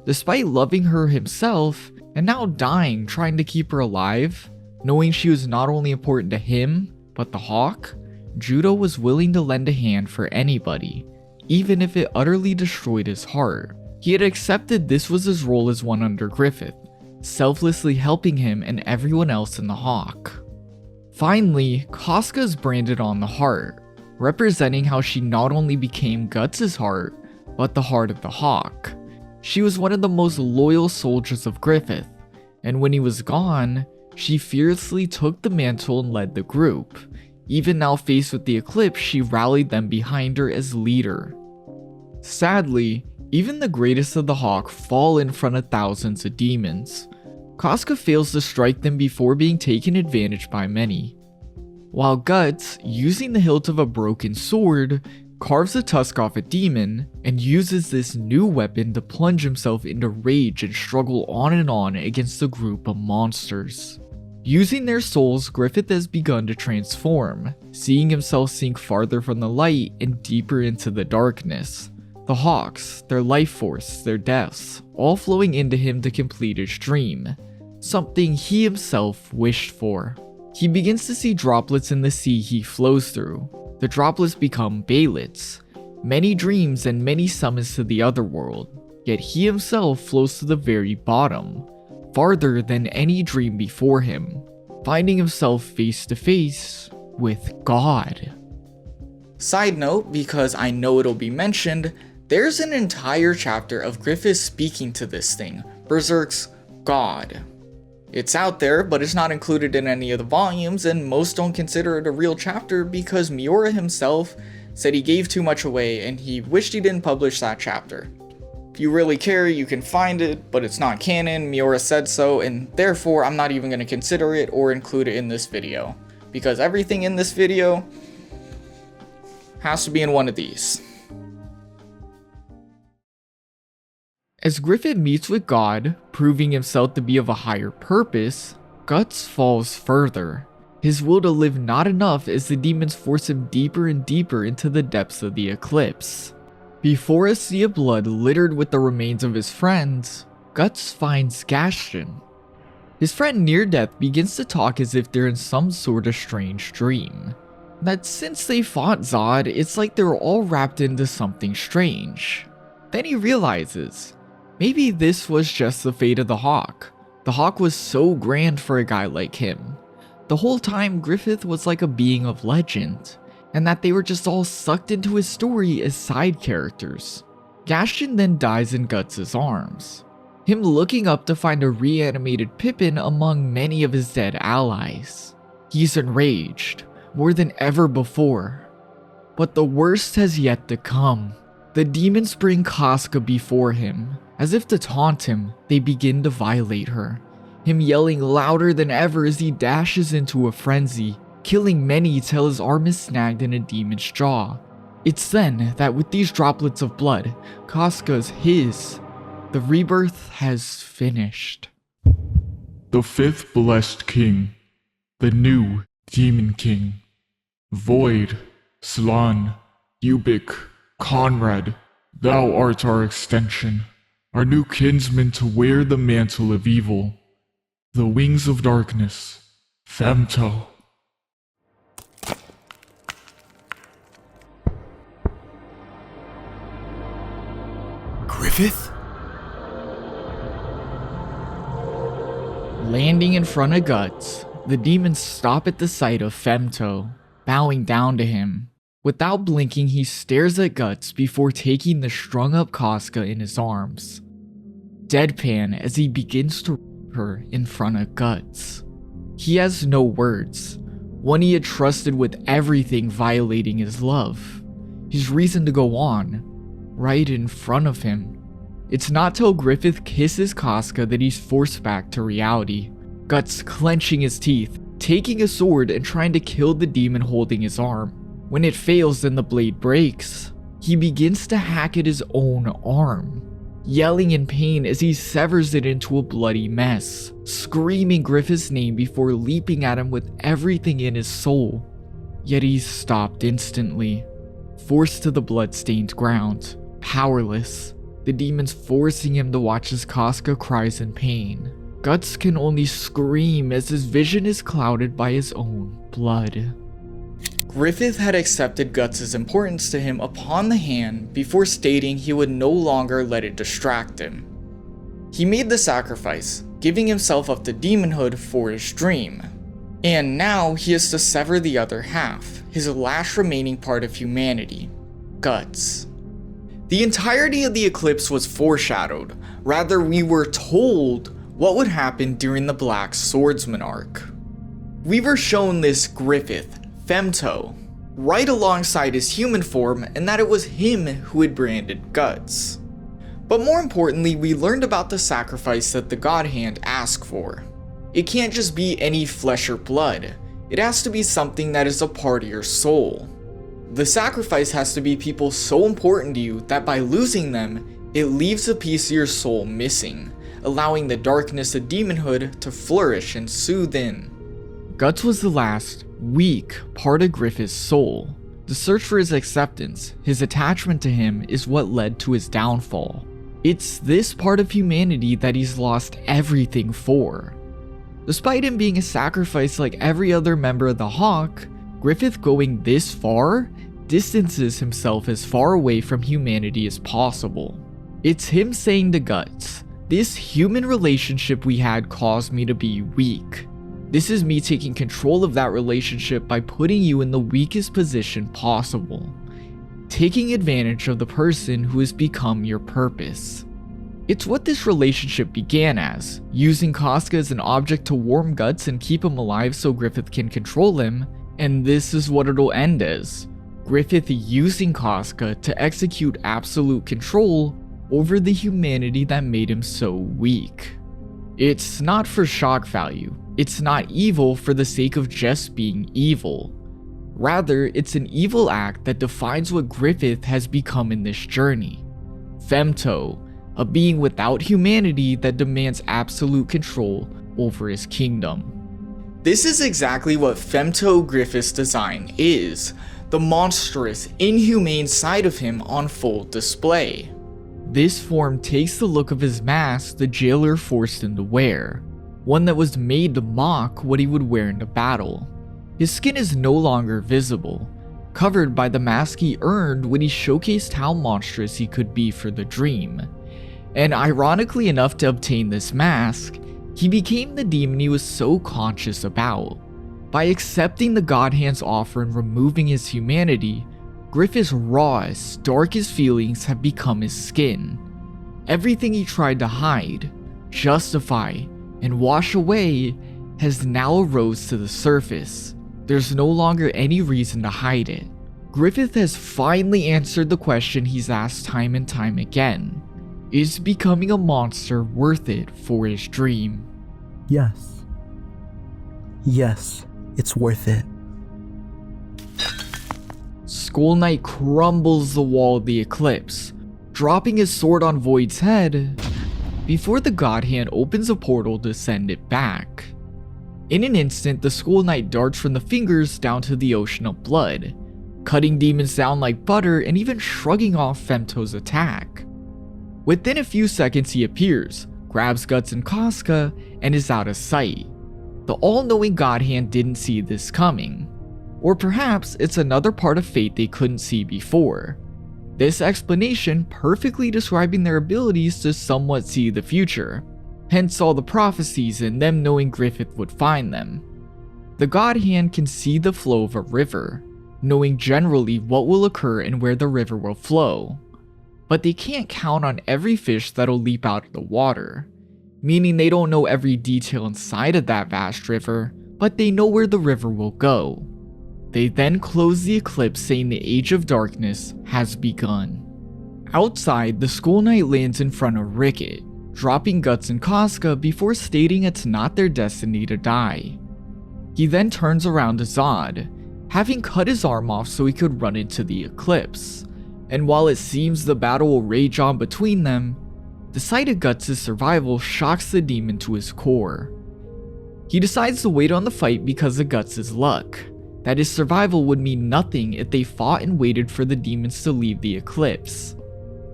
B: Despite loving her himself, and now dying trying to keep her alive, knowing she was not only important to him, but the Hawk, Judo was willing to lend a hand for anybody, even if it utterly destroyed his heart. He had accepted this was his role as one under Griffith, selflessly helping him and everyone else in the Hawk. Finally, Casca is branded on the heart, representing how she not only became Guts' heart, but the heart of the Hawk. She was one of the most loyal soldiers of Griffith, and when he was gone, she fiercely took the mantle and led the group. Even now faced with the eclipse, she rallied them behind her as leader. Sadly, Even the greatest of the Hawk fall in front of thousands of demons. Casca fails to strike them before being taken advantage by many. While Guts, using the hilt of a broken sword, carves a tusk off a demon and uses this new weapon to plunge himself into rage and struggle on against a group of monsters. Using their souls, Griffith has begun to transform, seeing himself sink farther from the light and deeper into the darkness. The Hawks, their life force, their deaths, all flowing into him to complete his dream, something he himself wished for. He begins to see droplets in the sea he flows through. The droplets become Baylets, many dreams and many summons to the otherworld, yet he himself flows to the very bottom, farther than any dream before him, finding himself face to face with God.
D: Side note, because I know it'll be mentioned, there's an entire chapter of Griffith speaking to this thing, Berserk's God. It's out there, but it's not included in any of the volumes, and most don't consider it a real chapter because Miura himself said he gave too much away and he wished he didn't publish that chapter. If you really care, you can find it, but it's not canon, Miura said so, and therefore I'm not even going to consider it or include it in this video, because everything in this video has to be in one of these.
B: As Griffith meets with God, proving himself to be of a higher purpose, Guts falls further. His will to live not enough as the demons force him deeper and deeper into the depths of the Eclipse. Before a sea of blood littered with the remains of his friends, Guts finds Gaston. His friend near death begins to talk as if they're in some sort of strange dream. That since they fought Zod, it's like they were all wrapped into something strange. Then he realizes, maybe this was just the fate of the Hawk. The Hawk was so grand for a guy like him. The whole time Griffith was like a being of legend, and that they were just all sucked into his story as side characters. Gaston then dies in Guts' arms, him looking up to find a reanimated Pippin among many of his dead allies. He's enraged, more than ever before. But the worst has yet to come. The demons bring Casca before him. As if to taunt him, they begin to violate her, him yelling louder than ever as he dashes into a frenzy, killing many till his arm is snagged in a demon's jaw. It's then that with these droplets of blood, Casca's his. The rebirth has finished.
F: The fifth blessed king, the new demon king. Void, Slan, Ubik, Conrad, thou art our extension. Our new kinsman to wear the mantle of evil, the wings of darkness, Femto.
A: Griffith?
B: Landing in front of Guts, the demons stop at the sight of Femto, bowing down to him. Without blinking, he stares at Guts before taking the strung up Casca in his arms. Deadpan as he begins to rape her in front of Guts. He has no words, one he had trusted with everything violating his love. His reason to go on, right in front of him. It's not till Griffith kisses Casca that he's forced back to reality. Guts clenching his teeth, taking a sword and trying to kill the demon holding his arm. When it fails and the blade breaks, he begins to hack at his own arm, yelling in pain as he severs it into a bloody mess, screaming Griffith's name before leaping at him with everything in his soul. Yet he's stopped instantly, forced to the blood-stained ground, powerless, the demons forcing him to watch as Casca cries in pain. Guts can only scream as his vision is clouded by his own blood.
D: Griffith had accepted Guts' importance to him upon the hand before stating he would no longer let it distract him. He made the sacrifice, giving himself up to demonhood for his dream. And now he is to sever the other half, his last remaining part of humanity, Guts. The entirety of the Eclipse was foreshadowed, rather we were told what would happen during the Black Swordsman arc. We were shown this Griffith, Femto, right alongside his human form, and that it was him who had branded Guts. But more importantly, we learned about the sacrifice that the Godhand asked for. It can't just be any flesh or blood. It has to be something that is a part of your soul. The sacrifice has to be people so important to you that by losing them, it leaves a piece of your soul missing, allowing the darkness of demonhood to flourish and soothe in.
B: Guts was the last, weak part of Griffith's soul. The search for his acceptance, his attachment to him, is what led to his downfall. It's this part of humanity that he's lost everything for. Despite him being a sacrifice like every other member of the Hawk, Griffith going this far distances himself as far away from humanity as possible. It's him saying to Guts, "This human relationship we had caused me to be weak. This is me taking control of that relationship by putting you in the weakest position possible, taking advantage of the person who has become your purpose." It's what this relationship began as, using Casca as an object to warm Guts and keep him alive so Griffith can control him, and this is what it'll end as, Griffith using Casca to execute absolute control over the humanity that made him so weak. It's not for shock value, it's not evil for the sake of just being evil. Rather, it's an evil act that defines what Griffith has become in this journey. Femto, a being without humanity that demands absolute control over his kingdom.
D: This is exactly what Femto Griffith's design is, the monstrous, inhumane side of him on full display.
B: This form takes the look of his mask the jailer forced him to wear, one that was made to mock what he would wear into battle. His skin is no longer visible, covered by the mask he earned when he showcased how monstrous he could be for the dream. And ironically enough, to obtain this mask, he became the demon he was so conscious about. By accepting the Godhand's offer and removing his humanity, Griffith's rawest, darkest feelings have become his skin. Everything he tried to hide, justify, and wash away has now arose to the surface. There's no longer any reason to hide it. Griffith has finally answered the question he's asked time and time again. Is becoming a monster worth it for his dream?
E: Yes. Yes, it's worth it.
B: Skull Knight crumbles the wall of the Eclipse, dropping his sword on Void's head before the Godhand opens a portal to send it back. In an instant, the Skull Knight darts from the fingers down to the ocean of blood, cutting demons down like butter and even shrugging off Femto's attack. Within a few seconds he appears, grabs Guts and Casca, and is out of sight. The all-knowing Godhand didn't see this coming. Or perhaps it's another part of fate they couldn't see before. This explanation perfectly describing their abilities to somewhat see the future, hence all the prophecies and them knowing Griffith would find them. The Godhand can see the flow of a river, knowing generally what will occur and where the river will flow. But they can't count on every fish that'll leap out of the water, meaning they don't know every detail inside of that vast river, but they know where the river will go. They then close the eclipse saying the Age of Darkness has begun. Outside, the Skull Knight lands in front of Ricket, dropping Guts and Casca before stating it's not their destiny to die. He then turns around to Zod, having cut his arm off so he could run into the eclipse. And while it seems the battle will rage on between them, the sight of Guts' survival shocks the demon to his core. He decides to wait on the fight because of Guts' luck, that his survival would mean nothing if they fought and waited for the demons to leave the eclipse.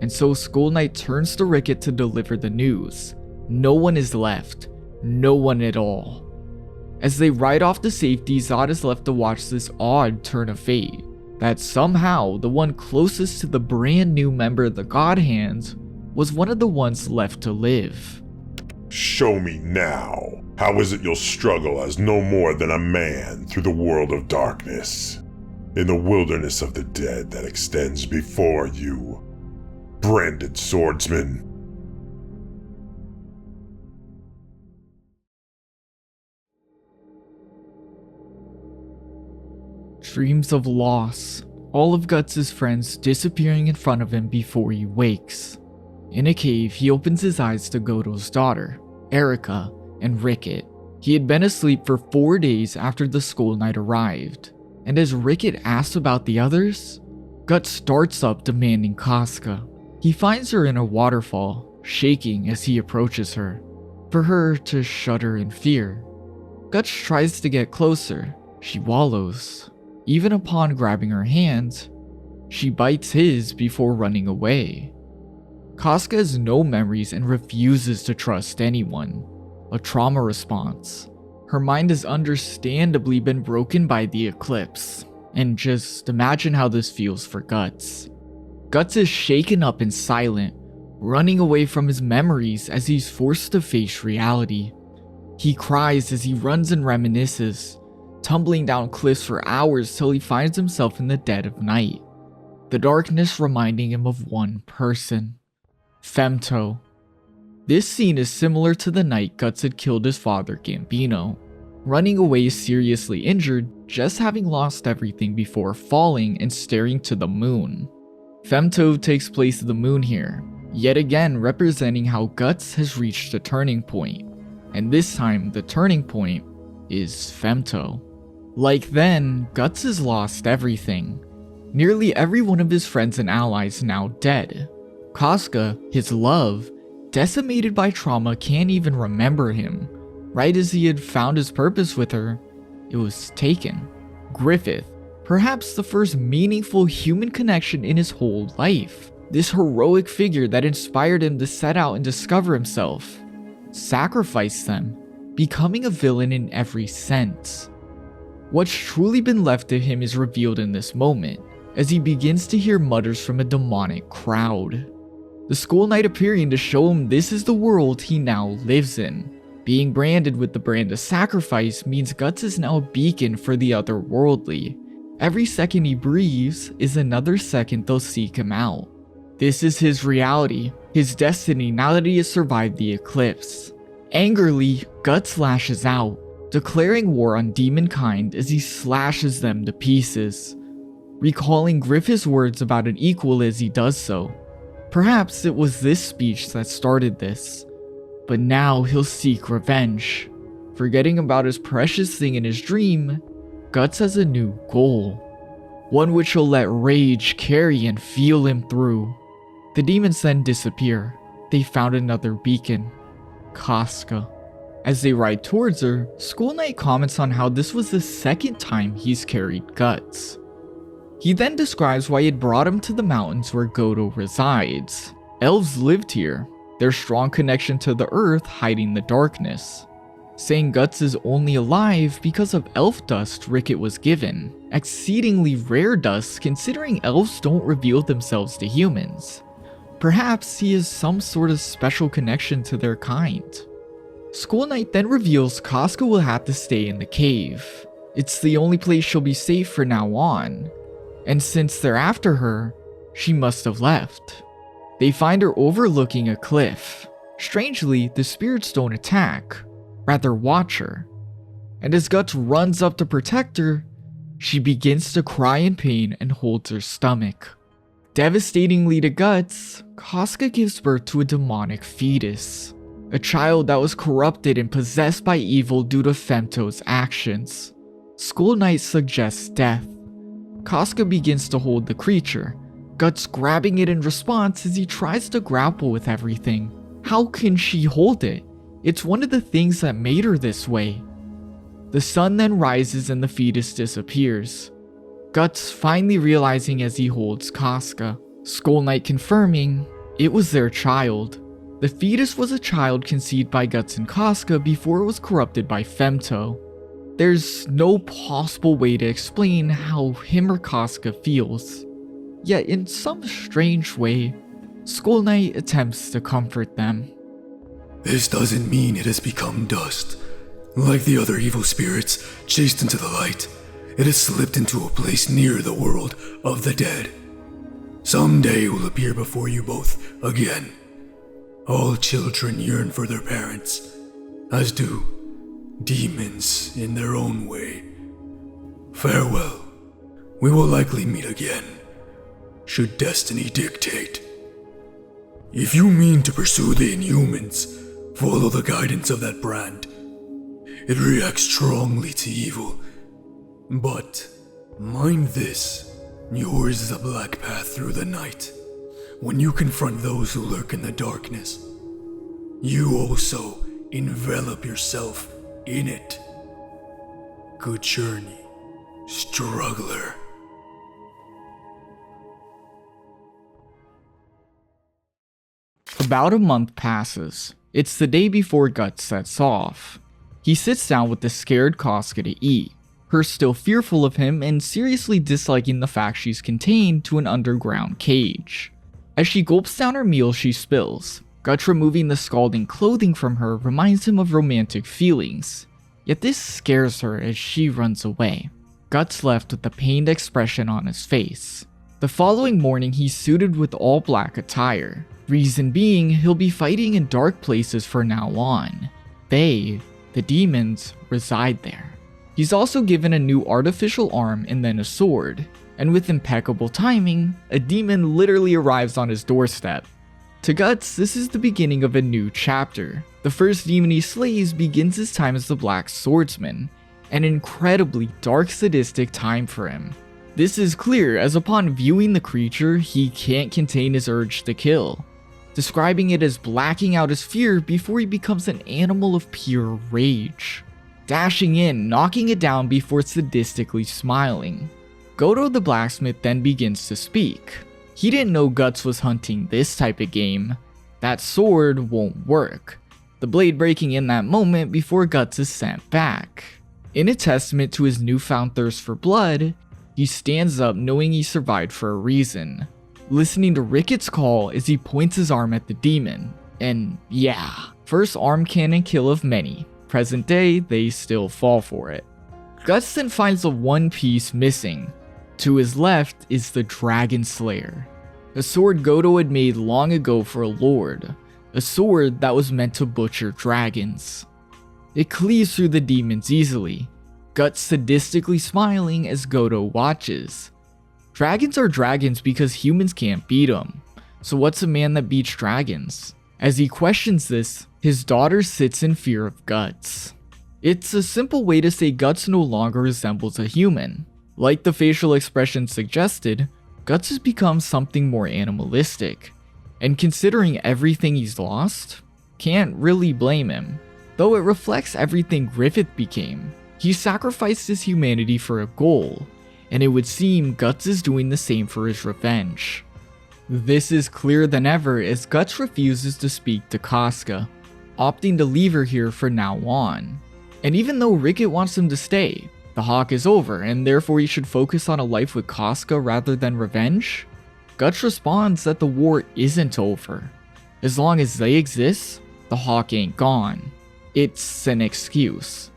B: And so Skull Knight turns to Ricket to deliver the news. No one is left, no one at all. As they ride off to safety, Zod is left to watch this odd turn of fate, that somehow the one closest to the brand new member of the Godhands was one of the ones left to live.
G: Show me now. How is it you'll struggle as no more than a man through the world of darkness, in the wilderness of the dead that extends before you, branded swordsman?
B: Dreams of loss, all of Guts' friends disappearing in front of him before he wakes. In a cave, he opens his eyes to Goto's daughter, Erica, and Ricket. He had been asleep for 4 days after the Skull Knight arrived, and as Ricket asks about the others, Guts starts up demanding Casca. He finds her in a waterfall, shaking as he approaches her, for her to shudder in fear. Guts tries to get closer. She wallows. Even upon grabbing her hand, she bites his before running away. Casca has no memories and refuses to trust anyone. A trauma response. Her mind has understandably been broken by the eclipse. And just imagine how this feels for Guts. Guts is shaken up and silent, running away from his memories as he's forced to face reality. He cries as he runs and reminisces, tumbling down cliffs for hours till he finds himself in the dead of night. The darkness reminding him of one person, Femto. This scene is similar to the night Guts had killed his father Gambino, running away seriously injured, just having lost everything before falling and staring to the moon. Femto takes place of the moon here, yet again representing how Guts has reached a turning point, and this time the turning point is Femto. Like then, Guts has lost everything. Nearly every one of his friends and allies now dead. Casca, his love, decimated by trauma, can't even remember him. Right as he had found his purpose with her, it was taken. Griffith, perhaps the first meaningful human connection in his whole life. This heroic figure that inspired him to set out and discover himself, sacrificed them, becoming a villain in every sense. What's truly been left of him is revealed in this moment, as he begins to hear mutters from a demonic crowd. The Skull Knight appearing to show him this is the world he now lives in. Being branded with the brand of sacrifice means Guts is now a beacon for the otherworldly. Every second he breathes is another second they'll seek him out. This is his reality, his destiny now that he has survived the eclipse. Angrily, Guts lashes out, declaring war on demonkind as he slashes them to pieces, recalling Griffith's words about an equal as he does so. Perhaps it was this speech that started this, but now he'll seek revenge. Forgetting about his precious thing in his dream, Guts has a new goal, one which will let rage carry and feel him through. The demons then disappear. They found another beacon, Casca. As they ride towards her, Skull Knight comments on how this was the second time he's carried Guts. He then describes why he had brought him to the mountains where Goto resides. Elves lived here, their strong connection to the earth hiding the darkness. Saying Guts is only alive because of elf dust Ricket was given, exceedingly rare dust considering elves don't reveal themselves to humans. Perhaps he has some sort of special connection to their kind. Skull Knight then reveals Casca will have to stay in the cave. It's the only place she'll be safe from now on. And since they're after her, she must have left. They find her overlooking a cliff. Strangely, the spirits don't attack, rather watch her. And as Guts runs up to protect her, she begins to cry in pain and holds her stomach. Devastatingly to Guts, Casca gives birth to a demonic fetus. A child that was corrupted and possessed by evil due to Femto's actions. Skull Knight suggests death. Casca begins to hold the creature, Guts grabbing it in response as he tries to grapple with everything. How can she hold it? It's one of the things that made her this way. The sun then rises and the fetus disappears. Guts finally realizing as he holds Casca. Skull Knight confirming it was their child. The fetus was a child conceived by Guts and Casca before it was corrupted by Femto. There's no possible way to explain how him or Casca feels. Yet in some strange way, Skull Knight attempts to comfort them.
A: This doesn't mean it has become dust. Like the other evil spirits chased into the light, it has slipped into a place near the world of the dead. Someday it will appear before you both again. All children yearn for their parents, as do demons in their own way. Farewell. We will likely meet again, should destiny dictate. If you mean to pursue the Inhumans, follow the guidance of that brand. It reacts strongly to evil. But mind this, yours is a black path through the night. When you confront those who lurk in the darkness, you also envelop yourself in it. Good journey, struggler.
B: About a month passes. It's the day before Guts sets off. He sits down with the scared Casca to eat, her still fearful of him and seriously disliking the fact she's contained to an underground cage. As she gulps down her meal, she spills. Guts removing the scalding clothing from her reminds him of romantic feelings, yet this scares her as she runs away. Guts left with a pained expression on his face. The following morning, he's suited with all black attire. Reason being, he'll be fighting in dark places from now on. They, the demons, reside there. He's also given a new artificial arm and then a sword, and with impeccable timing, a demon literally arrives on his doorstep. To Guts, this is the beginning of a new chapter. The first demon he slays begins his time as the Black Swordsman, an incredibly dark, sadistic time for him. This is clear as upon viewing the creature, he can't contain his urge to kill, describing it as blacking out his fear before he becomes an animal of pure rage, dashing in, knocking it down before sadistically smiling. Godo the blacksmith then begins to speak. He didn't know Guts was hunting this type of game. That sword won't work, the blade breaking in that moment before Guts is sent back. In a testament to his newfound thirst for blood, he stands up knowing he survived for a reason, listening to Ricket's call as he points his arm at the demon. And yeah, first arm cannon kill of many. Present day, they still fall for it. Guts then finds the one piece missing. To his left is the Dragon Slayer, a sword Godo had made long ago for a lord, a sword that was meant to butcher dragons. It cleaves through the demons easily, Guts sadistically smiling as Godo watches. Dragons are dragons because humans can't beat them, so what's a man that beats dragons? As he questions this, his daughter sits in fear of Guts. It's a simple way to say Guts no longer resembles a human. Like the facial expression suggested, Guts has become something more animalistic, and considering everything he's lost, can't really blame him. Though it reflects everything Griffith became, he sacrificed his humanity for a goal, and it would seem Guts is doing the same for his revenge. This is clearer than ever as Guts refuses to speak to Casca, opting to leave her here for now on. And even though Ricket wants him to stay, the hawk is over and therefore he should focus on a life with Casca rather than revenge, Guts responds that the war isn't over. As long as they exist, the hawk ain't gone. It's an excuse.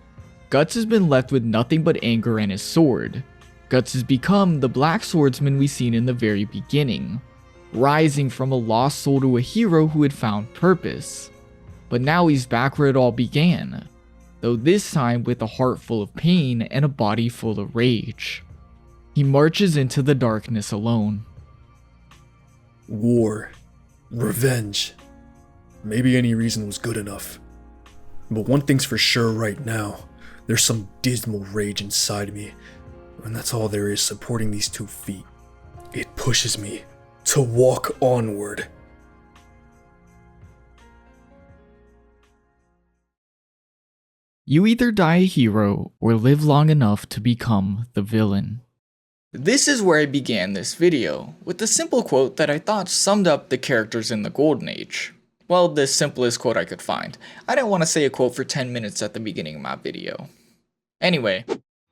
B: Guts has been left with nothing but anger and his sword. Guts has become the Black Swordsman we seen in the very beginning, rising from a lost soul to a hero who had found purpose. But now he's back where it all began, though this time with a heart full of pain and a body full of rage. He marches into the darkness alone.
A: War. Revenge. Maybe any reason was good enough. But one thing's for sure right now, there's some dismal rage inside me, and that's all there is supporting these 2 feet. It pushes me to walk onward.
B: You either die a hero or live long enough to become the villain.
D: This is where I began this video, with a simple quote that I thought summed up the characters in the Golden Age. Well, the simplest quote I could find. I didn't want to say a quote for 10 minutes at the beginning of my video. Anyway.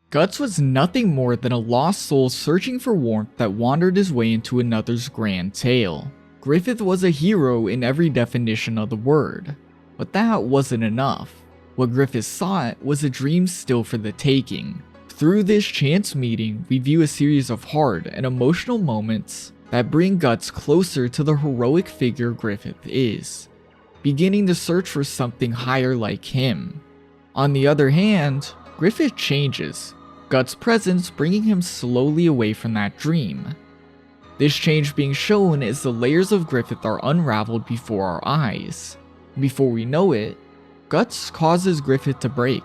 B: Guts was nothing more than a lost soul searching for warmth that wandered his way into another's grand tale. Griffith was a hero in every definition of the word, but that wasn't enough. What Griffith sought was a dream still for the taking. Through this chance meeting, we view a series of hard and emotional moments that bring Guts closer to the heroic figure Griffith is, beginning to search for something higher like him. On the other hand, Griffith changes, Guts' presence bringing him slowly away from that dream. This change being shown as the layers of Griffith are unraveled before our eyes. Before we know it, Guts causes Griffith to break.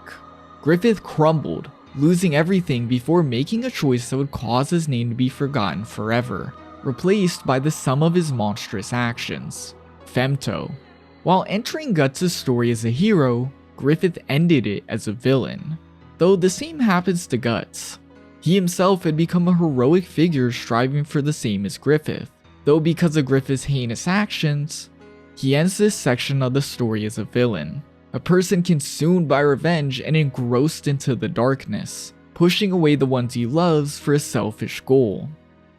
B: Griffith crumbled, losing everything before making a choice that would cause his name to be forgotten forever, replaced by the sum of his monstrous actions, Femto. While entering Guts' story as a hero, Griffith ended it as a villain. Though the same happens to Guts. He himself had become a heroic figure striving for the same as Griffith, though because of Griffith's heinous actions, he ends this section of the story as a villain, a person consumed by revenge and engrossed into the darkness, pushing away the ones he loves for a selfish goal.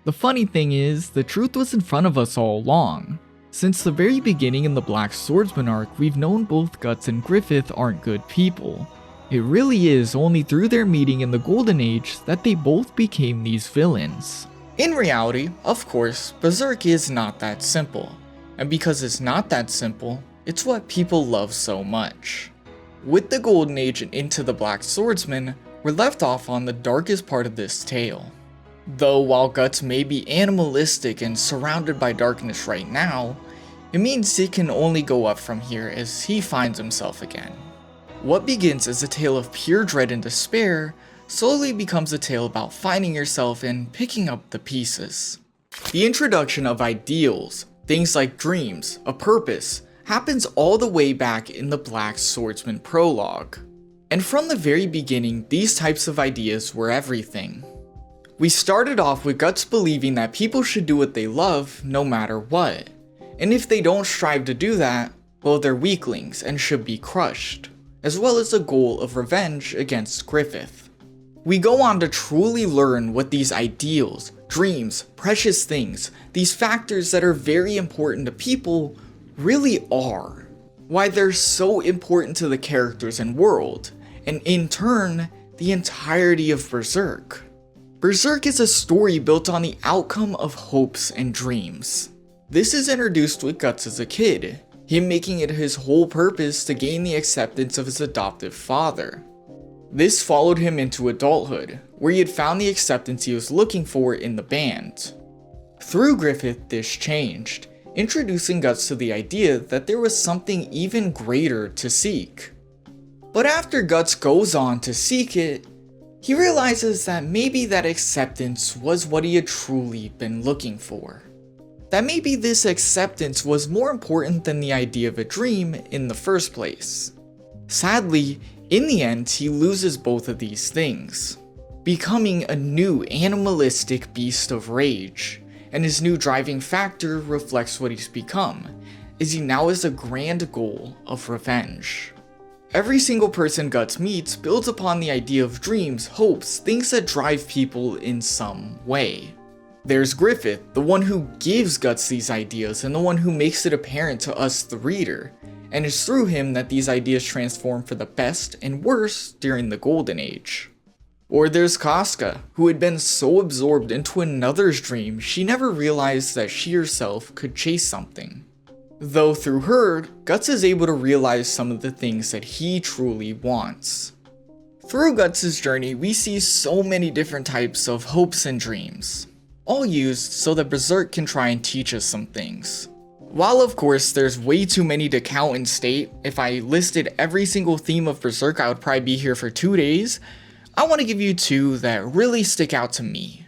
B: The funny thing is, the truth was in front of us all along. Since the very beginning in the Black Swordsman arc, we've known both Guts and Griffith aren't good people. It really is only through their meeting in the Golden Age that they both became these villains.
D: In reality, of course, Berserk is not that simple. And because it's not that simple, it's what people love so much. With the Golden Age and into the Black Swordsman, we're left off on the darkest part of this tale. Though while Guts may be animalistic and surrounded by darkness right now, it means it can only go up from here as he finds himself again. What begins as a tale of pure dread and despair slowly becomes a tale about finding yourself and picking up the pieces. The introduction of ideals, things like dreams, a purpose, happens all the way back in the Black Swordsman prologue. And from the very beginning, these types of ideas were everything. We started off with Guts believing that people should do what they love no matter what. And if they don't strive to do that, well, they're weaklings and should be crushed, as well as a goal of revenge against Griffith. We go on to truly learn what these ideals, dreams, precious things, these factors that are very important to people really are. Why they're so important to the characters and world, and in turn, the entirety of Berserk. Berserk is a story built on the outcome of hopes and dreams. This is introduced with Guts as a kid, him making it his whole purpose to gain the acceptance of his adoptive father. This followed him into adulthood, where he had found the acceptance he was looking for in the band. Through Griffith, this changed, introducing Guts to the idea that there was something even greater to seek. But after Guts goes on to seek it, he realizes that maybe that acceptance was what he had truly been looking for. That maybe this acceptance was more important than the idea of a dream in the first place. Sadly, in the end, he loses both of these things, becoming a new animalistic beast of rage, and his new driving factor reflects what he's become, as he now has a grand goal of revenge. Every single person Guts meets builds upon the idea of dreams, hopes, things that drive people in some way. There's Griffith, the one who gives Guts these ideas and the one who makes it apparent to us, the reader, and it's through him that these ideas transform for the best and worst during the Golden Age. Or there's Casca, who had been so absorbed into another's dream she never realized that she herself could chase something. Though through her, Guts is able to realize some of the things that he truly wants. Through Guts' journey, we see so many different types of hopes and dreams, all used so that Berserk can try and teach us some things. While of course there's way too many to count and state, if I listed every single theme of Berserk I would probably be here for 2 days, I want to give you 2 that really stick out to me.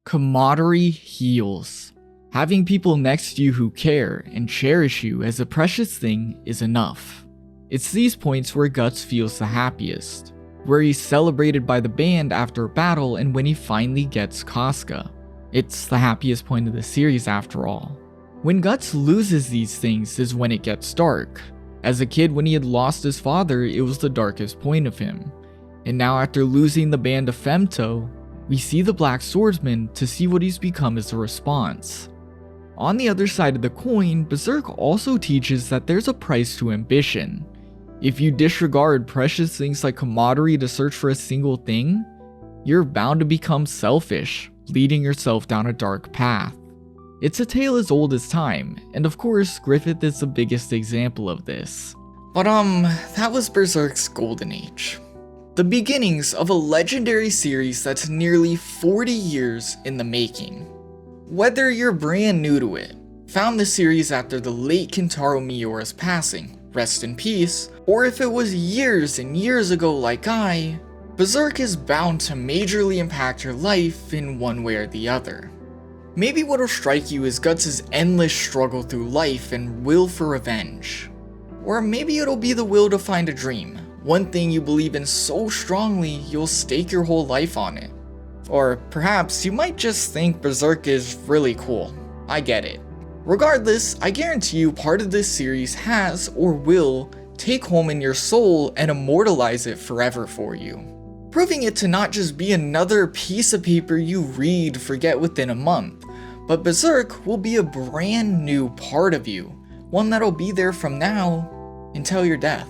B: Camaraderie heals. Having people next to you who care and cherish you as a precious thing is enough. It's these points where Guts feels the happiest, where he's celebrated by the band after a battle and when he finally gets Casca. It's the happiest point of the series after all. When Guts loses these things is when it gets dark. As a kid, when he had lost his father, it was the darkest point of him. And now after losing the band of Femto, we see the Black Swordsman to see what he's become as a response. On the other side of the coin, Berserk also teaches that there's a price to ambition. If you disregard precious things like camaraderie to search for a single thing, you're bound to become selfish, leading yourself down a dark path. It's a tale as old as time, and of course, Griffith is the biggest example of this.
D: But that was Berserk's Golden Age. The beginnings of a legendary series that's nearly 40 years in the making. Whether you're brand new to it, found the series after the late Kentaro Miura's passing, rest in peace, or if it was years and years ago like I, Berserk is bound to majorly impact your life in one way or the other. Maybe what'll strike you is Guts' endless struggle through life and will for revenge. Or maybe it'll be the will to find a dream, one thing you believe in so strongly you'll stake your whole life on it. Or perhaps you might just think Berserk is really cool. I get it. Regardless, I guarantee you part of this series has or will take home in your soul and immortalize it forever for you, proving it to not just be another piece of paper you read, forget within a month, but Berserk will be a brand new part of you, one that'll be there from now until your death.